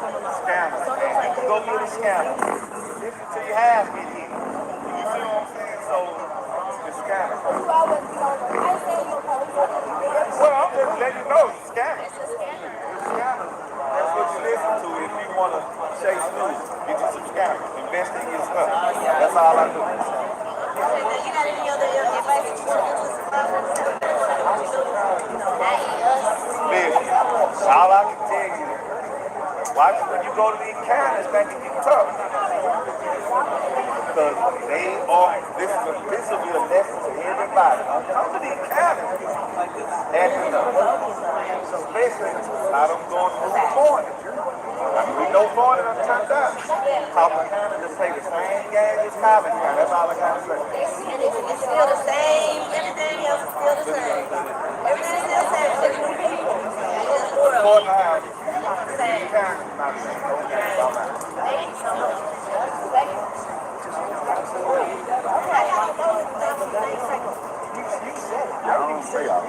S23: scanners. You go through the scanner. Till you have it in. You see what I'm saying? So, the scanner. Well, I'm just letting you know, the scanner. The scanner. That's what you listen to if you want to chase news. Get you some scanners. Invest in your stuff. That's all I do.
S7: You got any other advice that you want to give
S23: Listen, all I can tell you is, watch when you go to these counties, back to get tough. Because they are, this will be a lesson to everybody. Come to these counties, acting up. Especially how them going through corner. We know corner done turned out. Common County just play the same game as Common County. That's all I got to say.
S7: It's still the same. Everything else is still the same. Everything's still the same. Just new people.
S23: Courthouse, these counties not the same. Okay, bye-bye.
S7: Thank you so much. Thank you.
S23: I don't say all that.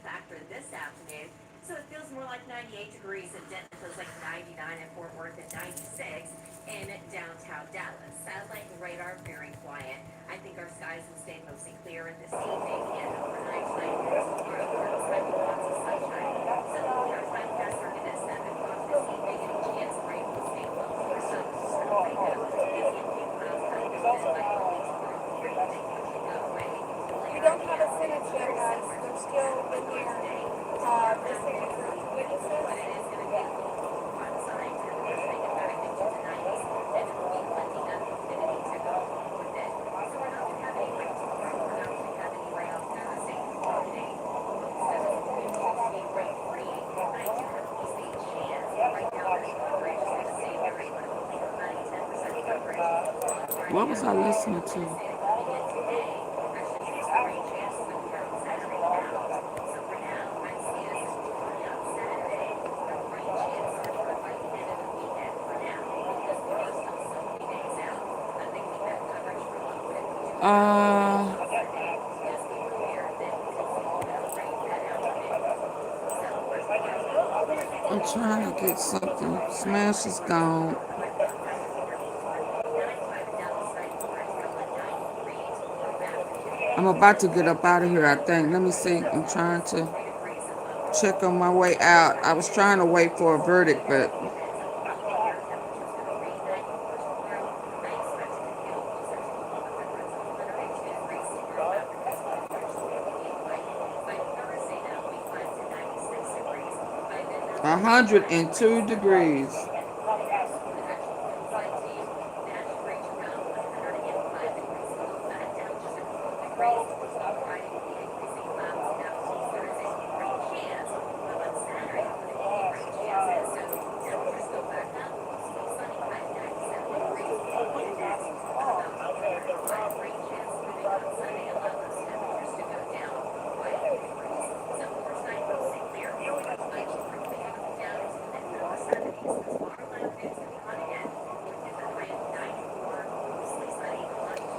S4: Factor this afternoon. So it feels more like 98 degrees in Denton. It feels like 99 in Fort Worth and 96 in downtown Dallas. Satellite radar very quiet. I think our skies will stay mostly clear in this evening and overnight tonight. Tomorrow, lots of sunshine. So our forecast are going to 7 o'clock this evening and a chance of rain will stay low for sun to start to wake up. This evening clouds kind of been like everything will go away.
S7: We don't have a sentence yet, guys. They're still in there. Listening to witnesses.
S4: But it is going to be a little one side and we're going to get back into the 90s and it will be plenty of humidity to go along with it. So we're not going to have any rain tomorrow. We're not going to have any rain on Thursday or today. It will be rain free. I do have at least a chance. Right now, there's coverage. It's going to stay very low. About a 10% coverage.
S2: What was I listening to? I'm trying to get something. Smash is gone. I'm about to get up out of here, I think. Let me see. I'm trying to check on my way out. I was trying to wait for a verdict, but a 102 degrees.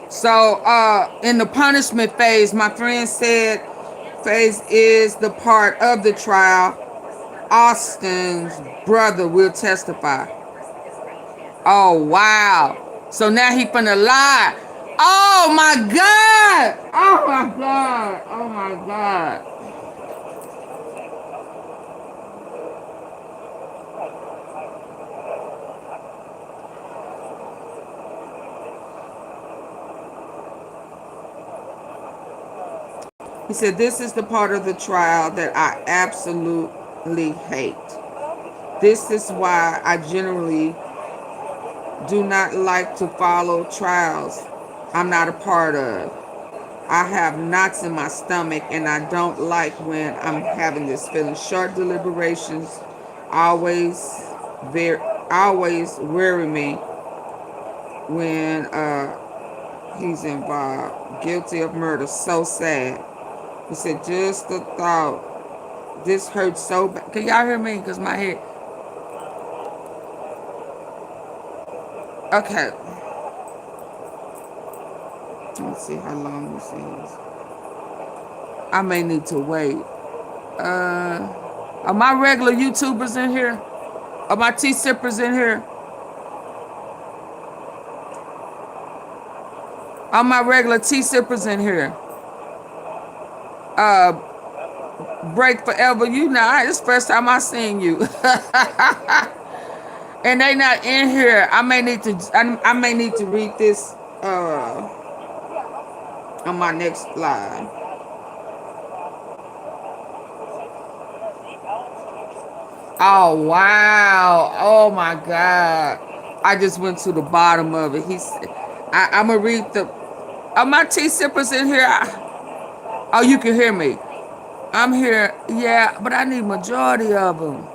S2: So in the punishment phase, my friend said phase is the part of the trial Austin's brother will testify. Oh, wow. So now he finna lie. Oh, my God. Oh, my God. Oh, my God. He said, this is the part of the trial that I absolutely hate. This is why I generally do not like to follow trials I'm not a part of. I have knots in my stomach and I don't like when I'm having this feeling. Short deliberations always always worry me when he's involved. Guilty of murder. So sad. He said, just the thought. This hurts so bad. Can y'all hear me? Because my head. Okay. Let's see how long this is. I may need to wait. Are my regular YouTubers in here? Are my tea sippers in here? Are my regular tea sippers in here? Break forever. You know, it's the first time I seen you. And they not in here. I may need to read this on my next live. Oh wow. Oh my God. I just went to the bottom of it. I'm gonna read the. Are my tea sippers in here? Oh, you can hear me. I'm here. Yeah, but I need majority of them.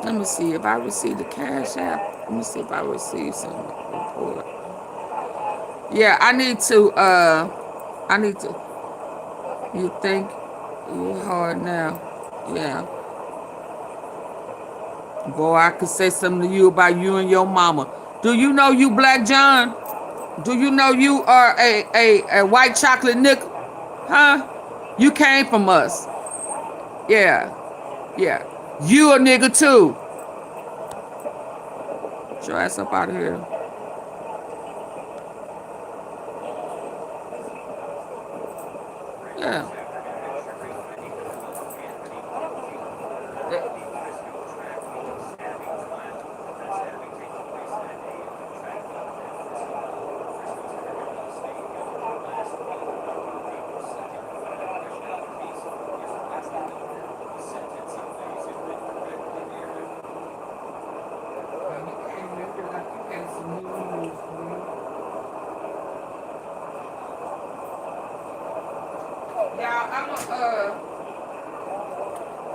S2: Let me see if I received the cash app. Let me see if I received some report. Yeah, I need to. You think you're hard now? Yeah. Boy, I could say something to you about you and your mama. Do you know you Black John? Do you know you are a white chocolate nickel? Huh? You came from us. Yeah. Yeah. You a nigga too. Get your ass up out of here. Yeah.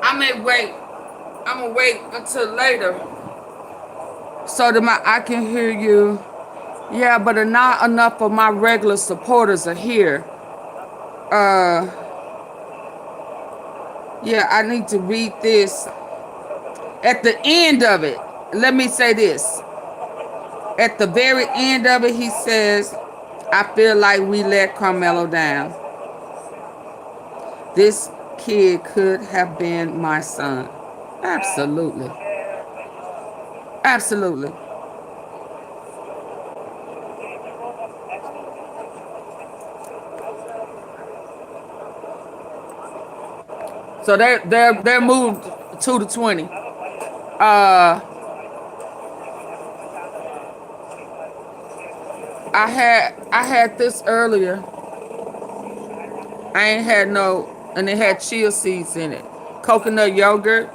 S2: I may wait. I'm gonna wait until later so that I can hear you. Yeah, but not enough of my regular supporters are here. Yeah, I need to read this. At the end of it, let me say this. At the very end of it, he says, I feel like we let Karmelo down. This kid could have been my son. Absolutely. Absolutely. So they're moved 2-20. I had this earlier. I ain't had no, and it had chia seeds in it. Coconut yogurt.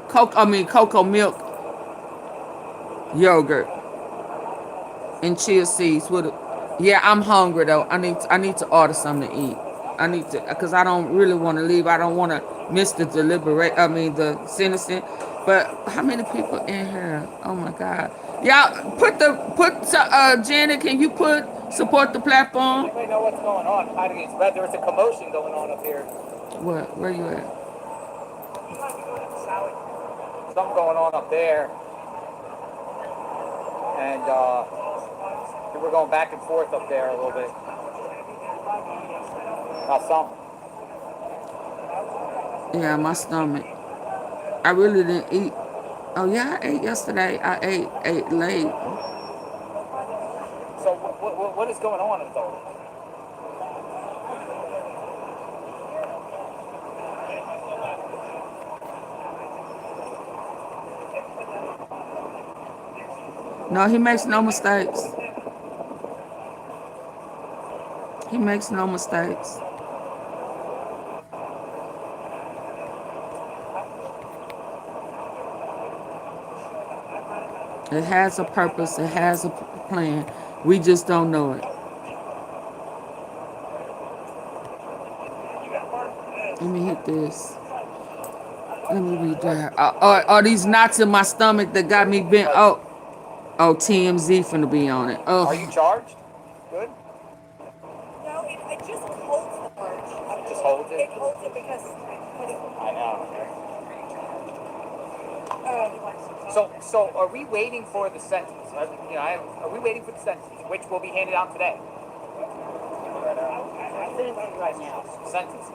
S2: Cocoa milk yogurt and chia seeds with it. Yeah, I'm hungry though. I need to order something to eat. I need to, because I don't really want to leave. I don't want to miss the the sentencing. But how many people in here? Oh my God. Y'all Janet, can you support the platform?
S3: Anybody know what's going on? There's a commotion going on up here.
S2: What? Where you at?
S3: Something going on up there. And we're going back and forth up there a little bit. something.
S2: Yeah, my stomach. I really didn't eat. Oh yeah, I ate yesterday. I ate late.
S3: So what is going on with all this?
S2: No, he makes no mistakes. He makes no mistakes. It has a purpose. It has a plan. We just don't know it. Let me hit this. Let me read that. Are these knots in my stomach that got me bent? Oh, TMZ finna be on it. Oh.
S3: Are you charged? Good.
S19: No, it just holds the march.
S3: It just holds it?
S19: It holds it because
S3: I know. So are we waiting for the sentence? Are we waiting for the sentence, which will be handed out today?
S21: Sentencing right now.
S3: Sentence.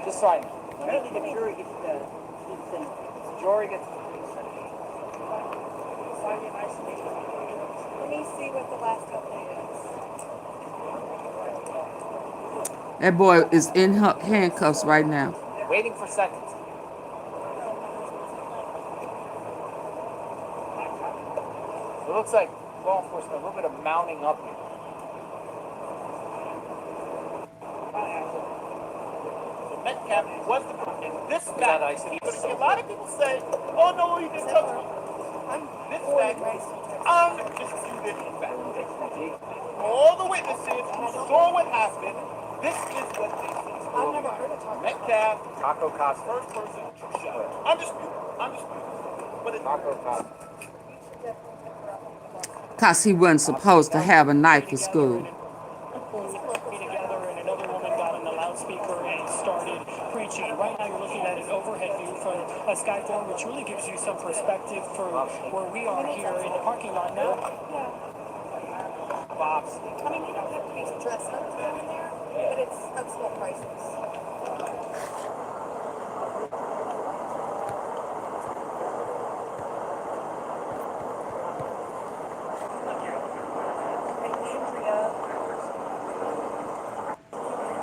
S3: Just so I know.
S21: Usually the jury gets the sentence.
S3: The jury gets the sentence.
S19: let me see what the last update is.
S2: That boy is in handcuffs right now.
S3: Waiting for sentence. It looks like law enforcement a little bit of mounting up here.
S23: Metcalf was the in this fact. But see, a lot of people say, "Oh no, he didn't touch me." This fact, undisputed fact. All the witnesses who saw what happened, this is what they see.
S19: I've never heard of Taco.
S3: Metcalf, Taco Costa.
S23: First person shot. Undisputed. But it's
S3: Taco Costa.
S2: Cause he wasn't supposed to have a knife at school.
S10: Together, and another woman got on the loudspeaker and started preaching. Right now, you're looking at an overhead view from a Skyform, which really gives you some perspective for where we are here in the parking lot now.
S3: Bob's.
S19: I mean, you don't have to be dressed up to go in there, but it's upscale prices.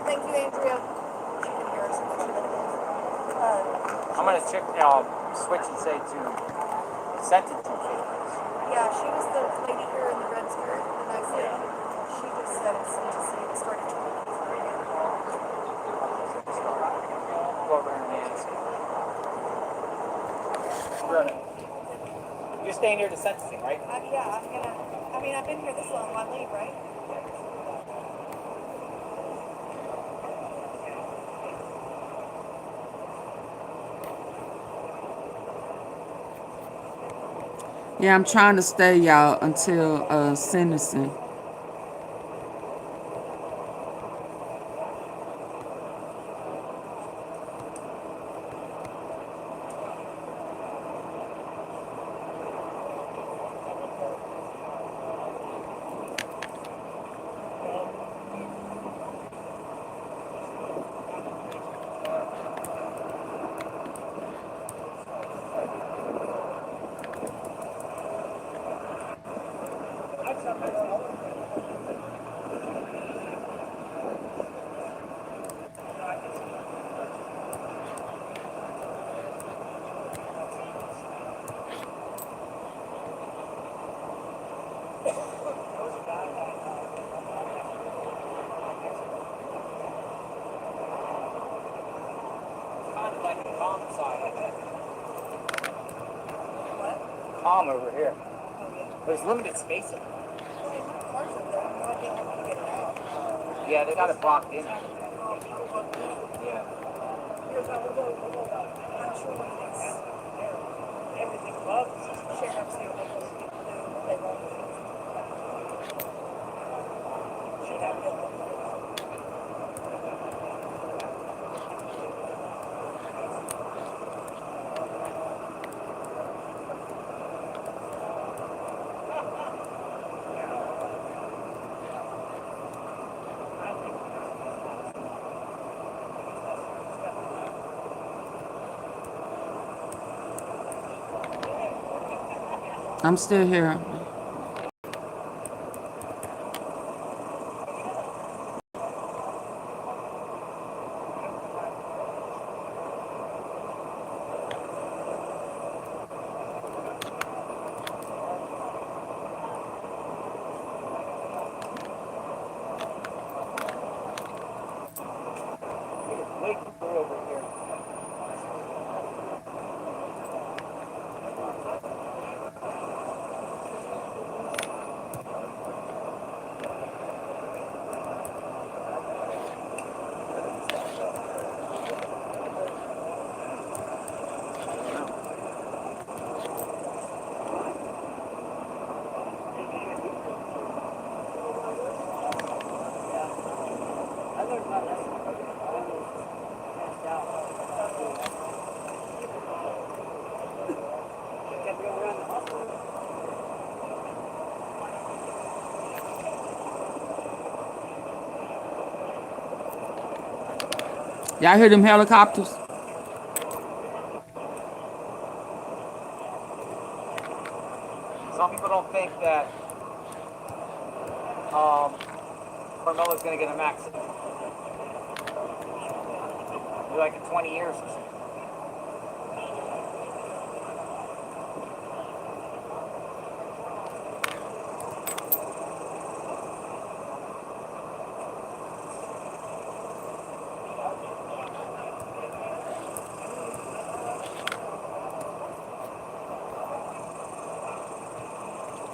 S19: Thank you, Andrea. She can hear us.
S3: I'm gonna check. Switch and say to sentencing cases.
S19: Yeah, she was the lady here in the red skirt, and I said she just said it's sentencing. It started 20 minutes
S3: Go over and ask. You're staying here to sentencing, right?
S19: Yeah, I've been here this long. I leave, right?
S2: Yeah, I'm trying to stay, y'all, until sentencing.
S3: Calm over here. There's limited space in here. Yeah, they got it blocked in. Yeah.
S2: I'm still here. Y'all hear them helicopters?
S3: Some people don't think that Carmelo's going to get a max. Like in 20 years or something.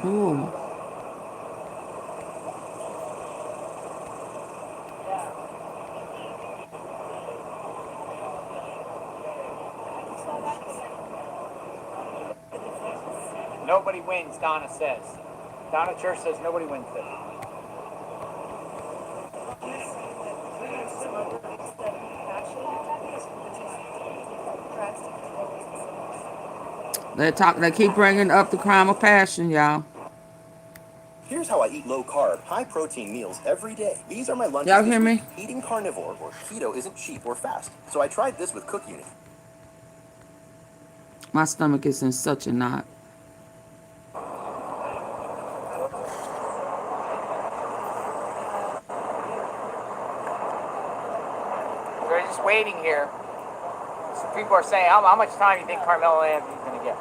S2: Ooh.
S3: Nobody wins, Donna says. Donna Church says nobody wins this.
S2: They keep bringing up the crime of passion, y'all.
S8: Here's how I eat low-carb, high-protein meals every day. These are my lunches
S2: Y'all
S8: this
S2: hear me?
S8: week. Eating carnivore or keto isn't cheap or fast, so I tried this with Cook Unity.
S2: My stomach is in such a knot.
S3: We're just waiting here. So people are saying, how much time do you think Carmelo Anthony's going to get?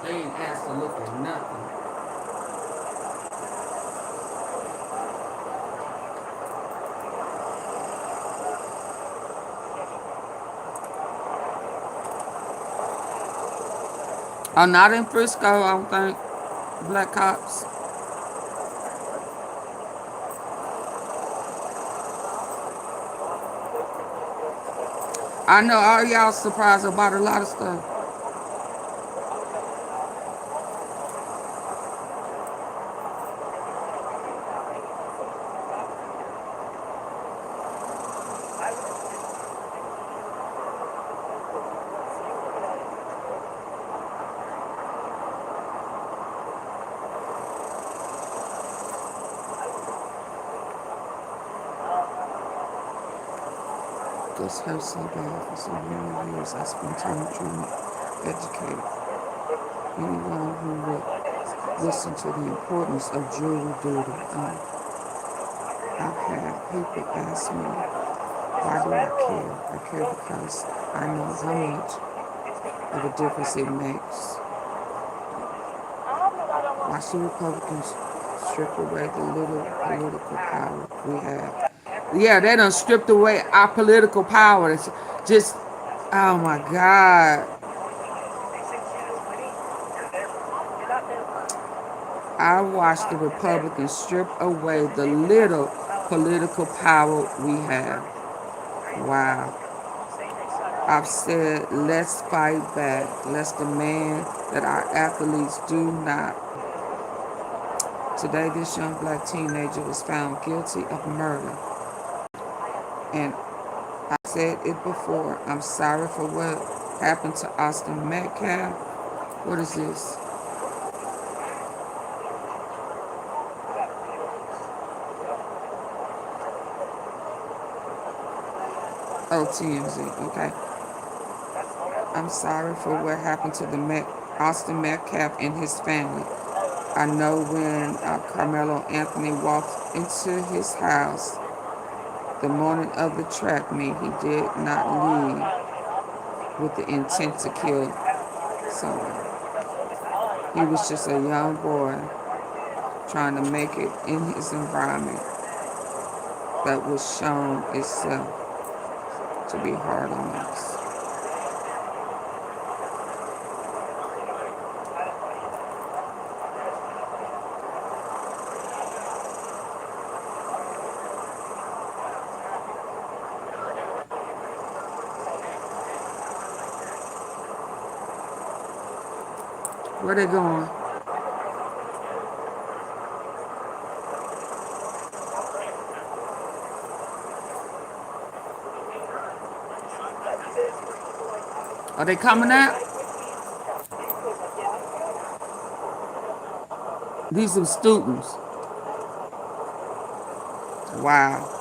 S2: They ain't asked to look at nothing. Oh, not in Frisco, I don't think. Black cops. I know all y'all surprised about a lot of stuff. This hurts so bad. For so many years, I spent time trying to educate anyone who would listen to the importance of jury duty. I've had people ask me, why do I care? I care because I know how much of a difference it makes. Watch the Republicans strip away the little political power we have. Yeah, they done stripped away our political power. It's just, oh my God. I watched the Republicans strip away the little political power we have. Wow. I've said, let's fight back. Let's demand that our athletes do not. Today, this young black teenager was found guilty of murder. And I said it before, I'm sorry for what happened to Austin Metcalf. What is this? Oh, TMZ, okay. I'm sorry for what happened to the Austin Metcalf and his family. I know when Karmelo Anthony walked into his house the morning of the track meet, he did not leave with the intent to kill someone. He was just a young boy trying to make it in his environment that was shown itself to be hard on us. Where they going? Are they coming out? These are students. Wow.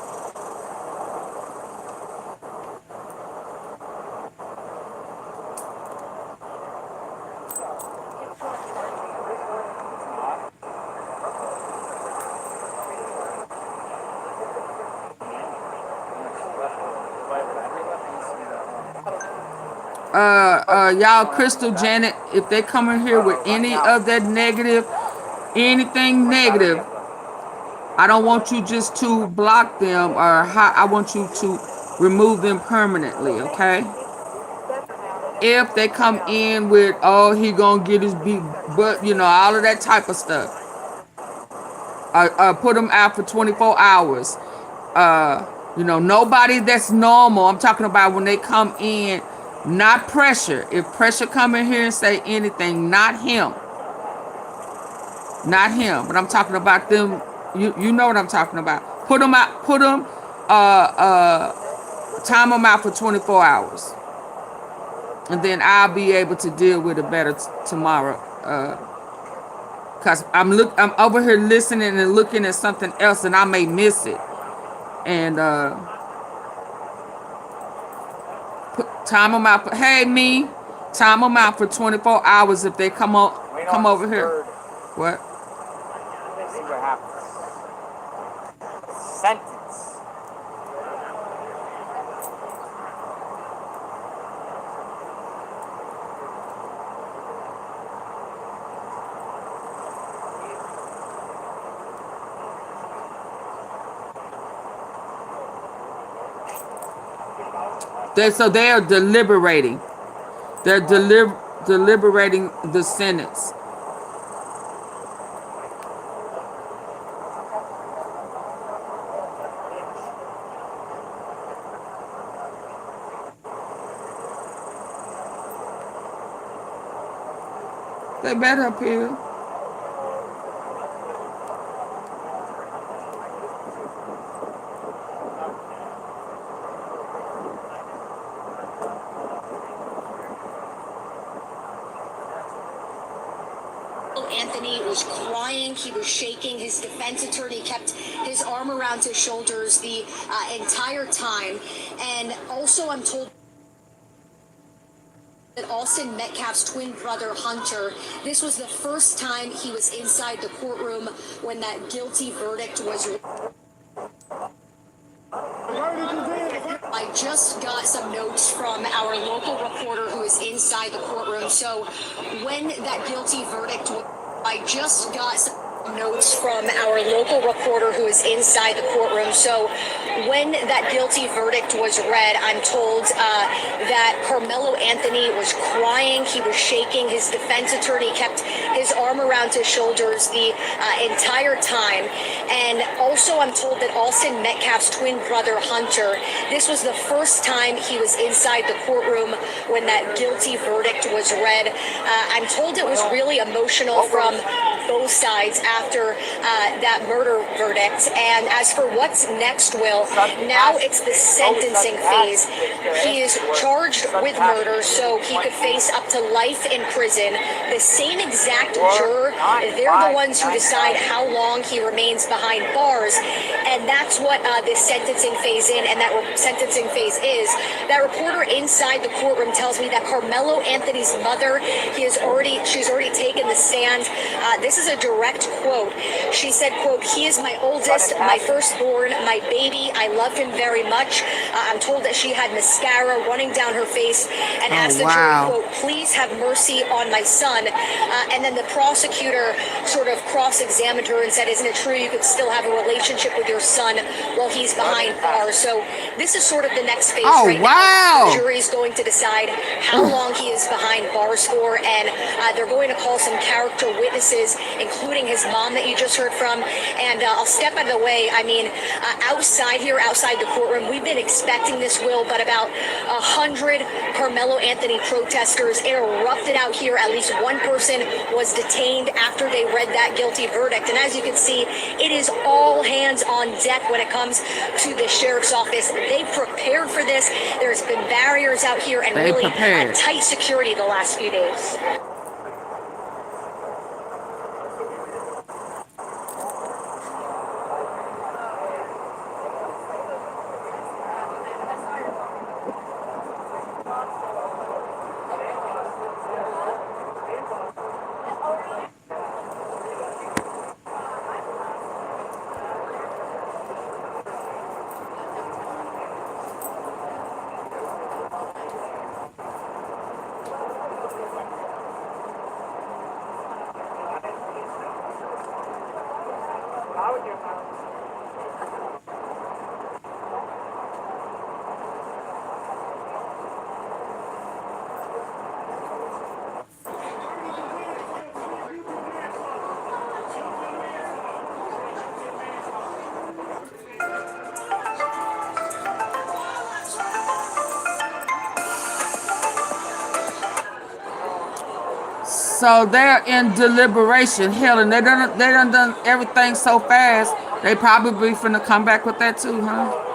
S2: Y'all, Crystal, Janet, if they come in here with any of that negative, anything negative, I don't want you just to block them, or I want you to remove them permanently, okay? If they come in with, oh, he gonna get his beat, but you know, all of that type of stuff, put them out for 24 hours. You know, nobody that's normal. I'm talking about when they come in, not pressure. If pressure come in here and say anything, not him. Not him. But I'm talking about them. You know what I'm talking about. Put them out. Put them. Time them out for 24 hours, and then I'll be able to deal with it better tomorrow. Cause I'm over here listening and looking at something else, and I may miss it. And time them out. Hey, me. Time them out for 24 hours if they come over here. What?
S13: See what happens. Sentence.
S2: So they are deliberating. They're deliberating the sentence. They better appeal.
S4: Anthony was crying. He was shaking. His defense attorney kept his arm around his shoulders the entire time. And also, I'm told that Austin Metcalf's twin brother, Hunter, this was the first time he was inside the courtroom when that guilty verdict was. I just got some notes from our local reporter who is inside the courtroom. So when that guilty verdict, I just got some notes from our local reporter who is inside the courtroom. So when that guilty verdict was read, I'm told that Karmelo Anthony was crying. He was shaking. His defense attorney kept his arm around his shoulders the entire time. And also, I'm told that Austin Metcalf's twin brother, Hunter, this was the first time he was inside the courtroom when that guilty verdict was read. I'm told it was really emotional from both sides after that murder verdict. And as for what's next, Will, now it's the sentencing phase. He is charged with murder, so he could face up to life in prison. The same exact juror, they're the ones who decide how long he remains behind bars. And that's what this sentencing phase is. That reporter inside the courtroom tells me that Karmelo Anthony's mother, she's already taken the stand. This is a direct quote. She said, quote, "He is my oldest, my firstborn, my baby. I love him very much." I'm told that she had mascara running down her face and asked the jury, quote, "Please have mercy on my son." And then the prosecutor sort of cross-examined her and said, "Isn't it true you could still have a relationship with your son while he's behind bars?" So this is sort of the next phase right now. The jury is going to decide how long he is behind bars for, and they're going to call some character witnesses, including his mom that you just heard from. And I'll step out of the way. I mean, outside the courtroom, we've been expecting this, Will, but about 100 Karmelo Anthony protesters erupted out here. At least one person was detained after they read that guilty verdict. And as you can see, it is all hands on deck when it comes to the sheriff's office. They prepared for this. There's been barriers out here and really tight security the last few days.
S2: So they're in deliberation. Hell, and they done everything so fast. They probably finna come back with that too, huh?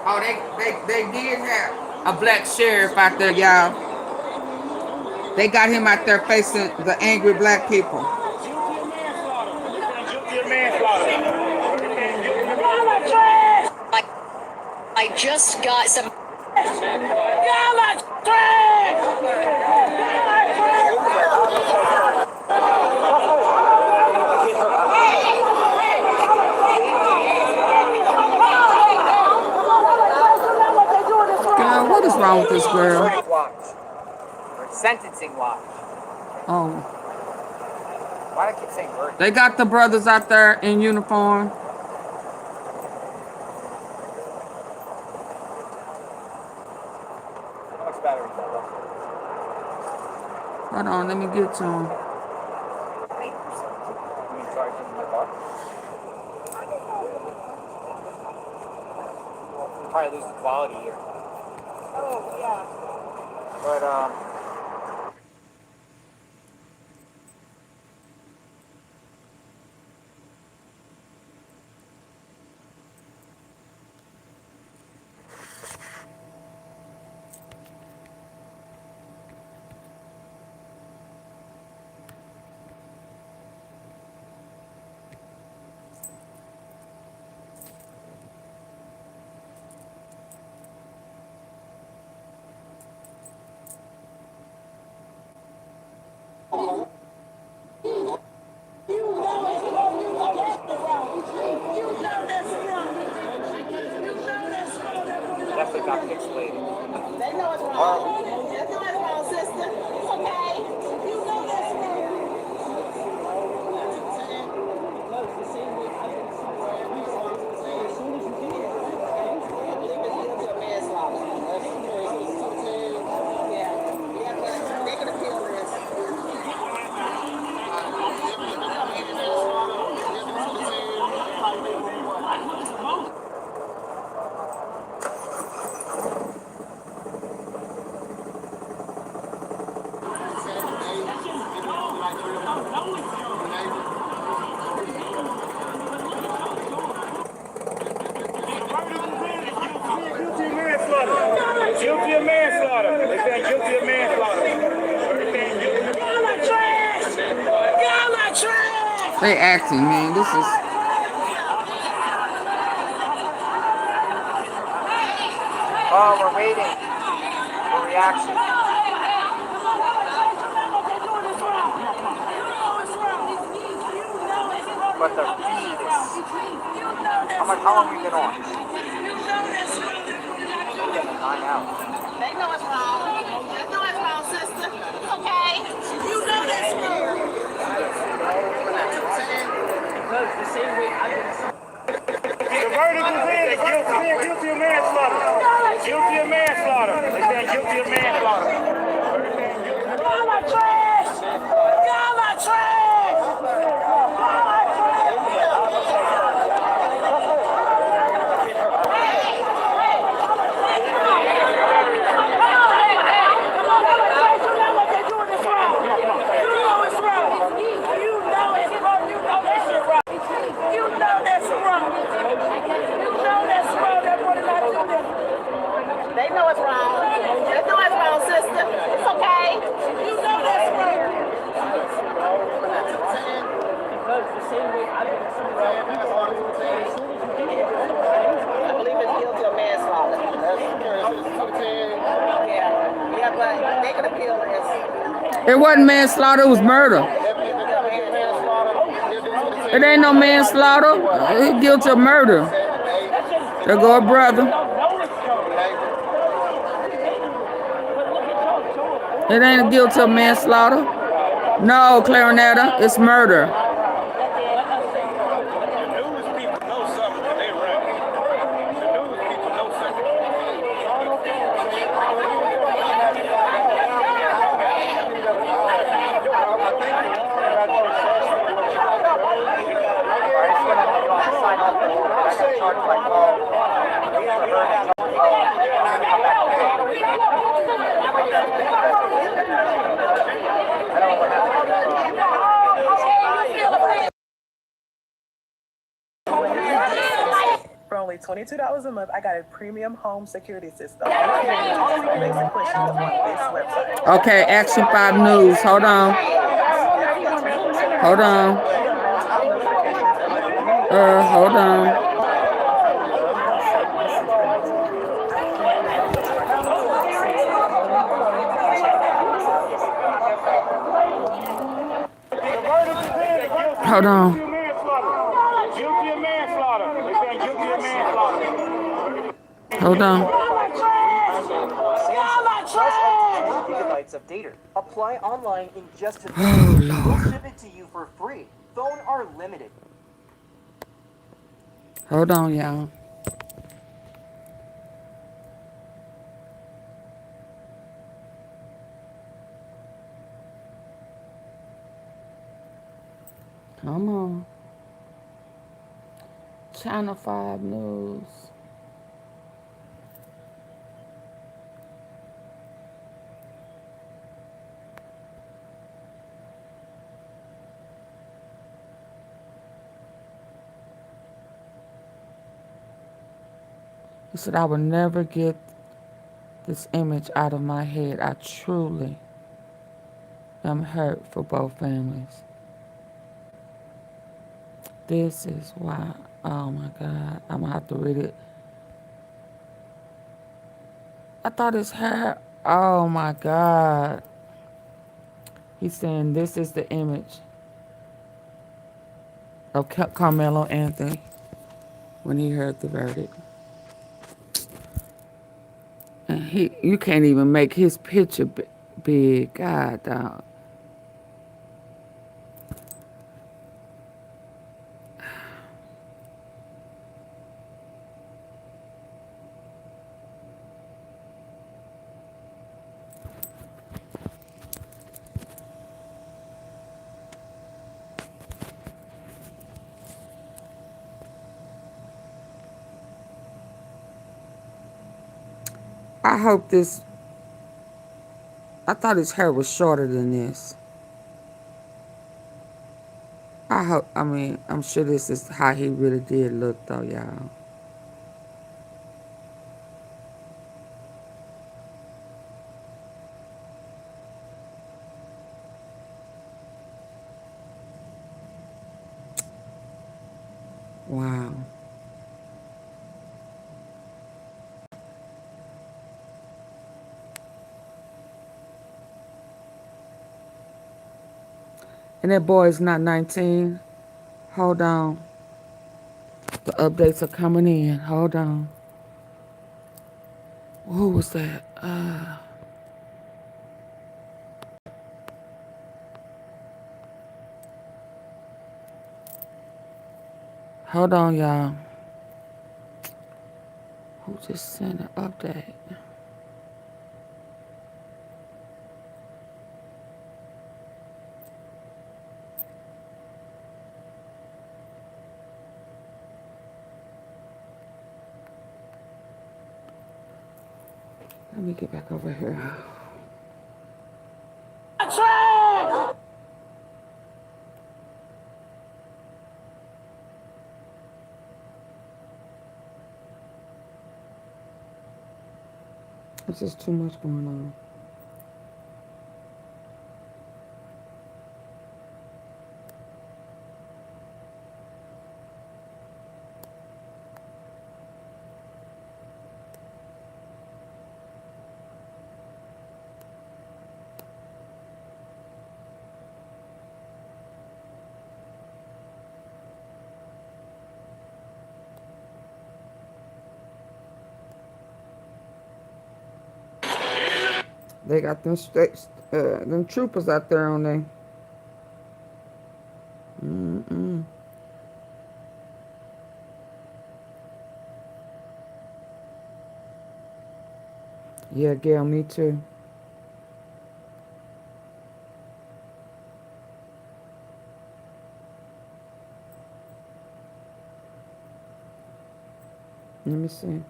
S2: Oh, they did have a black sheriff out there, y'all. They got him out there facing the angry black people.
S4: I just got some.
S2: God, what is wrong with this girl?
S13: Sentencing-wise.
S2: Oh.
S13: Why do I keep saying verdict?
S2: They got the brothers out there in uniform.
S13: How much battery is that?
S2: Hold on, let me get to them.
S13: 8%. You mean charge in my car? Probably lose the quality here.
S9: Oh, yeah.
S13: But, definitely got pixelated.
S7: They know it's wrong. They know it's wrong, sister. It's okay. You know that's wrong.
S23: Guilty of manslaughter. They saying guilty of manslaughter.
S7: Y'all are trash! Y'all are trash!
S2: They acting, man. This is.
S13: Oh, we're waiting for reaction. But the feed is... How long have we been on? We're getting 9 hours.
S7: They know it's wrong. They know it's wrong, sister. It's okay. You know that's wrong.
S23: Because the same way I've been... The verdict is in. Guilty of manslaughter. Guilty of manslaughter. They saying guilty of manslaughter.
S7: Y'all are trash! Y'all are trash! Y'all are They know it's wrong. They know it's wrong, sister. It's okay. You know that's wrong.
S23: Because the same way I've been...
S7: I believe it's guilty of manslaughter. Yeah, but they can appeal this.
S2: It wasn't manslaughter, it was murder. It ain't no manslaughter. He's guilty of murder. There go a brother. It ain't guilty of manslaughter. No, Clarinetta, it's murder.
S9: For only $22 a month, I got a premium home security system. All the basic questions on this website.
S2: Okay, Action 5 News. Hold on. Hold on. Hold on. Hold on.
S23: Guilty of manslaughter. They saying guilty of manslaughter.
S2: Hold on.
S7: Y'all are trash!
S16: gigabytes of data. Apply online in just a
S2: Oh,
S16: minute. We'll
S2: Lord.
S16: ship it to you for free. Phone are limited.
S2: Hold on, y'all. Come on. Channel 5 News. He said, I will never get this image out of my head. I truly am hurt for both families. This is why, oh my God, I'm gonna have to read it. I thought his hair, oh my God. He's saying this is the image of Carmelo Anthony when he heard the verdict. And you can't even make his picture big. God, dog. I hope this, I thought his hair was shorter than this. I'm sure this is how he really did look though, y'all. Wow. And that boy is not 19. Hold on. The updates are coming in. Hold on. Who was that? Hold on, y'all. Who just sent an update? Let me get back over here. There's just too much going on. They got them troopers out there on there. Yeah, Gail, me too. Let me see.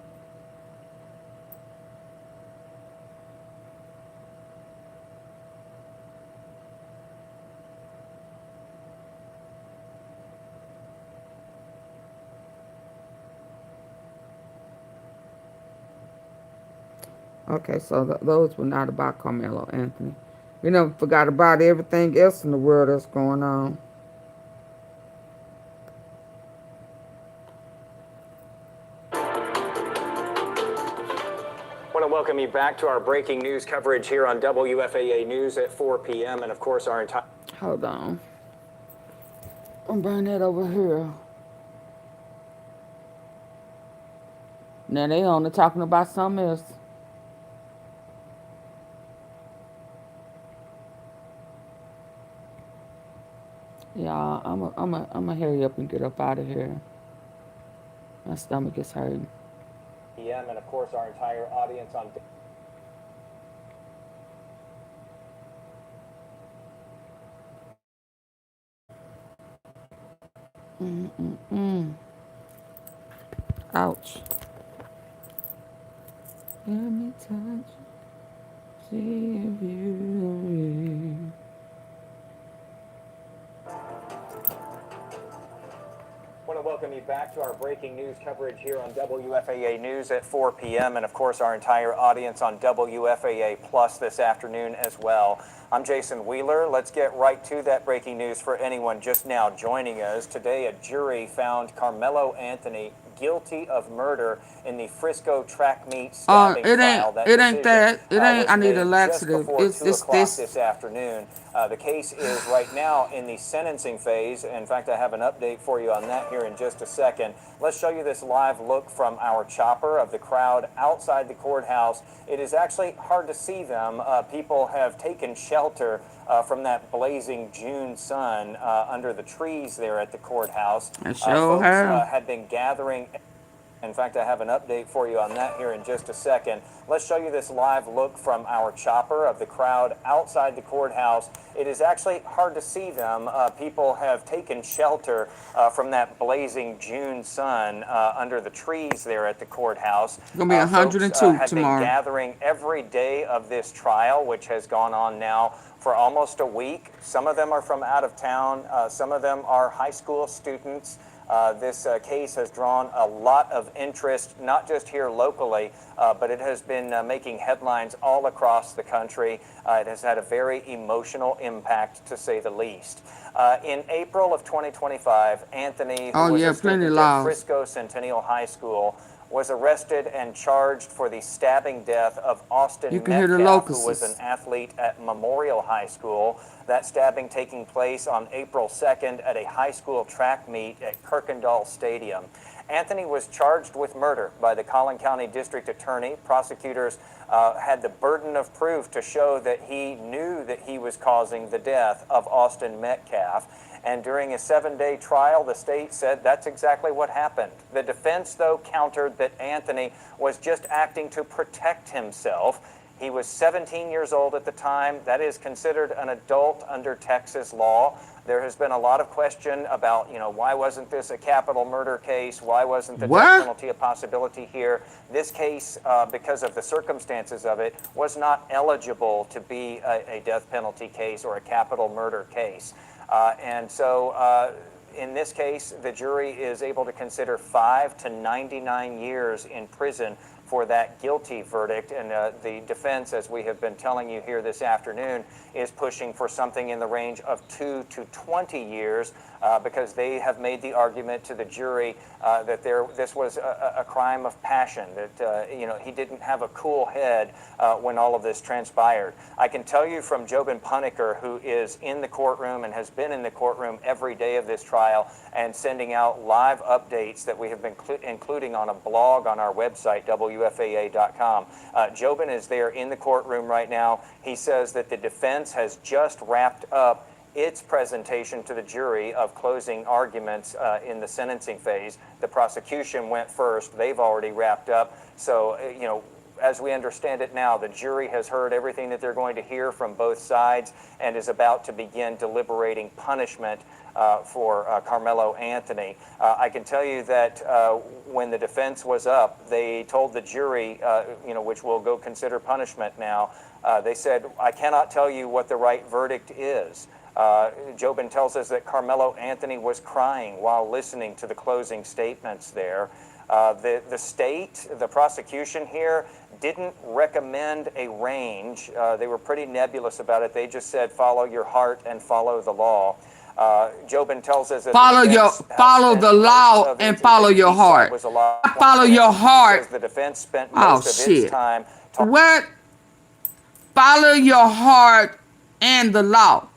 S2: Okay, so those were not about Carmelo Anthony. We never forgot about everything else in the world that's going on.
S3: I want to welcome you back to our breaking news coverage here on WFAA News at 4 p.m. And of course, our entire...
S2: Hold on. I'm bringing that over here. Now they only talking about something else. y'all. I'm a hurry up and get up out of here. My stomach is hurting.
S3: PM, and of course our entire audience on
S2: Ouch. Let me touch. See if you.
S3: I want to welcome you back to our breaking news coverage here on WFAA News at 4 p.m. and of course our entire audience on WFAA Plus this afternoon as well. I'm Jason Wheeler. Let's get right to that breaking news for anyone just now joining us. Today, a jury found Karmelo Anthony guilty of murder in the Frisco track meet stabbing trial.
S2: It ain't that. It ain't.
S3: Was
S2: I need a
S3: made just
S2: laxative.
S3: before
S2: It's
S3: 2
S2: this
S3: o'clock
S2: this.
S3: this afternoon. The case is right now in the sentencing phase. In fact, I have an update for you on that here in just a second. Let's show you this live look from our chopper of the crowd outside the courthouse. It is actually hard to see them. People have taken shelter from that blazing June sun under the trees there at the courthouse.
S2: I sure
S3: Folks
S2: have.
S3: had been gathering. In fact, I have an update for you on that here in just a second. Let's show you this live look from our chopper of the crowd outside the courthouse. It is actually hard to see them. People have taken shelter from that blazing June sun under the trees there at the courthouse.
S2: It's gonna be 102
S3: Folks have been
S2: tomorrow.
S3: gathering every day of this trial, which has gone on now for almost a week. Some of them are from out of town. Some of them are high school students. This case has drawn a lot of interest, not just here locally, but it has been making headlines all across the country. It has had a very emotional impact, to say the least. In April of 2025, Anthony, who was a student at Frisco Centennial High School, was arrested and charged for the stabbing death of Austin Metcalf, who was an athlete at Memorial High School. That stabbing taking place on April 2nd at a high school track meet at Kirkendall Stadium. Anthony was charged with murder by the Collin County District Attorney. Prosecutors had the burden of proof to show that he knew that he was causing the death of Austin Metcalf. And during a 7-day trial, the state said that's exactly what happened. The defense, though, countered that Anthony was just acting to protect himself. He was 17 years old at the time. That is considered an adult under Texas law. There has been a lot of question about, why wasn't this a capital murder case? Why wasn't the death penalty a possibility here? This case, because of the circumstances of it, was not eligible to be a death penalty case or a capital murder case. And so in this case, the jury is able to consider 5 to 99 years in prison for that guilty verdict. And the defense, as we have been telling you here this afternoon, is pushing for something in the range of 2 to 20 years because they have made the argument to the jury that this was a crime of passion, that he didn't have a cool head when all of this transpired. I can tell you from Jobin Puneker, who is in the courtroom and has been in the courtroom every day of this trial and sending out live updates that we have been including on a blog on our website, WFAA.com. Jobin is there in the courtroom right now. He says that the defense has just wrapped up its presentation to the jury of closing arguments in the sentencing phase. The prosecution went first. They've already wrapped up. So, as we understand it now, the jury has heard everything that they're going to hear from both sides and is about to begin deliberating punishment for Karmelo Anthony. I can tell you that when the defense was up, they told the jury, which will go consider punishment now, they said, I cannot tell you what the right verdict is. Jobin tells us that Karmelo Anthony was crying while listening to the closing statements there. The state, the prosecution here, didn't recommend a range. They were pretty nebulous about it. They just said, follow your heart and follow the law. Jobin tells us that
S2: follow the law and follow your heart. Follow your heart.
S3: The defense spent most of its time.
S2: What? Follow your heart and the law.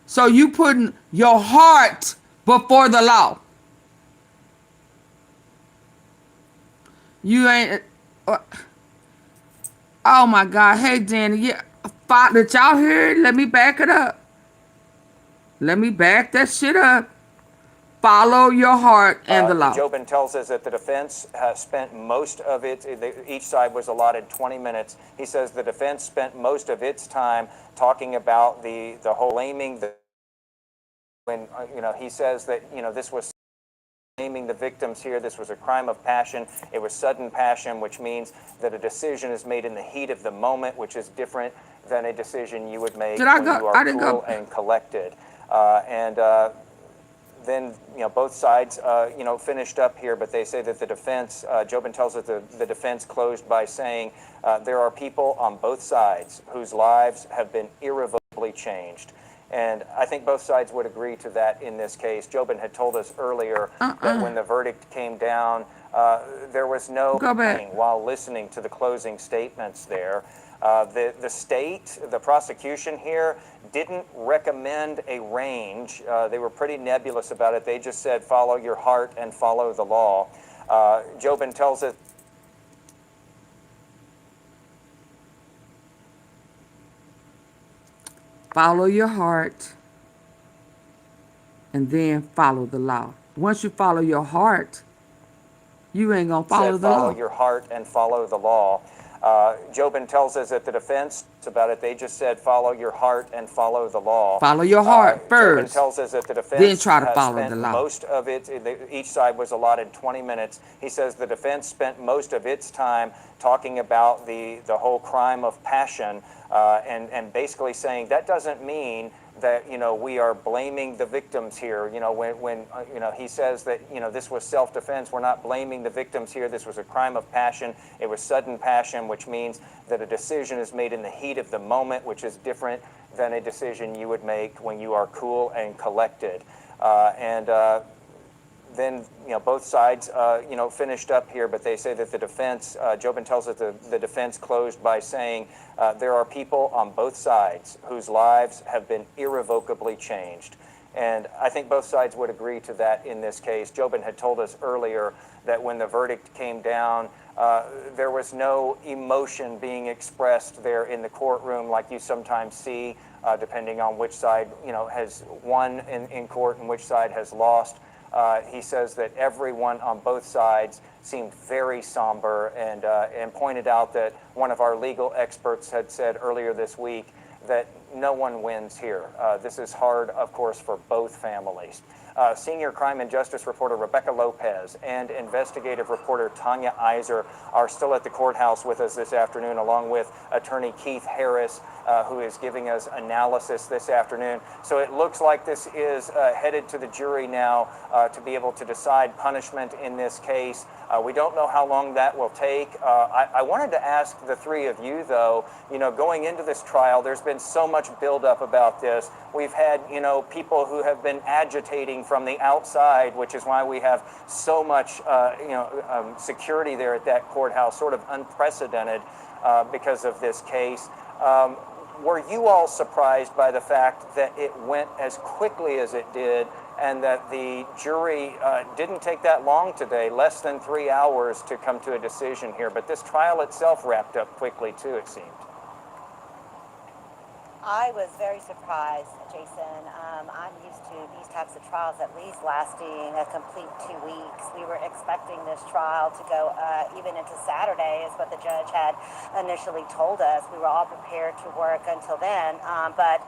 S2: So you putting your heart before the law. You ain't. Oh my God! Hey, Danny. Yeah, did y'all hear it? Let me back it up. Let me back that shit up. Follow your heart and the law.
S3: Jobin tells us that the defense has spent most of each side was allotted 20 minutes. He says the defense spent most of its time talking about the whole blaming, when, he says that, this was blaming the victims here. This was a crime of passion. It was sudden passion, which means that a decision is made in the heat of the moment, which is different than a decision you would make when you are cool and collected. Then, both sides, finished up here, but they say that the defense, Jobin tells us the defense closed by saying, there are people on both sides whose lives have been irrevocably changed. And I think both sides would agree to that in this case. Jobin had told us earlier that when the verdict came down, there was no pain while listening to the closing statements there. The state, the prosecution here, didn't recommend a range. They were pretty nebulous about it. They just said, follow your heart and follow the law. Jobin tells us
S2: follow your heart and then follow the law. Once you follow your heart, you ain't gonna follow the law.
S3: Follow your heart and follow the law. Jobin tells us that the defense about it, they just said, follow your heart and follow the law.
S2: Follow your heart first.
S3: Jobin tells us that the defense
S2: then try to follow the law.
S3: Most of each side was allotted 20 minutes. He says the defense spent most of its time talking about the whole crime of passion, and basically saying that doesn't mean that we are blaming the victims here. When he says that this was self-defense, we're not blaming the victims here. This was a crime of passion. It was sudden passion, which means that a decision is made in the heat of the moment, which is different than a decision you would make when you are cool and collected. Then both sides finished up here, but they say that the defense, Jobin tells us the defense closed by saying there are people on both sides whose lives have been irrevocably changed. And I think both sides would agree to that in this case. Jobin had told us earlier that when the verdict came down, there was no emotion being expressed there in the courtroom like you sometimes see, depending on which side has won in court and which side has lost. He says that everyone on both sides seemed very somber, and pointed out that one of our legal experts had said earlier this week that no one wins here. This is hard, of course, for both families. Senior crime and justice reporter Rebecca Lopez and investigative reporter Tanya Iser are still at the courthouse with us this afternoon, along with attorney Keith Harris, who is giving us analysis this afternoon. So it looks like this is headed to the jury now to be able to decide punishment in this case. We don't know how long that will take. I wanted to ask the three of you, though, going into this trial, there's been so much buildup about this. We've had, people who have been agitating from the outside, which is why we have so much, security there at that courthouse, sort of unprecedented because of this case. Were you all surprised by the fact that it went as quickly as it did, and that the jury didn't take that long today, less than 3 hours to come to a decision here? But this trial itself wrapped up quickly, too, it seemed.
S4: I was very surprised, Jason. I'm used to these types of trials at least lasting a complete 2 weeks. We were expecting this trial to go even into Saturday, is what the judge had initially told us. We were all prepared to work until then, but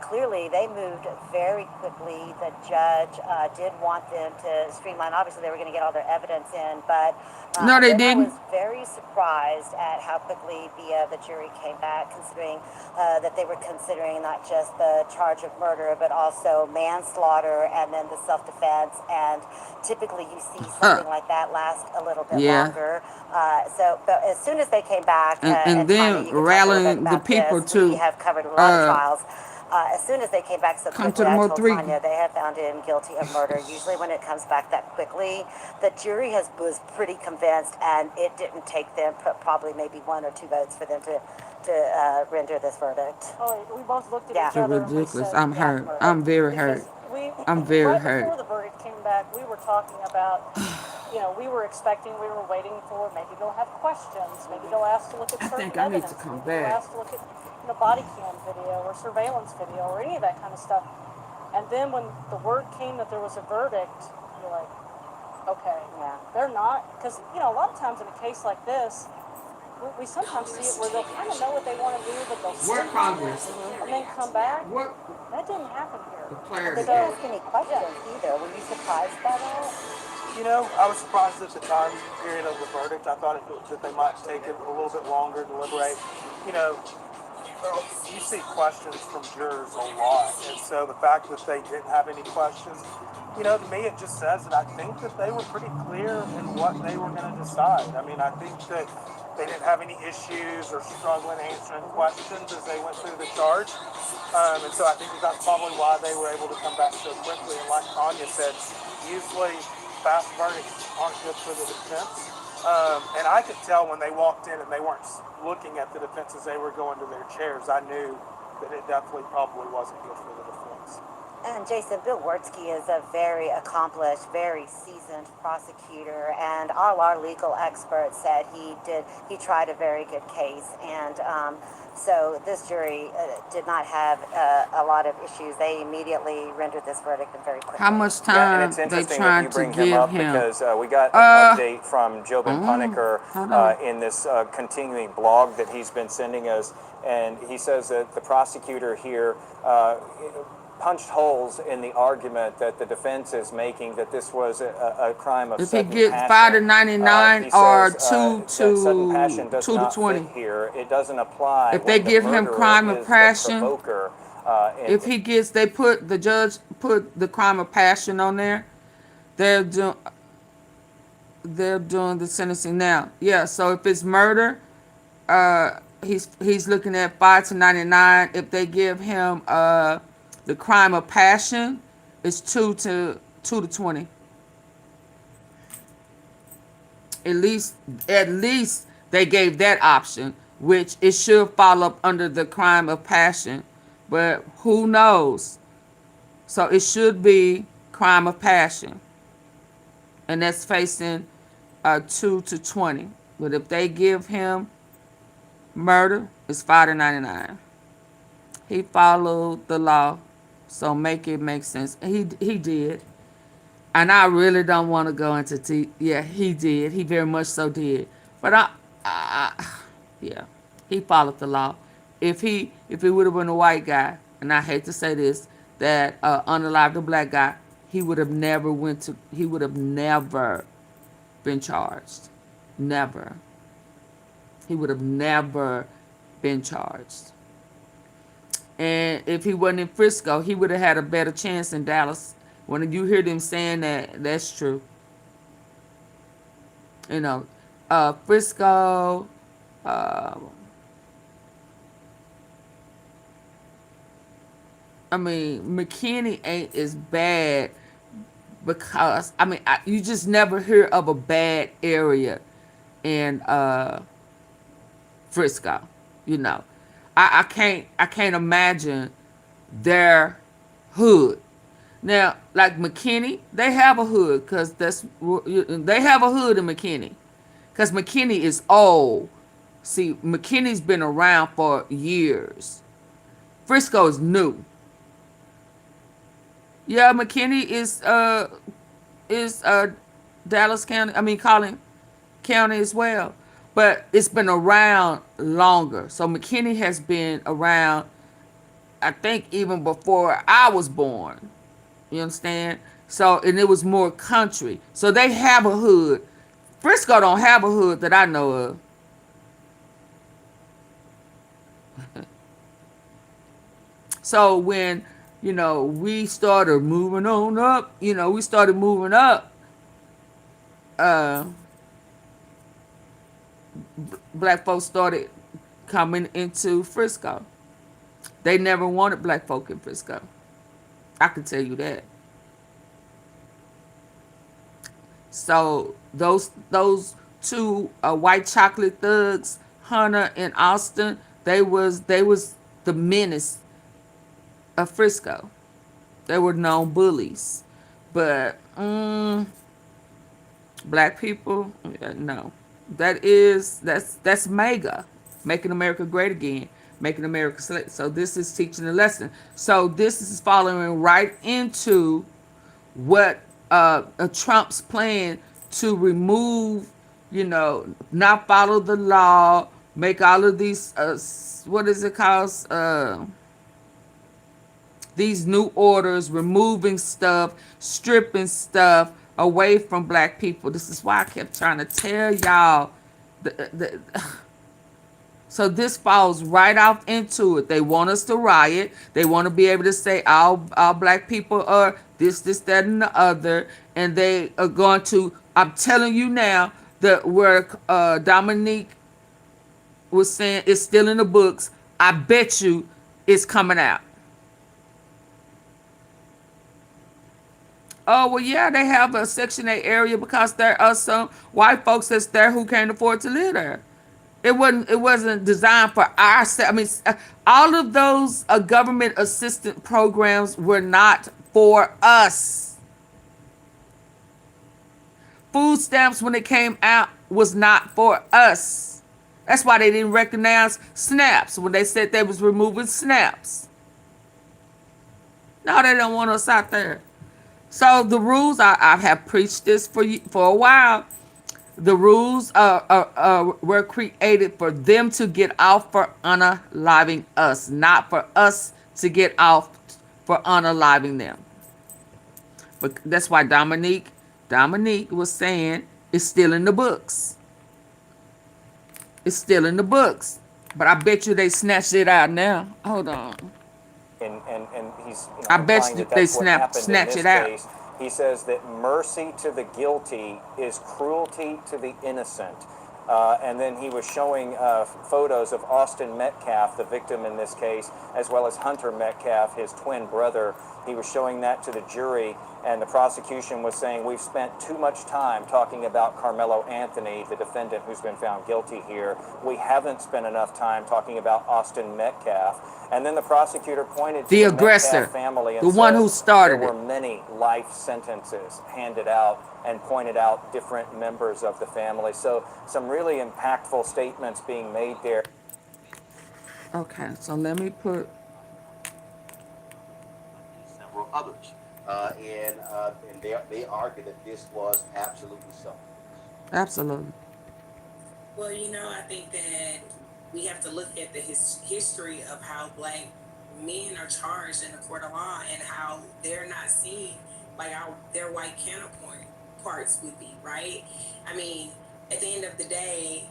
S4: clearly they moved very quickly. The judge did want them to streamline. Obviously, they were going to get all their evidence in, but
S2: no, they didn't.
S4: I was very surprised at how quickly the jury came back, considering that they were considering not just the charge of murder, but also manslaughter and then the self-defense. And typically you see something like that last a little bit longer. But as soon as they came back,
S2: and then
S4: Tanya,
S2: rallying the people to
S4: we have covered a lot of trials. As soon as they came back so quickly, I told Tanya they have found him guilty of murder. Usually when it comes back that quickly, the jury was pretty convinced, and it didn't take them probably maybe 1 or 2 votes for them to render this verdict.
S10: Oh, we both looked at
S2: It's
S10: each other.
S2: ridiculous. I'm hurt. I'm very hurt. I'm very hurt.
S10: Before the verdict came back, we were talking about, we were expecting, we were waiting for, maybe they'll have questions, maybe they'll ask to look at certain evidence.
S2: I need to come back.
S10: They'll ask to look at body cam video or surveillance video or any of that kind of stuff. And then when the word came that there was a verdict, you're like, okay, yeah, they're not, because, you know, a lot of times in a case like this, we sometimes see it where they'll kind of know what they want to do, but they'll
S2: What
S10: sit on it
S2: Congress?
S10: and then come back.
S2: What
S10: That didn't happen here.
S2: the
S4: But they
S2: clarity?
S4: didn't ask any questions either. Were you surprised by that?
S6: You know, I was surprised at the time period of the verdict. I thought that they might take it a little bit longer to deliberate. You know, you see questions from jurors a lot, and so the fact that they didn't have any questions, you know, to me it just says that I think that they were pretty clear in what they were going to decide. I mean, I think that they didn't have any issues or struggling answering questions as they went through the charge, and so I think that that's probably why they were able to come back so quickly. And like Tanya said, usually fast verdicts aren't good for the defense. And I could tell when they walked in and they weren't looking at the defense as they were going to their chairs. I knew that it definitely probably wasn't good for the defense.
S4: And Jason, Bill Wertzke is a very accomplished, very seasoned prosecutor, and all our legal experts said he tried a very good case, and so this jury did not have a lot of issues. They immediately rendered this verdict very quickly.
S2: How much
S3: Yeah, and
S2: time
S3: it's
S2: they
S3: interesting that you
S2: trying to
S3: bring him
S2: give
S3: up
S2: him?
S3: because we got an update from Jobin Puneker
S2: hold on.
S3: in this continuing blog that he's been sending us, and he says that the prosecutor here punched holes in the argument that the defense is making that this was a crime of
S2: If he
S3: sudden
S2: gets
S3: passion.
S2: 5 to 99
S3: He
S2: or
S3: says,
S2: 2
S3: that sudden
S2: to
S3: passion does
S2: 2 to
S3: not
S2: 20.
S3: fit here. It doesn't apply
S2: If they
S3: when the
S2: give him
S3: murderer
S2: crime of
S3: is the
S2: passion,
S3: provoker.
S2: if he gets, the judge put the crime of passion on there. They're doing the sentencing now. Yeah. So if it's murder, he's looking at 5 to 99. If they give him the crime of passion, it's 2 to 20. At least they gave that option, which it should fall up under the crime of passion, but who knows? So it should be crime of passion, and that's facing 2 to 20. But if they give him murder, it's 5 to 99. He followed the law, so make it make sense. He did. And I really don't want to go into yeah, he did. He very much so did. But yeah, he followed the law. If he would have been a white guy, and I hate to say this, that unalived a black guy, he would have never been charged. Never. He would have never been charged. And if he wasn't in Frisco, he would have had a better chance in Dallas. When you hear them saying that, that's true. You know, Frisco, McKinney ain't as bad because, you just never hear of a bad area in Frisco, you know. I can't imagine their hood. Now, like McKinney, they have a hood because they have a hood in McKinney because McKinney is old. See, McKinney's been around for years. Frisco is new. Yeah, McKinney is Dallas County. Collin County as well, but it's been around longer. So McKinney has been around, I think, even before I was born. You understand? So, and it was more country. So they have a hood. Frisco don't have a hood that I know of. So when, we started moving on up, we started moving up, black folks started coming into Frisco. They never wanted black folk in Frisco. I can tell you that. So those two white chocolate thugs, Hunter and Austin, they was the menace of Frisco. They were known bullies, but black people, no. That's MAGA, making America great again. making America select. So this is teaching a lesson. So this is following right into what Trump's plan to remove, not follow the law, make all of these, what is it called? These new orders, removing stuff, stripping stuff away from black people. This is why I kept trying to tell y'all. So this falls right off into it. They want us to riot. They want to be able to say all black people are this, that, and the other. And they are going to, I'm telling you now, that where Dominique was saying it's still in the books, I bet you it's coming out. Oh, well, yeah, they have a Section 8 area because there are some white folks that's there who can't afford to live there. It wasn't designed for our, I mean, all of those government assistance programs were not for us. Food stamps, when it came out, was not for us. That's why they didn't recognize SNAPs when they said they was removing SNAPs. No, they don't want us out there. So the rules, I have preached this for a while. The rules were created for them to get off for unaliving us, not for us to get off for unaliving them. But that's why Dominique was saying it's still in the books. It's still in the books. But I bet you they snatched it out now. Hold on.
S17: And he's
S2: I bet
S17: implying
S2: you
S17: that
S2: they
S17: that's what happened in
S2: snatch
S17: this
S2: it out.
S17: case. He says that mercy to the guilty is cruelty to the innocent. And then he was showing photos of Austin Metcalf, the victim in this case, as well as Hunter Metcalf, his twin brother. He was showing that to the jury, and the prosecution was saying, we've spent too much time talking about Karmelo Anthony, the defendant who's been found guilty here. We haven't spent enough time talking about Austin Metcalf. And then the prosecutor pointed to the
S2: aggressor,
S17: Metcalf family and
S2: the one who started
S17: there were many life sentences handed out, and pointed out different members of the family. So some really impactful statements being made there.
S2: Okay, so let me put
S8: several others, and they argue that this was absolutely so.
S2: Absolutely.
S20: Well, I think that we have to look at the history of how black men are charged in the court of law and how they're not seen like their white counterparts would be, right? I mean, at the end of the day,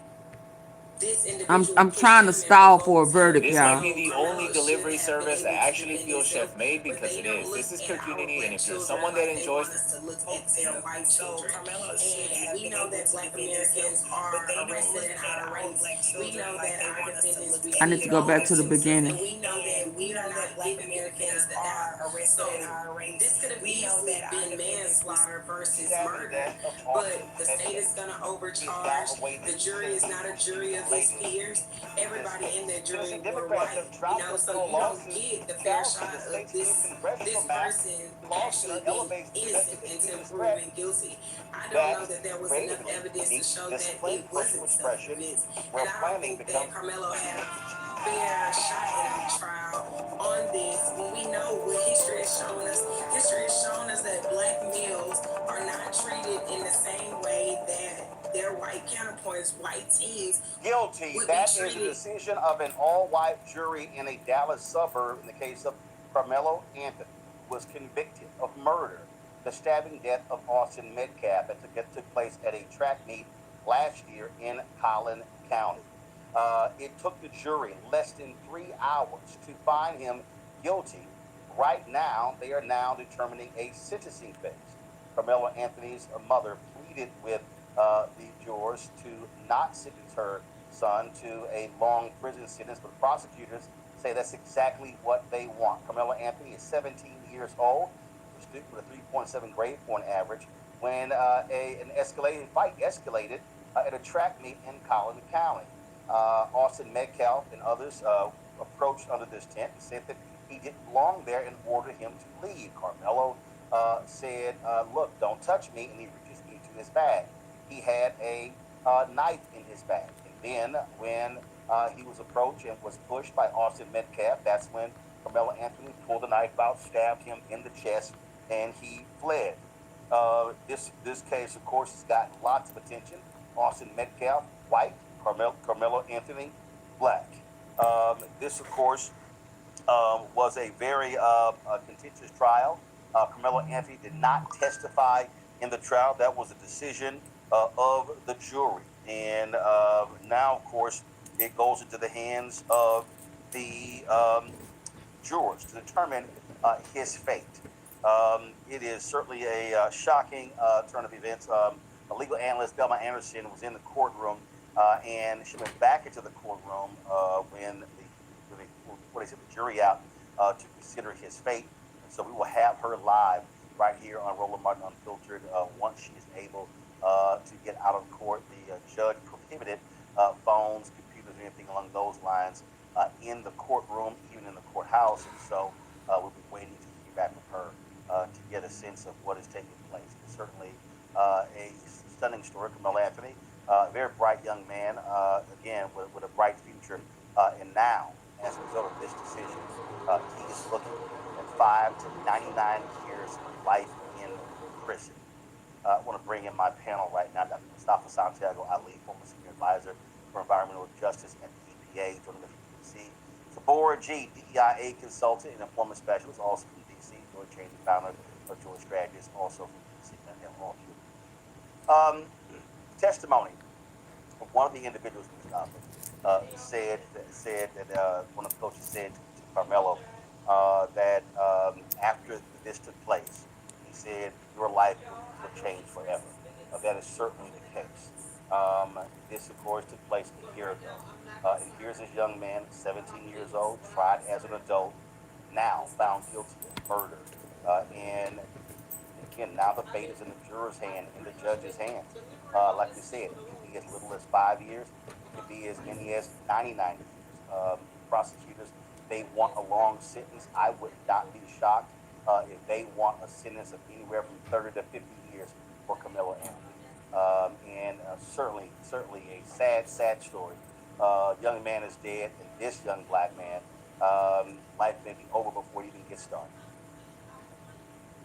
S20: this individual
S2: I'm trying to stall for a verdict,
S17: This
S2: y'all.
S17: might be the only delivery service I actually feel chef made, because it is. This is community, and if you're someone that enjoys
S20: to look at their white children. And we know that black Americans are arrested in higher rates. We know that our defendants
S2: I need to go back to the beginning.
S20: and we know that we are not black Americans that are arrested in higher rates. This could have easily been manslaughter versus murder, but the state is going to overcharge. The jury is not a jury of his peers. Everybody in that jury were white, so you don't get the fair shot of this person actually being innocent until proven guilty. I don't know that there was enough evidence to show that it wasn't self-defense, and I don't think that Karmelo had a fair shot at a trial on this when we know what history has shown us. History has shown us that black males are not treated in the same way that their white counterparts, white teens,
S8: guilty. That is a decision of an all-white jury in a Dallas suburb in the case of Karmelo Anthony, was convicted of murder, the stabbing death of Austin Metcalf that took place at a track meet last year in Collin County. It took the jury less than 3 hours to find him guilty. Right now, they are now determining a sentencing phase. Karmelo Anthony's mother pleaded with the jurors to not sentence her son to a long prison sentence, but prosecutors say that's exactly what they want. Karmelo Anthony is 17 years old, a student with a 3.7 grade point average, when an escalated fight escalated at a track meet in Collin County. Austin Metcalf and others approached under this tent and said that he didn't belong there and ordered him to leave. Karmelo said, look, don't touch me, and he reaches into his bag. He had a knife in his bag, and Then, when he was approached and was pushed by Austin Metcalf, that's when Carmelo Anthony pulled a knife out, stabbed him in the chest, and he fled. This case, of course, has gotten lots of attention. Austin Metcalf, white. Carmelo Anthony, black. This, of course, was a very contentious trial. Carmelo Anthony did not testify in the trial. That was a decision of the jury. And now, of course, it goes into the hands of the jurors to determine his fate. It is certainly a shocking turn of events. A legal analyst, Belma Anderson, was in the courtroom, and she went back into the courtroom when the jury out to consider his fate. And so we will have her live right here on Roland Martin Unfiltered once she is able to get out of court. The judge prohibited phones, computers, or anything along those lines in the courtroom, even in the courthouse. And so we'll be waiting to hear back from her to get a sense of what is taking place. It's certainly a stunning story. Carmelo Anthony, a very bright young man, again, with a bright future. And now, as a result of this decision, he is looking at 5 to 99 years of life in prison. I want to bring in my panel right now, Dr. Mustafa Santiago Ali, former senior advisor for environmental justice at the EPA, joining us from D.C. Sabora G, DEIA consultant and employment specialist, also from D.C. George Cheney, founder of George Strategies, also from D.C. Testimony from one of the individuals, Mustafa, said that one of the coaches said to Carmelo that after this took place, he said your life will change forever. That is certainly the case. This, of course, took place a year ago. And here's this young man, 17 years old, tried as an adult, now found guilty of murder. And again, now the fate is in the juror's hand, in the judge's hands. Like we said, it could be as little as 5 years. It could be as many as 99 years. Prosecutors, they want a long sentence. I would not be shocked if they want a sentence of anywhere from 30 to 50 years for Carmelo Anthony. And certainly a sad story. Young man is dead, and this young black man, life may be over before he even gets started.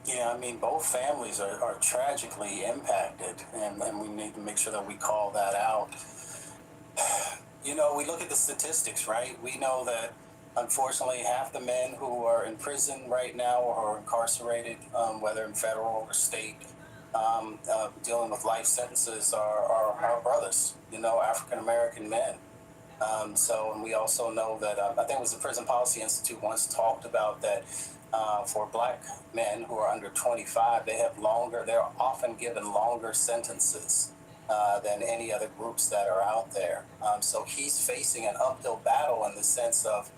S6: Yeah, I mean, both families are tragically impacted, and we need to make sure that we call that out. You know, we look at the statistics, right? We know that, unfortunately, half the men who are in prison right now or incarcerated, whether in federal or state, dealing with life sentences are our brothers, you know, African-American men. And we also know that, I think it was the Prison Policy Institute once talked about that for black men who are under 25, they're often given longer sentences than any other groups that are out there. So he's facing an uphill battle in the sense of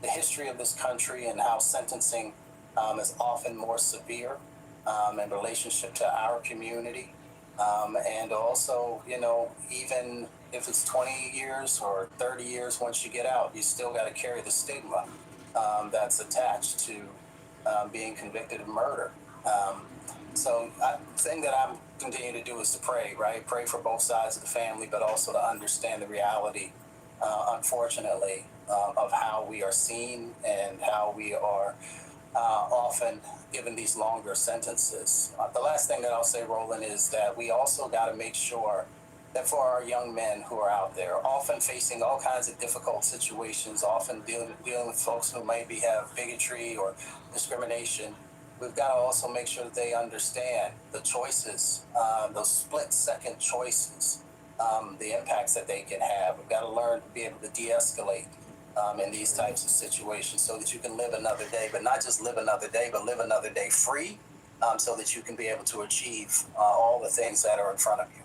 S6: the history of this country and how sentencing is often more severe in relationship to our community. And also, you know, even if it's 20 years or 30 years once you get out, you still got to carry the stigma that's attached to being convicted of murder. So the thing that I'm continuing to do is to pray, right? Pray for both sides of the family, but also to understand the reality, unfortunately, of how we are seen and how we are often given these longer sentences. The last thing that I'll say, Roland, is that we also got to make sure that for our young men who are out there, often facing all kinds of difficult situations, often dealing with folks who maybe have bigotry or discrimination, we've got to also make sure that they understand the choices, those split-second choices, the impacts that they can have. We've got to learn to be able to de-escalate in these types of situations so that you can live another day, but not just live another day, but live another day free, so that you can be able to achieve all the things that are in front of you.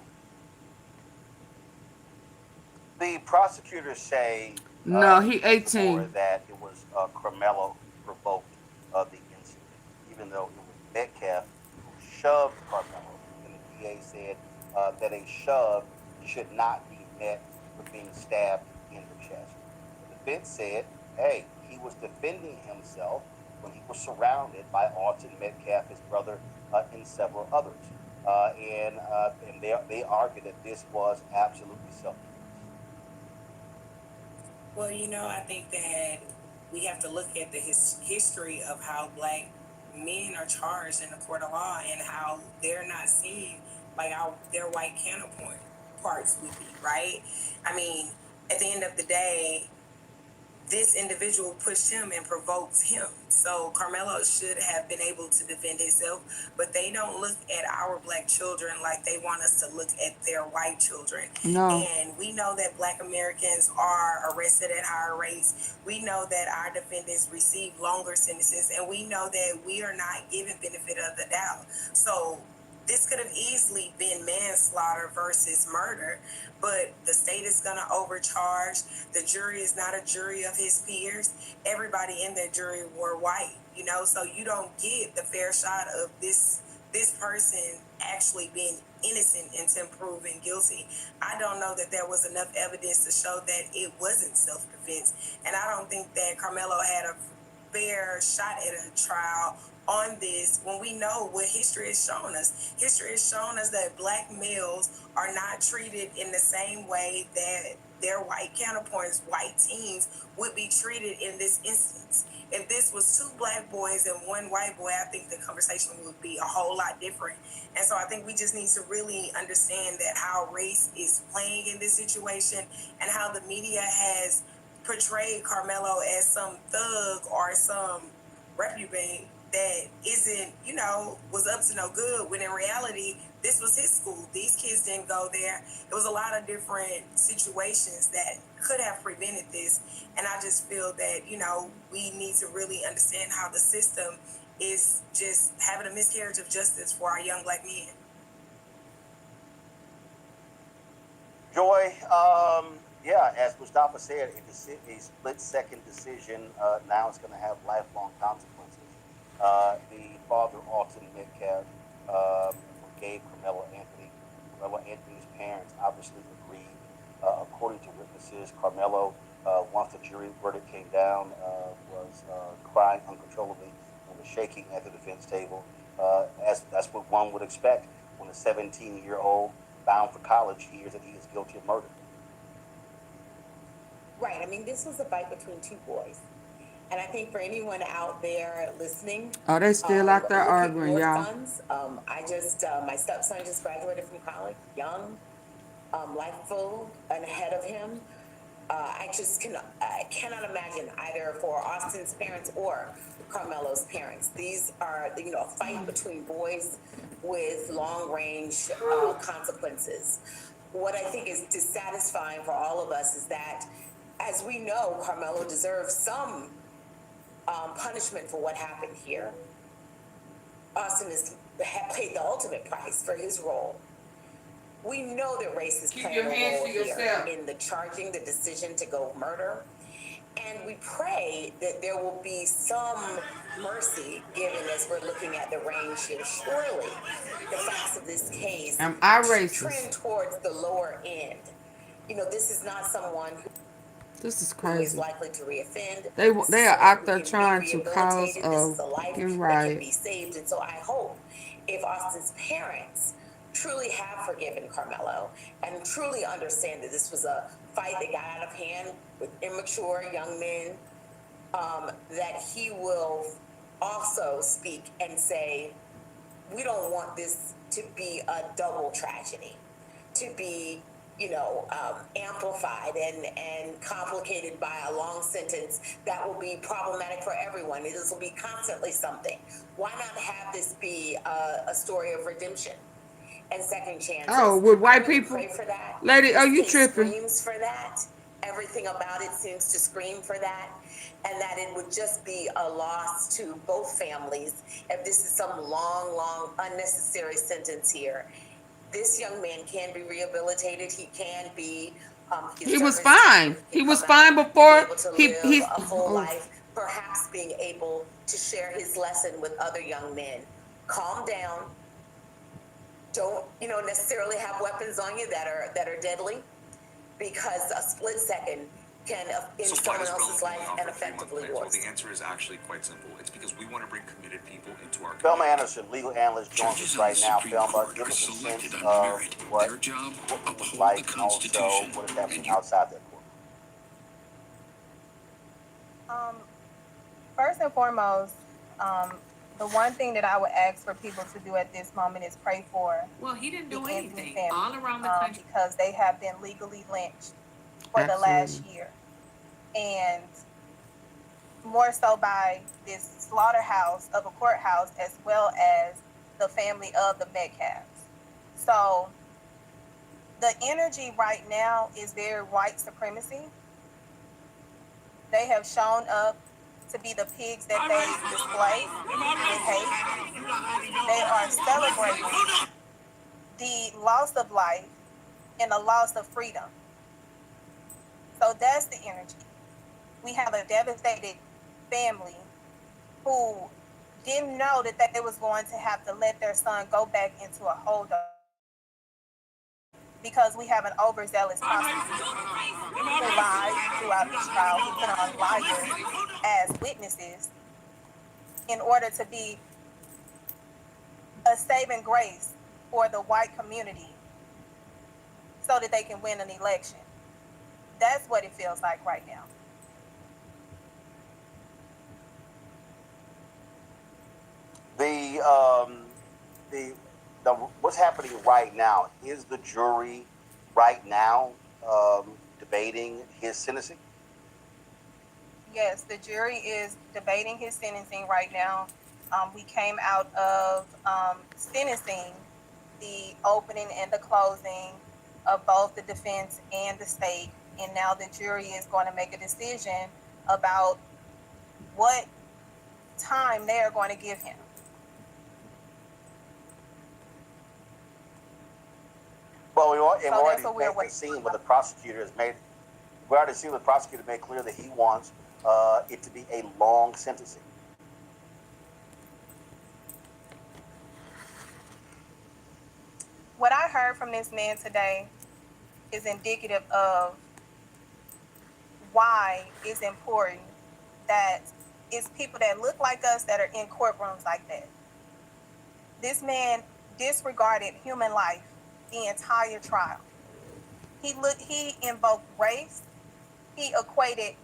S8: The prosecutors say
S2: no, he 18.
S8: that it was Karmelo who provoked the incident, even though it was Metcalf who shoved Karmelo. And the DA said that a shove should not be met with being stabbed in the chest. The defense said, hey, he was defending himself when he was surrounded by Austin Metcalf, his brother, and several others. And they argued that this was absolutely self-defense.
S20: Well, I think that we have to look at the history of how black men are charged in the court of law and how they're not seen like their white counterparts would be, right? I mean, at the end of the day, this individual pushed him and provoked him. So Karmelo should have been able to defend himself, but they don't look at our black children like they want us to look at their white children.
S2: No.
S20: And we know that black Americans are arrested at higher rates. We know that our defendants receive longer sentences, and we know that we are not given benefit of the doubt. So this could have easily been manslaughter versus murder, but the state is going to overcharge. The jury is not a jury of his peers. Everybody in that jury were white, so you don't get the fair shot of this person actually being innocent until proven guilty. I don't know that there was enough evidence to show that it wasn't self-defense, and I don't think that Karmelo had a fair shot at a trial on this when we know what history has shown us. History has shown us that black males are not treated in the same way that their white counterparts, white teens, would be treated in this instance. If this was two black boys and one white boy, I think the conversation would be a whole lot different. And so I think we just need to really understand that how race is playing in this situation and how the media has portrayed Karmelo as some thug or some reprobate that isn't, was up to no good, when in reality, this was his school. These kids didn't go there. There was a lot of different situations that could have prevented this. And I just feel that, we need to really understand how the system is just having a miscarriage of justice for our young black men.
S8: Joy, yeah, as Mustafa said, a split-second decision. Now it's going to have lifelong consequences. The father, Austin Metcalf, forgave Carmelo Anthony. Carmelo Anthony's parents obviously agreed. According to witnesses, Carmelo, once the jury verdict came down, was crying uncontrollably and was shaking at the defense table, as that's what one would expect when a 17-year-old bound for college hears that he is guilty of murder.
S4: Right. I mean, this was a fight between two boys. And I think for anyone out there listening,
S2: Oh, they still out there
S4: look at
S2: arguing,
S4: your
S2: y'all.
S4: sons. My stepson just graduated from college, young, life full and ahead of him. I cannot imagine either for Austin's parents or Carmelo's parents. These are, a fight between boys with long-range consequences. What I think is dissatisfying for all of us is that, as we know, Karmelo deserves some punishment for what happened here. Austin has paid the ultimate price for his role. We know that race is playing a role here in the charging, the decision to go murder. And we pray that there will be some mercy given as we're looking at the range here. Surely the facts of this case
S2: Am I racist?
S4: trend towards the lower end. This is not someone
S2: This is
S4: who is
S2: crazy.
S4: likely to reoffend.
S2: They are out there trying to cause a fucking
S4: That can
S2: riot.
S4: be saved. And so I hope if Austin's parents truly have forgiven Karmelo and truly understand that this was a fight that got out of hand with immature young men, that he will also speak and say, we don't want this to be a double tragedy, to be amplified and complicated by a long sentence that will be problematic for everyone. This will be constantly something. Why not have this be a story of redemption and second chances?
S2: Oh, with white
S4: I really
S2: people?
S4: pray for that.
S2: Lady, are you
S4: This case
S2: tripping?
S4: screams for that. Everything about it seems to scream for that. And that it would just be a loss to both families if this is some long, unnecessary sentence here. This young man can be rehabilitated. He can be.
S2: He was fine. He was fine before he
S4: a full life, perhaps being able to share his lesson with other young men. Calm down. Don't necessarily have weapons on you that are deadly, because a split second can end someone else's life and effectively yours.
S1: Well, the answer is actually quite simple. It's because we want to bring committed people into our
S8: Thelma Anderson, legal analyst, joins us right now. Thelma, give us a sense of what it was like and also what is happening outside that court.
S14: Um, First and foremost, the one thing that I would ask for people to do at this moment is pray for
S20: Well, he didn't
S14: the
S20: do
S14: Anthony
S20: anything.
S14: family,
S20: All around the country.
S14: because they have been legally lynched for the last
S2: Absolutely.
S14: year, and more so by this slaughterhouse of a courthouse as well as the family of the Metcalfs. So the energy right now is very white supremacy. They have shown up to be the pigs that they display and hate. They are celebrating the loss of life and the loss of freedom. So that's the energy. We have a devastated family who didn't know that they was going to have to let their son go back into a holdup because we have an overzealous prosecutor who lied throughout this trial, who put on liars as witnesses in order to be a saving grace for the white community so that they can win an election. That's what it feels like right now.
S8: The what's happening right now is the jury right now debating his sentencing.
S14: Yes, the jury is debating his sentencing right now. We came out of sentencing, the opening and the closing of both the defense and the state, and now the jury is going to make a decision about what time they are going to give him.
S8: Well, we've already seen what the prosecutor has made. We already seen what the prosecutor made clear that he wants it to be a long sentencing.
S14: What I heard from this man today is indicative of why it's important that it's people that look like us that are in courtrooms like that. This man disregarded human life the entire trial. He invoked race. He equated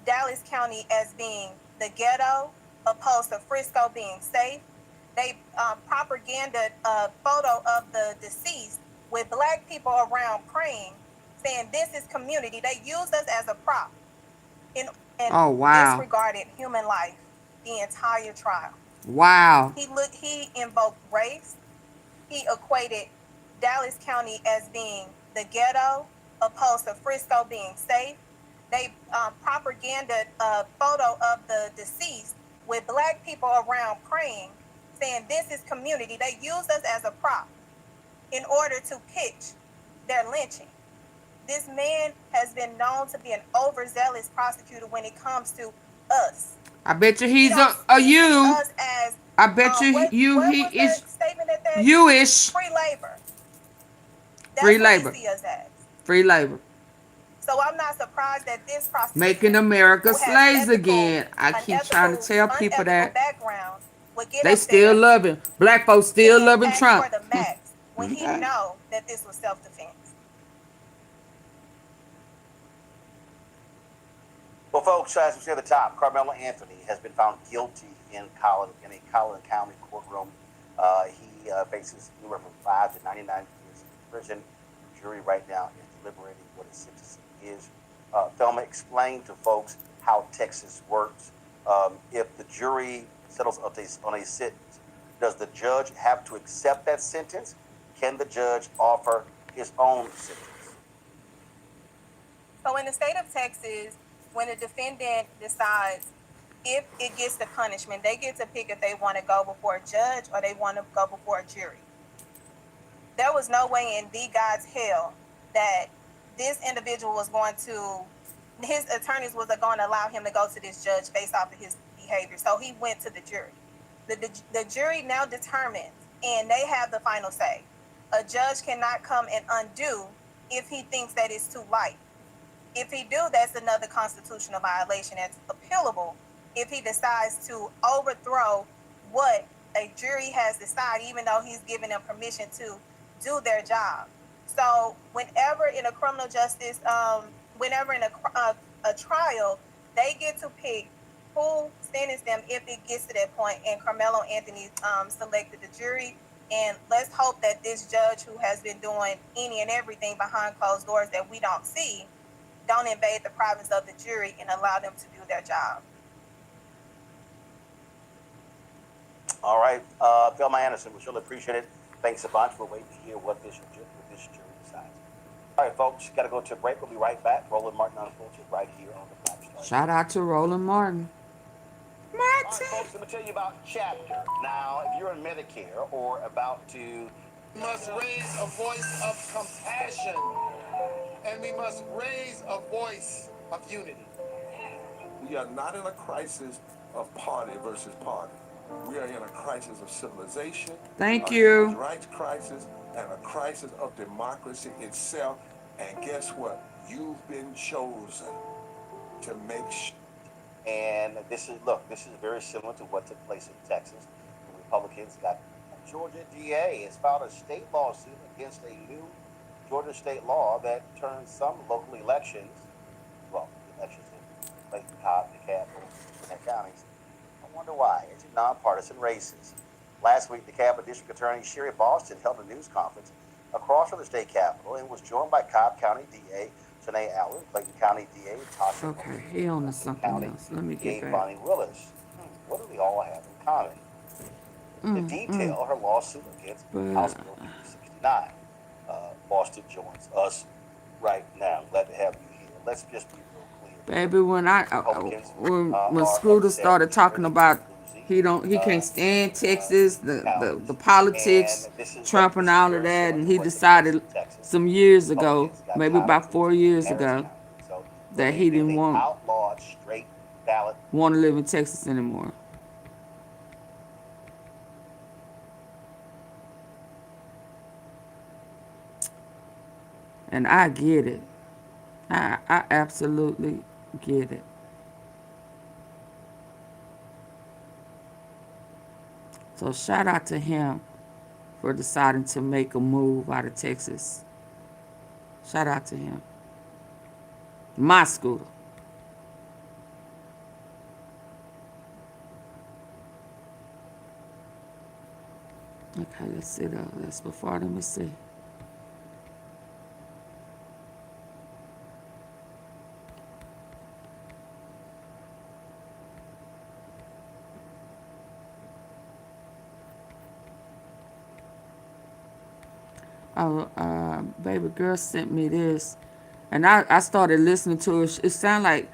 S14: Dallas County as being the ghetto, opposed to Frisco being safe. They propaganda a photo of the deceased with black people around praying, saying this is community. They used us as a prop and
S2: Oh, wow.
S14: disregarded human life the entire trial.
S2: Wow.
S14: He invoked race. He equated Dallas County as being the ghetto, opposed to Frisco being safe. They propaganda a photo of the deceased with black people around praying, saying this is community. They used us as a prop in order to pitch their lynching. This man has been known to be an overzealous prosecutor when it comes to us.
S2: I bet you he's a you.
S14: Us as,
S2: I bet you
S14: what
S2: he
S14: was
S2: is
S14: that statement that
S2: you-ish.
S14: free labor. That's
S2: Free
S14: what
S2: labor.
S14: he see us as.
S2: Free labor.
S14: So I'm not surprised that this prosecutor,
S2: Making America
S14: who has
S2: slaves again. I keep trying to tell people that.
S14: background, would get
S2: They
S14: up
S2: still
S14: there
S2: loving. Black folks still
S14: and
S2: loving
S14: ask
S2: Trump.
S14: for the max when he
S2: Okay.
S14: know that this was self-defense.
S8: Well, folks, as we say at the top, Karmelo Anthony has been found guilty in a Collin County courtroom. He faces anywhere from 5 to 99 years in prison. The jury right now is deliberating what his sentence is. Thelma, explain to folks how Texas works. If the jury settles on a sentence, does the judge have to accept that sentence? Can the judge offer his own sentence?
S14: So in the state of Texas, when a defendant decides if it gets the punishment, they get to pick if they want to go before a judge or they want to go before a jury. There was no way in the God's hell that this individual was going to, his attorneys was going to allow him to go to this judge based off of his behavior. So he went to the jury. The jury now determines, and they have the final say. A judge cannot come and undo if he thinks that it's too light. If he do, that's another constitutional violation that's appealable if he decides to overthrow what a jury has decided, even though he's given them permission to do their job. So whenever in a criminal justice, whenever in a trial, they get to pick who sentenced them if it gets to that point and Carmelo Anthony selected the jury. And let's hope that this judge who has been doing any and everything behind closed doors that we don't see, don't invade the privacy of the jury and allow them to do their job.
S8: All right, Thelma Anderson, we surely appreciate it. Thanks a bunch. We're waiting to hear what this jury decides. All right, folks, got to go to a break. We'll be right back. Roland Martin Unfiltered right here on the Black Star.
S2: Shout out to Roland Martin.
S8: All right, folks, let me tell you about Chapter. Now, if you're in Medicare or about to...
S6: We must raise a voice of compassion, and we must raise a voice of unity.
S11: We are not in a crisis of party versus party. We are in a crisis of civilization.
S2: Thank
S11: a
S2: you.
S11: human rights crisis and a crisis of democracy itself. And guess what? You've been chosen to make sure.
S8: And this is very similar to what took place in Texas. The Republicans got a Georgia DA has filed a state lawsuit against a new Georgia state law that turns some local elections, elections in Clayton, Cobb, DeKalb, and counties. I wonder why. It's nonpartisan races. Last week, DeKalb District Attorney Sherry Boston held a news conference across from the state capitol and was joined by Cobb County DA Janae Allen, Clayton County DA Tasha.
S2: Okay, he on to something else. Let me get back.
S8: Bonnie Willis. What do we all have in common? To detail her lawsuit against House Bill 369. Boston joins us right now. Glad to have you here. Let's just be real clear.
S2: Baby, when Scooter started talking about he can't stand Texas, the politics, Trump and all of that, and he decided some years ago, maybe about 4 years ago, that he didn't want to live in Texas anymore. And I get it. I absolutely get it. So shout out to him for deciding to make a move out of Texas. Shout out to him. My Scooter. Okay, let's see though. That's before. Let me see. Baby girl sent me this, and I started listening to it. It sounded like,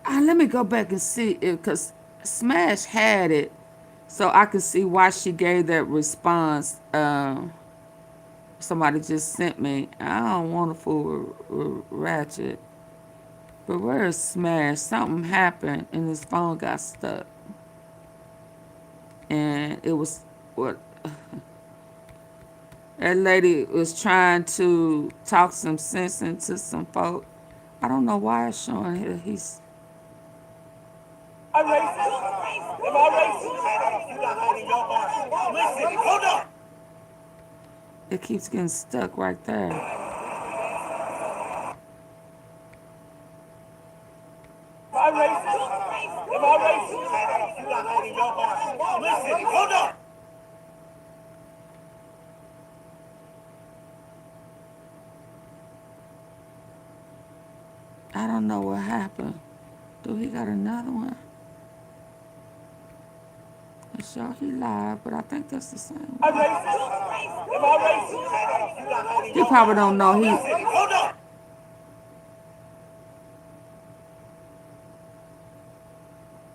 S2: let me go back and see it, because Smash had it, so I could see why she gave that response. Somebody just sent me. I don't want to fool with Ratchet, but where is Smash? Something happened, and his phone got stuck, and it was what. That lady was trying to talk some sense into some folk. I don't know why it's showing here. He's.
S23: Am I racist? Am I racist? You're not hiding your heart. Listen, hold on.
S2: It keeps getting stuck right there.
S23: Am I racist? Am I racist? You're not hiding your heart. Listen, hold on.
S2: I don't know what happened. Do he got another one? It show he live, but I think that's the same one.
S23: Am I racist? Am I racist?
S2: He probably don't know he.
S23: Hold on.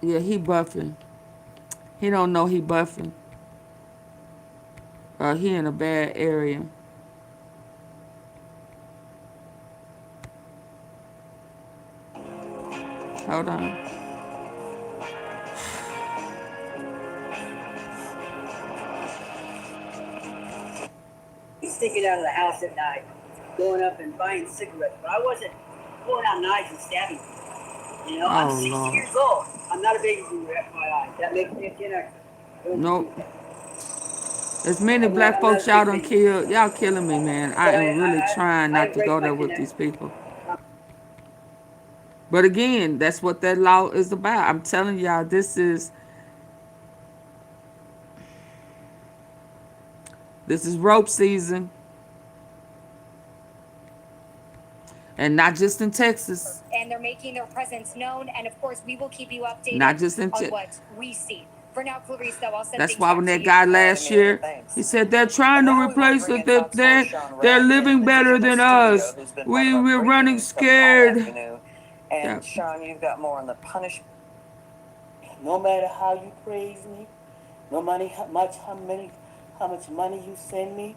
S2: Yeah, he buffing. He don't know he buffing. He in a bad area. Hold on.
S18: He's sneaking out of the house at night, going up and buying cigarettes. But I wasn't pulling out knives and stabbing people. You know, I'm 60 years old. I'm not a baby boomer, FYI. That makes me a Gen Xer.
S2: Nope. As many black folks y'all done killed, y'all killing me, man. I am really trying not to go there with these people. But again, that's what that law is about. I'm telling y'all, this is rope season. And not just in Texas.
S12: And they're making their presence known. And of course, we will keep you updated
S2: Not just in
S12: on what we see. For now, Clarice, though, I'll send
S2: That's
S12: things
S2: why
S12: back
S2: when
S12: to
S2: that
S12: you.
S2: guy last year, he said they're trying to replace it. They're living better than us. We're running scared.
S15: And
S2: Yeah.
S15: Sean, you've got more on the punishment. No matter how you praise me, no matter how much money you send me.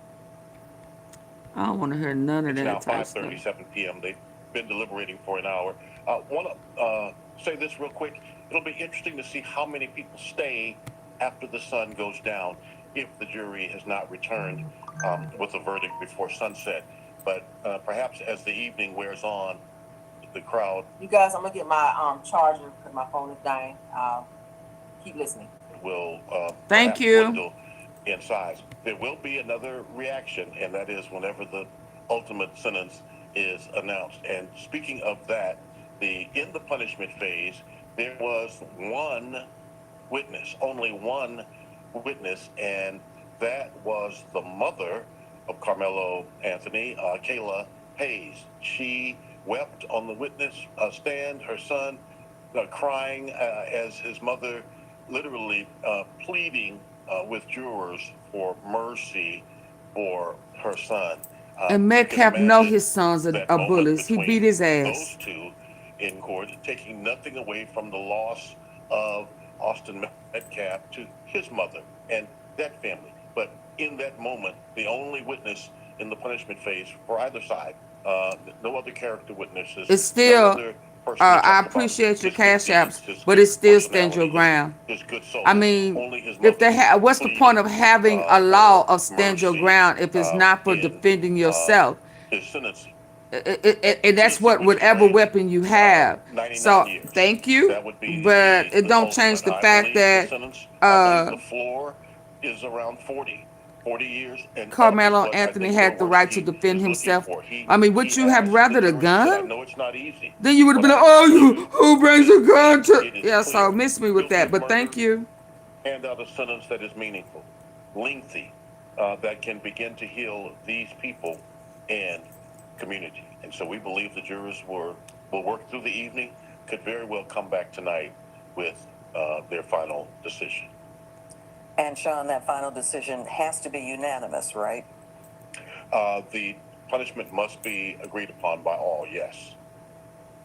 S2: I don't want to hear none of
S22: It's
S2: that
S22: now
S2: type stuff.
S22: 5:37 p.m. They've been deliberating for an hour. Want to say this real quick. It'll be interesting to see how many people stay after the sun goes down if the jury has not returned with a verdict before sunset. But perhaps as the evening wears on, the crowd.
S13: You guys, I'm gonna get my charger because my phone is dying. Keep listening.
S22: Will
S2: thank you.
S22: Dwindle in size. There will be another reaction, and that is whenever the ultimate sentence is announced. And speaking of that, in the punishment phase, there was one witness, only one witness, and that was the mother of Karmelo Anthony, Kayla Hayes. She wept on the witness stand, her son crying as his mother literally pleading with jurors for mercy for her son.
S2: And Metcalf know his sons are bullies. He beat his ass.
S22: Those two in court, taking nothing away from the loss of Austin Metcalf to his mother and that family. But in that moment, the only witness in the punishment phase for either side, no other character witnesses.
S2: It's still, I appreciate your cash apps, but it still stands your ground. I mean, if they have, what's the point of having a law of stand your ground if it's not for defending yourself? And that's whatever weapon you have. So thank you, but it don't change the fact that
S22: the floor is around 40 years. And
S2: Karmelo Anthony had the right to defend himself. I mean, would you have rather a gun?
S22: I know it's not easy.
S2: Then you would have been like, oh, who brings a gun to? Yeah, so miss me with that, but thank you.
S22: Hand out a sentence that is meaningful, lengthy, that can begin to heal these people and community. And so we believe the jurors will work through the evening, could very well come back tonight with their final decision.
S15: And Sean, that final decision has to be unanimous, right?
S22: The punishment must be agreed upon by all, yes.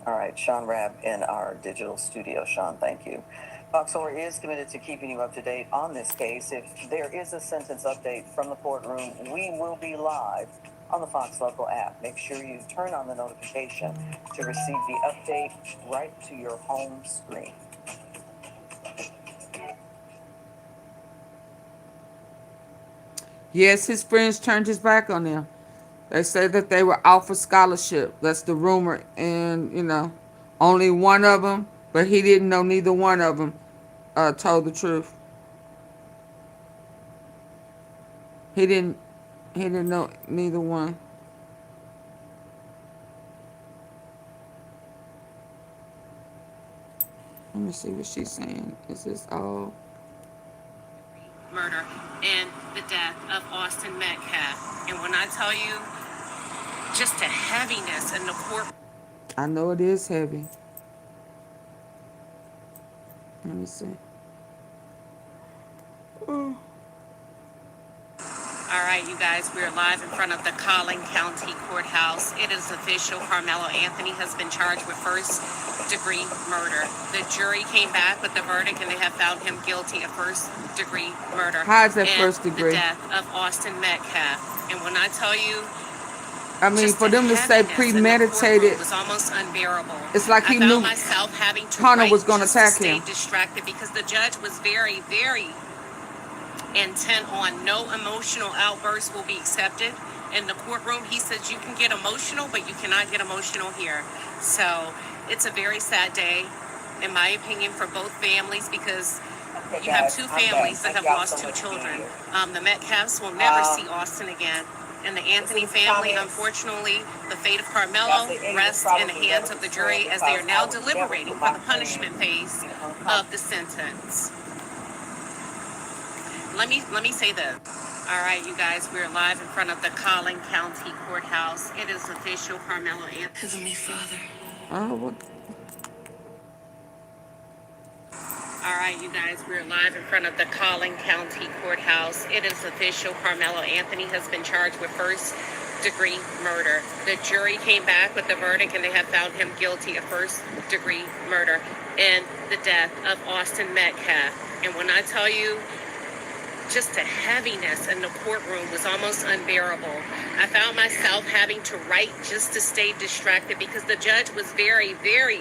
S15: All right, Sean Rabb in our digital studio. Sean, thank you. Fox 4 is committed to keeping you up to date on this case. If there is a sentence update from the courtroom, we will be live on the Fox Local app. Make sure you turn on the notification to receive the update right to your home screen.
S2: Yes, his friends turned his back on them. They say that they were offered scholarship. That's the rumor. And, you know, only one of them, but he didn't know neither one of them told the truth. He didn't know neither one. Let me see what she's saying. Is this all?
S24: Murder and the death of Austin Metcalf. And when I tell you, just the heaviness in the court.
S2: I know it is heavy. Let me see.
S24: Oh. All right, you guys, we're live in front of the Collin County Courthouse. It is official. Karmelo Anthony has been charged with first-degree murder. The jury came back with the verdict, and they have found him guilty of first-degree murder.
S2: How is that
S24: and
S2: first degree?
S24: The death of Austin Metcalf. And when I tell you,
S2: I mean, for them to say premeditated,
S24: it was almost unbearable.
S2: It's like he knew Hunter was going to attack him.
S24: Distracted because the judge was very, very intent on no emotional outbursts will be accepted in the courtroom. He says you can get emotional, but you cannot get emotional here. So it's a very sad day, in my opinion, for both families, because you have two families that have lost two children. The Metcalfs will never see Austin again. And the Anthony family, unfortunately, the fate of Karmelo rests in the hands of the jury as they are now deliberating for the punishment phase of the sentence. Let me say this. All right, you guys, we're live in front of the Collin County Courthouse. It is official, Karmelo Anthony. Heavenly Father.
S2: Oh, what?
S24: All right, you guys, we're live in front of the Collin County Courthouse. It is official. Karmelo Anthony has been charged with first-degree murder. The jury came back with the verdict, and they have found him guilty of first-degree murder in the death of Austin Metcalf. And when I tell you, just the heaviness in the courtroom was almost unbearable. I found myself having to write just to stay distracted because the judge was very, very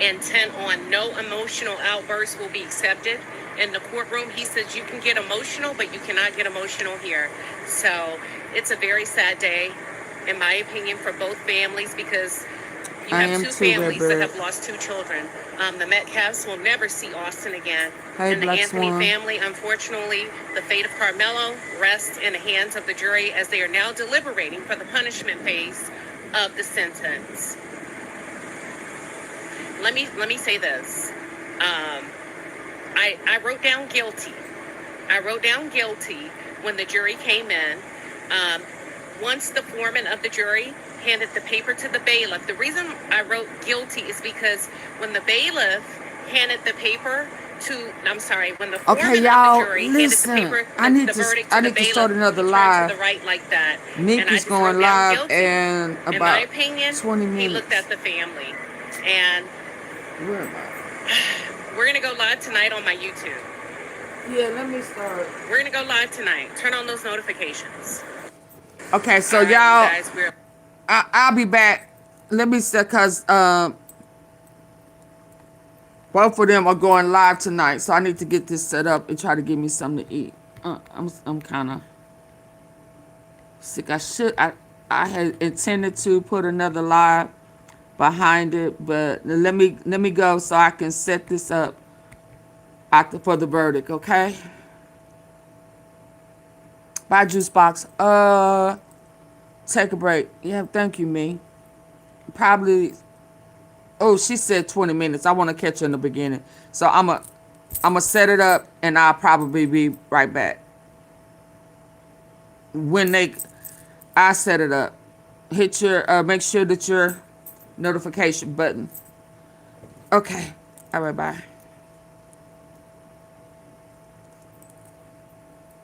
S24: intent on no emotional outbursts will be accepted in the courtroom. He says you can get emotional, but you cannot get emotional here. So it's a very sad day, in my opinion, for both families because you have two families that have lost two children. The Metcalfs will never see Austin again.
S2: Hey,
S24: and the
S2: Black
S24: Anthony
S2: Swan.
S24: family, unfortunately, the fate of Karmelo rests in the hands of the jury as they are now deliberating for the punishment phase of the sentence. Let me say this. I wrote down guilty. I wrote down guilty when the jury came in. Once the foreman of the jury handed the paper to the bailiff, the reason I wrote guilty is because when the bailiff handed the paper to, I'm sorry, when the foreman of the jury handed the paper, the verdict to the bailiff,
S2: start another
S24: he turned
S2: live.
S24: to the right like that.
S2: Nick
S24: And I
S2: is
S24: just
S2: going
S24: wrote down
S2: live
S24: guilty.
S2: in
S24: In my
S2: about
S24: opinion,
S2: 20 minutes.
S24: he looked at the family. And
S2: Where am I?
S24: we're going to go live tonight on my YouTube.
S2: Yeah, let me start.
S24: We're going to go live tonight. Turn on those notifications.
S2: Okay, so
S24: All right,
S2: y'all,
S24: you guys, we're
S2: I'll be back. Let me say, because both of them are going live tonight, so I need to get this set up and try to give me something to eat. I'm kind of sick. I had intended to put another live behind it, but let me go so I can set this up for the verdict, okay? Bye, Juice Box. Take a break. Yeah, thank you, me. Probably. Oh, she said 20 minutes. I want to catch her in the beginning, so I'm a set it up, and I'll probably be right back. When I set it up, hit your make sure that your notification button. Okay. All right. Bye.